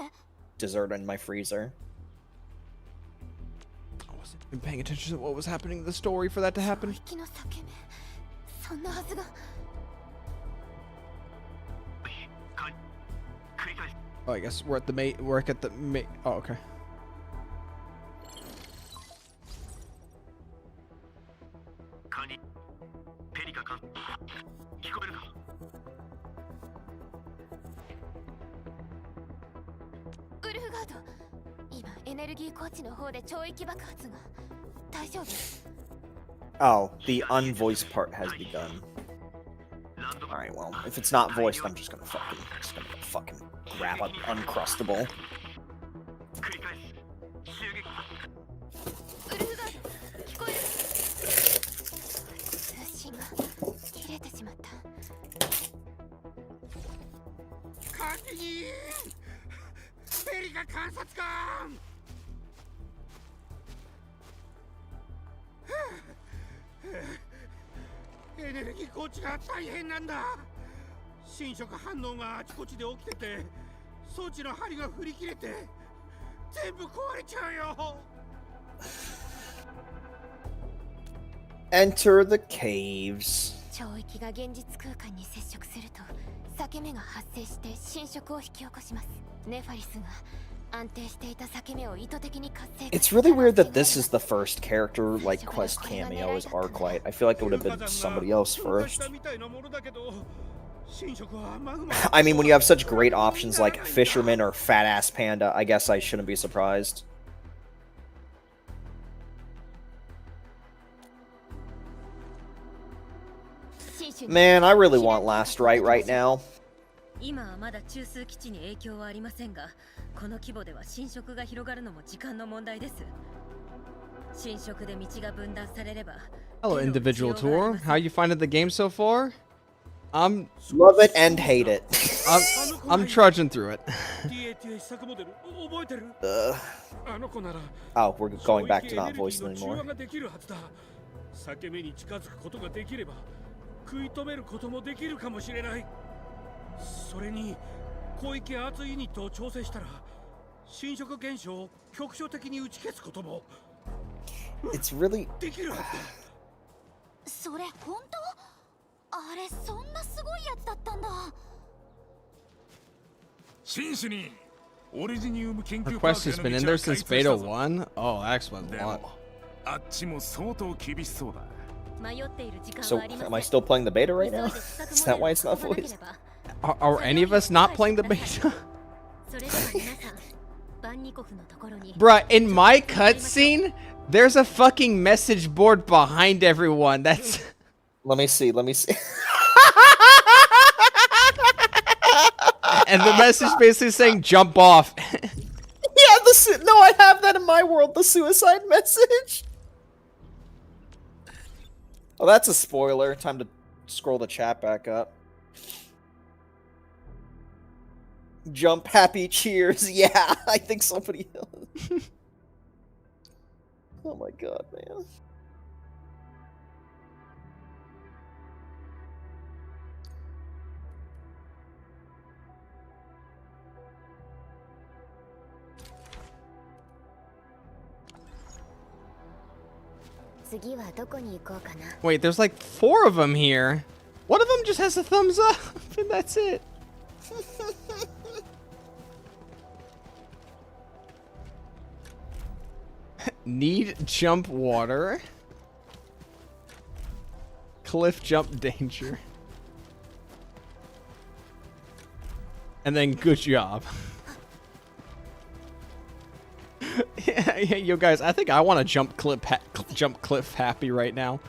dessert in my freezer. I wasn't even paying attention to what was happening in the story for that to happen. Oh, I guess we're at the oh, okay. Oh, the unvoiced part has begun. Alright, well, if it's not voiced, I'm just gonna fucking grab an Uncrustable. Enter the caves. 超域が現実空間に接触すると裂け目が発生して侵食を引き起こします。ネファリスが安定していた裂け目を意図的に活性化。 It's really weird that this is the first character, like, quest cameo as Arknight. I feel like it would have been somebody else first. I mean, when you have such great options like Fisherman or Fat Ass Panda, I guess I shouldn't be surprised. Man, I really want Last right now. 今はまだ中枢基地に影響はありませんが、この規模では侵食が広がるのも時間の問題です。侵食で道が分断されれば。Hello, individual tour. How you finding the game so far? Love it and hate it. I'm trudging through it. Oh, we're going back to not voicing anymore. 食い止めることもできるかもしれない。それに広域圧ユニットを調整したら侵食現象を局所的に打ち消すことも It's really できるはずだ。それ本当？あれそんなすごいやつだったんだ。真摯にオリジニウム研究 Her quest has been in there since Beta 1? Oh, excellent. あっちも相当厳しそうだ。 So, am I still playing the beta right now? Is that why it's not voiced? Are any of us not playing the beta? Bruh, in my cutscene, there's a fucking message board behind everyone. That's... Let me see. And the message basically saying, jump off. Yeah, no, I have that in my world, the suicide message. Oh, that's a spoiler. Time to scroll the chat back up. Jump, happy, cheers. Yeah, I think somebody else. Oh my god, man. Wait, there's like 4 of them here. One of them just has a thumbs up, and that's it. Need jump water. Cliff jump danger. And then good job. Yeah, yo guys, I think I want to jump cliff happy right now.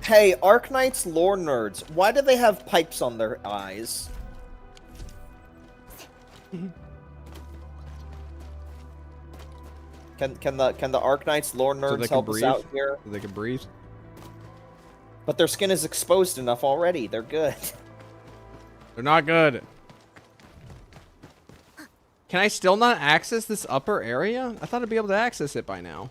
Hey, Arknights lore nerds, why do they have pipes on their eyes? Can the Arknights lore nerds help us out here? So they can breathe. But their skin is exposed enough already. They're good. They're not good. Can I still not access this upper area? I thought I'd be able to access it by now.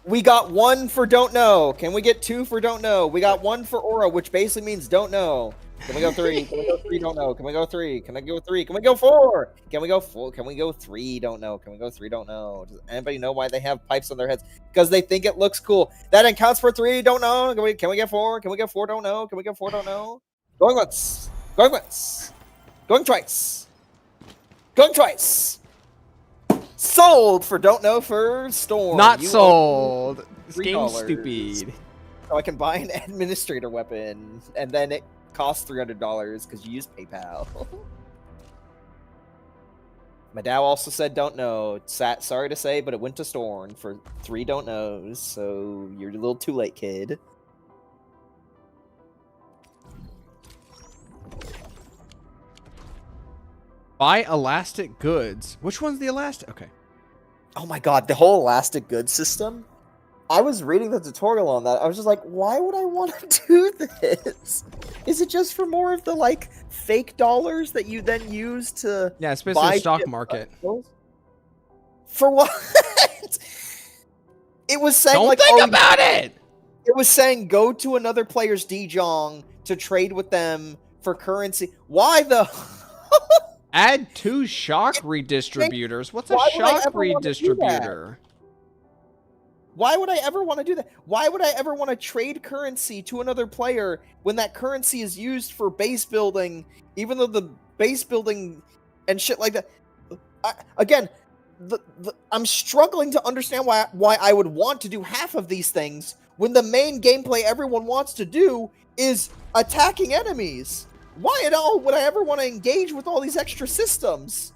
We got 1 for don't know. Can we get 2 for don't know? We got 1 for aura, which basically means don't know. Can we go 3? Can we go 3? Don't know. Can we go 3? Can I go 3? Can we go 4? Can we go 4? Can we go 3? Don't know. Can we go 3? Don't know. Does anybody know why they have pipes on their heads? Because they think it looks cool. That accounts for 3. Don't know. Can we get 4? Can we get 4? Don't know. Can we get 4? Don't know. Going once. Going once. Going twice. Going twice. Sold for don't know for Storm. Not sold. This $3. game's stupid. So I can buy an administrator weapon, and then it costs $300 because you use PayPal. My dad also said don't know. Sorry to say, but it went to Storm for 3 don't knows, so you're a little too late, kid. Buy elastic goods. Which one's the elastic? Okay. Oh my god, the whole elastic goods system? I was reading the tutorial on that. I was just like, why would I want to do this? Is it just for more of the, like, fake dollars that you then use to Yeah, it's basically buy a stock shit market. For what? It was saying, Don't like, think about it! It was saying go to another player's Djong to trade with them for currency. Why the... Add 2 shock redistributors. What's a Why would I shock ever wanna do that? redistributor? Why would I ever want to do that? Why would I ever want to trade currency to another player when that currency is used for base building, even though the base building and shit like that... I'm struggling to understand why I would want to do half of these things when the main gameplay everyone wants to do is attacking enemies. Why at all would I ever want to engage with all these extra systems?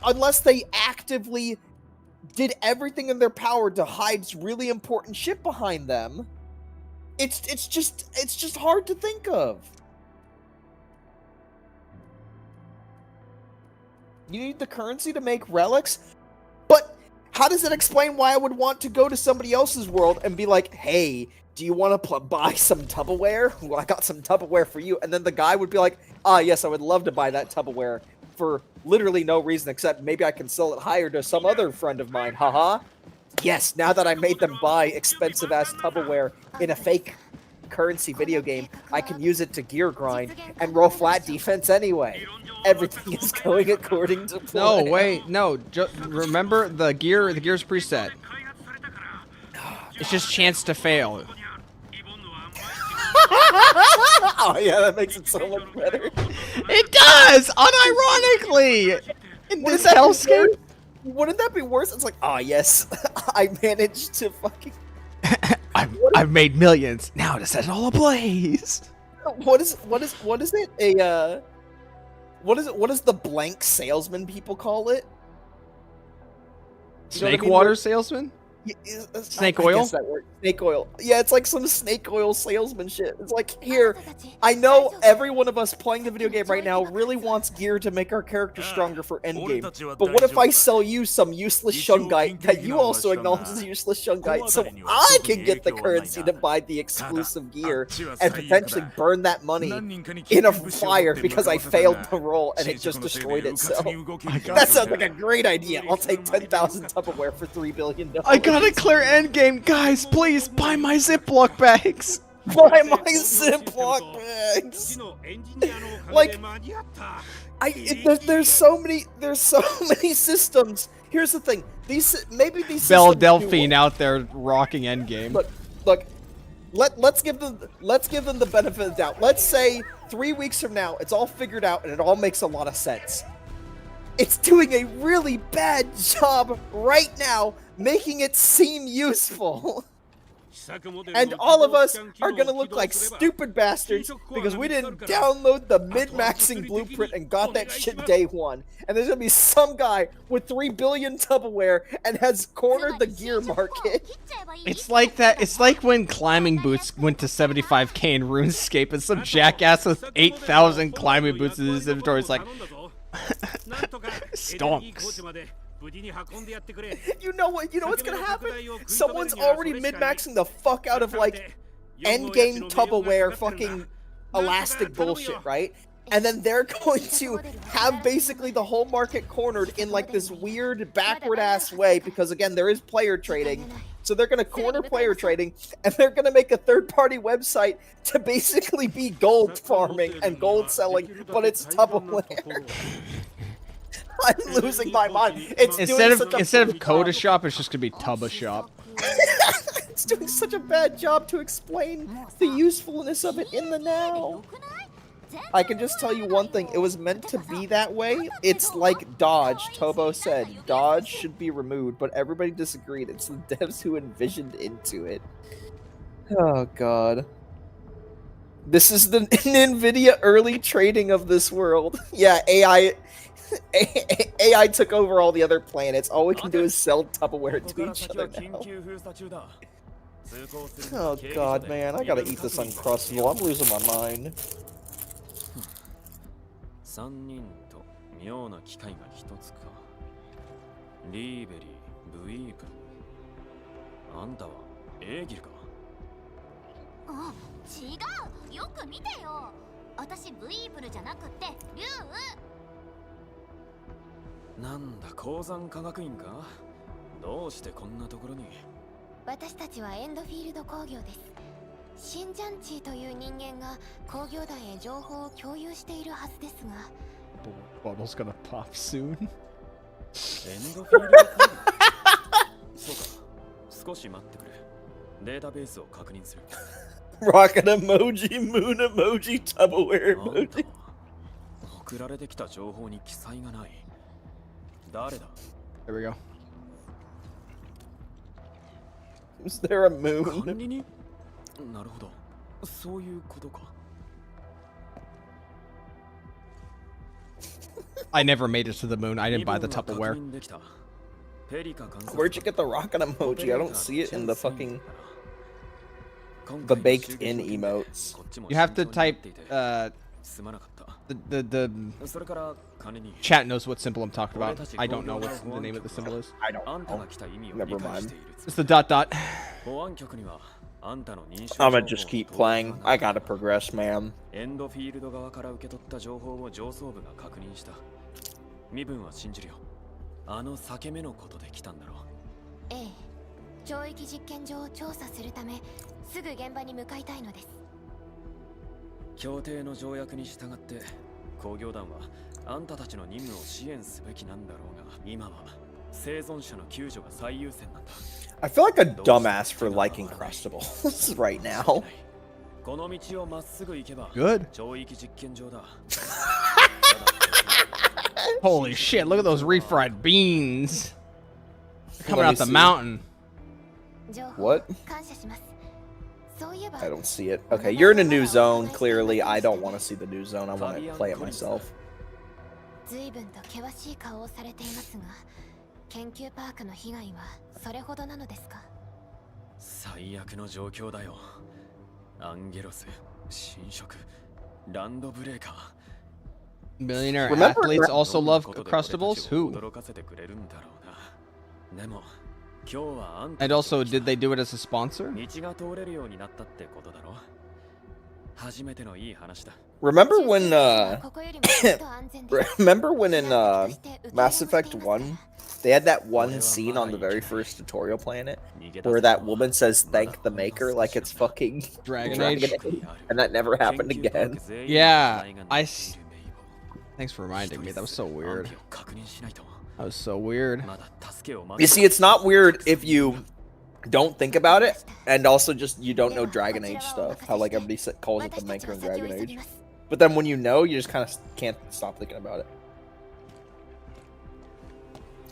Unless they actively did everything in their power to hide really important shit behind them. It's just hard to think of. You need the currency to make relics? But how does that explain why I would want to go to somebody else's world and be like, hey, do you want to buy some Tupperware? Well, I got some Tupperware for you. And then the guy would be like, ah, yes, I would love to buy that Tupperware for literally no reason except maybe I can sell it higher to some other friend of mine. Haha. Yes, now that I made them buy expensive-ass Tupperware in a fake currency video game, I can use it to gear grind and roll flat defense anyway. Everything is going according to plan. No, wait, no. Remember the gear's preset. It's just chance to fail. Oh yeah, that makes it so much better. It does, unironically. In this hellscape. Wouldn't that be worse? It's like, oh yes, I managed to fucking. I've made millions. Now to set it all ablaze. What is it? What is the blank salesman people call it? Snake water salesman? Snake I oil? guess that works. Snake oil. Yeah, it's like some snake oil salesman shit. It's like, here, I know every one of us playing the video game right now really wants gear to make our character stronger for endgame. But what if I sell you some useless shungite that you also acknowledge is useless shungite, so I can get the currency to buy the exclusive gear and potentially burn that money in a fire because I failed to roll and it just destroyed itself. That sounds like a great idea. I'll take 10,000 Tupperware for $3 billion. I gotta clear endgame, guys. Please buy my Ziploc bags. Buy my Ziploc bags. Like, there's so many systems. Here's the thing. Maybe these Belle systems Delphine out there rocking endgame. Look. Let's give them the benefit of the doubt. Let's say 3 weeks from now, it's all figured out and it all makes a lot of sense. It's doing a really bad job right now, making it seem useful. And all of us are gonna look like stupid bastards because we didn't download the mid-maxing blueprint and got that shit day one. And there's gonna be some guy with 3 billion Tupperware and has cornered the gear market. It's like that. It's like when climbing boots went to 75k in RuneScape and some jackass with 8,000 climbing boots in his inventory is like, stonks. You know what's gonna happen? Someone's already mid-maxing the fuck out of like endgame Tupperware fucking elastic bullshit, right? And then they're going to have basically the whole market cornered in like this weird backward ass way because again there is player trading. So they're gonna corner player trading and they're gonna make a third-party website to basically be gold farming and gold selling, but it's Tupperware. I'm losing my mind. Instead of Coda Shop, it's just gonna be Tubba Shop. It's doing such a bad job to explain the usefulness of it in the now. I can just tell you one thing. It was meant to be that way. It's like Dodge. Tobo said Dodge should be removed, but everybody disagreed. It's the devs who envisioned into it. Oh god. This is the NVIDIA early trading of this world. Yeah, AI took over all the other planets. All we can do is sell Tupperware to each other now. Oh god, man. I gotta eat this Uncrustable. I'm losing my mind. 3人と妙な機会が一つか。リーベリー、ブイープル。あんたはエーギルか。あ、違う。よく見てよ。私ブイープルじゃなくてリュウ。なんだ鉱山科学院か。どうしてこんなところに。私たちはエンドフィールド工業です。シンジャンチーという人間が工業団へ情報を共有しているはずですが。Bottle's gonna pop soon. エンドフィールド工業。そうか。少し待ってくれ。データベースを確認する。Rocket emoji, moon emoji, Tupperware emoji. 送られてきた情報に記載がない。誰だ？ There we go. Is there a moon? 管理人？なるほど。そういうことか。I never made it to the moon. I didn't buy the Tupperware. Where'd you get the rocket emoji? I don't see it in the fucking the baked in emotes. You have to type the chat knows what symbol I'm talking about. I don't know what the name of the symbol is. I don't know. Never mind. It's the dot dot. I'm gonna just keep playing. I gotta progress, man. エンドフィールド側から受け取った情報を上層部が確認した。身分は信じるよ。あの裂け目のことで来たんだろう。ええ。懲役実験場を調査するため、すぐ現場に向かいたいのです。協定の条約に従って工業団はあんたたちの任務を支援すべきなんだろうが、今は生存者の救助が最優先なんだ。I feel like a dumbass for liking Crustables right now. Good. Holy shit, look at those refried beans. Coming out the mountain. What? I don't see it. Okay, you're in a new zone, clearly. I don't want to see the new zone. I want to play it myself. 研究パークの被害はそれほどなのですか？最悪の状況だよ。アンゲロス、侵食、ランドブレーカー。 Millionaire Remember- athletes also love Crustables? Who? 驚かせてくれるんだろうな。でも今日はあんた And also, did they do it as a sponsor? 道が通れるようになったってことだろ。初めてのいい話だ。 Remember when, ここよりもずっと安全です。 remember when in, Mass Effect 1, they had that one scene on the very first tutorial planet where that woman says thank the maker like it's fucking Dragon Age? and that never happened again. Yeah, Thanks for reminding me. That was so weird. That was so weird. You see, it's not weird if you don't think about it, and also just you don't know Dragon Age stuff. How like everybody calls it the maker in Dragon Age. But then when you know, you just kind of can't stop thinking about it.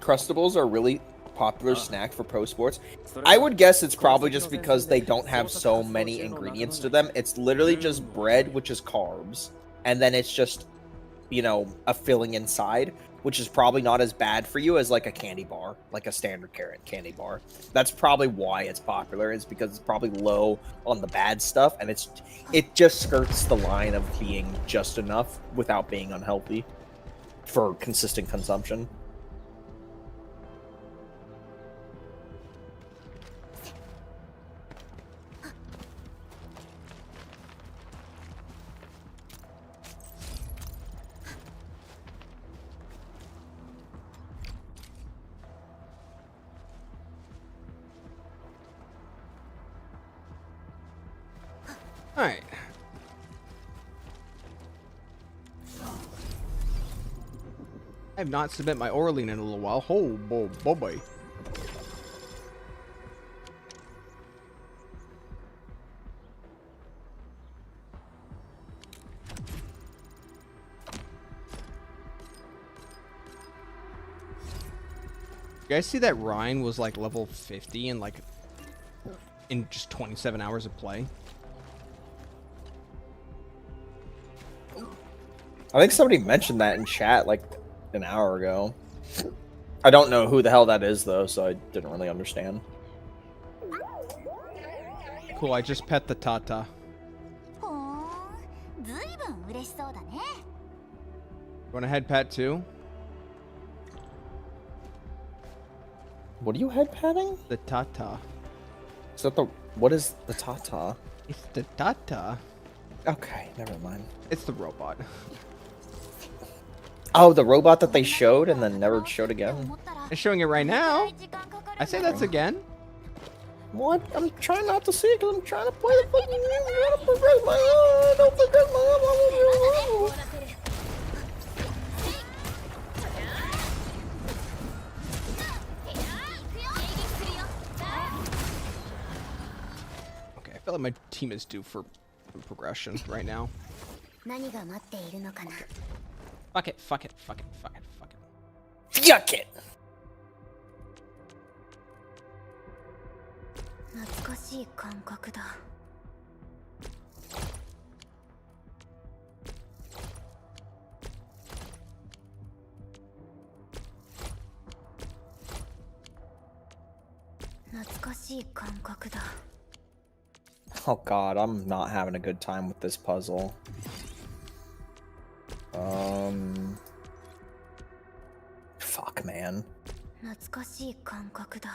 Crustables are a really popular snack for pro sports. I would guess it's probably just because they don't have so many ingredients to them. It's literally just bread, which is carbs, and then it's just, you know, a filling inside, which is probably not as bad for you as like a candy bar, like a standard carrot candy bar. That's probably why it's popular, is because it's probably low on the bad stuff, and it just skirts the line of being just enough without being unhealthy for consistent consumption. Alright. I have not submit my Orlean in a little while. Oh, boy. You guys see that Ryan was like level 50 and like in just 27 hours of play? I think somebody mentioned that in chat like an hour ago. I don't know who the hell that is though, so I didn't really understand. Cool, I just pet the Tata. ほーん、ずいぶん嬉しそうだね。 You want a head pet too? What are you head patting? The Tata. Is that what is the Tata? It's the Tata. Okay, never mind. It's the robot. Oh, the robot that they showed and then never showed again? They're showing it right now. I say that's again. What? I'm trying not to see it because I'm trying to play the fucking game. I'm trying to progress my don't progress my Okay, I feel like my team is due for progression right now. 何が待っているのかな。 Fuck it, fuck it, fuck it, fuck it, fuck it. Yuck it! 懐かしい感覚だ。懐かしい感覚だ。 Oh god, I'm not having a good time with this puzzle. Fuck, man. 懐かしい感覚だ。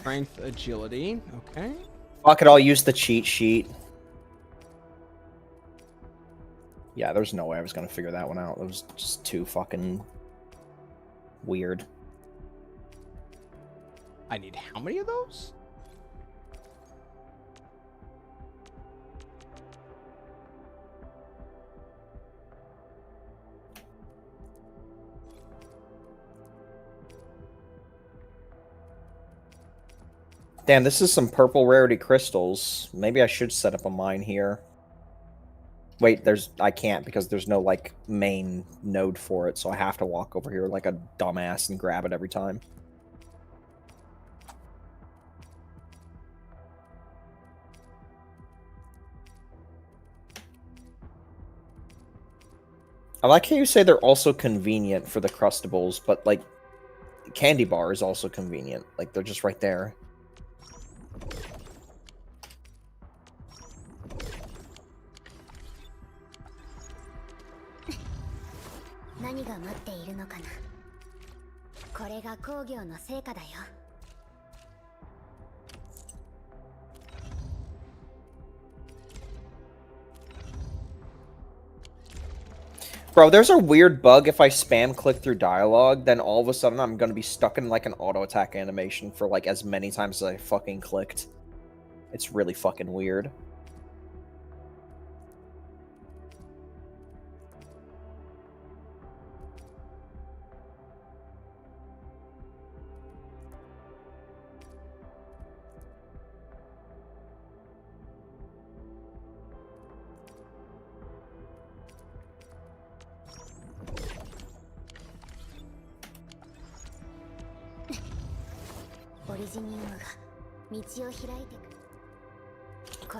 Strength, agility, okay. Fuck it, I'll use the cheat sheet. Yeah, there's no way I was gonna figure that one out. It was just too fucking weird. I need how many of those? Damn, this is some purple rarity crystals. Maybe I should set up a mine here. Wait, I can't because there's no, like, main node for it, so I have to walk over here like a dumbass and grab it every time. I like how you say they're also convenient for the crustables, but, like, candy bar is also convenient. Like, they're just right there. Bro, there's a weird bug if I spam click through dialogue, then all of a sudden I'm gonna be stuck in like an auto attack animation for like as many times as I fucking clicked. It's really fucking weird.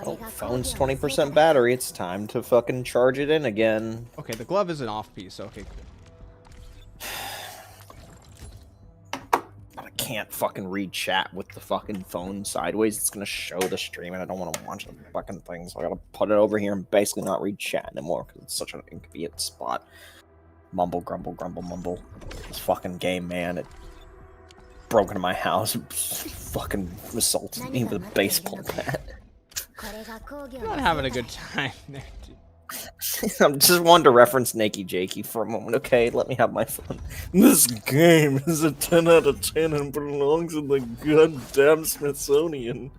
Oh, phone's 20% battery. It's time to fucking charge it in again. Okay, the glove is an off piece. Okay, cool. I can't fucking read chat with the fucking phone sideways. It's gonna show the stream, and I don't want to watch the fucking thing, so I gotta put it over here and basically not read chat anymore because it's such an inconvenient spot. Mumble, grumble, grumble, mumble. This fucking game, man. It broke into my house, fucking assaulted me with a baseball bat. You're not having a good time there, dude. I just wanted to reference Nakey Jakey for a moment, okay? Let me have my fun. This game is a 10 out of 10 and belongs in the goddamn Smithsonian.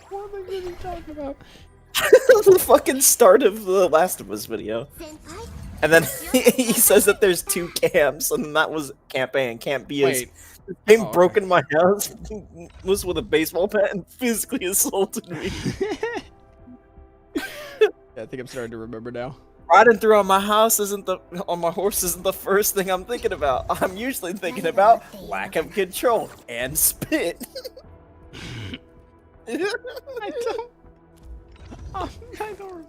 What am I even talking about? The fucking start of the Last of Us video. And then he says that there's two camps, and that was Camp A and Camp B is... The game broke in my house, was with a baseball bat, and physically assaulted me. Yeah, I think I'm starting to remember now. Riding through on my horse isn't the first thing I'm thinking about. I'm usually thinking about lack of control and spit. I don't. Oh, I don't.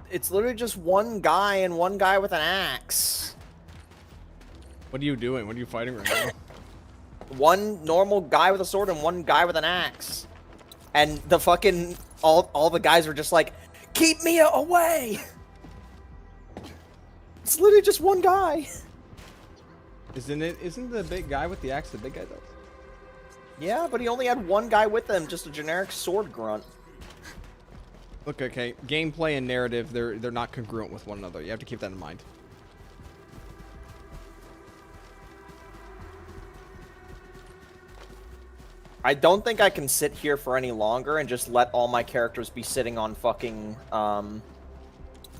It's literally just one guy and one guy with an axe. What are you doing? What are you fighting right now? One normal guy with a sword and one guy with an axe. And the fucking all the guys were just like, keep me away. It's literally just one guy. Isn't the big guy with the axe the big guy though? Yeah, but he only had one guy with him, just a generic sword grunt. Look, okay, gameplay and narrative, they're not congruent with one another. You have to keep that in mind. I don't think I can sit here for any longer and just let all my characters be sitting on fucking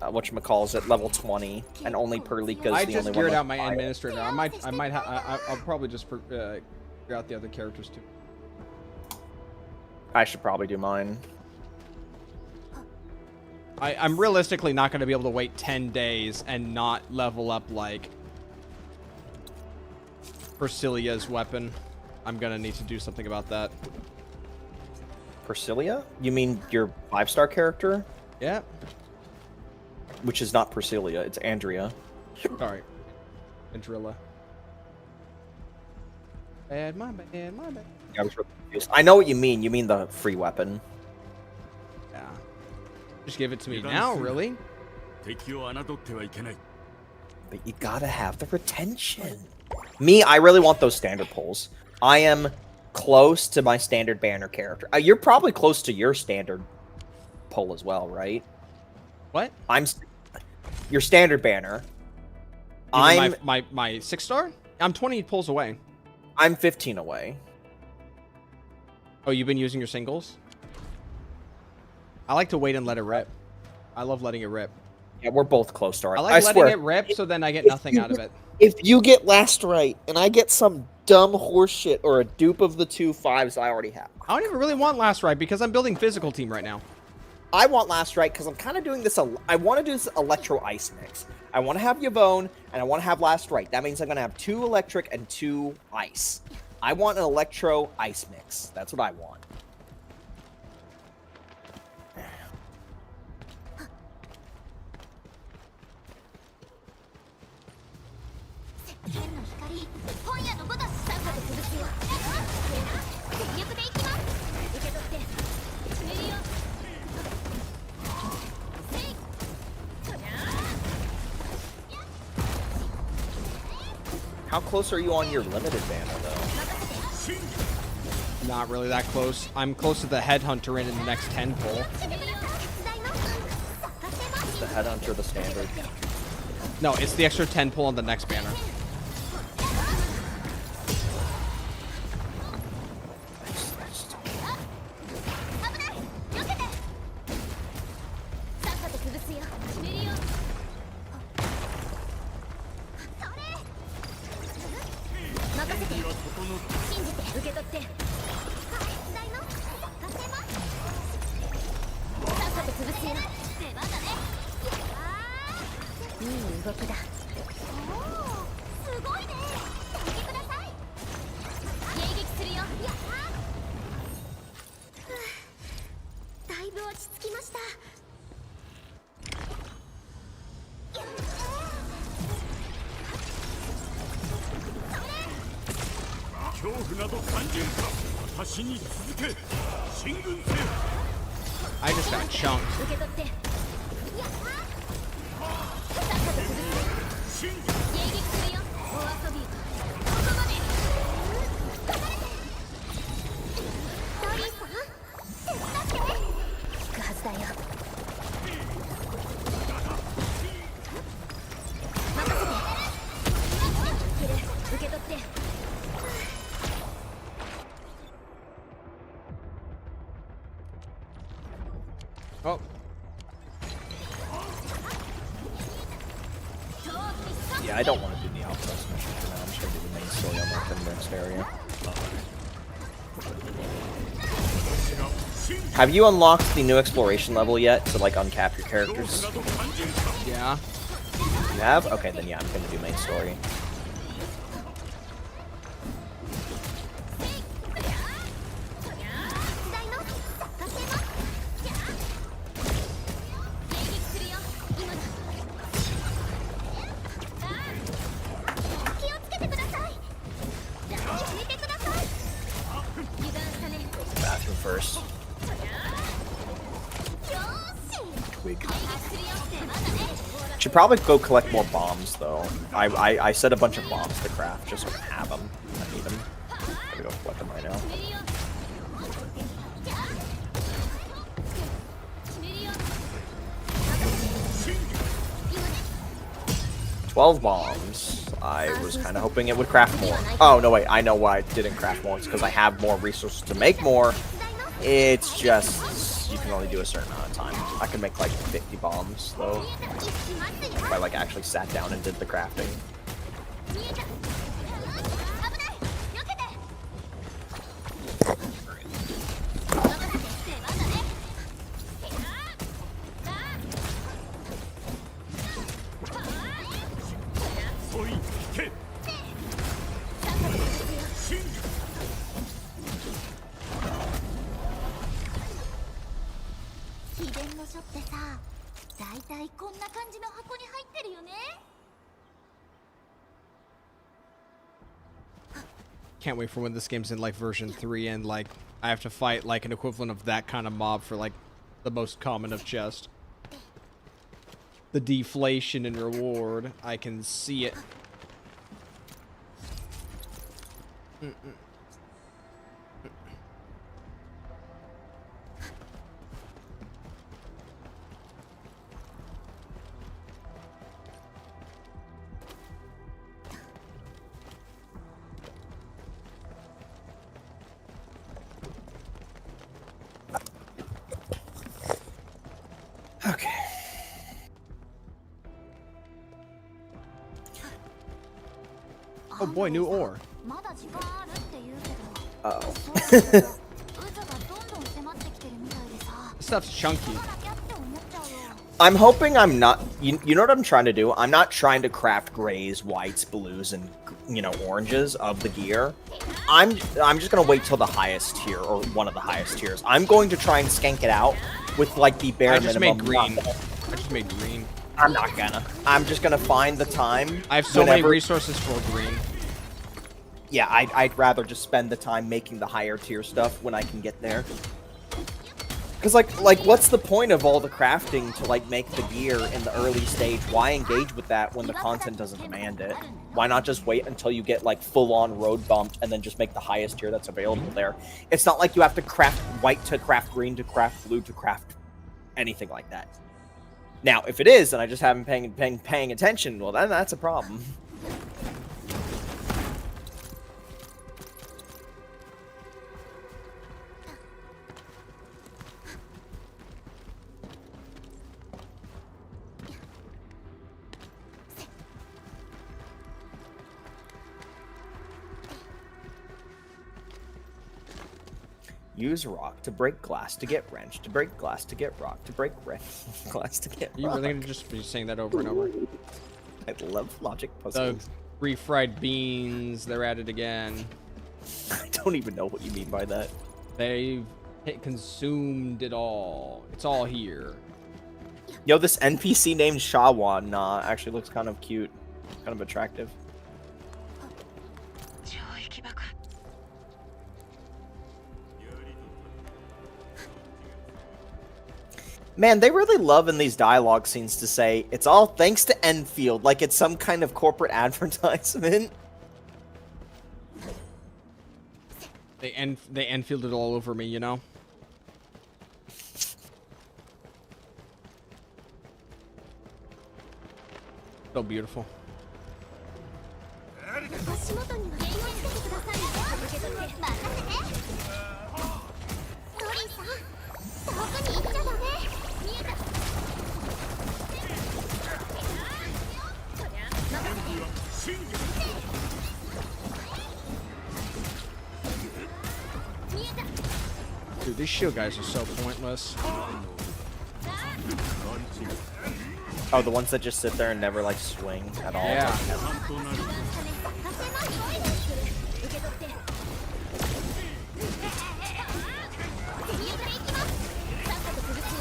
whatchamacallit, level 20, and only Perlika's the only one. I just geared out my fire. administrator. I'll probably just figure out the other characters too. I should probably do mine. I'm realistically not going to be able to wait 10 days and not level up, like, Persilia's weapon. I'm going to need to do something about that. Persilia? You mean your 5-star character? Yeah. Which is not Persilia, it's Andrea. Alright. Andrilla. Bad, my bad, my bad. I was really confused. I know what you mean. You mean the free weapon. Yeah. Just give it to me now, really? 敵を侮ってはいけない But you gotta have the retention. Me, I really want those standard pulls. I am close to my standard banner character. You're probably close to your standard pull as well, right? What? Your standard banner. My 6-star? I'm 20 pulls away. I'm 15 away. Oh, you've been using your singles? I like to wait and let it rip. I love letting it rip. Yeah, we're both close to our. I like letting it rip, so then I get nothing out of it. If you get last right, and I get some dumb horse shit or a dupe of the 2 5s I already have. I don't even really want last right because I'm building physical team right now. I want last right because I'm kind of doing this. I want to do this electro ice mix. I want to have Yvonne and I want to have last right. That means I'm going to have 2 electric and 2 ice. I want an electro ice mix. That's what I want. How close are you on your limited banner, though? Not really that close. I'm close to the headhunter in the next 10 pull. Is the headhunter the standard? No, it's the extra 10 pull on the next banner. I just got chunked. Oh. Yeah, I don't want to do the outpost mission for now. I'm just going to do the main story on the next area. Have you unlocked the new exploration level yet to, like, uncap your characters? Yeah. You have? Okay, then yeah, I'm going to do main story. Bathroom first. Twig. Should probably go collect more bombs, though. I set a bunch of bombs to craft just so I can have them. I need them. I'm gonna go collect them right now. 12 bombs. I was kind of hoping it would craft more. Oh, no, wait. I know why it didn't craft more. It's because I have more resources to make more. It's just, you can only do a certain amount of time. I can make like 50 bombs, though. If I like actually sat down and did the crafting. Can't wait for when this game's in like version 3 and like I have to fight like an equivalent of that kind of mob for like the most common of chest. the deflation in reward. I can see it. Okay. Oh boy, new ore. まだ時間あるって言うけど Uh-oh. そうだけど渦がどんどん迫ってきてるみたいでさ This stuff's chunky. なきゃって思っちゃうよ I'm hoping I'm not. You know what I'm trying to do? I'm not trying to craft grays, whites, blues, and oranges of the gear. I'm just gonna wait till the highest tier or one of the highest tiers. I'm going to try and skank it out with like the bare I just minimum. made green. I just made green. I'm not gonna. I'm just gonna find the time. I have so many whenever- resources for green. Yeah, I'd rather just spend the time making the higher tier stuff when I can get there. Because like what's the point of all the crafting to like make the gear in the early stage? Why engage with that when the content doesn't demand it? Why not just wait until you get like full-on road bumped and then just make the highest tier that's available there? It's not like you have to craft white to craft green to craft blue to craft anything like that. Now, if it is, and I just haven't paying attention, well then that's a problem. Use rock to break glass to get wrench, to break glass to get rock, to break glass to get rock. You really gonna just be saying that over and over? I love logic The puzzles. refried beans, they're at it again. I don't even know what you mean by that. They've consumed it all. It's all here. Yo, this NPC named Shawan actually looks kind of cute, kind of attractive. Man, they really love in these dialogue scenes to say, it's all thanks to Endfield, like it's some kind of corporate advertisement. They Enfielded all over me, you know? So beautiful. 足元には気をつけてくださいね受け取って任せてトリーさん遠くに行っちゃダメ見えた任せて Dude, these shield guys are so pointless. Oh, the ones that just sit there and never, like, swing at all? Yeah.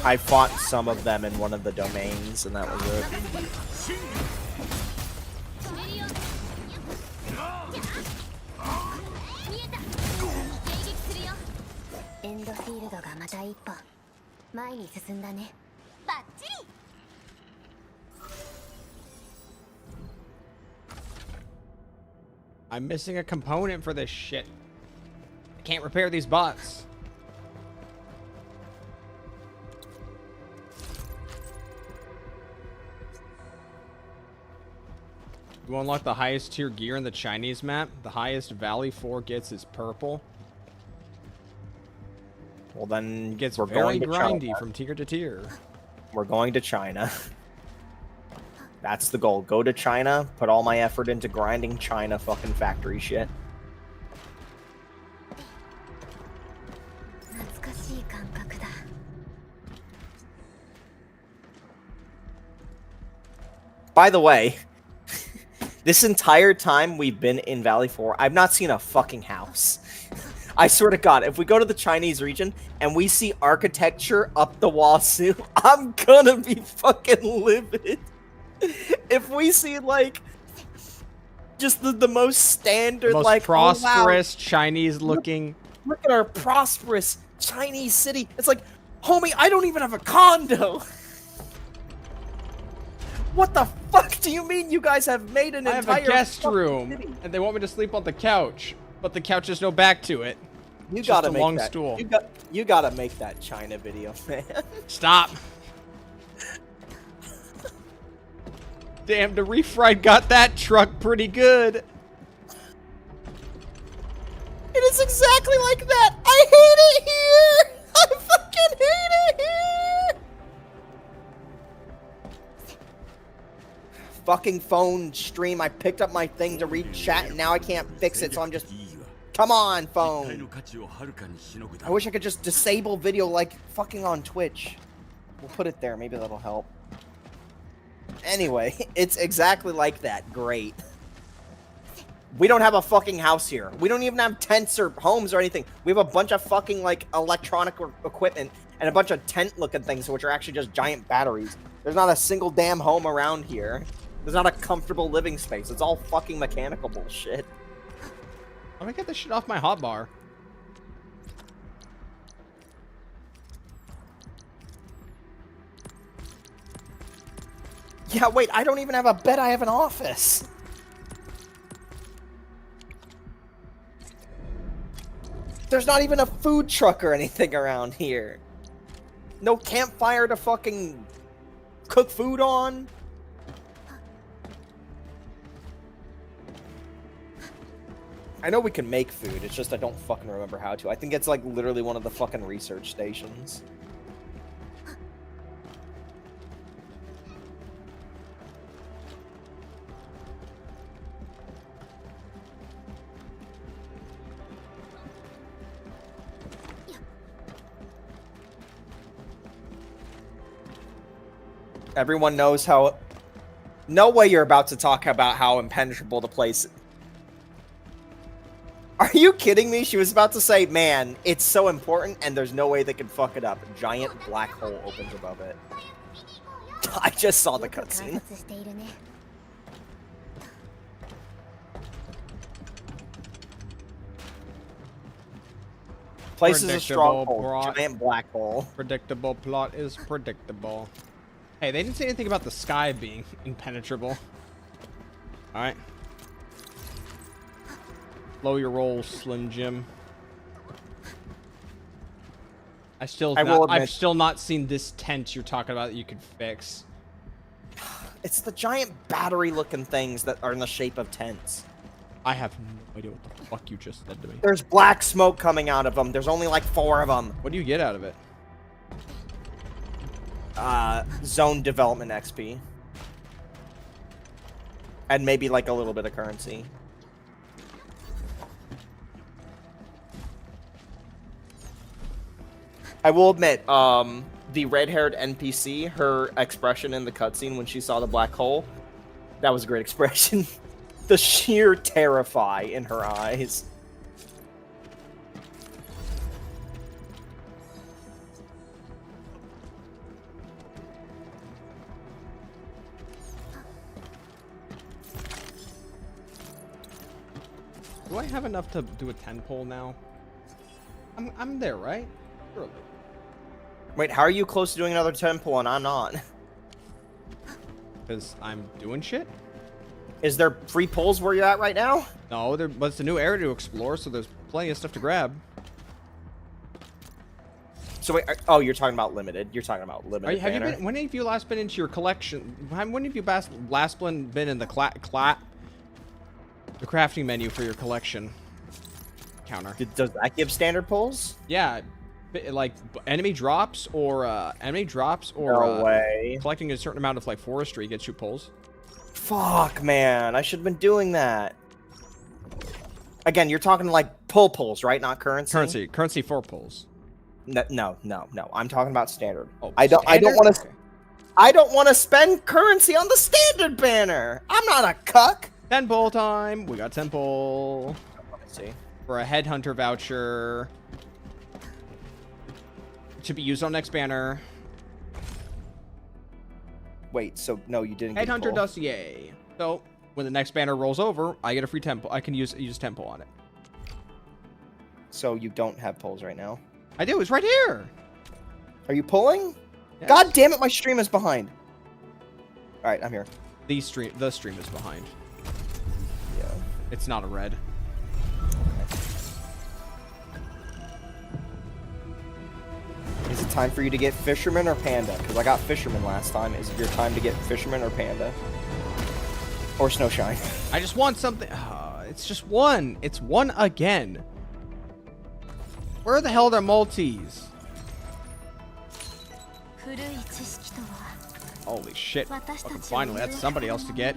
I fought some of them in one of the domains, and that was it. Endfield がまた一歩前に進んだね。バッチリ I'm missing a component for this shit. I can't repair these bots. You unlock the highest tier gear in the Chinese map. The highest Valley 4 gets is purple. Well, then It gets we're very going to grindy China. from tier to tier. We're going to China. That's the goal. Go to China, put all my effort into grinding China fucking factory shit. 懐かしい感覚だ。 By the way, this entire time we've been in Valley 4, I've not seen a fucking house. I swear to God, if we go to the Chinese region and we see architecture up the wazoo, I'm gonna be fucking livid. If we see, like, just the most standard, Most like, prosperous Chinese looking. look at our prosperous Chinese city. It's like, homie, I don't even have a condo. What the fuck do you mean you guys have made an I entire have a guest fucking room, city? and they want me to sleep on the couch, but the couch has no back to it. You Just gotta a make long that. stool. You gotta make that China video, man. Stop. Damn, the refried got that truck pretty good. It is exactly like that. I hate it here. I fucking hate it here. Fucking phone stream. I picked up my thing to read chat, and now I can't fix it, so I'm just... Come on, phone. I wish I could just disable video like fucking on Twitch. We'll put it there. Maybe that'll help. Anyway, it's exactly like that. Great. We don't have a fucking house here. We don't even have tents or homes or anything. We have a bunch of fucking, like, electronic equipment and a bunch of tent-looking things, which are actually just giant batteries. There's not a single damn home around here. There's not a comfortable living space. It's all fucking mechanical bullshit. How do I get this shit off my hotbar? Yeah, wait, I don't even have a bed. I have an office. There's not even a food truck or anything around here. No campfire to fucking cook food on. I know we can make food, it's just I don't fucking remember how to. I think it's like literally one of the fucking research stations. Everyone knows how... No way you're about to talk about how impenetrable the place... Are you kidding me? She was about to say, man, it's so important and there's no way they can fuck it up. Giant black hole opens above it. I just saw the cutscene. Place is a stronghold. Giant black hole. Predictable plot is predictable. Hey, they didn't say anything about the sky being impenetrable. Alright. Blow your roll, Slim Jim. I've still not seen this tent you're talking about that you could fix. It's the giant battery-looking things that are in the shape of tents. I have no idea what the fuck you just said to me. There's black smoke coming out of them. There's only like 4 of them. What do you get out of it? Zone development XP. And maybe like a little bit of currency. I will admit, the red-haired NPC, her expression in the cutscene when she saw the black hole, that was a great expression. The sheer terrify in her eyes. Do I have enough to do a 10 pole now? I'm there, right? Surely. Wait, how are you close to doing another temple and I'm not? Because I'm doing shit? Is there free pulls where you're at right now? No, but it's a new area to explore, so there's plenty of stuff to grab. So wait, oh, you're talking about limited. You're talking about limited. Have you been? When have you last been into your collection? When have you last been in the the crafting menu for your collection counter? Does that give standard pulls? Yeah, like enemy drops or No way. Collecting a certain amount of like forestry gets you pulls. Fuck, man, I should have been doing that. Again, you're talking like pulls, right? Not currency. Currency for pulls. No. I'm talking about standard. Oh, I don't want to. Okay. I don't want to spend currency on the standard banner. I'm not a cuck. 10 pull time. We got 10 pull. Let's see. For a headhunter voucher to be used on next banner. Wait, so no, you didn't. Headhunter dossier. So when the next banner rolls over, I get a free temple. I can use temple on it. So you don't have pulls right now. I do. It's right here. Are you pulling? Yes. God damn it! My stream is behind. Alright, I'm here. The stream is behind. Yeah. It's not a red. Is it time for you to get Fisherman or Panda? Because I got Fisherman last time. Is it your time to get Fisherman or Panda? Or Snowshine? I just want something. It's just one. It's one again. Where the hell are their multis? Holy shit. Okay, finally, that's somebody else to get.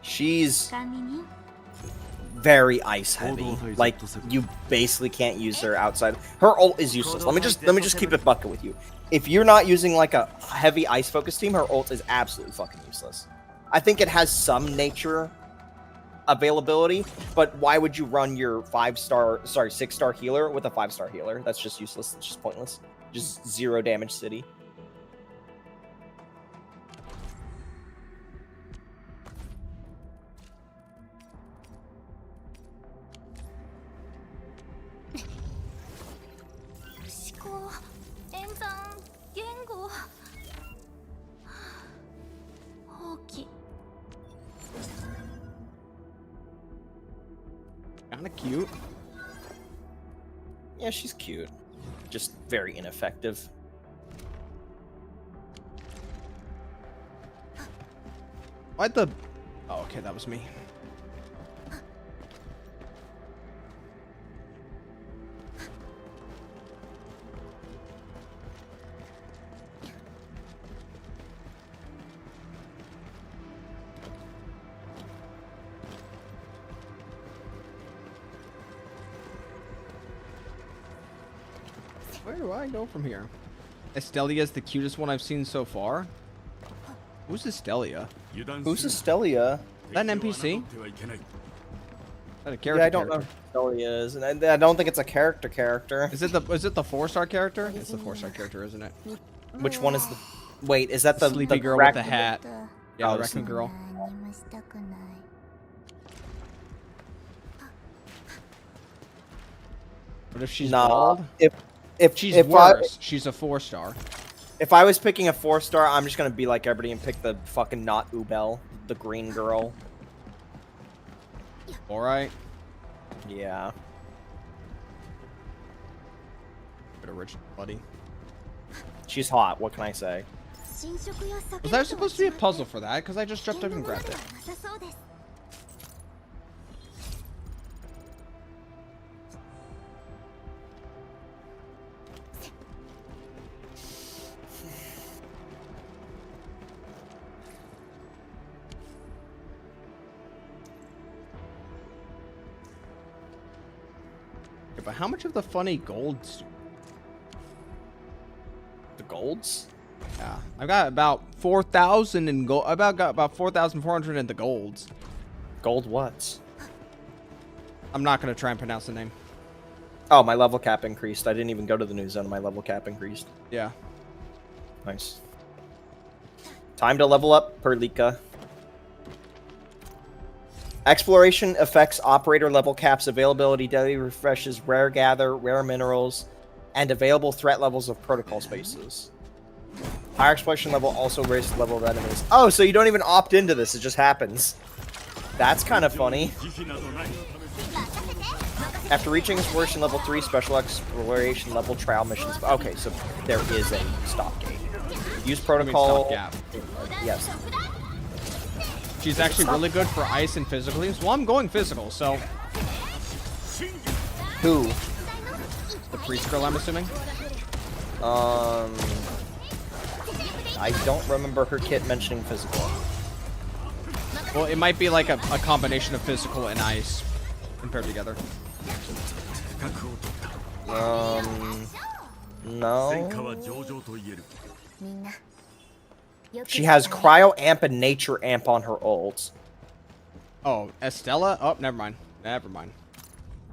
She's very ice heavy. Like, you basically can't use her outside. Her ult is useless. Let me just keep it bucket with you. If you're not using like a heavy ice focus team, her ult is absolutely fucking useless. I think it has some nature availability, but why would you run your 6-star healer with a 5-star healer? That's just useless. It's just pointless. Just 0 damage city. Kinda cute. Yeah, she's cute. Just very ineffective. Why'd the... Oh, okay, that was me. Where do I go from here? Estelia is the cutest one I've seen so far. Who's Estelia? Who's Estelia? Is that an NPC? Is that a character? Yeah, I don't know who Estelia is, and I don't think it's a character. Is it the 4-star character? It's the 4-star character, isn't it? Which one is the... Wait, is that the sleepy girl with the hat? Yeah, the wrecking girl. What if she's bald? If she's worse, she's a 4-star. If I was picking a 4-star, I'm just gonna be like everybody and pick the fucking not Ubel, the green girl. Alright. Yeah. Bit of rich buddy. She's hot, what can I say? Was there supposed to be a puzzle for that? Because I just jumped up and grabbed it. But how much of the funny golds? The golds? Yeah, I've got about 4,000 in gold. I've got about 4,400 in the golds. Gold what? I'm not gonna try and pronounce the name. Oh, my level cap increased. I didn't even go to the new zone. My level cap increased. Yeah. Nice. Time to level up, Perlika. Exploration affects operator level caps, availability, daily refreshes, rare gather, rare minerals, and available threat levels of protocol spaces. Higher exploration level also raises the level of enemies. Oh, so you don't even opt into this, it just happens. That's kind of funny. After reaching exploration level 3, special exploration level trial missions. Okay, so there is a stop gate. Use protocol. Gap. Yes. She's actually really good for ice and physical teams. Well, I'm going physical, so. Who? The priest girl, I'm assuming. I don't remember her kit mentioning physical. Well, it might be like a combination of physical and ice compared together. No. She has cryo amp and nature amp on her ults. Oh, Estella? Oh, never mind. Never mind.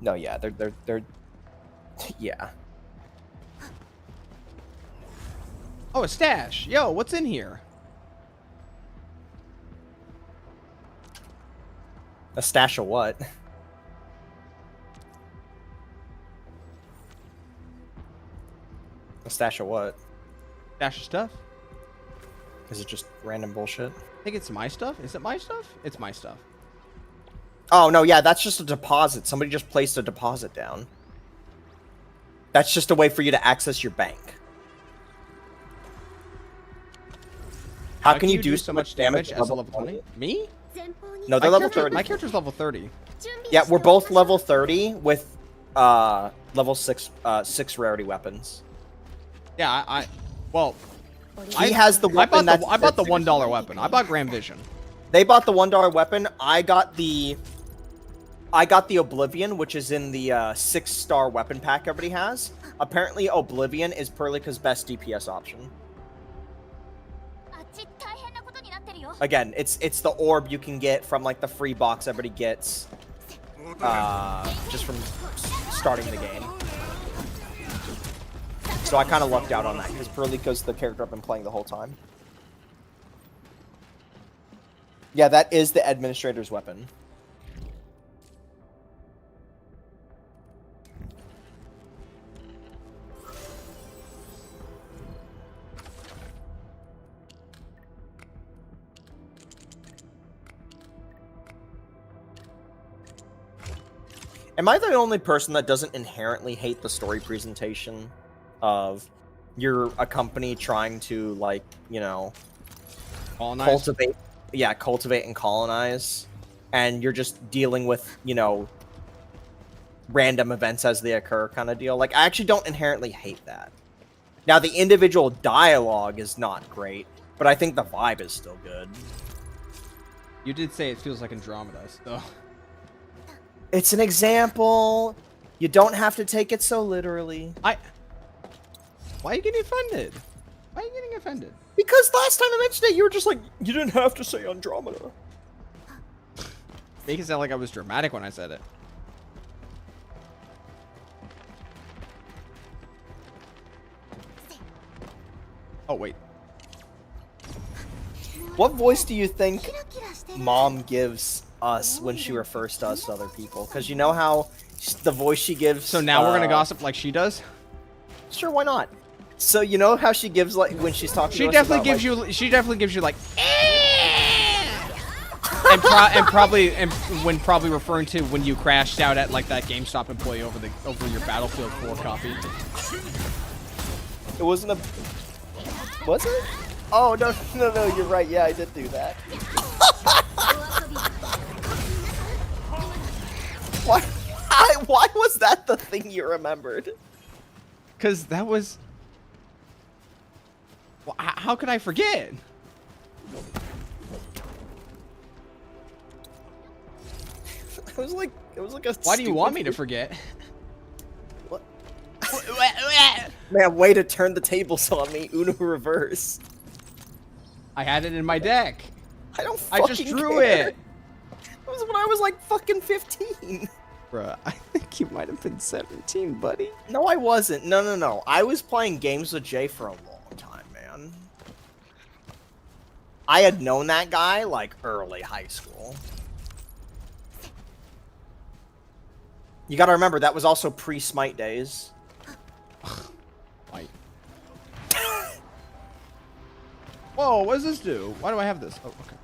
No, yeah, they're yeah. Oh, a stash. Yo, what's in here? A stash of what? A stash of what? Stash of stuff. Is it just random bullshit? I think it's my stuff. Is it my stuff? It's my stuff. Oh, no, yeah, that's just a deposit. Somebody just placed a deposit down. That's just a way for you to access your bank. How can you do so much damage as a level 20? Me? No, they're level 30. My character's level 30. Yeah, we're both level 30 with level 6 rarity weapons. Yeah, well, he has the weapon. I bought the $1 weapon. I bought Grand Vision. They bought the $1 weapon. I got the Oblivion, which is in the 6-star weapon pack everybody has. Apparently, Oblivion is Perlica's best DPS option. Again, it's the orb you can get from like the free box everybody gets, just from starting the game. So I kind of lucked out on that because Perlica's the character I've been playing the whole time. Yeah, that is the administrator's weapon. Am I the only person that doesn't inherently hate the story presentation of you're a company trying to, like, you know, cultivate and colonize, and you're just dealing with, you know, random events as they occur kind of deal? Like, I actually don't inherently hate that. Now, the individual dialogue is not great, but I think the vibe is still good. You did say it feels like Andromeda, so... It's an example. You don't have to take it so literally. Why are you getting offended? Why are you getting offended? Because last time I mentioned it, you were just like, you didn't have to say Andromeda. Make it sound like I was dramatic when I said it. Oh, wait. What voice do you think Mom gives us when she refers to us to other people? Because you know how the voice she gives... So now we're gonna gossip like she does? Sure, why not? So you know how she gives, like, when she's talking she to us definitely about, gives like... you... She definitely gives you, like... and probably referring to when you crashed out at, like, that GameStop employee over your Battlefield 4 copy. It wasn't a... Was it? Oh, no, you're right. Yeah, I did do that. Why was that the thing you remembered? Because that was... Well, how could I forget? It was like a... Why do you want me to forget? What? Man, way to turn the tables on me. Uno reverse. I had it in my deck. I just drew it. It was when I was like fucking 15. Bruh, I think you might have been 17, buddy. No, I wasn't. No. I was playing games with Jay for a long time, man. I had known that guy, like, early high school. You gotta remember, that was also pre-Smite days. Smite. Whoa, what does this do? Why do I have this? Oh, okay.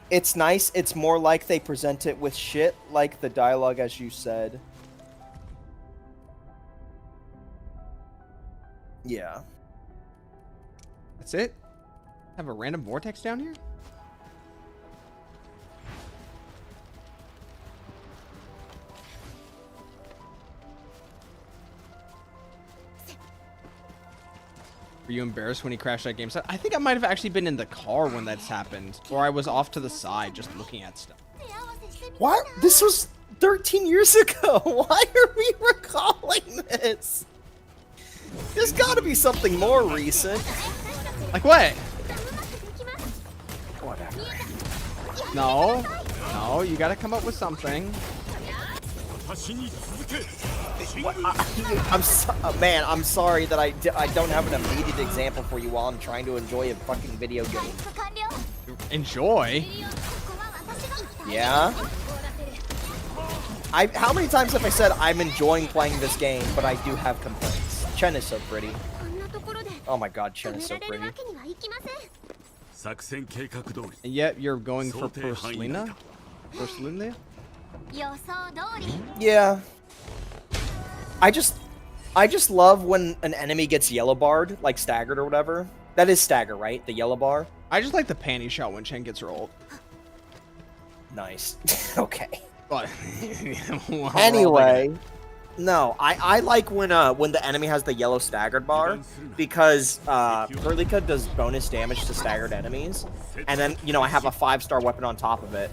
It's nice. It's more like they present it with shit, like the dialogue, as you said. Yeah. That's it? Have a random vortex down here? Were you embarrassed when he crashed that game set? I think I might have actually been in the car when that's happened. Or I was off to the side just looking at stuff. What? This was 13 years ago. Why are we recalling this? There's gotta be something more recent. Like what? Whatever. No, you gotta come up with something. Man, I'm sorry that I don't have an immediate example for you while I'm trying to enjoy a fucking video game. Enjoy? Yeah? How many times have I said I'm enjoying playing this game, but I do have complaints? Chen is so pretty. こんなところで Oh my god, Chen 止 is め so られる pretty. わけにはいきません 作戦計画通り And yet you're going for 想定範囲内 Porcelina? だ Porcelina? 予想通り Yeah. I just love when an enemy gets yellow barred, like staggered or whatever. That is stagger, right? The yellow bar? I just like the panty shot when Chen gets her ult. Nice. Okay. But Anyway, no, I like when the enemy has the yellow staggered bar because Perlika does bonus damage to staggered enemies, and then I have a 5-star weapon on top of it.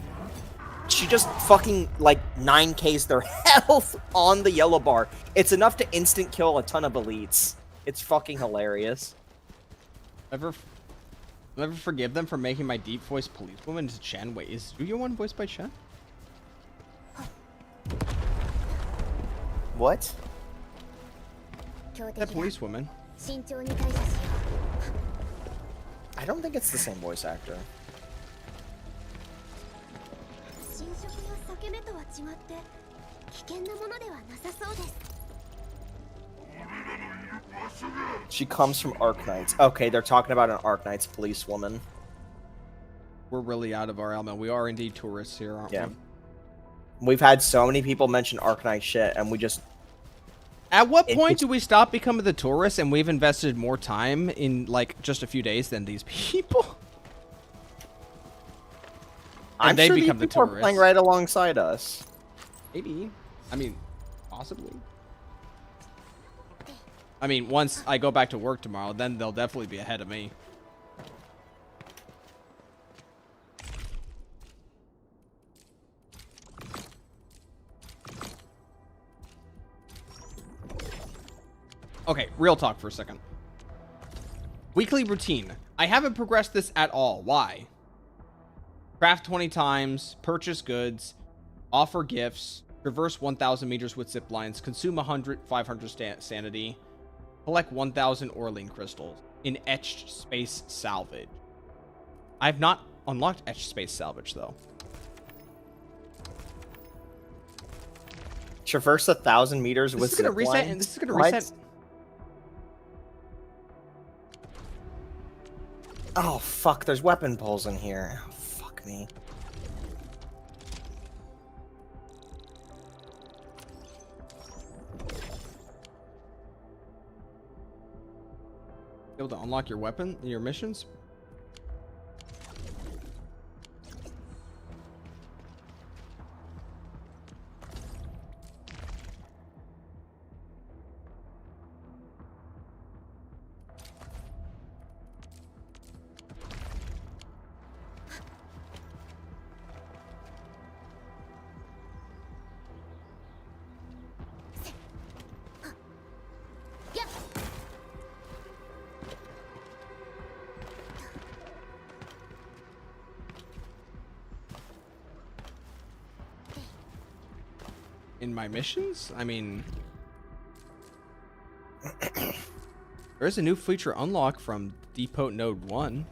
She just fucking like 9Ks their health on the yellow bar. It's enough to instant kill a ton of elites. It's fucking hilarious. Never forgive them for making my deep voice policewoman into Chen. Wait, is Zuyo-1 voiced by Chen? What? 強敵 That だ policewoman. 慎重に対処しよ I don't think it's the same voice actor. う侵食や裂け目とは違って危険なものではなさそうです She comes from Arknights. Okay, they're talking about an Arknights policewoman. We're really out of our element. We are indeed tourists here, aren't Yeah. we? We've had so many people mention Arknight shit, and we just... At what It- point it's- do we stop becoming the tourists and we've invested more time in, like, just a few days than these people? And I'm they sure these become the people are playing tourists. right alongside us. Maybe. I mean, possibly. I mean, once I go back to work tomorrow, then they'll definitely be ahead of me. Okay, real talk for a second. Weekly routine. I haven't progressed this at all. Why? Craft 20 times, purchase goods, offer gifts, traverse 1,000 meters with zip lines, consume 500 sanity, collect 1,000 Orlean crystals in etched space salvage. I have not unlocked etched space salvage though. Traverse 1,000 meters This with is gonna zip reset, lines? and this is gonna What? reset. Oh, fuck, there's weapon pulls in here. Oh, fuck me. Able to unlock your weapon, your missions. In my missions? I mean... There's a new feature unlock from Depot Node 1.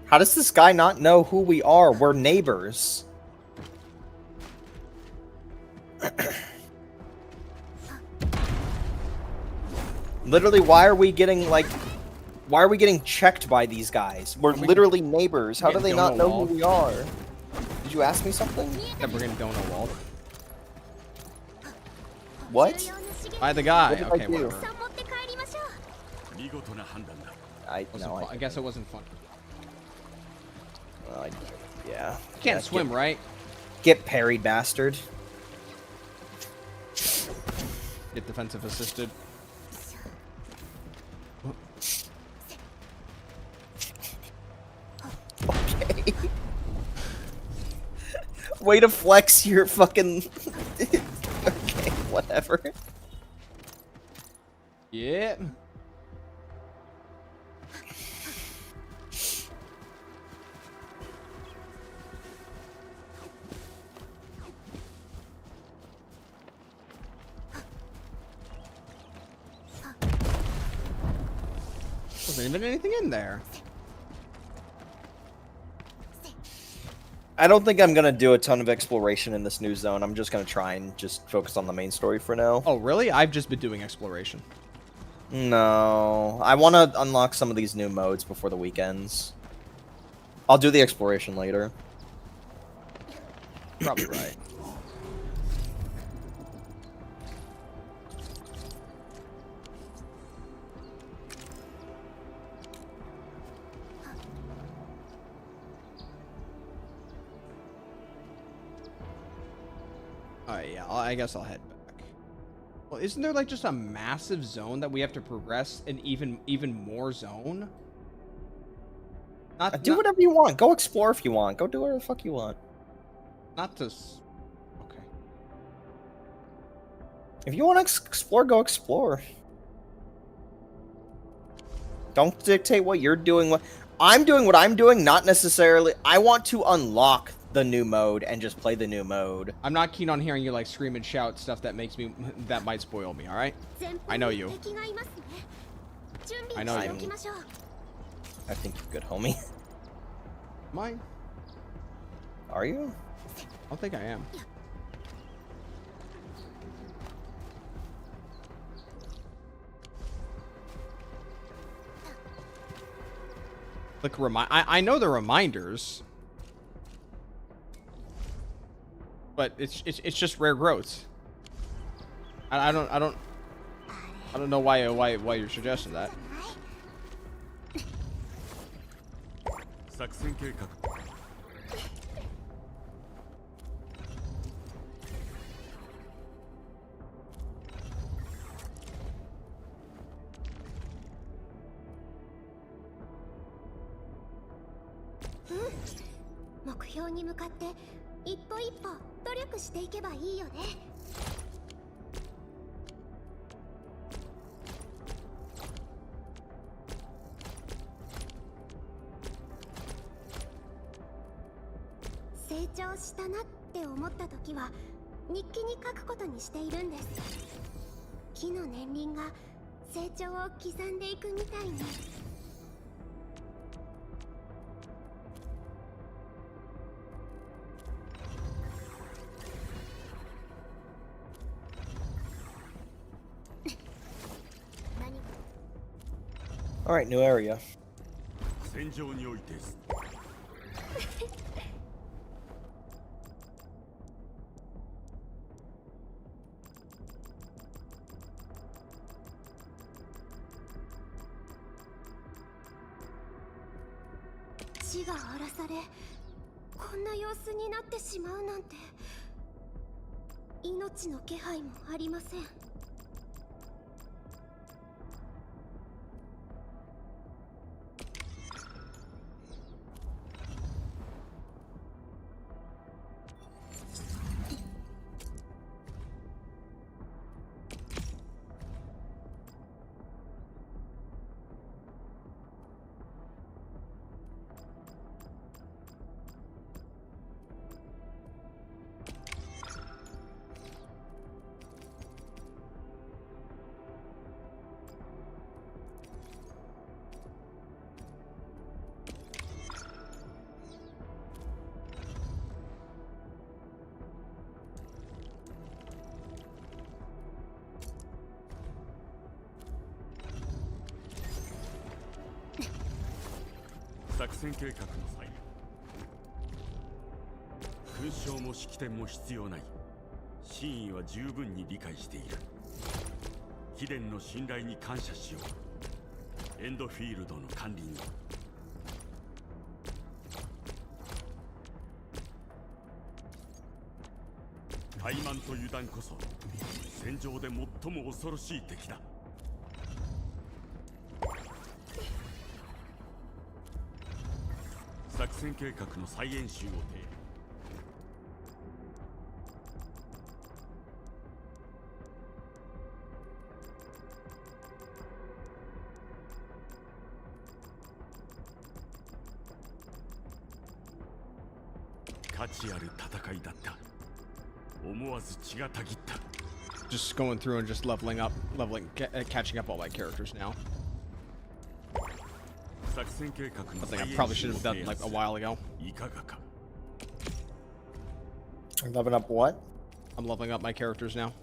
How does this guy not know who we are? We're neighbors. Literally, why are we getting checked by these guys? We're literally neighbors. How do they not know who we are? Did you ask me something? That we're gonna donut wall. What? By the guy. What did I Okay, do? whatever. 持って帰りましょう 見事な判断だ Wasn't No, fun. I guess it wasn't fun. yeah. You can't Yeah, swim, right? Get parried, bastard. Get defensive assisted. Okay. Way to flex your fucking... Okay, whatever. Yeah. wasn't even anything in there. I don't think I'm gonna do a ton of exploration in this new zone. I'm just gonna try and just focus on the main story for now. Oh, really? I've just been doing exploration. No, I want to unlock some of these new modes before the weekends. I'll do the exploration later. Probably right. Alright, yeah, I guess I'll head back. Well, isn't there like just a massive zone that we have to progress an even more zone? Do whatever you want. Go explore if you want. Go do whatever the fuck you want. Not to... Okay. If you want to explore, go explore. Don't dictate what you're doing. I'm doing what I'm doing, not necessarily... I want to unlock the new mode and just play the new mode. I'm not keen on hearing you like scream and shout stuff that makes me... that might spoil me, alright? I know you. I know you. I think you're good, homie. Am I? Are you? I don't think I am. Like I know the reminders, but it's just rare growths. I don't know why you're suggesting that. 作戦計画 目標に向かって一歩一歩努力していけばいいよね。成長したなって思った時は日記に書くことにしているんです。木の年輪が成長を刻んでいくみたいに。Alright, new area. 戦場において地が荒らされこんな様子になってしまうなんて命の気配もありません。作戦計画の際勲章も式典も必要ない。真意は十分に理解している。貴殿の信頼に感謝しよう。エンドフィールドの管理人。怠慢と油断こそ戦場で最も恐ろしい敵だ。作戦計画の再演習を提案。価値ある戦いだった。思わず血がたぎった。 Just going through and just catching up all my characters now. Something I probably should have done like a while ago. Leveling up what? I'm leveling up my characters now.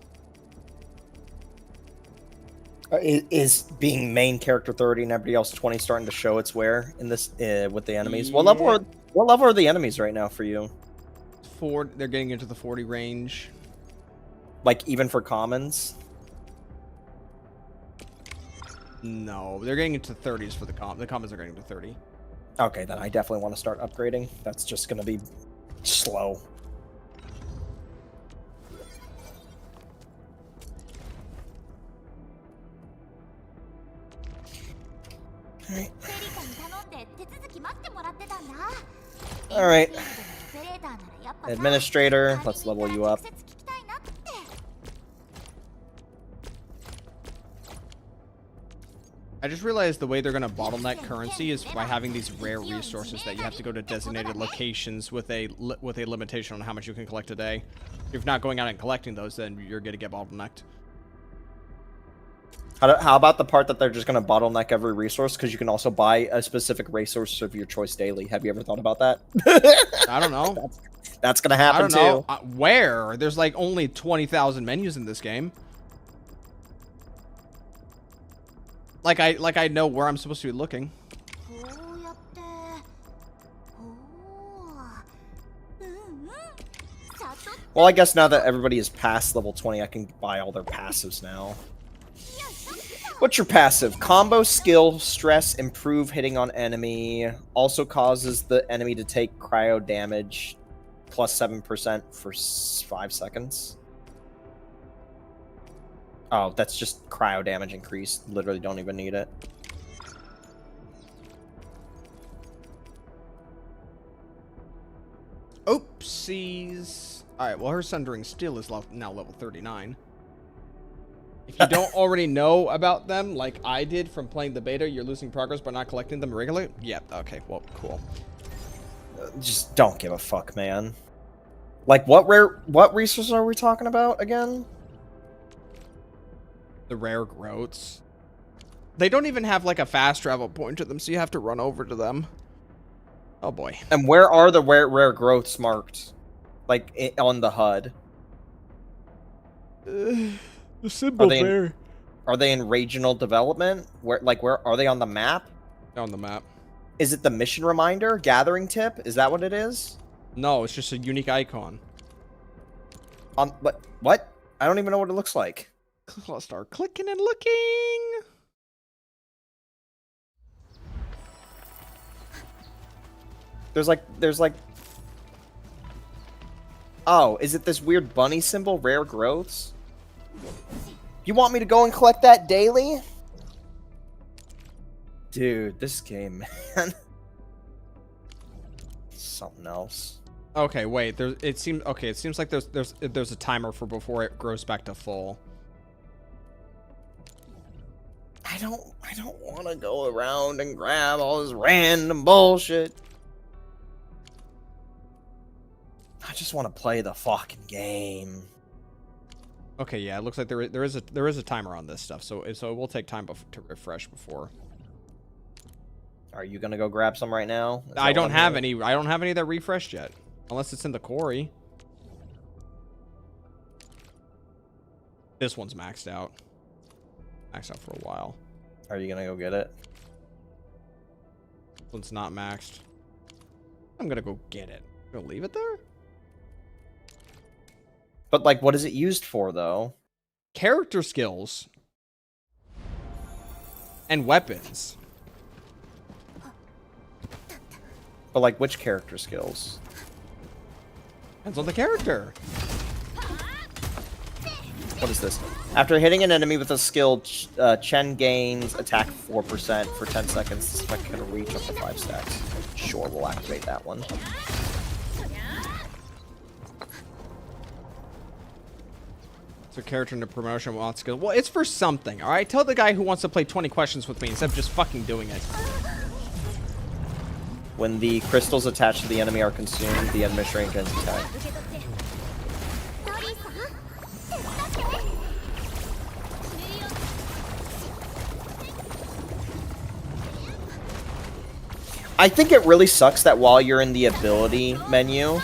Is being main character 30 and everybody else 20 starting to show its wear in this with the enemies? What level are the enemies right now for you? They're getting into the 40 range. Like even for commons? No, they're getting into 30s for the commons are getting to 30. Okay, then I definitely want to start upgrading. That's just going to be slow. Alright. Alright. Administrator, let's level you up. I just realized the way they're going to bottleneck currency is by having these rare resources that you have to go to designated locations with a limitation on how much you can collect a day. If you're not going out and collecting those, then you're going to get bottlenecked. How about the part that they're just going to bottleneck every resource because you can also buy a specific resource of your choice daily? Have you ever thought about that? I don't know. That's going to happen too. Where? There's like only 20,000 menus in this game. Like I know where I'm supposed to be looking. Well, I guess now that everybody is past level 20, I can buy all their passives now. What's your passive? Combo skill, stress, improve hitting on enemy. Also causes the enemy to take cryo damage plus 7% for 5 seconds. Oh, that's just cryo damage increase. Literally don't even need it. Oopsies. Alright, well her Sundering Steel is now level 39. If you don't already know about them, like I did from playing the beta, you're losing progress by not collecting them regularly? Yep, okay, well, cool. Just don't give a fuck, man. Like, what resources are we talking about again? The rare growths. They don't even have like a fast travel point to them, so you have to run over to them. Oh boy. And where are the rare growths marked? Like, on the HUD? The symbol there. Are they in regional development? Where are they on the map? On the map. Is it the mission reminder? Gathering tip? Is that what it is? No, it's just a unique icon. But what? I don't even know what it looks like. I'll start clicking and looking. There's like. Oh, is it this weird bunny symbol? Rare growths? You want me to go and collect that daily? Dude, this game, man. Something else. Okay, wait. It seems like there's a timer for before it grows back to full. I don't want to go around and grab all this random bullshit. I just want to play the fucking game. Okay, yeah, it looks like there is a timer on this stuff, so it will take time to refresh before. Are you gonna go grab some right now? I don't have any that refreshed yet, unless it's in the quarry. This one's maxed out. Maxed out for a while. Are you gonna go get it? This one's not maxed. I'm gonna go get it. I'm gonna leave it there. But, like, what is it used for, though? Character skills. And weapons. But, like, which character skills? Depends on the character. What is this? After hitting an enemy with a skill, Chen gains attack 4% for 10 seconds. This effect can reach up to 5 stacks. Sure, we'll activate that one. So character into promotion wants skill. Well, it's for something, alright? Tell the guy who wants to play 20 questions with me instead of just fucking doing it. When the crystals attached to the enemy are consumed, the administrator gains attack. I think it really sucks that while you're in the ability menu,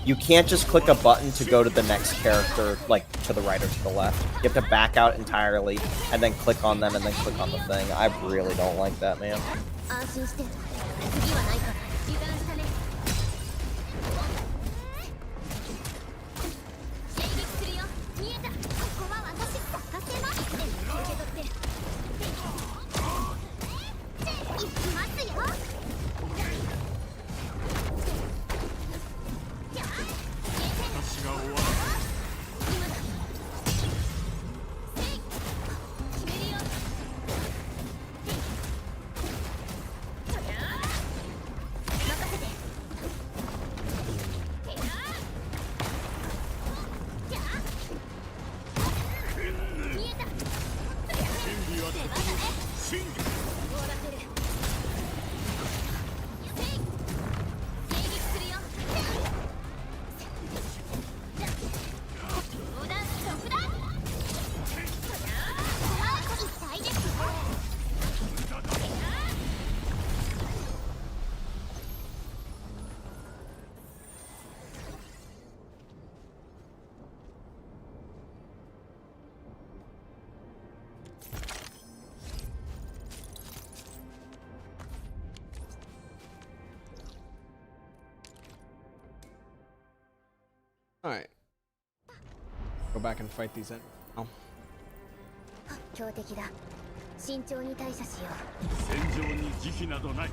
you can't just click a button to go to the next character, like, to the right or to the left. You have to back out entirely, and then click on them, and then click on the thing. I really don't like that, man. 安心して次はないから油断したね迎撃するよ見えたここは私任せます受け取って行きますよ私が終わる。決めるよ任せて見えた出番だね終わらせる迎撃するよ横断速だ痛いですね Alright. Go back and fight these in. Oh. 強敵だ慎重に対処しよ戦場に慈悲などない。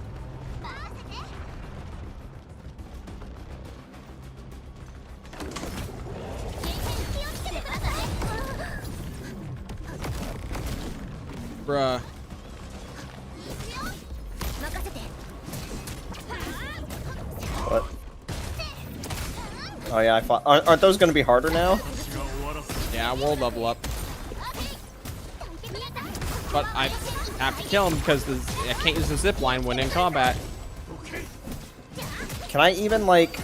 Bruh. う任せて What? Oh yeah, I thought. Aren't those going to be harder now? 私が終わらせ。 Yeah, we'll level up. But I have to kill him because I can't use the zip line when in combat. Can I even, like...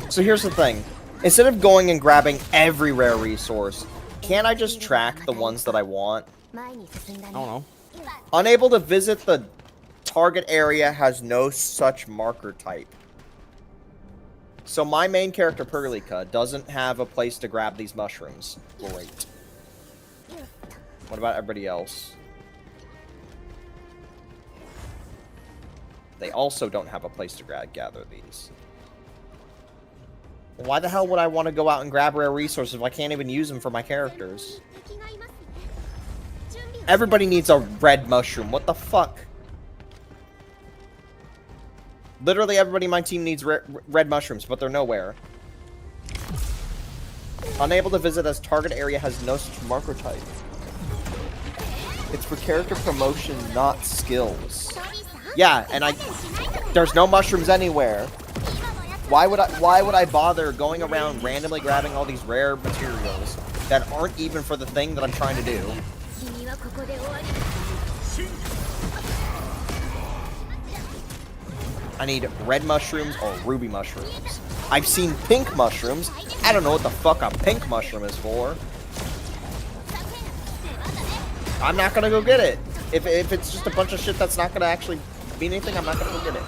So here's the thing. Instead of going and grabbing every rare resource, can't I just track the ones that I want? 前に進んだ I ね don't know. Unable to visit the target area has no such marker type. So my main character, Perlica, doesn't have a place to grab these mushrooms. Great. What about everybody else? They also don't have a place to gather these. Why the hell would I want to go out and grab rare resources if I can't even use them for my characters? 敵がいますね準備を Everybody needs a red mushroom. What the fuck? Literally everybody in my team needs red mushrooms, but they're nowhere. Unable to visit as target area has no such marker type. It's for character promotion, not skills. Yeah, and there's no mushrooms anywhere. Why would I bother going around randomly grabbing all these rare materials that aren't even for the thing that I'm trying to do? 君はここで終わり I need red mushrooms or ruby mushrooms. I've seen pink mushrooms. I don't know what the fuck a pink mushroom is for. I'm not gonna go get it. If it's just a bunch of shit that's not gonna actually mean anything, I'm not gonna go get it.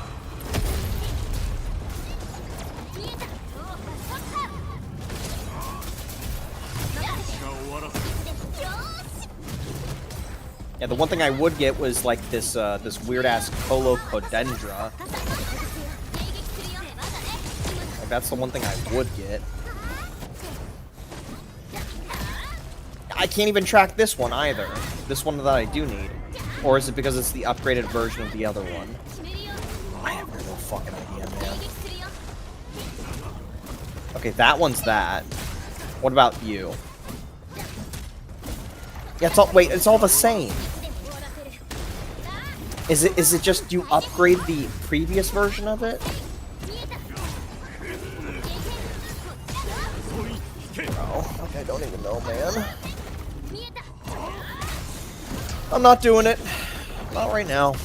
Yeah, the one thing I would get was like this this weird ass Colocodendra. Like that's the one thing I would get. I can't even track this one either. This one that I do need. Or is it because it's the upgraded version of the other one? I have no fucking idea, man. Okay, that one's that. What about you? Yeah, it's all it's all the same. Is it just you upgrade the previous version of it? Oh, okay, I don't even know, man. I'm not doing it. Not right now.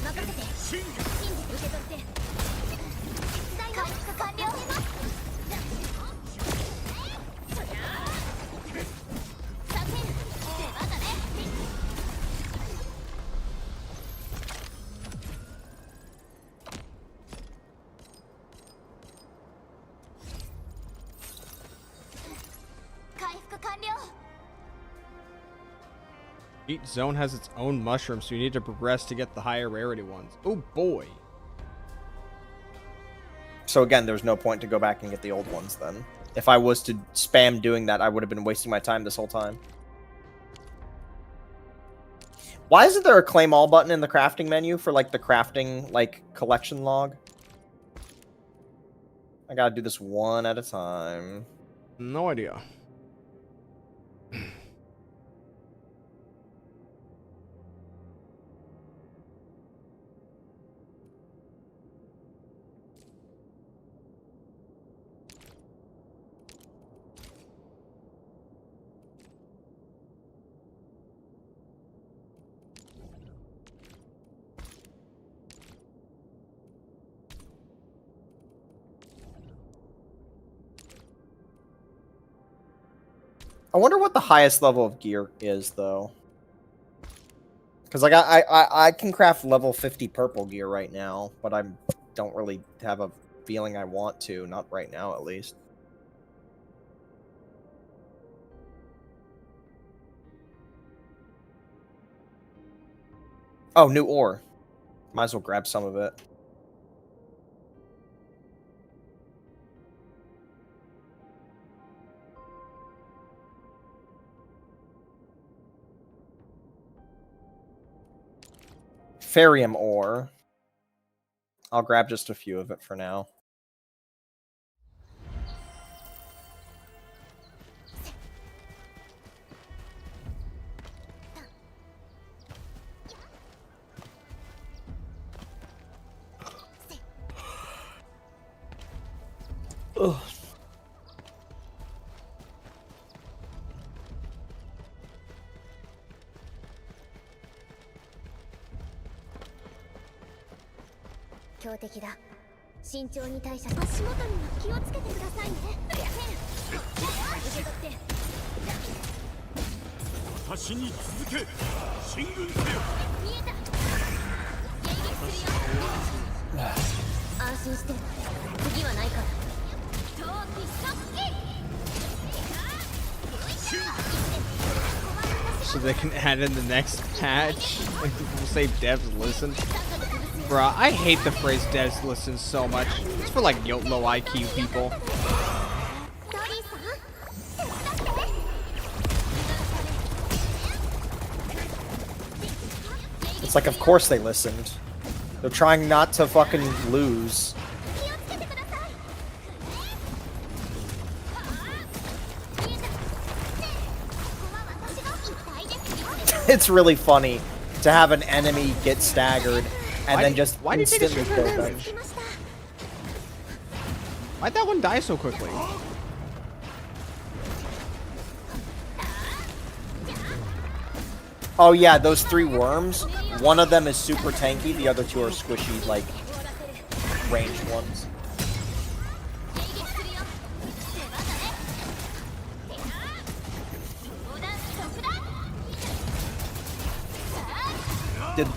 任せて信じ受け取って出題は完了 Each zone has its own mushroom, so you need to progress to get the higher rarity ones. Oh boy. So again, there's no point to go back and get the old ones then. If I was to spam doing that, I would have been wasting my time this whole time. Why isn't there a claim all button in the crafting menu for like the crafting like collection log? I gotta do this one at a time. No idea. I wonder what the highest level of gear is, though. Because like I can craft level 50 purple gear right now, but I don't really have a feeling I want to. Not right now, at least. Oh, new ore. Might as well grab some of it. Ferium ore. I'll grab just a few of it for now. Ugh. So they can add in the next patch. Like people say devs listen. Bruh, I hate the phrase devs listen so much. It's for like low IQ people. It's like, of course they listened. They're trying not to fucking lose. It's really funny to have an enemy get staggered and then just instantly kill them. Why'd that one die so quickly? Oh yeah, those 3 worms. One of them is super tanky, the other 2 are squishy, like, ranged ones.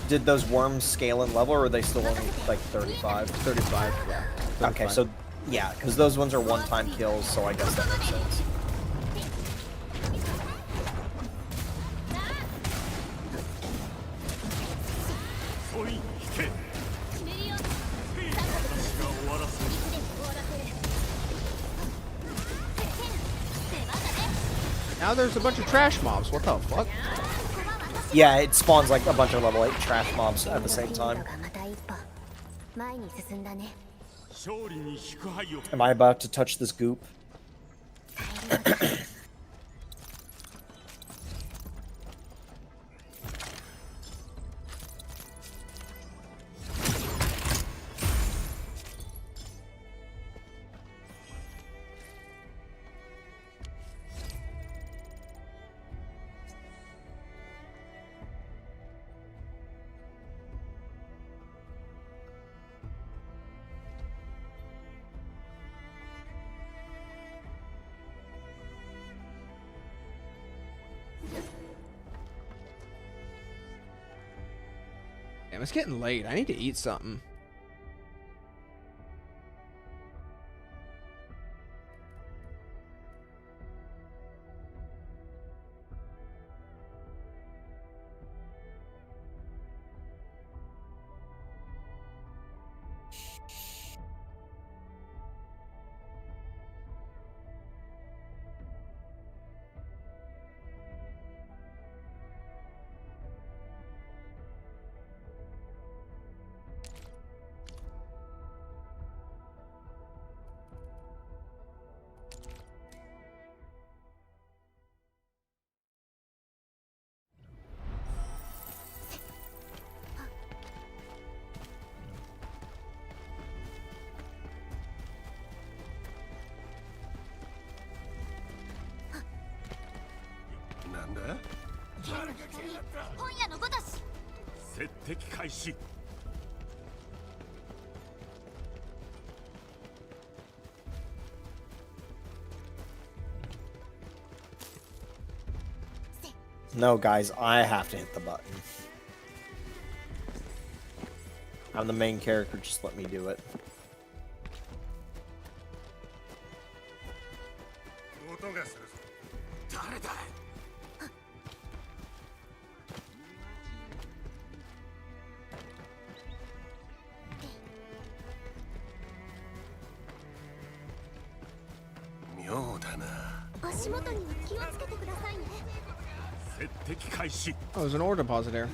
Did those worms scale in level, or are they still only, like, 35? 35, yeah. 35. Okay, so, yeah, because those ones are one-time kills, so I guess that makes sense. Now there's a bunch of trash mobs. What the fuck? Yeah, it spawns like a bunch of level 8 trash mobs at the same time. Am I about to touch this goop? Damn, it's getting late. I need to eat something. 本屋のごとし。接敵開始。No, guys, I have to hit the button. I'm the main character, just let me do it. Oh, there's an ore deposit there.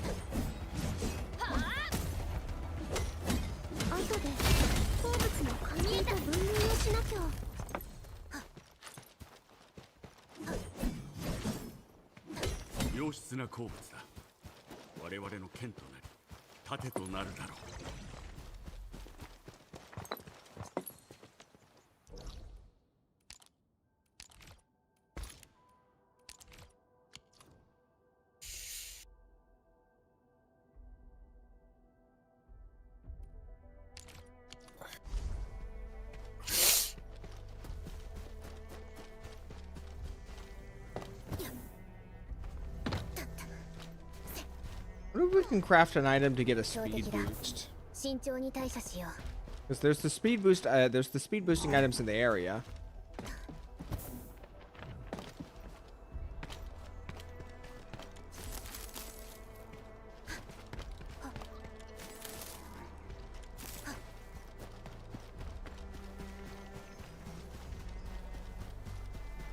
What if we can craft an item to get a speed boost? Because there's the speed boost. There's the speed boosting items in the area.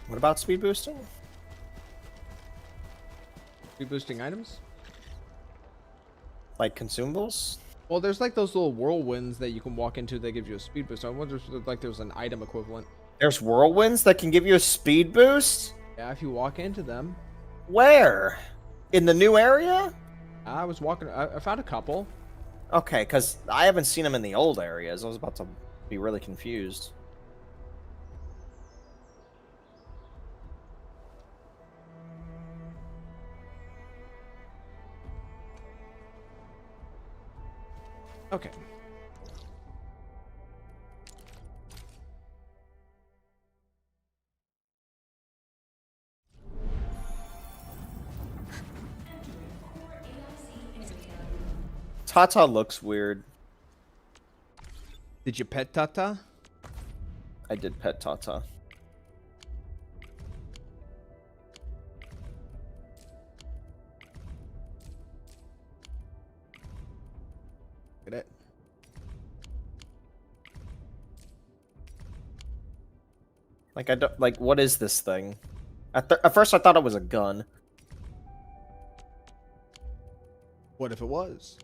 What about speed boosting? Speed boosting items? Like consumables? Well, there's like those little whirlwinds that you can walk into that give you a speed boost. I wonder if like there's an item equivalent. There's whirlwinds that can give you a speed boost? Yeah, if you walk into them. Where? In the new area? I was walking. I found a couple. Okay, because I haven't seen them in the old areas. I was about to be really confused. Okay. Tata looks weird. Did you pet Tata? I did pet Tata. Get it? Like I don't like. What is this thing? At first, I thought it was a gun. What if it was?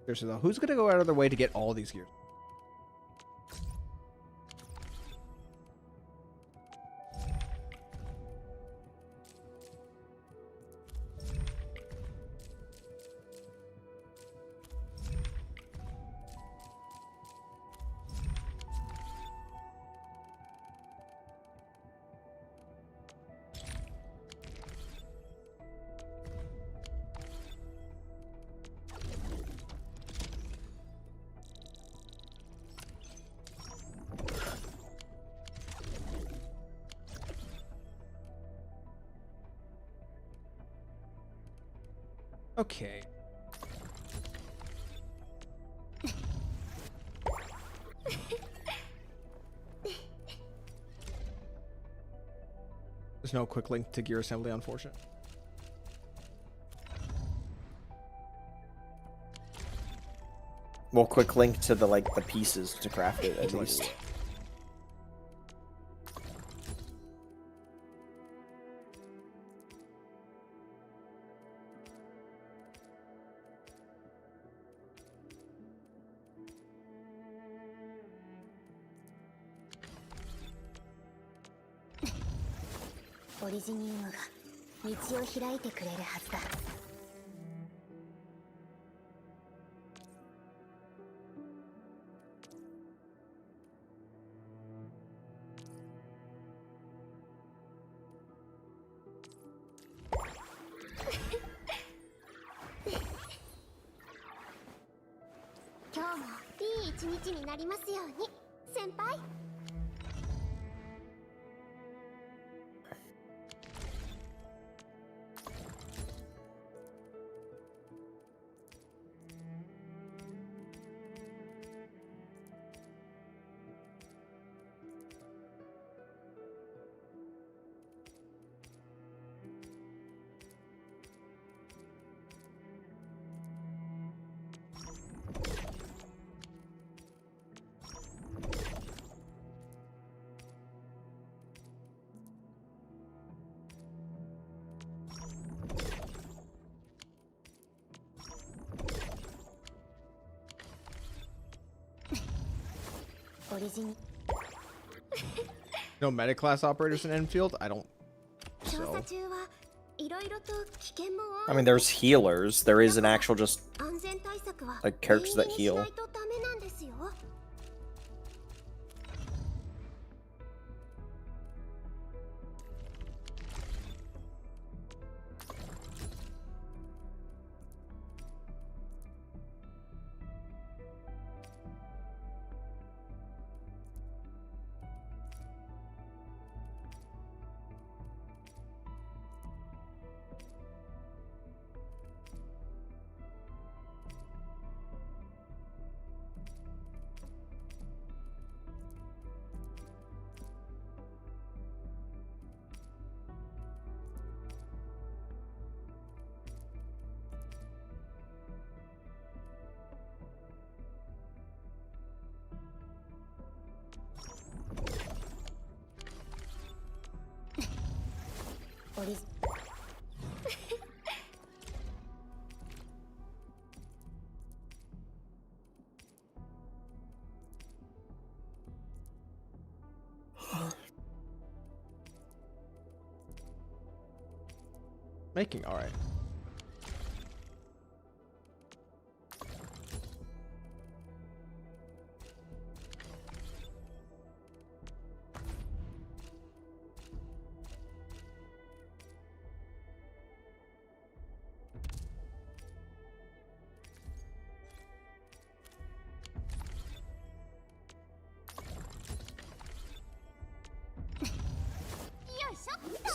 Seriously though, who's gonna go out of their way to get all these gears? Okay. There's no quick link to gear assembly, unfortunate. Well, quick link to the the pieces to craft it at least. 日になりますように、先輩。No meta class operators in Endfield? I don't. So. I mean, there's healers. There is an actual just like characters that heal. Making all right.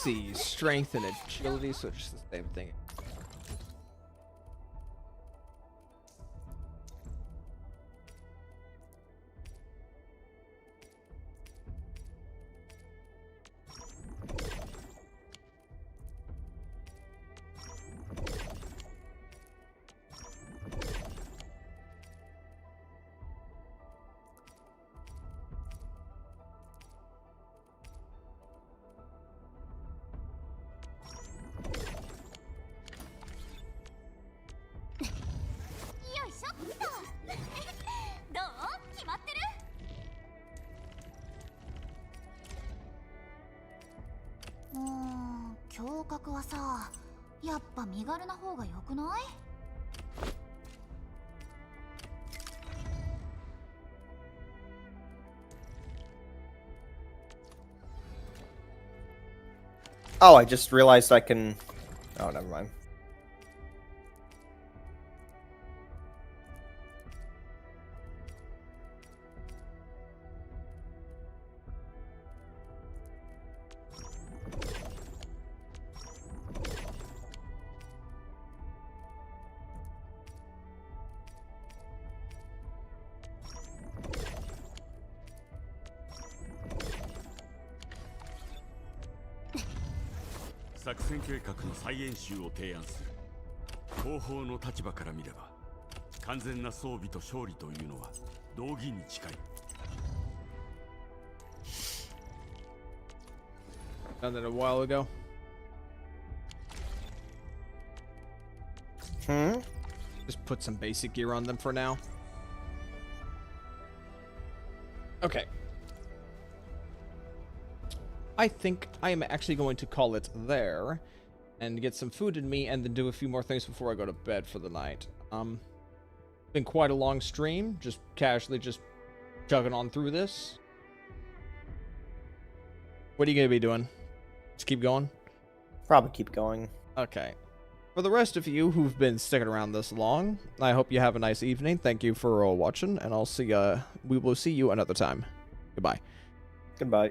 See, strength and agility, so just the same thing. Oh, I just realized I can... Oh, never mind. Done that a while ago. Just put some basic gear on them for now. Okay. I think I am actually going to call it there and get some food in me and then do a few more things before I go to bed for the night. Been quite a long stream, just casually just chugging on through this. What are you going to be doing? Just keep going? Probably keep going. Okay. For the rest of you who've been sticking around this long, I hope you have a nice evening. Thank you for watching, and we will see you another time. Goodbye. Goodbye.